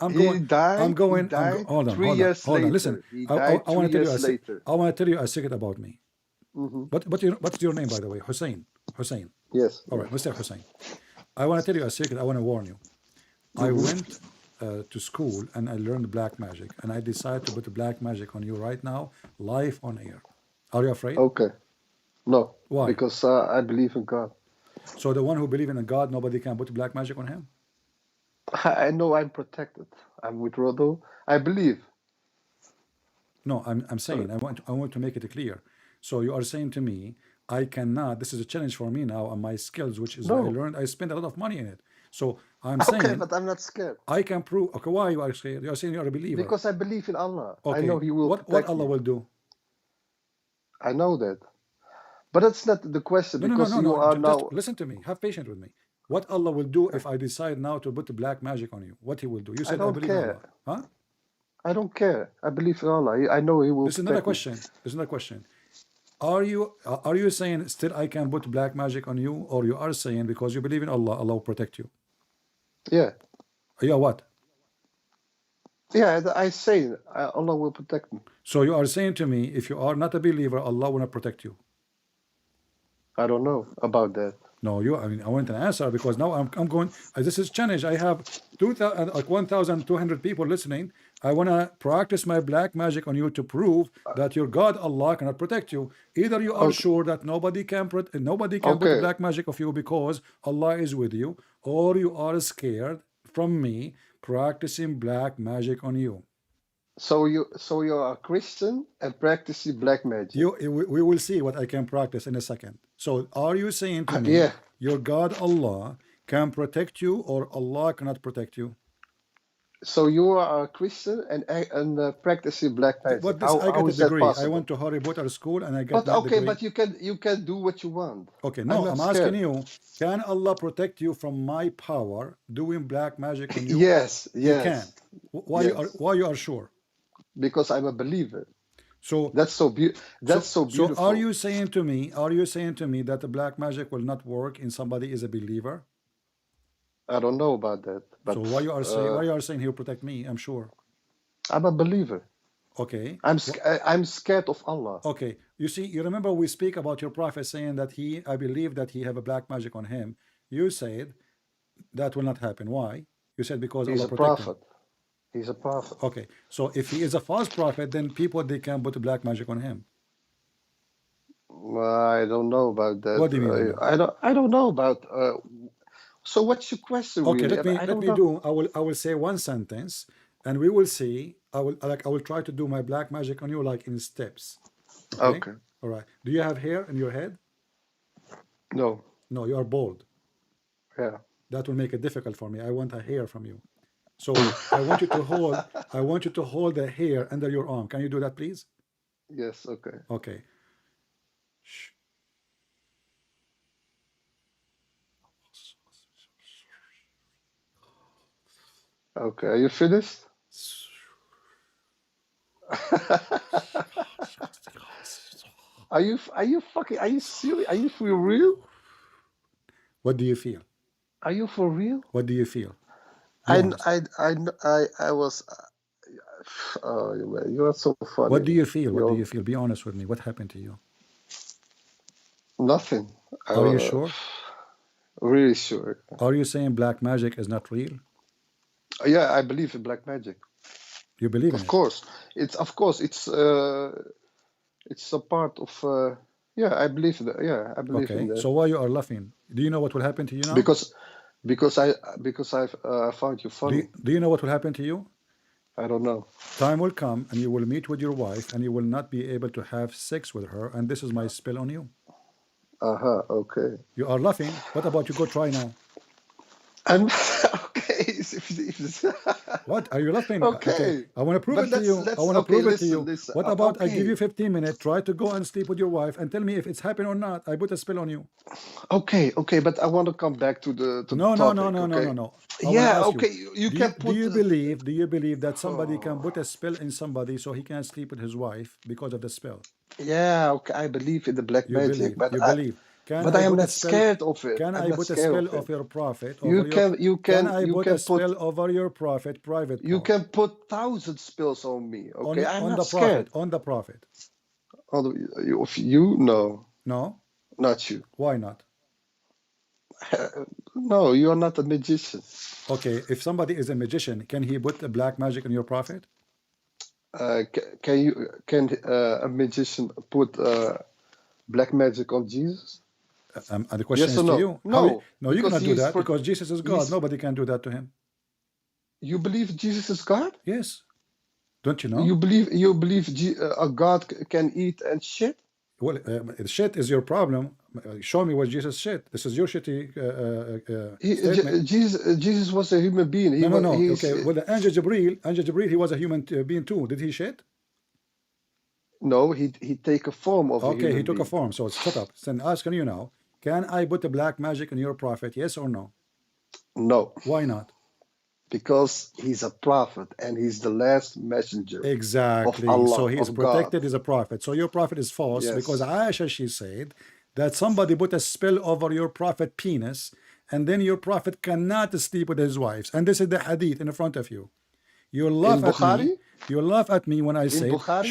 He died. He died Hold on, 3 years hold on. Listen, later. He died I three want to tell you years later. I want to tell you a secret about me. Hmm. What's your name, by the way? Hussein. Hussein. Yes, All yes. right, Mr. Hussein. I want to tell you a secret. I want to warn you. I Hmm. went to school and I learned black magic, and I decided to put black magic on you right now, live on air. Are you afraid? Okay. No, Why? because I believe in God. So the one who believes in a God, nobody can put black magic on him? I know I'm protected. I'm with Rodo. I believe. No, I'm Sorry. saying I want to make it clear. So you are saying to me, I cannot. This is a challenge for me now, and my skills, which is I No. learned. I spent a lot of money in it. So I'm Okay, saying but I'm not scared I can prove. Okay, why you are scared? You are saying you are a believer. because I believe in Allah. I know Okay, He will what protect Allah me. will do? I know that. But that's not the question No, no, no, because no, you no. are Just now. listen to me. Have patience with me. What Allah will do if I decide now to put the black magic on you? What He will do? You I said I don't believe in Allah, care. huh? I don't care. I believe in Allah. I know He will This is not a protect me. question. This is not a question. are you saying still I can put black magic on you, or you are saying because you believe in Allah, Allah will protect you? Yeah, Yeah, what? yeah. I say Allah will protect me. So you are saying to me, if you are not a believer, Allah will not protect you. I don't know about that. No, I mean, I want an answer, because now I'm going. This is challenge. I have 1,200 people listening. I want to practice my black magic on you to prove that your God Allah cannot protect you. Either you are Okay. sure that nobody can put Okay. black magic of you because Allah is with you, or you are scared from me practicing black magic on you. So you're a Christian and practicing black magic. We will see what I can practice in a second. So are you saying to me, Yeah. your God Allah can protect you, or Allah cannot protect you? So you are a Christian and practicing black magic. But this, I How got a is that degree. I possible? went to Harry Potter school and I got But that okay, degree. but you can do what you want. Okay, I'm no, not I'm scared. asking you, can Allah protect you from my power doing black magic on you? Yes, He can. yes, Why you are sure? because I'm a believer. So That's so beautiful. So are you saying to me that the black magic will not work in somebody is a believer? I don't know about that, but So why you are saying he'll protect me? I'm sure. I'm a believer. Okay. I'm scared of Allah. Okay. You see, you remember we speak about your prophet saying that I believe that he have a black magic on him. You said that will not happen. Why? You said because He's Allah a protect him. prophet. He's a prophet. Okay. So if he is a false prophet, then people they can put black magic on him. I don't know about that. What do you mean? I don't know about. So what's your question? Okay, really? let me do. I will say one sentence, and we will see. I will try to do my black magic on you like in steps. Okay. All right. Do you have hair in your head? No. No, you are bald. Yeah. That will make it difficult for me. I want a hair from you. So I want you to hold the hair under your arm. Can you do that, please? Yes. Okay. Okay. Shh. Okay. Are you finished? Are you serious? Are you for real? What do you feel? Are you for real? What do you feel? Be I honest. was. Oh, man, you are so funny. What do you feel? What do you feel? Be honest with me. What happened to you? Nothing. Are you sure? Really sure. Are you saying black magic is not real? Yeah, I believe in black magic. You believe in Of it? course, it's a part of. Yeah, I believe in that. Yeah, I believe in Okay. that. So why you are laughing? Do you know what will happen to you now? Because I found you funny. Do you know what will happen to you? I don't know. Time will come and you will meet with your wife and you will not be able to have sex with her, and this is my spell on you. Okay. You are laughing. What about you go try now? I'm okay. What are you laughing? Okay. I want to prove But it to you. let's- I want to okay, prove it to you. listen. What about I give Okay. you 15 minutes, try to go and sleep with your wife and tell me if it's happened or not. I put a spell on you. Okay, but I want to come back to the No. topic. I wanna Yeah, ask okay. You can put. Do you believe that somebody can put a spell in somebody so he can't sleep with his wife because of the spell? Yeah, okay. I believe in the black You magic, believe. but I am not scared of it. Can I'm I not put a scared spell of of it. your prophet? Can I you put can a spell over your prophet private You part? can put 1,000 spells on me. Okay, I'm on not the scared. prophet. On the prophet. Of you, no, No? not you. Why not? No, you are not a magician. Okay, if somebody is a magician, can he put a black magic on your prophet? Can a magician put black magic on Jesus? And the question Yes is or to no? you. No, No, you because cannot do he's that pro- because Jesus is God. he's- Nobody can do that to him. You believe Jesus is God? Yes. Don't you know? You believe a God can eat and shit? Well, shit is your problem. Show me what Jesus shit. This is your shitty statement. Jesus was a human being. No. Okay. Well, the angel Jibril, he was a human being too. Did he shit? No, he take a form of a Okay, human he took a being. form. So shut up. Then asking you now, can I put the black magic on your prophet? Yes or no? No, Why not? because he's a prophet and he's the last messenger of Exactly. So Allah, he is of God. protected as a prophet. So your prophet is false because Yes. Aisha, she said that somebody put a spell over your prophet penis, and then your prophet cannot sleep with his wives. And this is the hadith in front of you. You laugh In at me. Bukhari? You laugh at me when I In say Bukhari?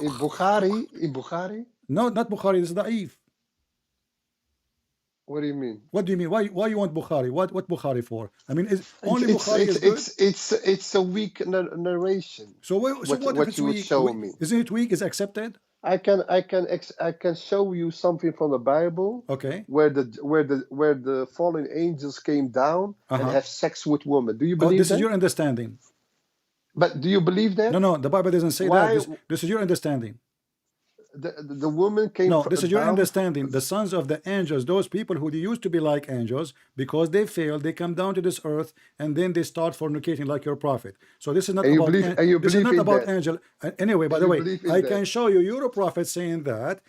In Bukhari? In Bukhari? no, not Bukhari. This is da'if. What do you mean? What do you mean? Why you want Bukhari? What Bukhari for? I mean, only It's Bukhari is good. it's a weak narration. So what if What it's you would weak? show me. Isn't it weak? Is accepted? I can show you something from the Bible Okay. where the fallen angels came down and have sex with women. Do you Oh, believe this that? is your understanding. But do you believe that? No, the Bible doesn't say Why- that. This is your understanding. The woman came No, this is your down. understanding. The sons of the angels, those people who used to be like angels, because they failed, they come down to this earth and then they start fornicating like your prophet. So this is not And you about believe- and you this is believe not in about that. angel. Anyway, by And the you way, believe in I that. can show you your prophet saying that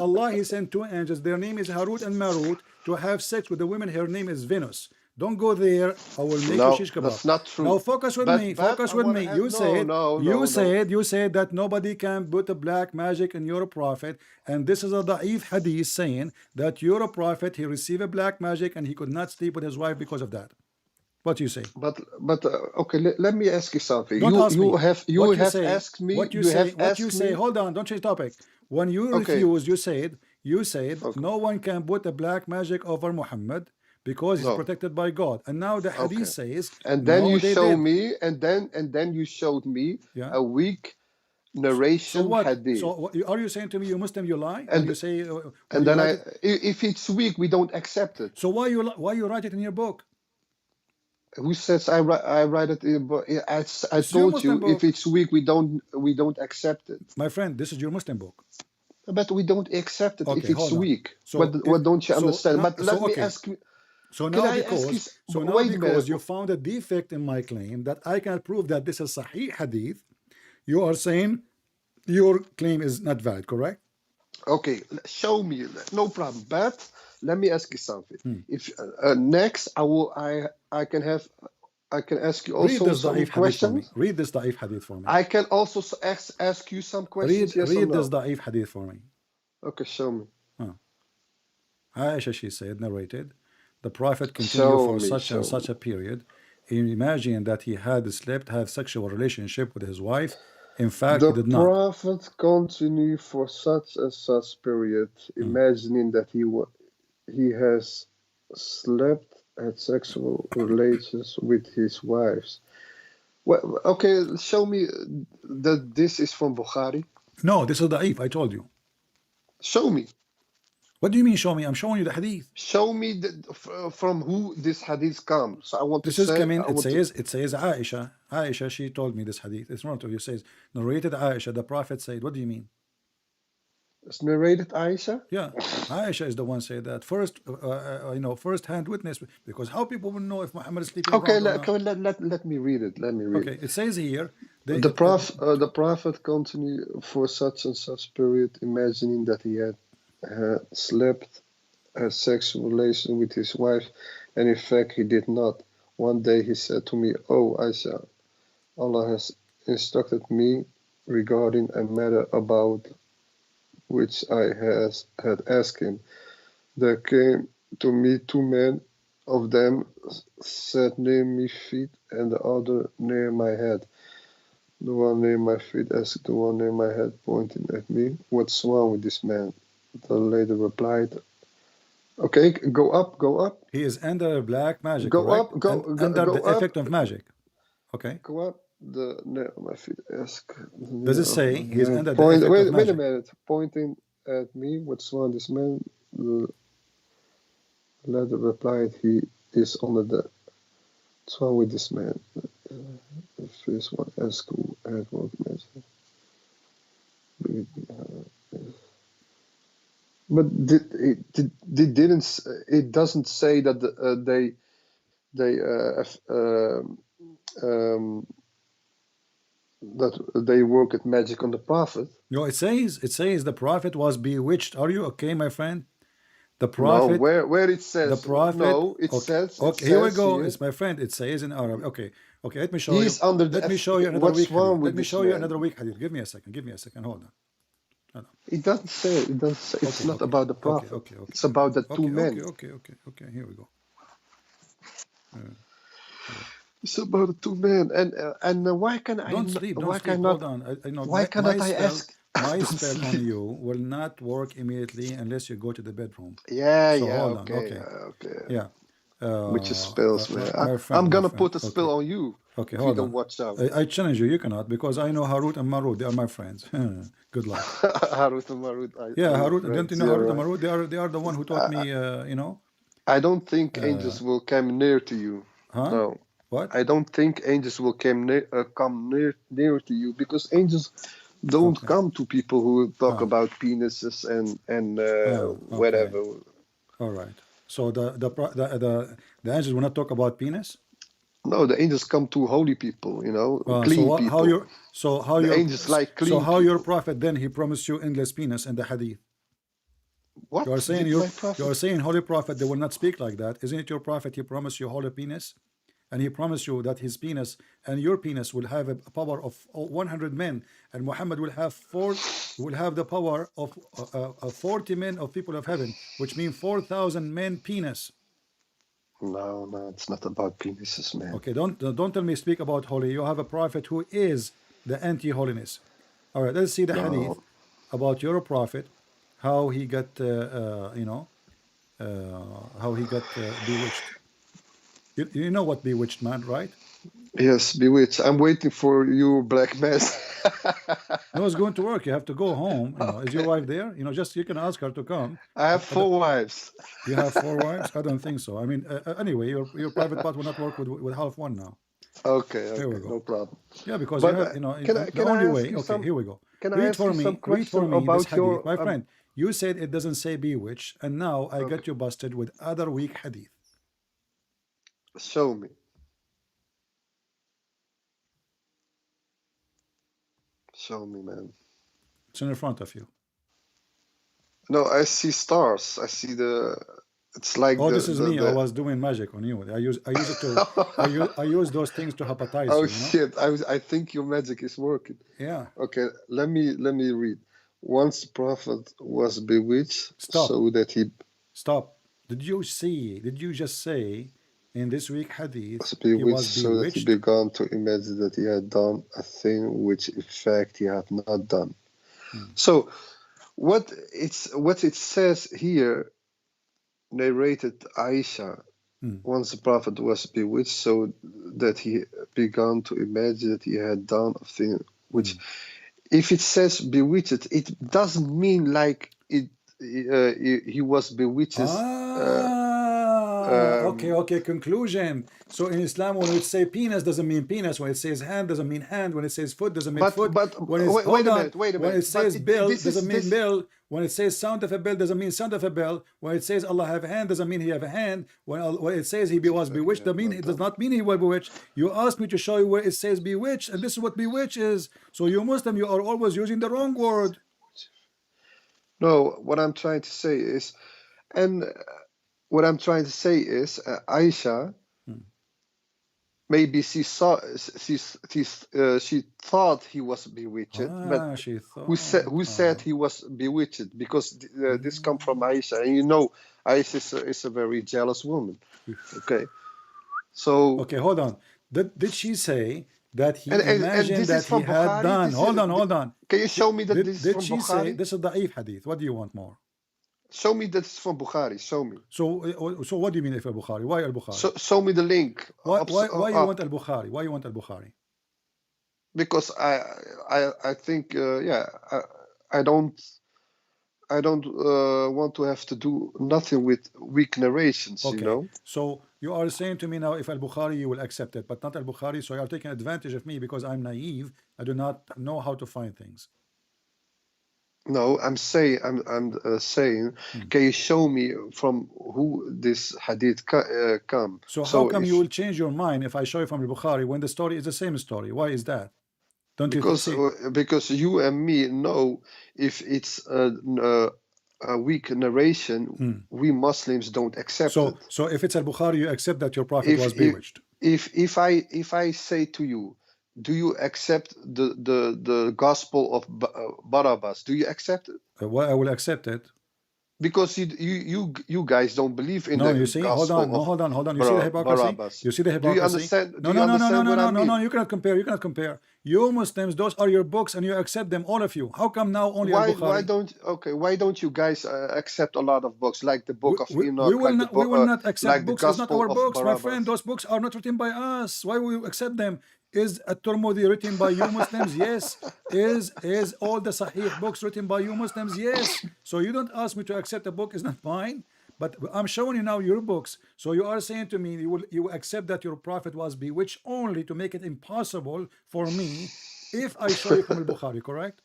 Allah he sent two angels. Their name is Harut and Marut to have sex with the women. Her name is Venus. Don't go there. I will make No, you shish kebab. that's not true. Now focus with But- me. but Focus I with wanna me. ask- You no, said no, you no. said that nobody can put a black magic in your prophet, and this is a da'if hadith saying that your prophet he received a black magic and he could not sleep with his wife because of that. What do you say? But okay, let me ask you something. Don't ask me. You have What you have say, asked me. What you, you say? have What asked you say? me. Hold on. Don't change topic. When you Okay. refused, you said no one can put a black magic over Muhammad because he's No. protected by God. And now the hadith says, And then no, you they show did. me, and then you showed me Yeah. a weak narration So what? hadith. So are you saying to me, you Muslim, you lie? And- When you say, and then if it's weak, we don't accept it. so why you write it in your book? Who says I write it in? I It's your told you, Muslim book. if it's weak, we don't accept it. My friend, this is your Muslim book. But we don't accept it if Okay, it's hold on. weak. So what don't you so understand? now- But let so me okay. ask you. So Can now I ask you wait a because minute. you found a defect in my claim that I can prove that this is Sahih Hadith, you are saying your claim is not valid, correct? Okay, show me. No problem. But let me ask you something. Hmm. If next I can ask you Read also this some Da'if Hadith for me. questions. Read this Da'if Hadith for me. I can also ask you some questions. Yes or Read no? this Da'if Hadith for me. Okay, show me. Aisha, she said, narrated, the Prophet continued Show for me, such show and such a period. Imagine that he had had sexual relationship with his wife. In fact, The he did not. prophet continued for such and such period, imagining that he has slept, had sexual relations with his wives. Well, okay, show me that this is from Bukhari. No, this is Da'if, I told you. Show me. What do you mean show me? I'm showing you the hadith. Show me from who this hadith comes. I want This to is say. coming, I it want says Aisha. Aisha, she told me this hadith. It's not of you. It says, narrated Aisha, the Prophet said, what do you mean? It's narrated Aisha. Yeah, Aisha is the one said that. First hand witness, because how people will know if Muhammad is sleeping Okay, around or not? let me read it. Let me read Okay, it says here, The prophet continued for such and such period, imagining that he had slept, had sexual relation with his wife, and in fact he did not. One day he said to me, "Oh Aisha, Allah has instructed me regarding a matter about which I had asked him. There came to me two men, of them sat near my feet and the other near my head. The one near my feet asked the one near my head, pointing at me, 'What's wrong with this man?' The lady replied, okay, go up. he is under black magic, Go correct? up, go- And go- under go the up. effect of magic. Okay. Go up. The near my feet asked. Does it say he's under the Point, effect wait, of wait a magic? minute. Pointing at me, what's wrong with this man? The lady replied, he is under the. What's wrong with this man? The first one asked who had worked magic. But it doesn't say that that they work at magic on the prophet. No, it says the Prophet was bewitched. Are you okay, my friend? The No, prophet, where it the says prophet. no, it Okay, says okay, here we here. go. It's my friend. It says in Arabic. Okay, okay. Let me show you. He's under the. Let me show you another What's weak wrong hadith. with Let me this show you man? another weak hadith. Give me a second. Give me a second. Hold on. Hold on. It doesn't say. It doesn't say. It's Okay, not okay, about the okay, prophet. okay, okay, It's about the two okay, men. okay, okay, okay, okay. Here we go. It's about the two men. And why can I? Don't sleep. Don't Why sleep. cannot? Hold on. I know Why my cannot I spell. ask? My Don't spell on sleep. you will not work immediately unless you go to the bedroom. Yeah, So yeah, hold on. okay, Okay. okay. Yeah. Which is spells, man. My I'm friend. gonna My friend. put a Okay. spell on you Okay. if you Hold don't on. watch out. I challenge you. You cannot because I know Harut and Marut. They are my friends. Good luck. Harut and Marut Yeah, are your Harut. Don't friends. you know Yeah, Harut and right. Marut? They are the one who taught me. You know. I don't think angels will come near to you. Huh? No, What? I don't think angels will come near to you because angels don't Okay. come to people who talk Ah. about penises and Okay. whatever. All right. So the angels will not talk about penis. No, the angels come to holy people, you know, So clean how people. your so how The your angels like so clean how your people. prophet then he promised you endless penis in the hadith? What You are saying did my you are prophet? saying holy prophet they will not speak like that. Isn't it your prophet? He promised you holy penis, and he promised you that his penis and your penis will have a power of 100 men, and Muhammad will have the power of 40 men of people of heaven, which means 4,000 men penis. No, no, it's not about penises, man. Okay, don't tell me speak about holy. You have a prophet who is the anti-holiness. All right, let's see the hadith No, about your prophet, how he got how he got bewitched. You know what bewitched, man, right? yes, bewitched. I'm waiting for you, black mass. No, it's going to work. You have to go home. Is your Okay. wife there? Just you can ask her to come. I have I don't- 4 wives. you have 4 wives? I don't think so. I mean, anyway, your private part will not work with half one now. Okay, Here we okay, go. no problem. Yeah, because But you have, the can I only ask way. you Okay, some? here we go. Can I Read ask for you some me. Read for question me this about hadith, your? my friend. You said it doesn't say bewitched, and now I got you busted with other weak hadith. Show me. Show me, man. It's in front of you. No, I see stars. I see the. It's like Oh, this is me. I the. was doing magic on you. I use it to. I use those things to hypnotize Oh you. shit! I think your magic is working. Yeah. Okay, let me read. Once the prophet was bewitched, Stop. so that he Stop. Did you just say in this week hadith was he bewitched, was so that he bewitched? began to imagine that he had done a thing which in fact he had not done. So what it says here, narrated Aisha, once the prophet was bewitched, so that he began to imagine that he had done a thing which, if it says bewitched, it doesn't mean like it he was bewitched. Okay. Conclusion. So in Islam, when it say penis, doesn't mean penis. When it says hand, doesn't mean hand. When it says foot, doesn't mean foot. When it's wait a minute. When it says bill, this doesn't mean this bill. When it says sound of a bell, doesn't mean sound of a bell. When it says Allah have a hand, doesn't mean He have a hand. When it says He was bewitched, it does not mean He was bewitched. You asked me to show you where it says bewitched, and this is what bewitched is. So you Muslim, you are always using the wrong word. No, what I'm trying to say is, Aisha, maybe she thought he was bewitched, but She thought. who said he was bewitched? Because this come from Aisha, and you know Aisha is a very jealous woman. Okay, so okay, hold on. Did she say that he and imagined this that is from he had Bukhari. done? Hold on. Can you show me that this is Did from she say Bukhari? this is da'if hadith? What do you want more? Show me that it's from Bukhari. Show me. So what do you mean if al-Bukhari? Why al-Bukhari? Show me the link. Why Up- you up. want al-Bukhari? Why you want al-Bukhari? Because I think I don't want to have to do nothing with weak narrations, you Okay. know. So you are saying to me now if al-Bukhari you will accept it, but not al-Bukhari, so you are taking advantage of me because I'm naive. I do not know how to find things. No, I'm saying can you show me from who this hadith come? So how come if- you will change your mind if I show you from al-Bukhari when the story is the same story? Why is that? Don't you think? because you and me know if it's a weak narration, we Muslims don't accept So it. so if it's al-Bukhari, you accept that your prophet If was if bewitched. if I say to you, do you accept the gospel of Barabbas? Do you accept it? Why I will accept it? Because you guys don't believe in No, the you see, hold gospel on, no, of hold on. You see the hypocrisy? Barabbas. You see the Do you hypocrisy? understand? No, Do you no, no, no, no, understand no, what I no, no, no. mean? You cannot compare. You cannot compare. You Muslims, those are your books, and you accept them, all of you. How come now only Why al-Bukhari? why don't you guys accept a lot of books like the We, book of we, we Enoch, will like the not we book will not accept like the books. It's not gospel our of books, my friend. Barabbas? Those books are not written by us. Why will you accept them? Is at-Tirmidhi written by you Muslims? Yes. Is all the Sahih books written by you Muslims? Yes. So you don't ask me to accept a book is not mine. But I'm showing you now your books. So you are saying to me you will accept that your prophet was bewitched only to make it impossible for me if I show you from al-Bukhari, correct?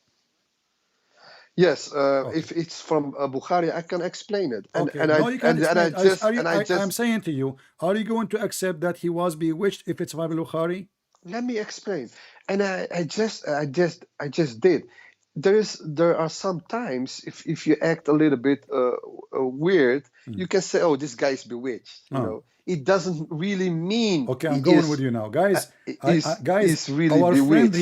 Yes, Okay. if it's from Bukhari, I can explain it. Okay. No, you can't explain it. I I'm just saying to you, are you going to accept that he was bewitched if it's from al-Bukhari? let me explain. And I just did. There are some times if you act a little bit weird, you can say, "Oh, this guy is bewitched." You Oh. know, it doesn't really mean Okay, I'm he going is with you now, guys. is really Our bewitched.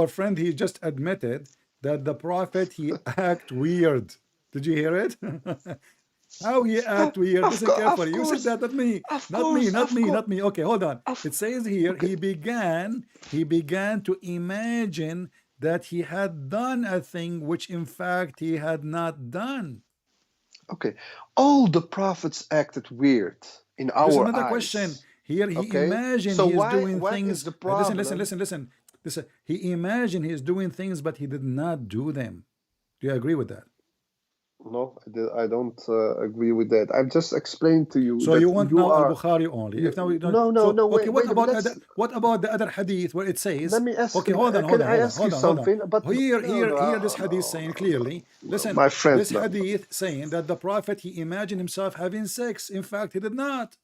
friend here just admitted that the prophet he act weird. Did you hear it? How he act weird? Listen Of carefully. You said course, that, not me, of not me, course, not of me, course. not me. Okay, hold on. Of, It says here okay. he began to imagine that he had done a thing which in fact he had not done. Okay, all the prophets acted weird in This is our another question. eyes. Here he Okay, imagined so he is why? doing What things. is the Listen, problem? listen. He imagined he is doing things, but he did not do them. Do you agree with that? No, I don't agree with that. I've just explained to you So that you want you now are. al-Bukhari only. If now we don't, No, no, so no. okay, Wait. what about the other hadith where it says, Let me ask. okay, hold on, Can I ask you hold on. something? But Here, this hadith saying clearly, listen, my friend. this hadith saying that the prophet he imagined himself having sex. In fact, he did not.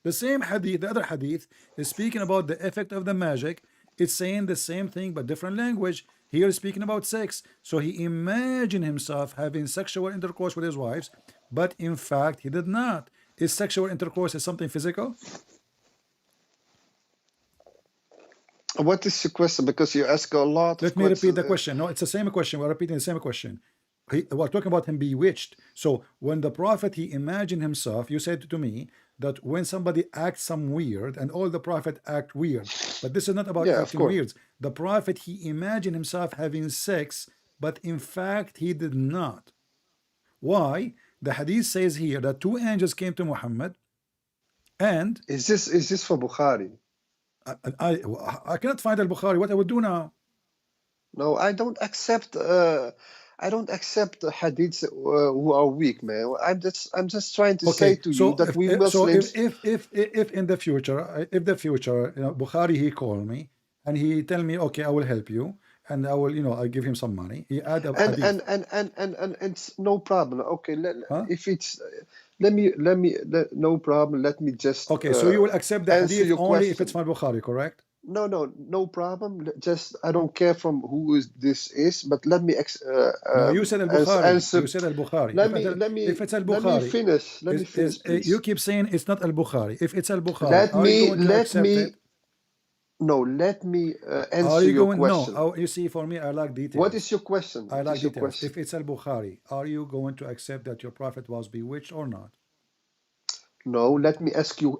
The same hadith, the other hadith, is speaking about the effect of the magic. It's saying the same thing but different language. Here is speaking about sex. So he imagined himself having sexual intercourse with his wives, but in fact he did not. Is sexual intercourse is something physical? What is your question? Because you ask a lot of Let me repeat questions. the question. No, it's the same question. We're repeating the same question. We're talking about him bewitched. So when the prophet he imagined himself, you said to me that when somebody acts some weird, and all the prophet act weird, but this is not about Yeah, of acting course. weird. The prophet he imagined himself having sex, but in fact he did not. Why? The hadith says here that two angels came to Muhammad, and Is this for Bukhari? I cannot find al-Bukhari. What I would do now? No, I don't accept. I don't accept the hadiths who are weak, man. I'm just trying to say to you that we Muslims. If in the future, you know, Bukhari he call me and he tell me, okay, I will help you, and I will, you know, I give him some money. He add a hadith. And it's no problem. Okay, Huh? if it's no problem. Let me just Okay, so you will accept the answer hadith your only if question. it's from Bukhari, correct? No problem. Just I don't care from who this is, but let me No, you said al-Bukhari. answer. You said al-Bukhari. If If it's al-Bukhari, finish. Let me finish, please. you keep saying it's not al-Bukhari. If it's al-Bukhari, are you going to accept it? No, let me Are answer you your going? question. No, you see, for me, I like details. What is your question? I What like is your details. question? If it's al-Bukhari, are you going to accept that your prophet was bewitched or not? No, let me ask you.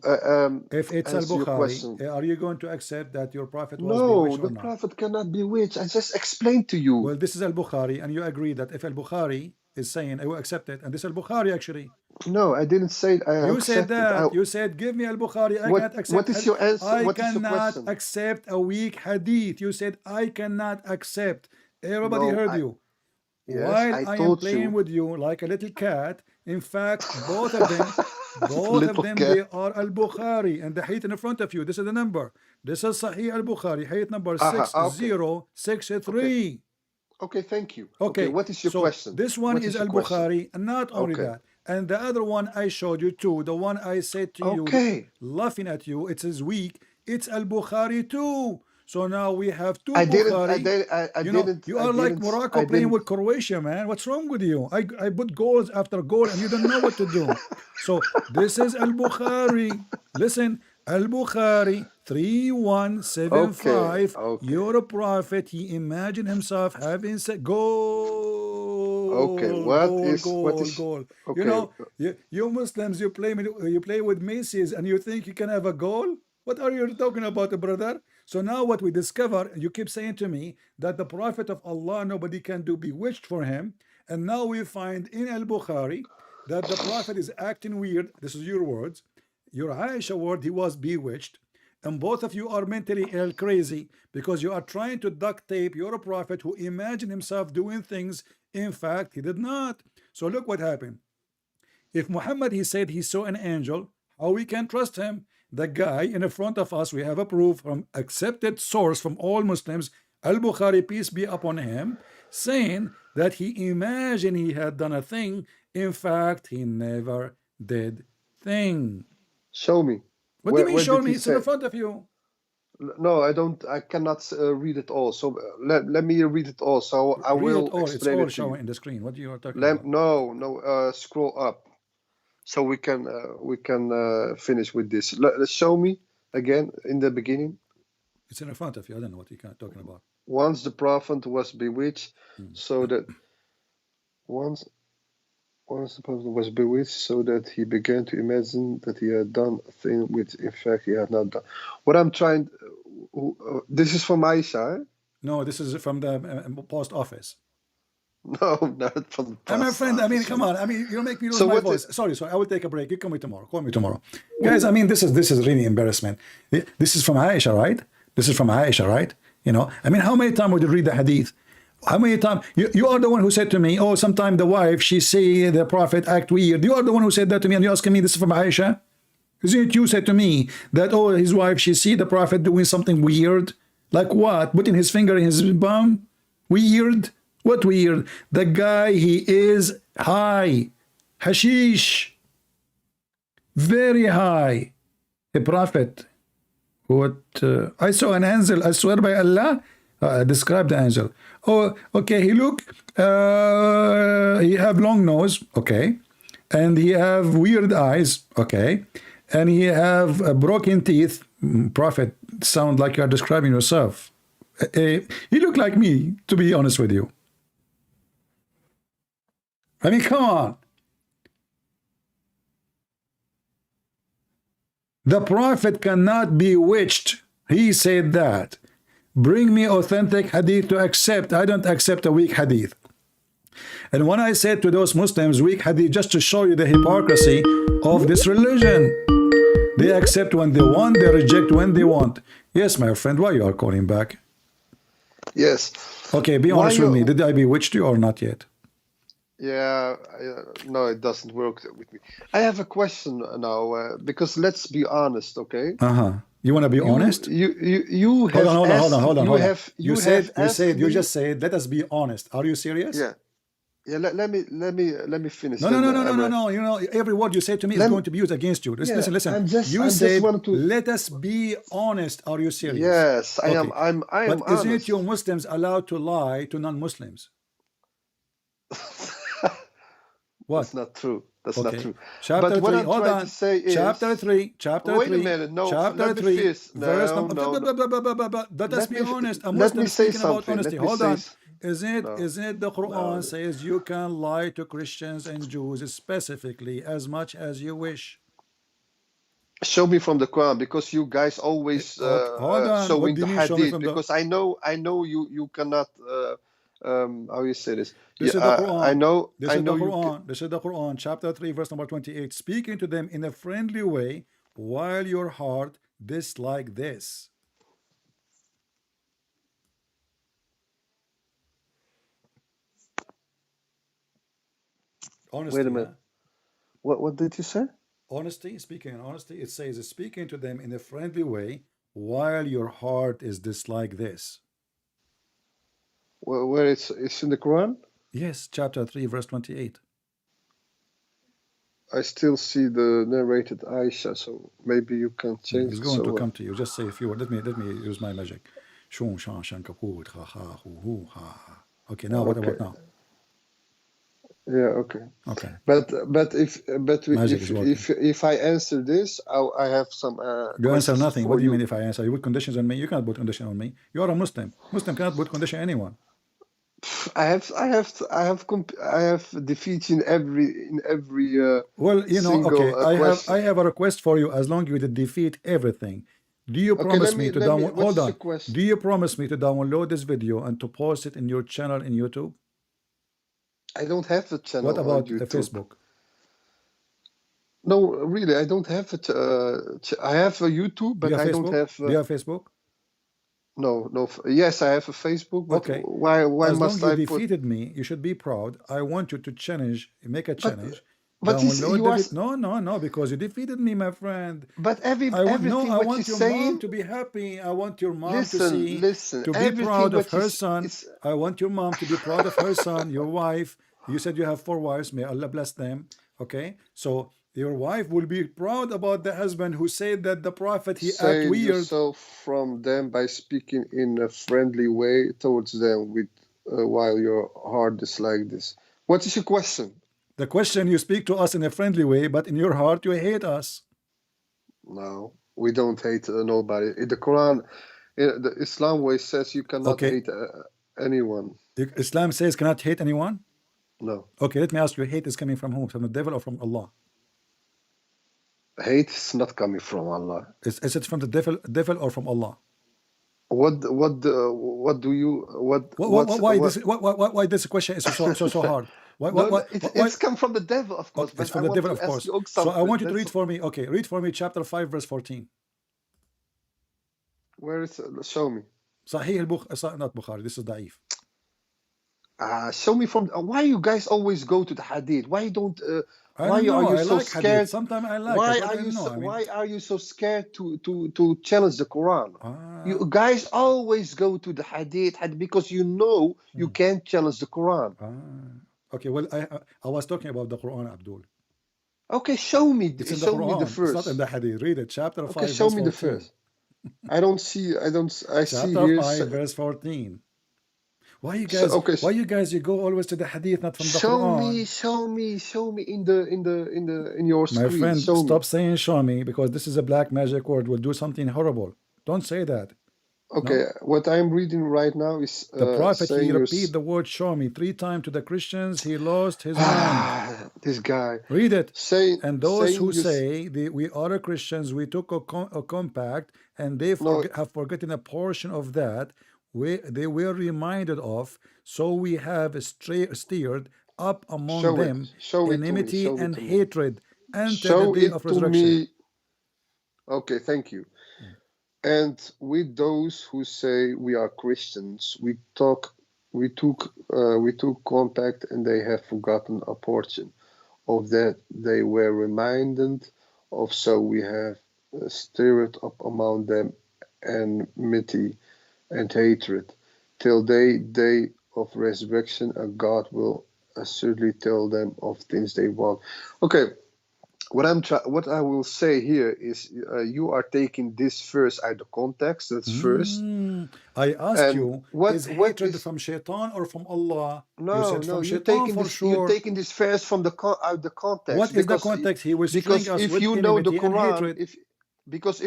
If it's Answer your al-Bukhari, question. are you going to accept that your prophet was No, bewitched or the not? prophet cannot bewitch. I just explained to you. Well, this is al-Bukhari, and you agree that if al-Bukhari is saying, I will accept it, and this is al-Bukhari actually. No, I didn't say I You said accept it. that. You said, give me al-Bukhari. I cannot accept. What is your answer? I What is your cannot question? accept a weak hadith. You said, I cannot accept. Everybody No, heard you. yes, While I I am told playing you. with you like a little cat, in fact, both of them, Little cat. they are al-Bukhari, and the hadith in front of you. This is the number. This is Sahih al-Bukhari, hadith number Okay. 6063. Okay, thank you. Okay, what is your so question? this one What is your question? al-Bukhari, and not only Okay. that, and the other one I showed you too, the one I said to you, Okay. laughing at you, it is weak, it's al-Bukhari too. So now we have two I didn't. Bukhari. I You know, didn't. you I are like didn't. Morocco I playing didn't. with Croatia, man. What's wrong with you? I put goals after goal and you don't know what to do. So this is Al Bukhari. Listen, Al Bukhari Okay. 3175. Okay. Your prophet, he imagined himself having said Okay. goal, What goal, is? What goal, is? goal. You Okay. know, you Muslims, you play with Macy's and you think you can have a goal? What are you talking about, brother? So now what we discover, you keep saying to me that the Prophet of Allah, nobody can do bewitched for him. And now we find in Al-Bukhari that the Prophet is acting weird. This is your words. Your Aisha word, he was bewitched. And both of you are mentally ill, crazy, because you are trying to duct tape your Prophet who imagined himself doing things. In fact, he did not. So look what happened. If Muhammad, he said he saw an angel, how we can trust him? The guy in front of us, we have a proof from accepted source from all Muslims, Al-Bukhari, peace be upon him, saying that he imagined he had done a thing. In fact, he never did thing. Show me. What do you mean Where show did me? he It's in say? front of you. No, I don't. I cannot read it all. So let me read it all. So I Read it will all. It's explain all it to you. showing in the screen. What you are talking about? No. Scroll up so we can finish with this. Let's show me again in the beginning. It's in front of you. I don't know what you're talking about. Once the prophet was bewitched, so that once the prophet was bewitched, so that he began to imagine that he had done a thing which in fact he had not done. What I'm trying, this is from Aisha, eh? No, this is from the post office. No, not from the I'm a past friend. I mean, office. come on. I mean, you make me lose So my what voice. Sorry. I will take a break. You call me tomorrow. Call me tomorrow, guys. I mean, this is really embarrassment. This is from Aisha, right? This is from Aisha, right? You know. I mean, how many times would you read the hadith? How many times you are the one who said to me, "Oh, sometime the wife she see the prophet act weird." You are the one who said that to me, and you're asking me this is from Aisha. Isn't it you said to me that his wife she see the prophet doing something weird, like what? Putting his finger in his bum? Weird. What weird? The guy, he is high. Hashish. Very high. A prophet. What? I saw an angel. I swear by Allah. Describe the angel. Oh, okay. He look. He have long nose. Okay. And he have weird eyes. Okay. And he have broken teeth. Prophet, sound like you are describing yourself. He look like me, to be honest with you. I mean, come on. The prophet cannot be bewitched. He said that. Bring me authentic hadith to accept. I don't accept a weak hadith. And when I said to those Muslims, weak hadith, just to show you the hypocrisy of this religion. They accept when they want, they reject when they want. Yes, my friend, why you are calling back? Yes. Okay, be honest with me. Did I bewitch you or not yet? Yeah, no, it doesn't work with me. I have a question now, because let's be honest, okay? You want to be honest? You have hold on. You just said, let us be honest. Are you serious? Yeah. Let me finish. No. You know, every word you say to me is going to be used against you. Listen. You said, let us be honest. Are you serious? Yes, I am. I'm But honest. isn't you Muslims allowed to lie to non-Muslims? What? That's not true. That's Okay. not true. Chapter But what 3, I'm hold trying on. to say is, Chapter 3, wait a minute, no, chapter let me 3, finish. verse No, number, no. let us be honest. A Let me Muslim say speaking about something. honesty. Let me Hold say on. s- Isn't it the Quran No. says you can lie to Christians and Jews specifically as much as you wish? Show me from the Quran, because you guys always Okay, hold on. What showing do the you mean show me hadith, from the... because I know you cannot how you say this. This is the Quran. I know This is the you Quran. This is the Quran, chapter 3, verse number 28. Speaking to them in a friendly way while your heart dislike this. Honesty, wait a minute. What did you say? Honesty, speaking in honesty, it says speaking to them in a friendly way while your heart is dislike this. Where it's in the Quran? Yes, chapter 3, verse 28. I still see the narrated Aisha, so maybe you can change It's it. going to So come to you. Just say a few words. Let me use my magic. Shun, shan, shan, kaput, ha, ha, hu, hu, ha. Okay, now what about Okay. now? Yeah. Okay. Okay, But magic is working. if I answer this, I have some You answer questions nothing. What for do you you. mean if I answer? You put conditions on me. You cannot put condition on me. You are a Muslim. Muslim cannot put condition on anyone. I have defeats in every Well, you know, single okay, question. I have a request for you. As long as you defeat everything, do you Okay, promise me to let me. download? What Hold is your on. question? Do you promise me to download this video and to post it in your channel in YouTube? I don't have a What channel on about YouTube. Facebook? No, really, I don't have it. I have a YouTube, Do you but have I don't Facebook? have. Do you have Facebook? No, no. Yes, I have a Facebook, but Okay. why As long must you I put? defeated me, you should be proud. I want you to challenge, make a But challenge. is Download you the are. video. No, no, no, because you defeated me, my friend. But I everything what you're want your mom saying. to be happy. I want your mom to Listen, see, listen. to be Everything proud of what you her son. it's I want your mom to be proud of her son, your wife. You said you have 4 wives. May Allah bless them. Okay, so your wife will be proud about the husband who said that the prophet he act save weird. yourself from them by speaking in a friendly way towards them with while your heart is like this. What is your question? The question, you speak to us in a friendly way, but in your heart you hate us. No, we don't hate nobody. In the Quran, the Islam way says you cannot Okay, hate anyone. Islam says cannot hate anyone. No, Okay, let me ask you, hate is coming from whom? From the devil or from Allah? hate is not coming from Allah. Is it from the devil or from Allah? What do you Why this question is so hard? No, it's come from the devil, of course. Okay, it's But I from the want devil, to of ask course. you So I something. want you to That's read for me. Okay, read for me chapter 5 verse 14. where is show me. صحيح not Bukhari. This is Da'if. Show me from. Why you guys always go to the hadith? Why don't? I Why don't know. are you I so like scared? hadith. Sometimes I like Why it, but are I you don't know. so? I mean, Why are you so scared to challenge the Quran? You ah, guys always go to the hadith because you know you can't challenge the Quran. okay. Well, I was talking about the Quran, Abdul. Okay, show me. It's in the Show me the Quran. It's not in verse. the hadith. Read it. Chapter Okay, 5 show verse me the 14. verse. I don't see. I don't. I see Chapter here. 5 verse 14. Why you So, guys? okay, Why you guys? You go always to the hadith, not from the show Quran. me. Show me in your My screen. friend, Show me. stop saying show me, because this is a black magic word. Will do something horrible. Don't say that. Okay, No. what I'm reading right now is The prophet, he saying repeat the word show me 3 times to the Christians. He lost his mind. this guy Read it. saying And those who you say we are Christians, we took a compact, and they have forgotten a portion of that they were reminded of, so we have steered up among them enmity and hatred until the day of resurrection. Okay, thank you. And with those who say we are Christians, we took compact, and they have forgotten a portion of that they were reminded of, so we have stirred up among them enmity and hatred till the day of resurrection, and God will assuredly tell them of things they want. Okay, what I will say here is you are taking this verse out of context. That's first. I asked And you, is hatred is from Shaitan or from Allah? You said no, from you're Shaitan taking for this. sure. You're taking this verse from out the context. What is the context? He was string us if with you know the enmity and Quran, hatred.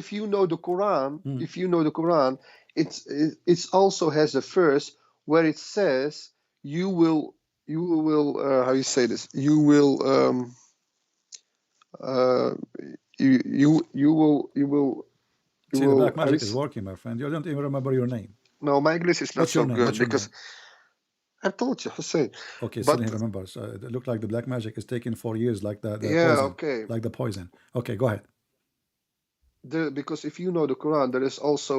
if you know the Quran, it's also has a verse where it says you will how you say this, you will you will See, the black magic is working, my friend. You don't even remember your name. No, my English is not What's so your name? good What's your because name? I told you, Hussein. Okay, But still he remembers. It looked like the black magic is taking 4 years, like the yeah, poison. okay. Like the poison. Okay, go ahead. Because if you know the Quran, there is also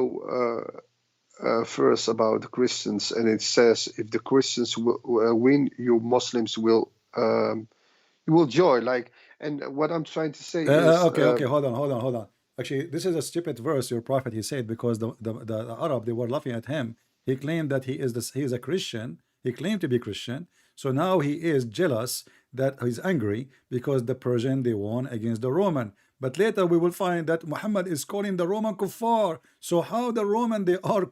a verse about the Christians, and it says if the Christians win, you Muslims will you will joy. Like, and what I'm trying to say is okay, hold on. Actually, this is a stupid verse. Your prophet, he said, because the Arab, they were laughing at him. He claimed that he is a Christian. He claimed to be Christian. So now he is jealous, that he's angry because the Persian, they won against the Roman. But later we will find that Muhammad is calling the Roman kuffar. So how the Roman they are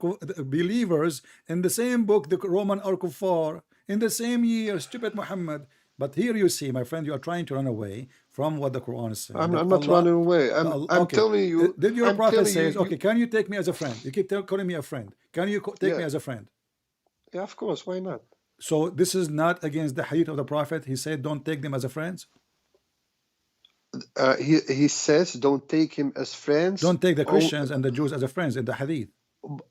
believers in the same book, the Roman are kuffar in the same year, stupid Muhammad. But here you see, my friend, you are trying to run away from what the Quran is saying. I'm not running away. I'm Okay. telling you. Did your I'm prophet telling says, you, okay, can you take me as a friend? You keep calling me a friend. Can you take me Yeah. as a friend? Yeah, of course. Why not? So this is not against the hadith of the prophet. He said, don't take them as a friends. He says, don't take him as friends. Don't take the Oh, Christians and the Jews as a friends in the hadith.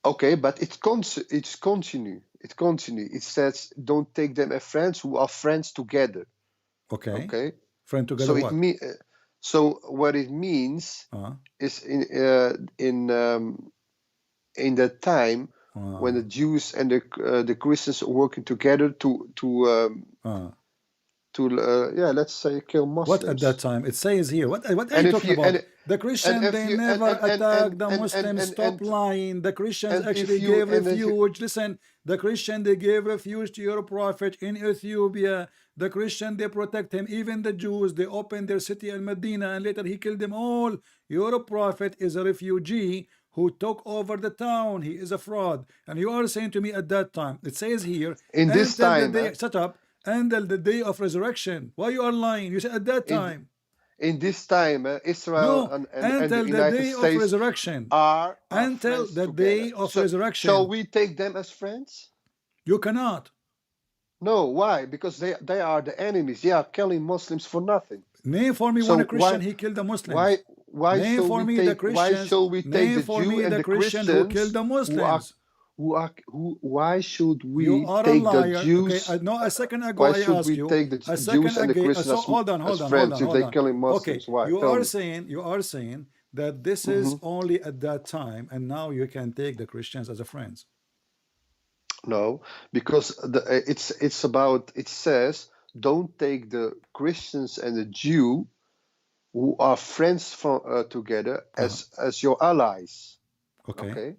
okay, but it's continue. It continue. It says, don't take them as friends who are friends together. Okay. Okay. Friend together So what? so what it means is in that time when the Jews and the Christians are working together to let's say kill Muslims. What at that time? It says here. What are And you if talking you- about? and- The Christians, and if they you- and- never and- and- attacked the and- Muslims. and- Stop and- lying. The Christians and if actually you- gave and if you- refuge. Listen, the Christian, they gave refuge to your prophet in Ethiopia. The Christian, they protect him. Even the Jews, they opened their city in Medina, and later he killed them all. Your prophet is a refugee who took over the town. He is a fraud. And you are saying to me at that time, it says here, In this until time, the day, shut up, until the day of resurrection. Why you are lying? You said at that time. in this time, Israel No, and the until the United day of States resurrection. are Until friends the together. day of resurrection. Shall we take them as friends? You cannot. No, why? Because they are the enemies. They are killing Muslims for nothing. Name for me So one Christian why- he killed the Muslims. Why Name shall for we me take? the Christians. Why shall we take Name the for Jew me and the the Christian Christians who killed the Muslims. Why should we You are a take liar. the Jews? Okay, no, a second ago Why I should asked we you. take the A Jews second and the ago. Christians So as- hold on, as hold on, friends hold on, if hold they on. killing Muslims? Okay, Why? you Tell are me. saying that this is only at that time, and now you can take the Christians as a friends. No, because it's about, it says, don't take the Christians and the Jew who are friends from together as your allies. Okay. Okay.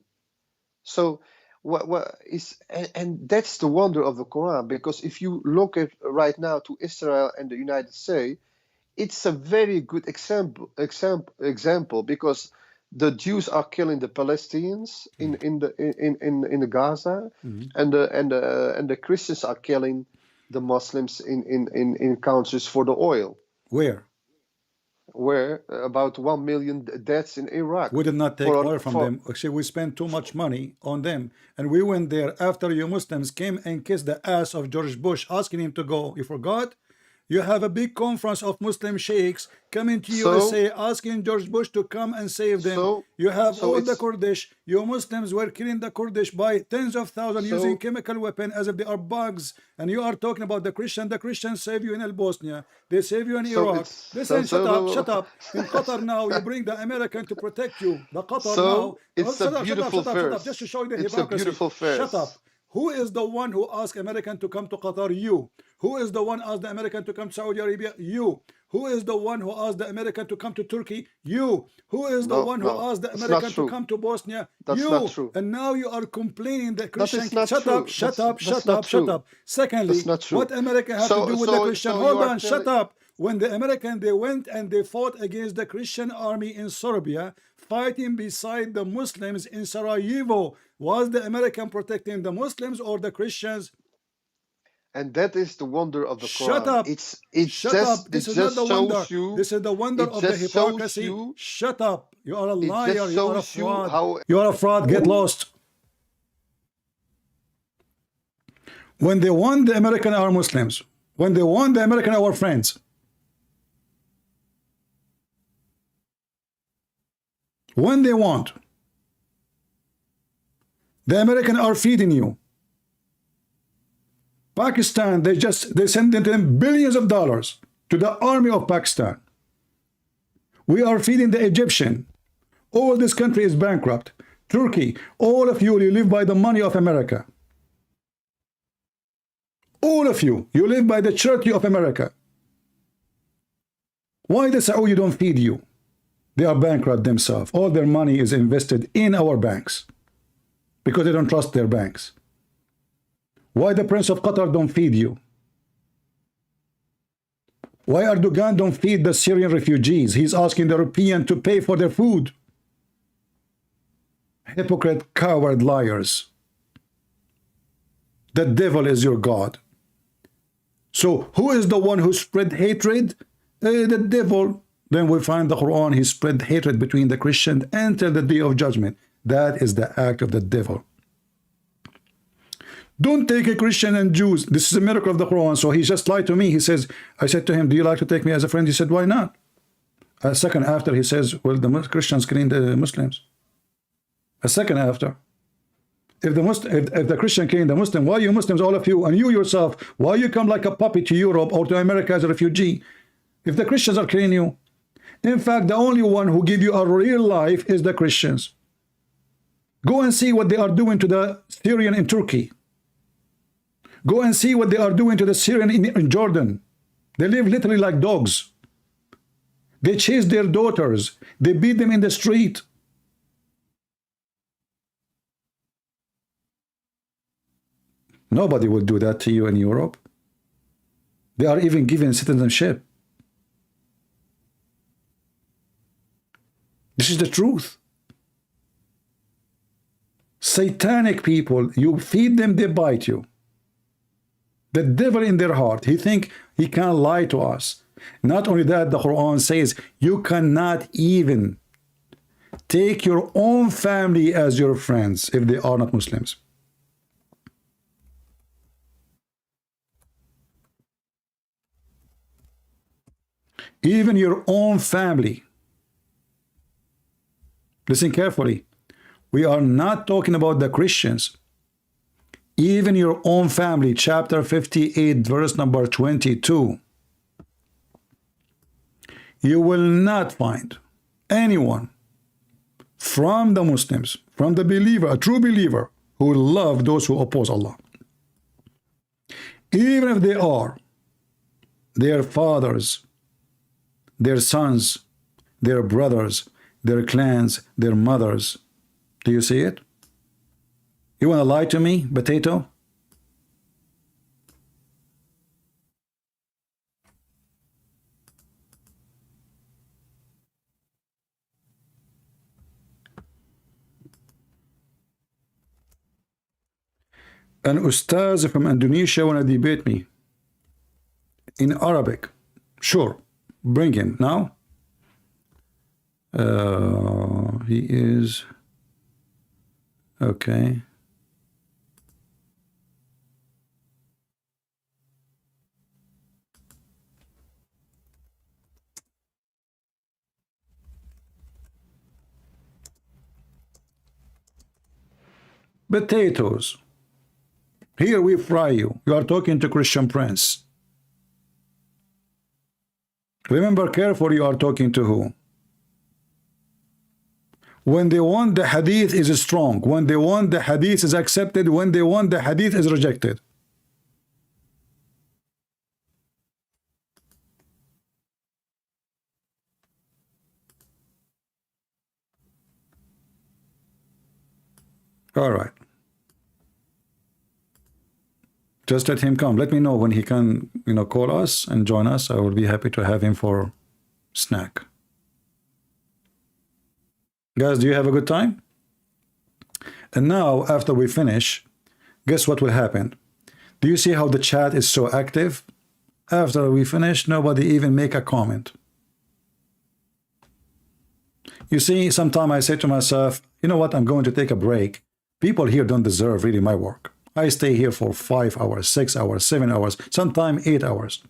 So what is, and that's the wonder of the Quran, because if you look at right now to Israel and the United States, it's a very good example because the Jews are killing the Palestinians in the Gaza, and the Christians are killing the Muslims in countries for the oil, where about 1 million deaths in Iraq. We did not take oil from them. Actually, we spent too much money on them. And we went there after you Muslims came and kissed the ass of George Bush, asking him to go. You forgot? You have a big conference of Muslim sheikhs coming to USA, asking George Bush to come and save them. You have all the Kurdish. You Muslims were killing the Kurdish by tens of thousands using chemical weapons as if they are bugs. And you are talking about the Christian. The Christians save you in El Bosnia. They save you in Iraq. Listen, shut up. In Qatar now, you bring the American to protect you. The Qatar now. It's a beautiful verse. Just to show you the It's hypocrisy. a beautiful verse. Shut up. Who is the one who asked American to come to Qatar? You. Who is the one who asked the American to come to Saudi Arabia? You. Who is the one who asked the American to come to Turkey? You. Who is the one who asked the American to come to Bosnia? That's you. not true. And now you are complaining that Christian. Shut up. Secondly, what America had to do with the Christian? Hold on, shut up. When the American, they went and they fought against the Christian army in Serbia, fighting beside the Muslims in Sarajevo, was the American protecting the Muslims or the Christians? And that is the wonder of the Quran. Shut up. Shut up. This is not the wonder. This is the wonder of the hypocrisy. Shut up. You are a liar. You are a fraud. You are a fraud. Get lost. When they won, the American are Muslims. When they won, the American are our friends. When they want, the American are feeding you. Pakistan, they send them billions of dollars to the army of Pakistan. We are feeding the Egyptian. All this country is bankrupt. Turkey, all of you live by the money of America. All of you live by the charity of America. Why the Saudi don't feed you? They are bankrupt themselves. All their money is invested in our banks because they don't trust their banks. Why the Prince of Qatar don't feed you? Why Erdogan don't feed the Syrian refugees? He's asking the European to pay for their food. Hypocrite, coward, liars. The devil is your God. So who is the one who spread hatred? The devil. Then we find the Quran, he spread hatred between the Christians until the day of judgment. That is the act of the devil. Don't take a Christian and Jews. This is a miracle of the Quran. So he just lied to me. He says, I said to him, do you like to take me as a friend? He said, why not? A second after, he says, well, the Christians killing the Muslims. A second after. If the Christian killing the Muslim, why you Muslims, all of you, and you yourself, why you come like a puppy to Europe or to America as a refugee? If the Christians are killing you. In fact, the only one who give you a real life is the Christians. Go and see what they are doing to the Syrian in Turkey. Go and see what they are doing to the Syrian in Jordan. They live literally like dogs. They chase their daughters. They beat them in the street. Nobody will do that to you in Europe. They are even given citizenship. This is the truth. Satanic people, you feed them, they bite you. The devil in their heart, he think he can lie to us. Not only that, the Quran says you cannot even take your own family as your friends if they are not Muslims. Even your own family. Listen carefully. We are not talking about the Christians. Even your own family, chapter 58, verse number 22. You will not find anyone from the Muslims, from the believer, a true believer, who will love those who oppose Allah. Even if they are their fathers, their sons, their brothers, their clans, their mothers. Do you see it? You want to lie to me, potato? An ustaz from Indonesia want to debate me in Arabic. Sure, bring him now. He is okay. Potatoes. Here we fry you. You are talking to Christian Prince. Remember carefully, you are talking to who? When they want, the hadith is strong. When they want, the hadith is accepted. When they want, the hadith is rejected. All right. Just let him come. Let me know when he can, call us and join us. I will be happy to have him for snack. Guys, do you have a good time? And now, after we finish, guess what will happen? Do you see how the chat is so active? After we finish, nobody even make a comment. You see, sometimes I say to myself, you know what, I'm going to take a break. People here don't deserve really my work. I stay here for 5 hours, 6 hours, 7 hours, sometimes 8 hours.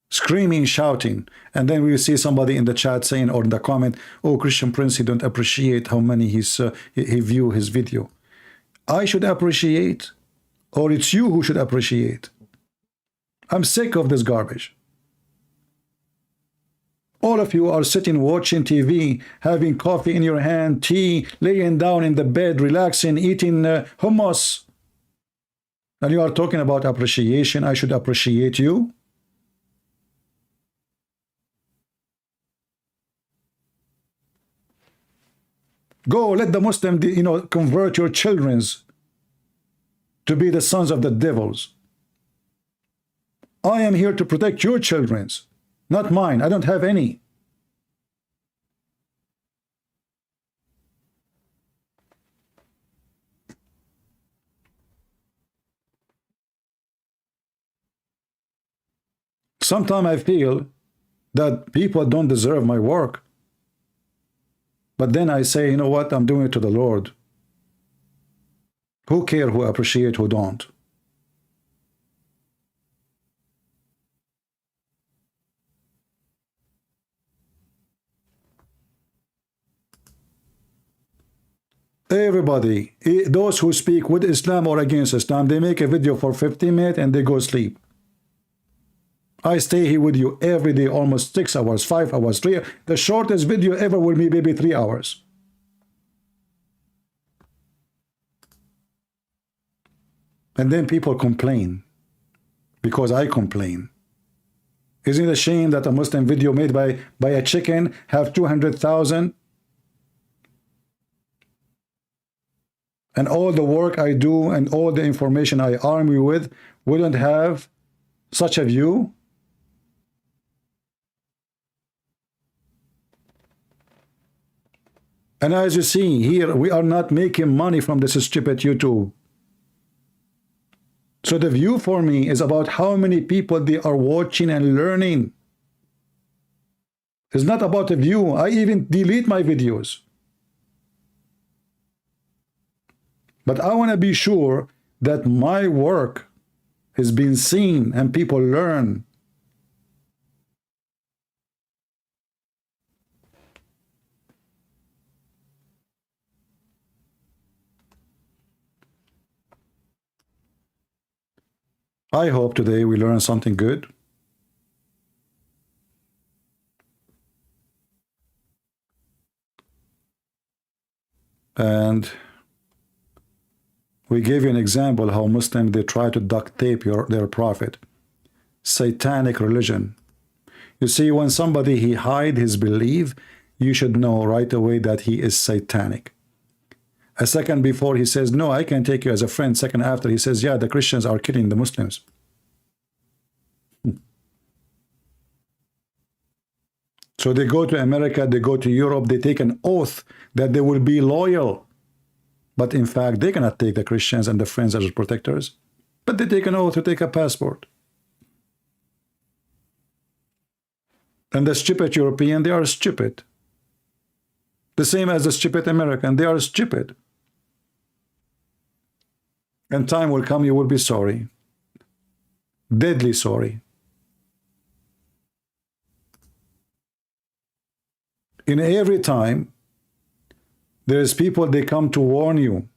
Screaming, shouting, and then we see somebody in the chat saying, or in the comment, oh, Christian Prince, he don't appreciate how many he view his video. I should appreciate, or it's you who should appreciate. I'm sick of this garbage. All of you are sitting watching TV, having coffee in your hand, tea, laying down in the bed, relaxing, eating hummus. And you are talking about appreciation. I should appreciate you. Go, let the Muslim, convert your children to be the sons of the devils. I am here to protect your children's, not mine. I don't have any. Sometimes I feel that people don't deserve my work. But then I say, you know what? I'm doing it to the Lord. Who care who appreciate, who don't? Everybody, those who speak with Islam or against Islam, they make a video for 15 minutes and they go sleep. I stay here with you every day, almost 6 hours, 5 hours, 3 hours. The shortest video ever will be maybe 3 hours. And then people complain because I complain. Isn't it a shame that a Muslim video made by a chicken have 200,000? And all the work I do and all the information I arm you with wouldn't have such a view? And as you see here, we are not making money from this stupid YouTube. So the view for me is about how many people they are watching and learning. It's not about the view. I even delete my videos. But I want to be sure that my work is being seen and people learn. I hope today we learn something good. And we gave you an example how Muslims, they try to duct tape their prophet. Satanic religion. You see, when somebody he hide his belief, you should know right away that he is satanic. A second before he says, no, I can take you as a friend. Second after he says, yeah, the Christians are killing the Muslims. So they go to America, they go to Europe, they take an oath that they will be loyal. But in fact, they cannot take the Christians and the friends as protectors. But they take an oath to take a passport. And the stupid European, they are stupid. The same as the stupid American, they are stupid. And time will come, you will be sorry. Deadly sorry. In every time, there is people, they come to warn you,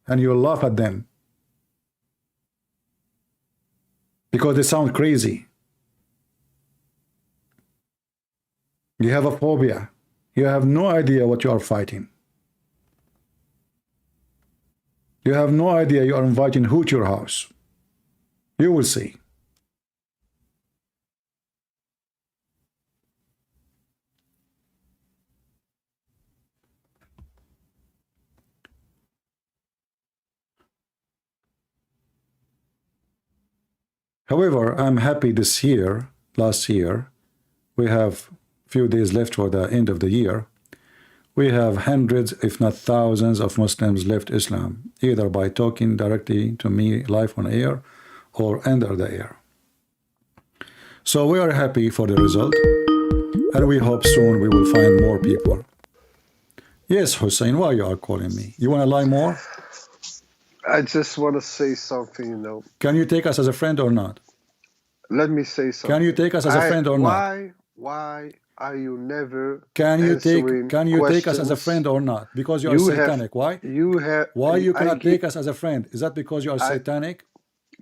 and you laugh at them. Because they sound crazy. You have a phobia. You have no idea what you are fighting. You have no idea you are inviting who to your house. You will see. However, I'm happy this year, last year, we have few days left for the end of the year. We have hundreds, if not thousands, of Muslims left Islam, either by talking directly to me live on air or under the air. So we are happy for the result, and we hope soon we will find more people. Yes, Hussein, why you are calling me? You want to lie more? I just want to say something, you know. Can you take us as a friend or not? Let me say something. Can you take us as a friend or not? Why are you never Can you take us as a questions? friend or not? Because you are satanic. Why? Why you cannot take us as a friend? Is that because you are satanic?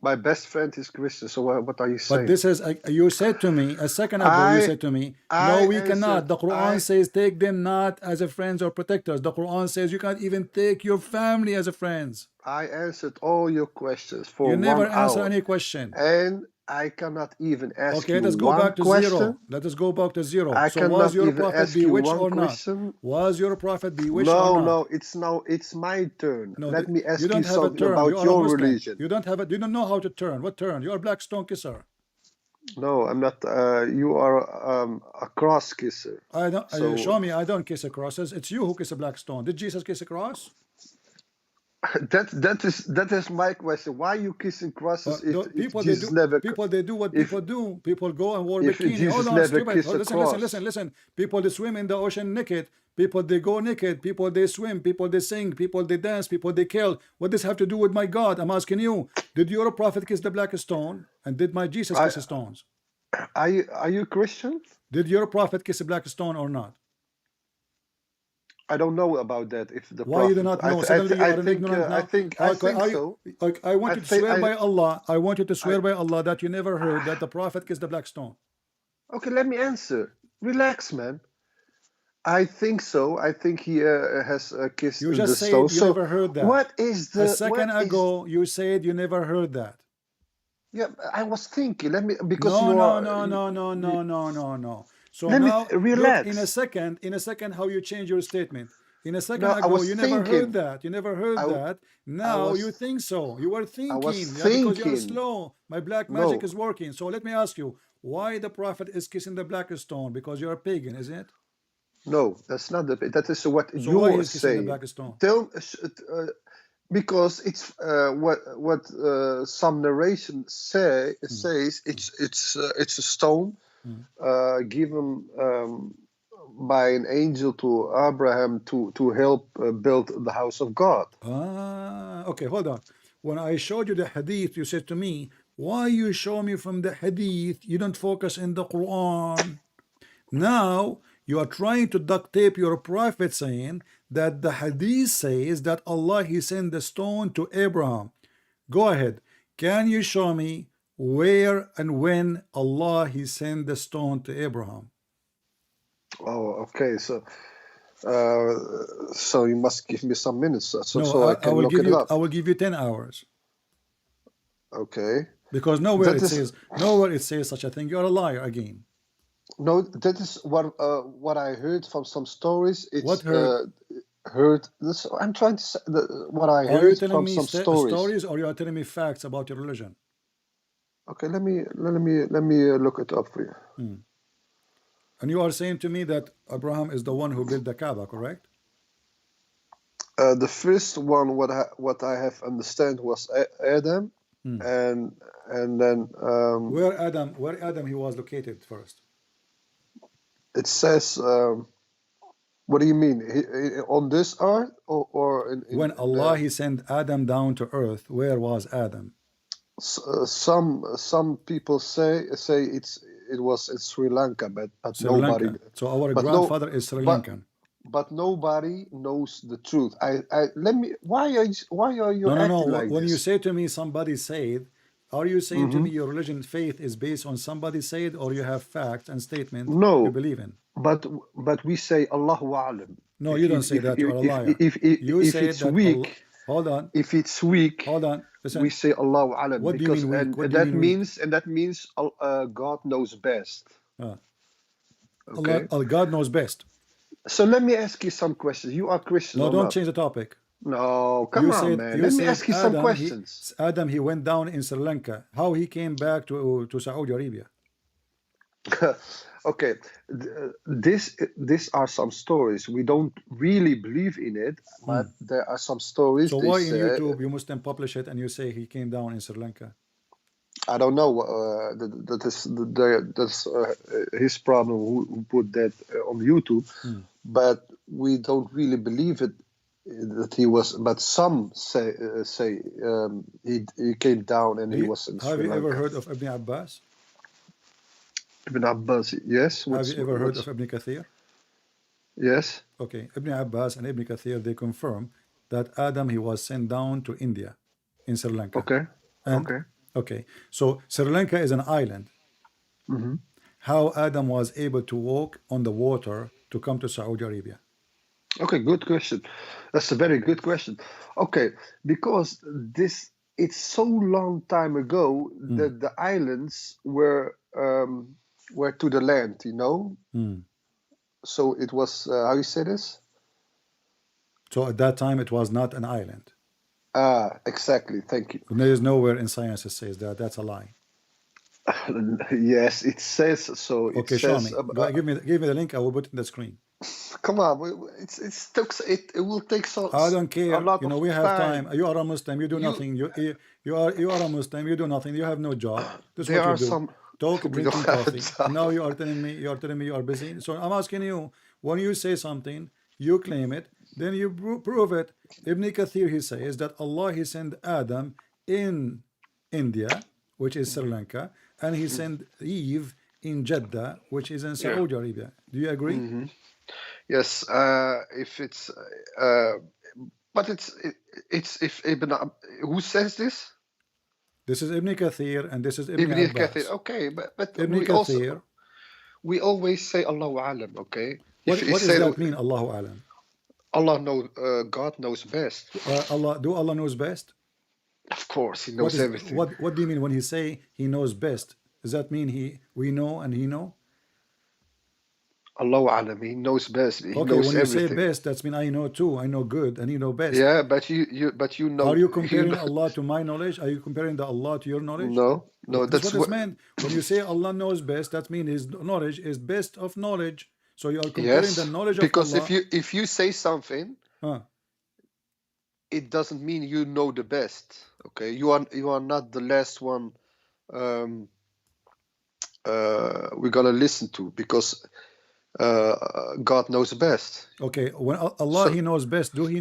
My best friend is Christian, so what are you saying? But this is, you said to me, a second ago, you said to me, no, we cannot. The Quran says take them not as a friends or protectors. The Quran says you can't even take your family as a friends. I answered all your questions for 1 hour. You never answer any question. And I cannot even ask okay, you let's go one back to question. zero. Let us go back to zero. I So cannot was your even prophet ask you bewitched one or not? question. Was your prophet bewitched or not? It's my turn. No, Let me ask you you don't have a something turn. about You are a your Muslim. religion. You don't know how to turn. What turn? You are black stone kisser. No, I'm not. You are a cross kisser. I don't. So Show me. I don't kiss a crosses. It's you who kiss a black stone. Did Jesus kiss a cross? that is my question. Why are you kissing crosses if People they Jesus do. never People they do what if people do. People go and wear if bikini. Hold Jesus on, never stupid. kissed a Listen, listen, listen, cross? listen. People they swim in the ocean naked. People they go naked. People they swim. People they sing. People they dance. People they kill. What does have to do with my God? I'm asking you. Did your prophet kiss the black stone? And did my Jesus I kiss the stones? are you Christian? Did your prophet kiss a black stone or not? I don't know about that. If the Why you do prophet, not know? Suddenly you I are an think ignorant I now. think I Okay, think are you, so. like, I want I you to think swear by Allah. I want you to I swear by Allah that you never heard that the prophet kissed the black stone. okay. Let me answer. Relax, man. I think so. I think he has kissed You the just stone. said you So never heard that. what is A the second what is? ago, you said you never heard that. Yeah, I was thinking. Let me because No, you no, are. no, no, no, no, no, no, no. So Let me now, look, relax. in a second, how you change your statement. In a second No, I ago, was you never heard thinking. that. You never heard I that. I Now you was think so. You were I was thinking, yeah, because you are thinking. slow. My black magic No, is working. So let me ask you, why the prophet is kissing the black stone? Because you're a pagan, isn't it? no, that's not the. That is what So why you're he's kissing the saying. black stone? Tell because it's what some narration Hmm, says. hmm, It's a stone hmm. given by an angel to Abraham to help build the house of God. Ah, okay, hold on. When I showed you the hadith, you said to me, why you show me from the hadith? You don't focus in the Quran. Now you are trying to duct tape your prophet saying that the hadith says that Allah he sent the stone to Abraham. Go ahead. Can you show me where and when Allah he sent the stone to Abraham? Oh, okay. So you must give me some minutes No, so I I can will look give it you up. 10 hours. Okay. Because That is nowhere it says such a thing. You're a liar again. no. That is what I heard from some stories. What It's heard? heard. This, I'm trying to say what I Are you heard telling from me some stories. stories or you are telling me facts about your religion? Okay, let me look it up for you. Hmm. And you are saying to me that Abraham is the one who built the Kaaba, correct? The first one, what I have understand was Adam, Hmm. and then Where Adam he was located first? it says. What do you mean? On this earth or When in Allah he sent Adam down to earth, where was Adam? some people say it was in Sri Lanka, but Sri nobody, Lanka. So our but no, grandfather is Sri but Lankan. but nobody knows the truth. I let me. Why are you No, no, acting no. like When you this? say to me somebody said, are you saying to Hmm. me your religion faith is based on somebody said or you have facts and statement you No, believe in? but we say Allahu A'lam. No, you If don't it, say that. You are a if liar. You if said it's that Allah. weak, Hold on. if it's weak, Hold on. we Listen. say Allahu Alam What do you because mean weak? What and do you that mean weak? means God knows best. Uh, Okay. God knows best. So let me ask you some questions. You are Christian No, or don't not? change the topic. No, come on, man. You Let me said ask you some questions. Adam he went down in Sri Lanka. How he came back to Saudi Arabia? Okay, these are some stories. We don't really believe in it, Hmm. but there are some stories. So They why in say YouTube you Muslim publish it and you say he came down in Sri Lanka? I don't know. That's his problem. Who put that on YouTube? Hmm. But we don't really believe it that he was. But some say he came down and he was in Have Sri you ever Lanka. heard of Ibn Abbas? Ibn Abbas, yes. Have you ever heard What's of Ibn Kathir? yes? Okay, Ibn Abbas and Ibn Kathir they confirm that Adam he was sent down to India in Sri Lanka. Okay, And okay. okay, so Sri Lanka is an island. Hmm. How Adam was able to walk on the water to come to Saudi Arabia? Okay, good question. That's a very good question. Okay, because this it's so long time ago Hmm. that the islands were to the land, you know. Hmm. So it was how you say this? So at that time it was not an island. Ah, exactly. Thank you. There is nowhere in science that says that. That's a lie. Yes, it says so. It Okay, show says, me. Give me the link. I will put it in the screen. come on, it will take I don't a care. lot You of know, we have time. time. You are a Muslim. You do You nothing. You are a Muslim. You do nothing. You have no job. This is there what you are do. some Talk, we don't drinking have a coffee, and now job. you are telling me you are busy. So I'm asking you, when you say something, you claim it, then you prove it. Ibn Kathir, he says that Allah, he sent Adam in India, which is Sri Lanka, and he sent Eve in Jeddah, which is in Yeah. Saudi Arabia. Do you agree? Yes. If it's but it's if Ibn who says this? This is Ibn Kathir and this is Ibn Ibn Kathir. Abbas. Okay, but Ibn Kathir. we always say Allahu Alam. Okay, if it What does said that mean? Allahu Alam. Allah knows, God knows best. Allah knows best? Of course, He What knows is everything. what do you mean when he say he knows best? Does that mean we know and he know? Allahu Alam, He knows best. He Okay, knows when you say everything. best, that's mean I know too. I know good and he know best. Yeah, but you know. Are you comparing Allah to my knowledge? Are you comparing the Allah to your knowledge? No, That's that's what what. it's meant. When you say Allah knows best, that means his knowledge is best of knowledge. So you are comparing the Yes, knowledge of because Allah. if you say something, Huh. it doesn't mean you know the best. Okay, you are not the last one. We're gonna listen to because God knows best. Okay, when Allah So he knows best, do he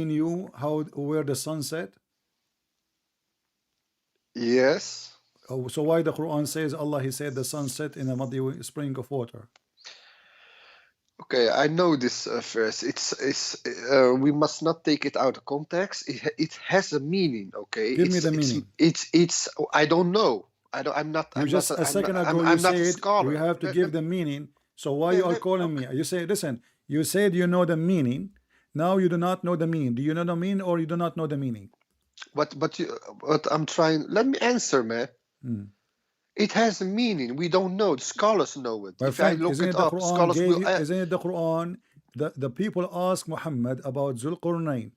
knew where the sun set? yes, Oh, so why the Quran says Allah he said the sun set in a muddy spring of water? okay, I know this verse. It's we must not take it out of context. It has a meaning. Okay, Give me the meaning. it's I don't know. I'm not. You I'm just not. a second I'm, ago I'm, you I'm not a said scholar. we have to give the meaning. So why you are calling me? You say, listen, you said you know the meaning. Now you do not know the meaning. Do you know the meaning or you do not know the meaning? But I'm trying. Let me answer, man. It has a meaning. We don't know. The scholars know it. My If I friend, look isn't it it the up, Quran scholars gave will. you, isn't it the Quran? The people ask Muhammad about Zulqarnain.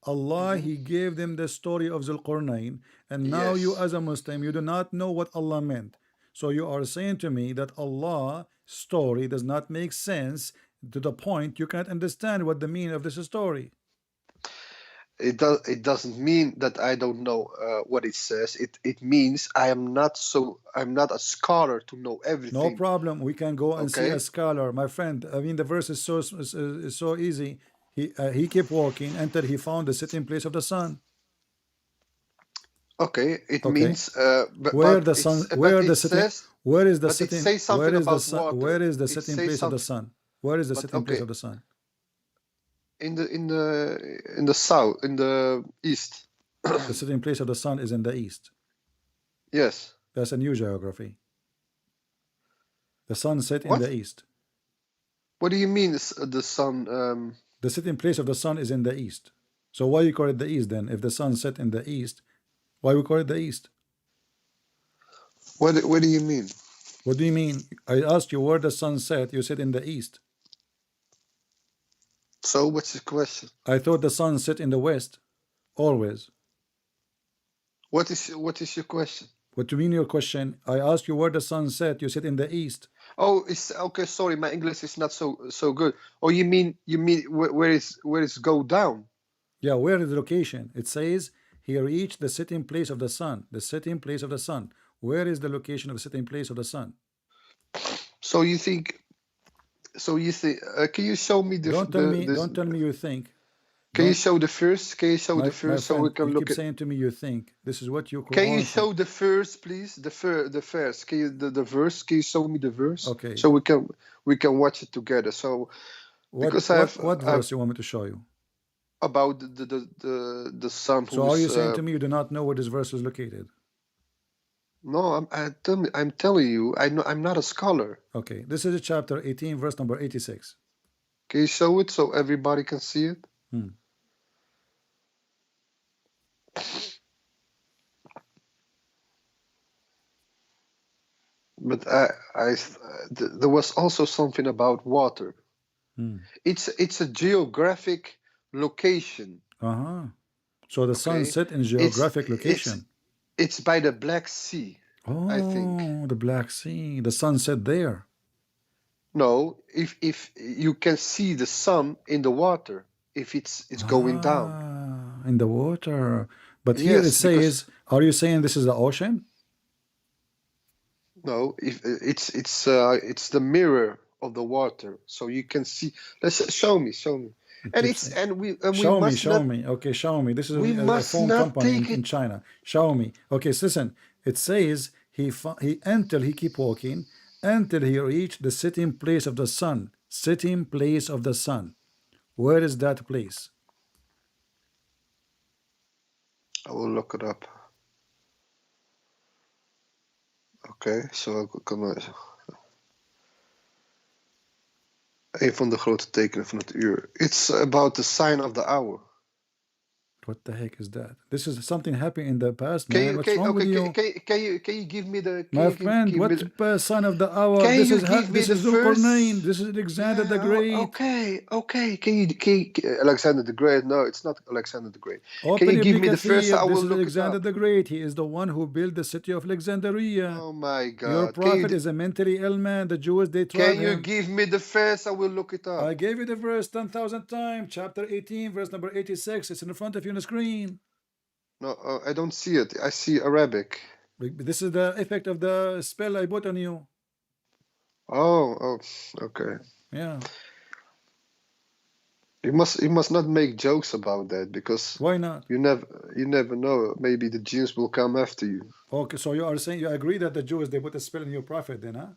Allah, he gave them the story of Zulqarnain, and now you Yes. as a Muslim, you do not know what Allah meant. So you are saying to me that Allah's story does not make sense to the point you can't understand what the meaning of this story. It doesn't mean that I don't know what it says. It means I'm not a scholar to know everything. No problem. We can go and see Okay. a scholar, my friend. I mean, the verse is so easy. He kept walking until he found the sitting place of the sun. Okay. It Okay. means Where but the sun? it's- Where but the it sitting? says Where is the but it sitting? says something Where is the about sun? water. Where is the It sitting says place of the something sun? Where is the but sitting place okay. of the sun? in the south, in the east. The sitting place of the sun is in the east. Yes. That's a new geography. The sun set in What? the east. What do you mean the sun? The sitting place of the sun is in the east. So why you call it the east then? If the sun set in the east, why we call it the east? What do you mean? What do you mean? I asked you where the sun set. You said in the east. So what's the question? I thought the sun set in the west, always. What is your question? What do you mean your question? I asked you where the sun set. You said in the east. Oh, it's okay. Sorry, my English is not so good. Oh, you mean where it's go down? Yeah, where is the location? It says he reached the sitting place of the sun. The sitting place of the sun. Where is the location of the sitting place of the sun? So you think? Can you show me the? Don't tell me you think. Can you show the first? Can you show My the first so friend, we can you look keep at? saying to me you think. This is what you call. Can you show the first, please? The first. Can you the verse? Can you show me the verse? Okay. So we can watch it together. So because what verse you want me to show you? About the son. So are you saying to me you do not know where this verse is located? No, I'm telling you. I'm not a scholar. Okay, this is chapter 18, verse number 86. Can you show it so everybody can see it? But there was also something about water. It's a geographic location. So the sun set in geographic location. It's by the Black Sea. I think. Oh, the Black Sea, the sunset there. No, if you can see the sun in the water, if it's going down. In the water. But here it Yes, because says, are you saying this is the ocean? no, if it's the mirror of the water, so you can see. Let's show me. It And keeps it's saying, and we show me, must show not me. Okay, show me. This is we a must phone not company take in it. China. Show me. Okay, so listen. It says he until he keep walking until he reached the sitting place of the sun. Sitting place of the sun. Where is that place? I will look it up. Oké, zo kan een van de grote tekenen van het uur. It's about the sign of the hour. What the heck is that? This is something happening in the past, Can man. you What's wrong with you? can you give me the My friend, what sign of the hour? can This you is give me this the is Zulkarnain. first? This is Alexander the Yeah, Great. okay. Can you Alexander the Great? No, it's not Alexander the Great. Can Open you give Ibn me the first? I Kathir. This will is look it Alexander up. the Great. He is the one who built the city of Alexandria. Oh my Your God! prophet is a mentally ill man. The Jews, they tried Can you him. give me the first? I will look it up. I gave you the verse 10,000 times. Chapter 18, verse number 86. It's in front of you on the screen. No, I don't see it. I see Arabic. This is the effect of the spell I put on you. Oh, okay. Yeah. You must not make jokes about that because Why not? you never know. Maybe the Jews will come after you. Okay, so you are saying you agree that the Jews, they put a spell on your prophet then, huh?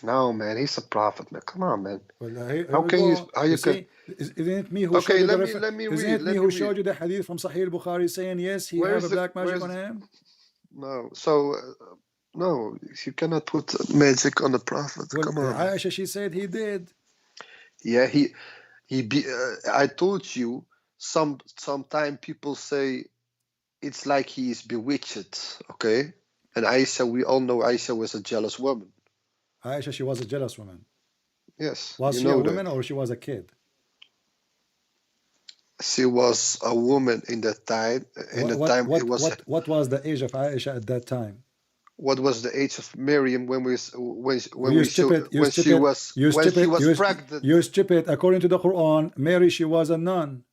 No, man, he's a prophet, man. Come on, man. Well, here How we can you? go. How You you can? see, isn't it me who showed Okay, you the let me isn't read. it me who showed you the hadith from Sahih Bukhari saying yes, he have a black magic on him? No? So no, you cannot put magic on the prophet. Well, Come on. Man. Aisha, she said he did. Yeah, I told you. Sometime people say it's like he is bewitched. Okay, and Aisha, we all know Aisha was a jealous woman. Aisha, she was a jealous woman. Yes. Was she a woman or she was a kid? She was a woman in that time. What was the age of Aisha at that time? What was the age of Miriam when she was pregnant? You stupid. According to the Quran, Mary, she was a nun.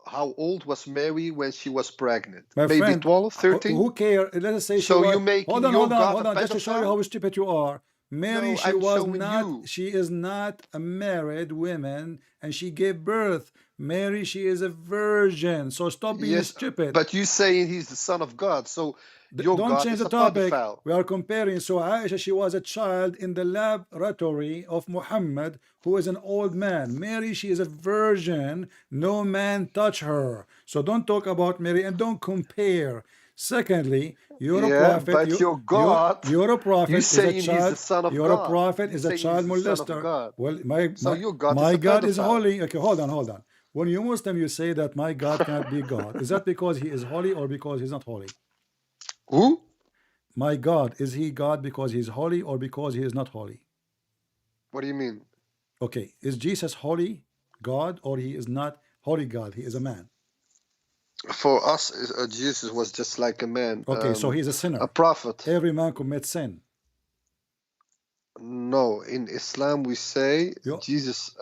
How old was Mary when she was pregnant? My Maybe friend, 12, 13? Who cares? Let us say so she was. You make hold on. Just to show you how stupid you are. Mary, no, she was not. She is not a married woman, and she gave birth. Mary, she is a virgin. So stop being stupid. But you saying he's the son of God, so your don't God change is the a topic. pedophile. We are comparing. So Aisha, she was a child in the laboratory of Muhammad, who is an old man. Mary, she is a virgin. No man touch her. So don't talk about Mary and don't compare. Secondly, you're a prophet. But your God, you're a prophet. Is a child. The son of you're God. a prophet. Is a child molester. Well, my God is holy. Okay, hold on. When you Muslim, you say that my God cannot be God. Is that because he is holy or because he's not holy? Who? My God, is he God because he's holy or because he is not holy? What do you mean? Okay, is Jesus holy God or he is not holy God? He is a man. For us, Jesus was just like a man. Okay, so he's a sinner. A prophet. Every man commits sin. No, in Islam we say Jesus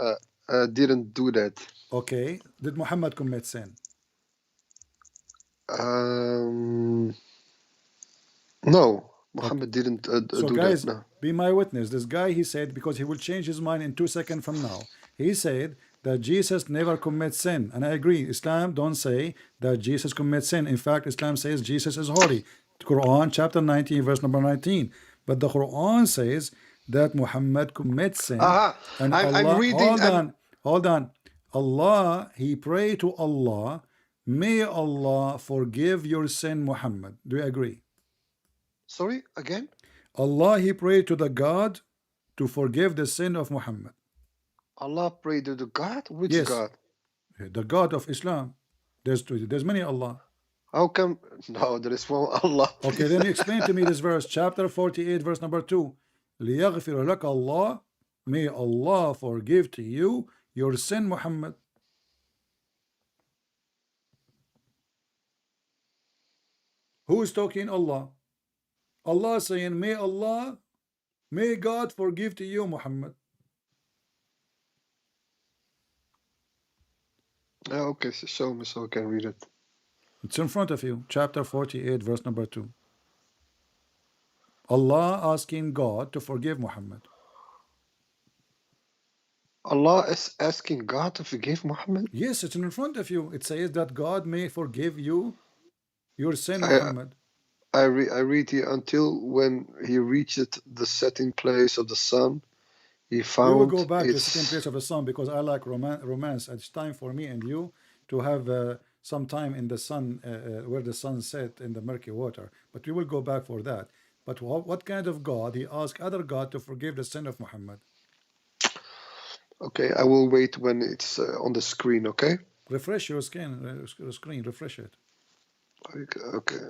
didn't do that. Okay, did Muhammad commit sin? No, Muhammad didn't so do guys, that. No. Be my witness. This guy, he said, because he will change his mind in 2 seconds from now. He said that Jesus never commits sin. And I agree. Islam don't say that Jesus commits sin. In fact, Islam says Jesus is holy. Quran chapter 19, verse number 19. But the Quran says that Muhammad commits sin. And I'm reading. Hold on. Allah, he prayed to Allah, may Allah forgive your sin, Muhammad. Do you agree? Sorry, again? Allah, he prayed to the God to forgive the sin of Muhammad. Allah prayed to the God? Which God? The God of Islam. There's many Allah. How come? No, there is one Allah. Okay, then explain to me this verse, chapter 48, verse number 2. لِيَغْفِرَ لَكَ Allah, may Allah forgive to you your sin, Muhammad. Who is talking? Allah. Allah saying, may God forgive to you, Muhammad. Okay, so show me so I can read it. It's in front of you. Chapter 48, verse number 2. Allah asking God to forgive Muhammad. Allah is asking God to forgive Muhammad. Yes, it's in front of you. It says that God may forgive you your sin, I Muhammad. I read here until when he reached the setting place of the sun, he We found will go back to the second its. place of the sun because I like romance. It's time for me and you to have some time in the sun, where the sun set in the murky water. But we will go back for that. But what kind of God? He asked other God to forgive the sin of Muhammad. Okay, I will wait when it's on the screen. Okay. Refresh your screen, refresh it. Okay.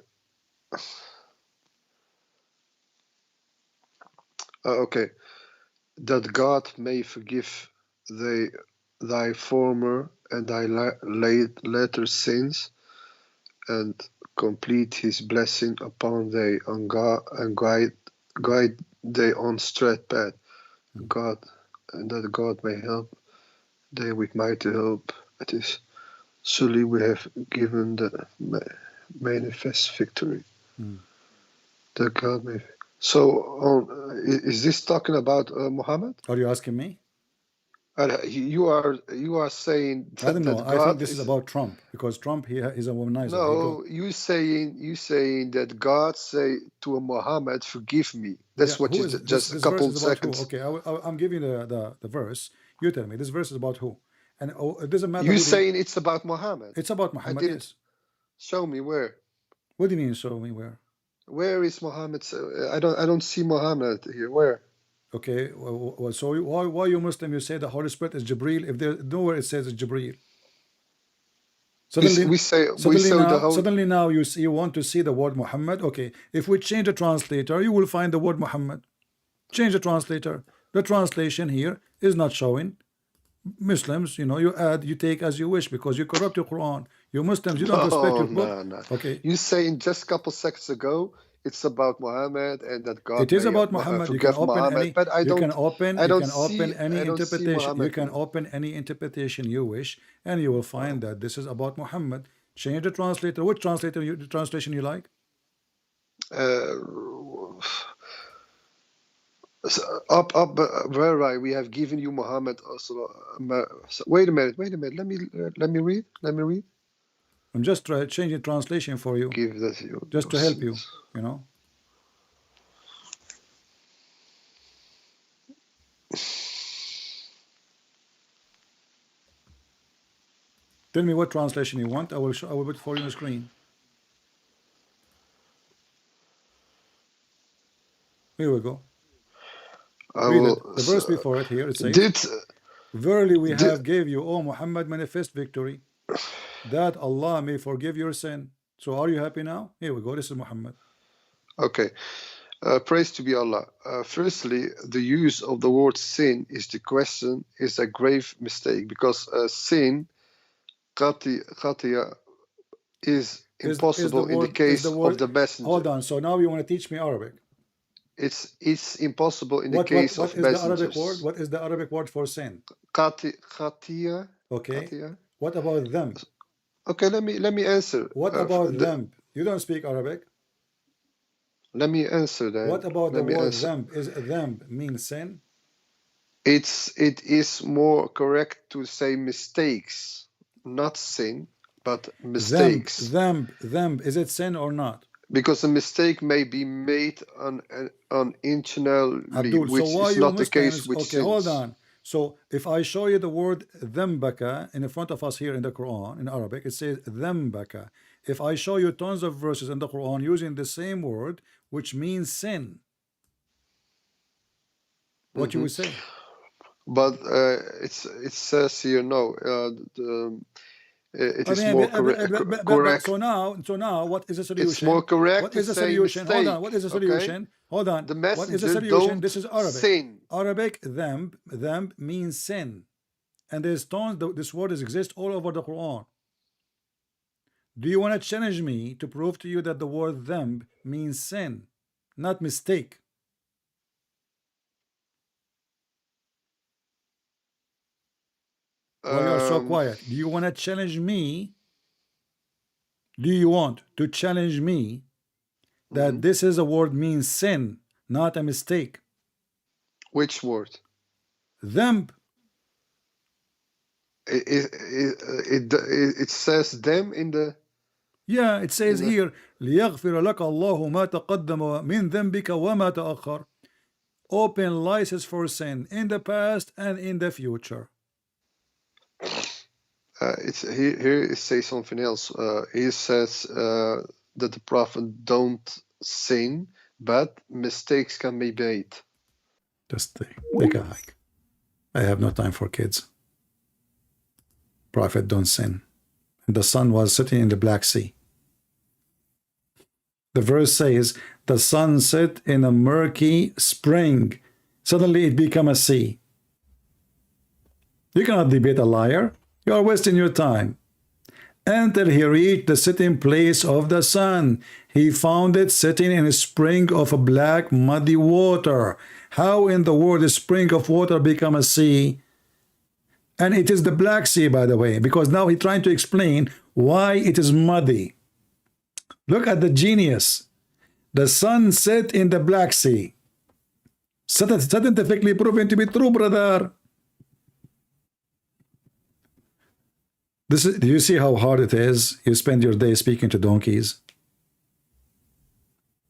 Okay. That God may forgive thy former and thy later sins, and complete His blessing upon thee, and guide thee on straight path. God, and that God may help thee with mighty help. It is surely we have given the manifest victory. That God may. So, is this talking about Muhammad? Are you asking me? You are saying I don't know. that I think God this is is. about Trump because Trump he is a womanizer. No, you saying that God say to Muhammad, "Forgive me." That's what Who you is this? just a This verse couple is about who? seconds. Okay, I'm giving the verse. You tell me. This verse is about who? And it doesn't matter You who the. saying it's about Muhammad? It's about I Muhammad. didn't Yes. show me where. What do you mean? Show me where? Where is Muhammad? I don't see Muhammad here. Where? Okay. So why you Muslim? You say the Holy Spirit is Jibril. If there's nowhere it says it's Jibril. Suddenly, We say the whole. suddenly now you want to see the word Muhammad. Okay. If we change the translator, you will find the word Muhammad. Change the translator. The translation here is not showing. Muslims, you take as you wish because you corrupt your Quran. You Muslims, you don't respect Oh your book. no. Okay. You saying just a couple seconds ago it's about Muhammad and that God It is may about Muhammad. You can forgive open Muhammad, but I don't see any interpretation. You Muhammad can here. open any interpretation you wish, and you will find that this is about Muhammad. Change the translator. Which translation you like? Up, where right? We have given you Muhammad also. Wait a minute. Let me read. I'm just changing translation for you, Give that you. just to help you. You know. Tell me what translation you want. I will put it for you on the screen. Here we go. Read it. The verse before it here, it says, Verily we have gave you, O Muhammad, manifest victory, that Allah may forgive your sin. So are you happy now? Here we go. This is Muhammad. Okay. Praise to be Allah. Firstly, the use of the word sin is a grave mistake because sin, qatiya, is impossible in the case of the messenger. Hold on. So now you want to teach me Arabic. It's impossible in the case of messengers. The Arabic word? What is the Arabic word for sin? Qatiya. Okay. Qatiya. What about them? Okay, let me answer. What about them? You don't speak Arabic. Let me answer that. What about the word them? Is them mean sin? It is more correct to say mistakes, not sin, but mistakes. Them. Is it sin or not? Because a mistake may be made unintentionally, Abdul, which so why is you not Muslims, the case with sins. Hold on. So if I show you the word dhambaka in front of us here in the Quran, in Arabic, it says dhambaka. If I show you tons of verses in the Quran using the same word, which means sin, what you would say? But it says here no. It is more correct. So now, what is the solution? It's more correct. What is the solution? Hold on. What is the solution? Hold on. The messenger, what is the solution? This is Arabic. Sin. Arabic, them means sin, and there's tons. This word exists all over the Quran. Do you want to challenge me to prove to you that the word dhanb means sin, not mistake? Why you are so quiet? Do you want to challenge me? Do you want to challenge me that this is a word means sin, not a mistake? Which word? Dhanb. It says them in the. Yeah, it says here, لِيَغْفِرَ لَكَ اللَّهُ مَا تَقَدَّمَ مِنْ ذَنْبِكَ وَمَا تَأَخَّرَ. Open license for sin in the past and in the future. It's here. It says something else. He says that the prophet don't sin, but mistakes can be made. Just take a hike. I have no time for kids. Prophet don't sin. And the sun was sitting in the Black Sea. The verse says, the sun set in a murky spring. Suddenly it became a sea. You cannot debate a liar. You are wasting your time. Until he reached the sitting place of the sun, he found it sitting in a spring of a black muddy water. How in the world a spring of water become a sea? And it is the Black Sea, by the way, because now he's trying to explain why it is muddy. Look at the genius. The sun set in the Black Sea. Scientifically proven to be true, brother. Do you see how hard it is? You spend your day speaking to donkeys.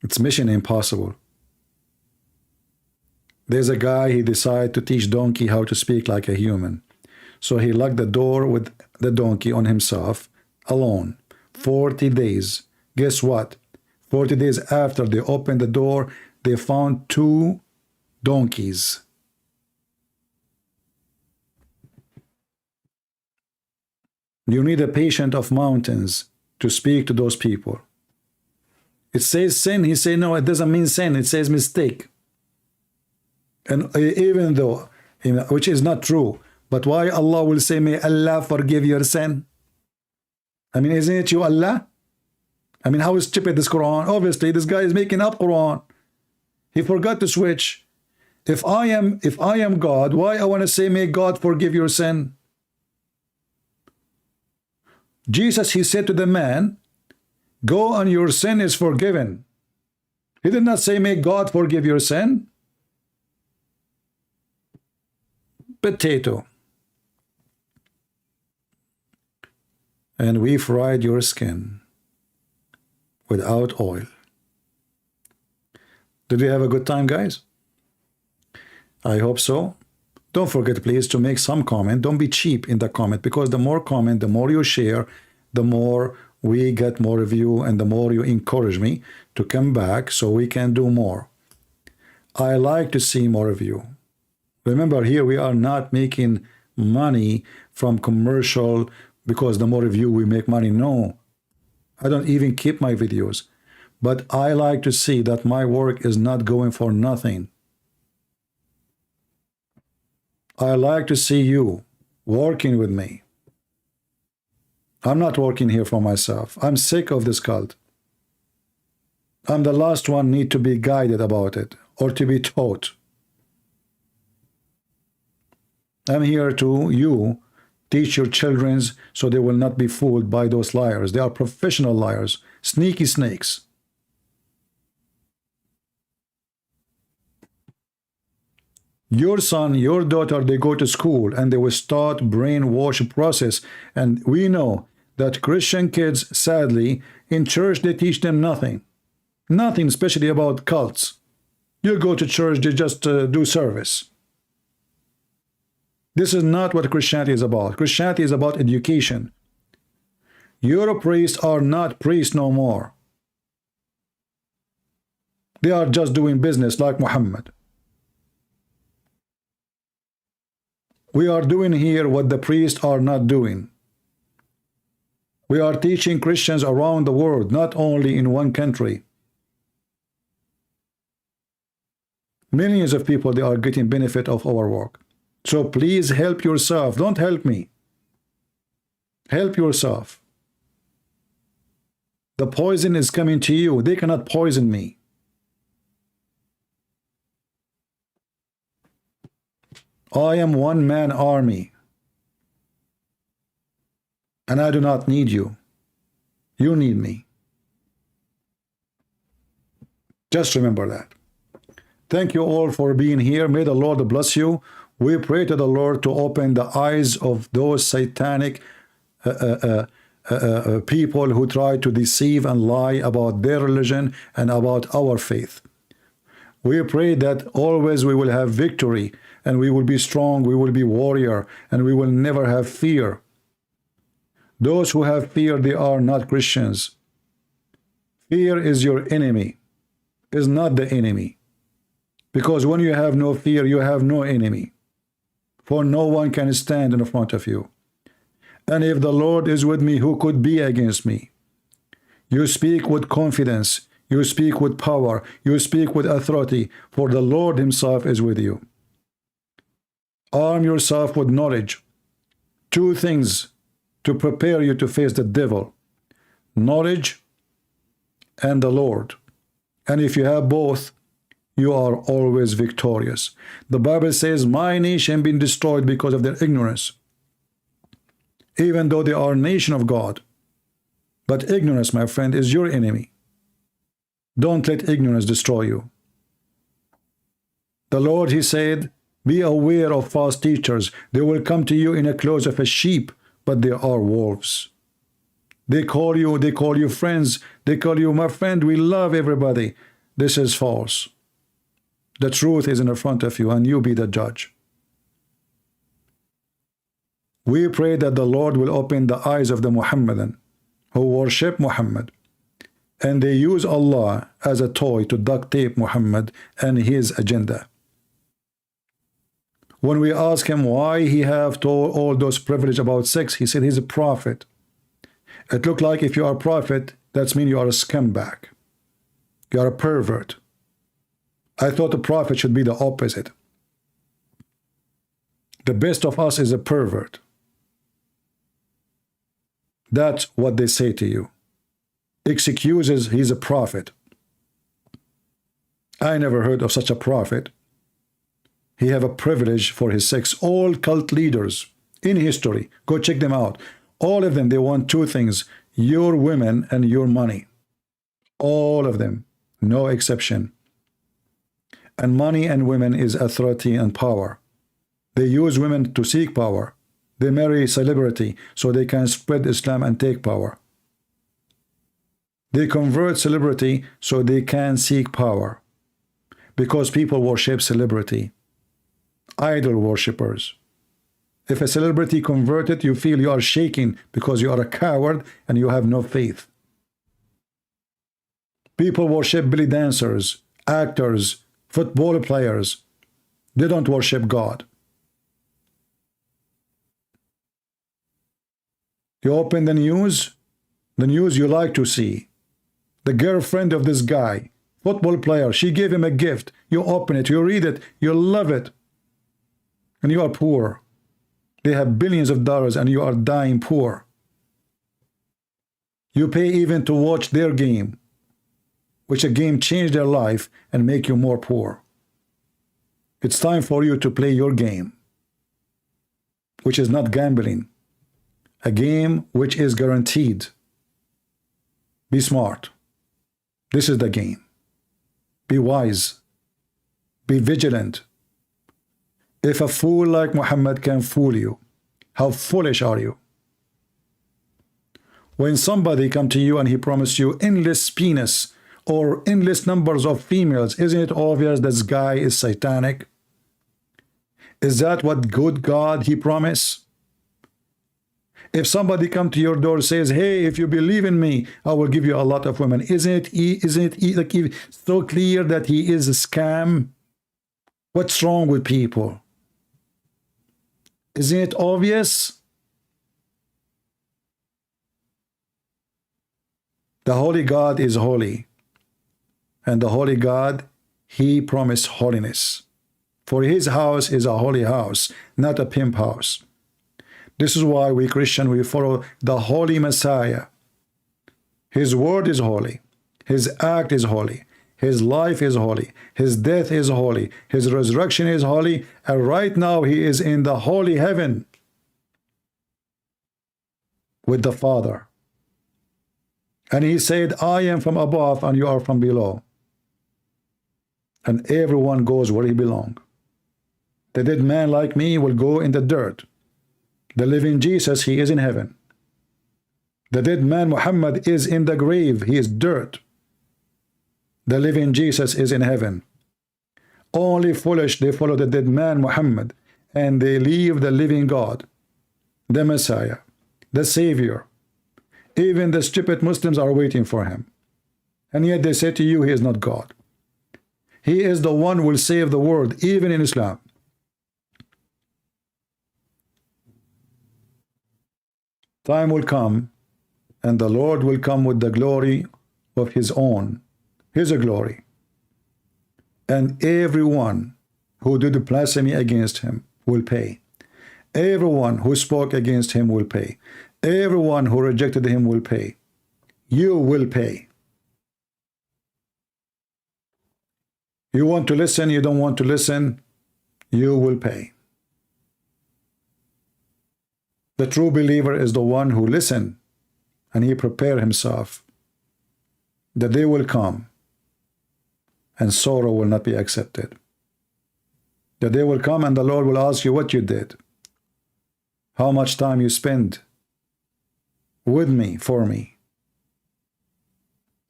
It's mission impossible. There's a guy, he decided to teach donkey how to speak like a human. So he locked the door with the donkey on himself, alone, 40 days. Guess what? 40 days after they opened the door, they found 2 donkeys. You need a patient of mountains to speak to those people. It says sin. He say no, it doesn't mean sin. It says mistake. And even though, which is not true, but why Allah will say, may Allah forgive your sin? I mean, isn't it you, Allah? I mean, how stupid this Quran? Obviously, this guy is making up Quran. He forgot to switch. If I am God, why I want to say, may God forgive your sin? Jesus, he said to the man, go and your sin is forgiven. He did not say, may God forgive your sin. Potato. And we fried your skin without oil. Did we have a good time, guys? I hope so. Don't forget, please, to make some comment. Don't be cheap in the comment, because the more comment, the more you share, the more we get more view, and the more you encourage me to come back so we can do more. I like to see more of you. Remember, here we are not making money from commercial because the more of you we make money. No, I don't even keep my videos. But I like to see that my work is not going for nothing. I like to see you working with me. I'm not working here for myself. I'm sick of this cult. I'm the last one need to be guided about it or to be taught. I'm here to teach your children so they will not be fooled by those liars. They are professional liars, sneaky snakes. Your son, your daughter, they go to school and they will start brainwash process. And we know that Christian kids, sadly, in church they teach them nothing. Nothing, especially about cults. You go to church, they just do service. This is not what Christianity is about. Christianity is about education. Your priests are not priests no more. They are just doing business like Muhammad. We are doing here what the priests are not doing. We are teaching Christians around the world, not only in one country. Millions of people, they are getting benefit of our work. So please help yourself. Don't help me. Help yourself. The poison is coming to you. They cannot poison me. I am one-man army. And I do not need you. You need me. Just remember that. Thank you all for being here. May the Lord bless you. We pray to the Lord to open the eyes of those satanic people who try to deceive and lie about their religion and about our faith. We pray that always we will have victory, and we will be strong, we will be warrior, and we will never have fear. Those who have fear, they are not Christians. Fear is your enemy, is not the enemy. Because when you have no fear, you have no enemy. For no one can stand in front of you. And if the Lord is with me, who could be against me? You speak with confidence. You speak with power. You speak with authority. For the Lord himself is with you. Arm yourself with knowledge. Two things to prepare you to face the devil: knowledge and the Lord. And if you have both, you are always victorious. The Bible says, my nation been destroyed because of their ignorance. Even though they are a nation of God. But ignorance, my friend, is your enemy. Don't let ignorance destroy you. The Lord, he said, be aware of false teachers. They will come to you in the clothes of a sheep, but they are wolves. They call you friends. They call you, my friend, we love everybody. This is false. The truth is in front of you, and you be the judge. We pray that the Lord will open the eyes of the Muhammadan who worship Muhammad, and they use Allah as a toy to duct tape Muhammad and his agenda. When we ask him why he have told all those privilege about sex, he said he's a prophet. It looked like if you are a prophet, that means you are a scumbag. You are a pervert. I thought a prophet should be the opposite. The best of us is a pervert. That's what they say to you. Excuses, he's a prophet. I never heard of such a prophet. He have a privilege for his sex. All cult leaders in history, go check them out. All of them, they want two things: your women and your money. All of them, no exception. And money and women is authority and power. They use women to seek power. They marry celebrity so they can spread Islam and take power. They convert celebrity so they can seek power. Because people worship celebrity. Idol worshippers. If a celebrity converted, you feel you are shaking because you are a coward and you have no faith. People worship belly dancers, actors, football players. They don't worship God. You open the news you like to see. The girlfriend of this guy, football player, she gave him a gift. You open it, you read it, you love it. And you are poor. They have billions of dollars and you are dying poor. You pay even to watch their game, which a game changed their life and make you more poor. It's time for you to play your game, which is not gambling. A game which is guaranteed. Be smart. This is the game. Be wise. Be vigilant. If a fool like Muhammad can fool you, how foolish are you? When somebody come to you and he promised you endless penis or endless numbers of females, isn't it obvious this guy is satanic? Is that what good God he promised? If somebody come to your door and says, hey, if you believe in me, I will give you a lot of women. Isn't it like so clear that he is a scam? What's wrong with people? Isn't it obvious? The holy God is holy. And the holy God, he promised holiness. For his house is a holy house, not a pimp house. This is why we Christian, we follow the holy Messiah. His word is holy. His act is holy. His life is holy. His death is holy. His resurrection is holy. And right now he is in the holy heaven with the Father. And he said, I am from above and you are from below. And everyone goes where he belongs. The dead man like me will go in the dirt. The living Jesus, he is in heaven. The dead man Muhammad is in the grave. He is dirt. The living Jesus is in heaven. Only foolish, they follow the dead man Muhammad, and they leave the living God, the Messiah, the Savior. Even the stupid Muslims are waiting for him. And yet they say to you, he is not God. He is the one who will save the world, even in Islam. Time will come, and the Lord will come with the glory of his own, his glory. And everyone who did blasphemy against him will pay. Everyone who spoke against him will pay. Everyone who rejected him will pay. You will pay. You want to listen, you don't want to listen, you will pay. The true believer is the one who listens and he prepares himself. The day will come and sorrow will not be accepted. The day will come and the Lord will ask you what you did, how much time you spent with me, for me.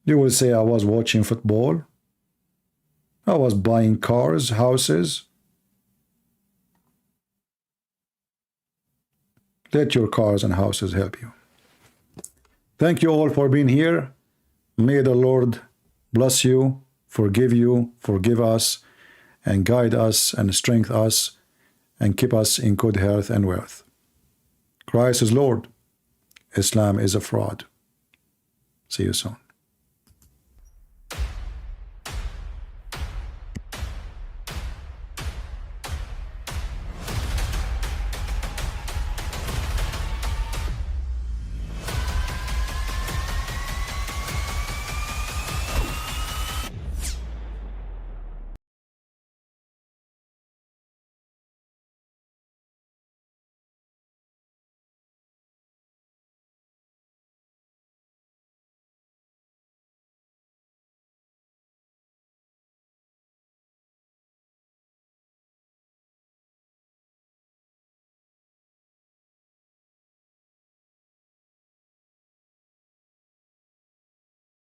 You will say, I was watching football, I was buying cars, houses. Let your cars and houses help you. Thank you all for being here. May the Lord bless you, forgive us, and guide us, and strengthen us, and keep us in good health and wealth. Christ is Lord. Islam is a fraud. See you soon.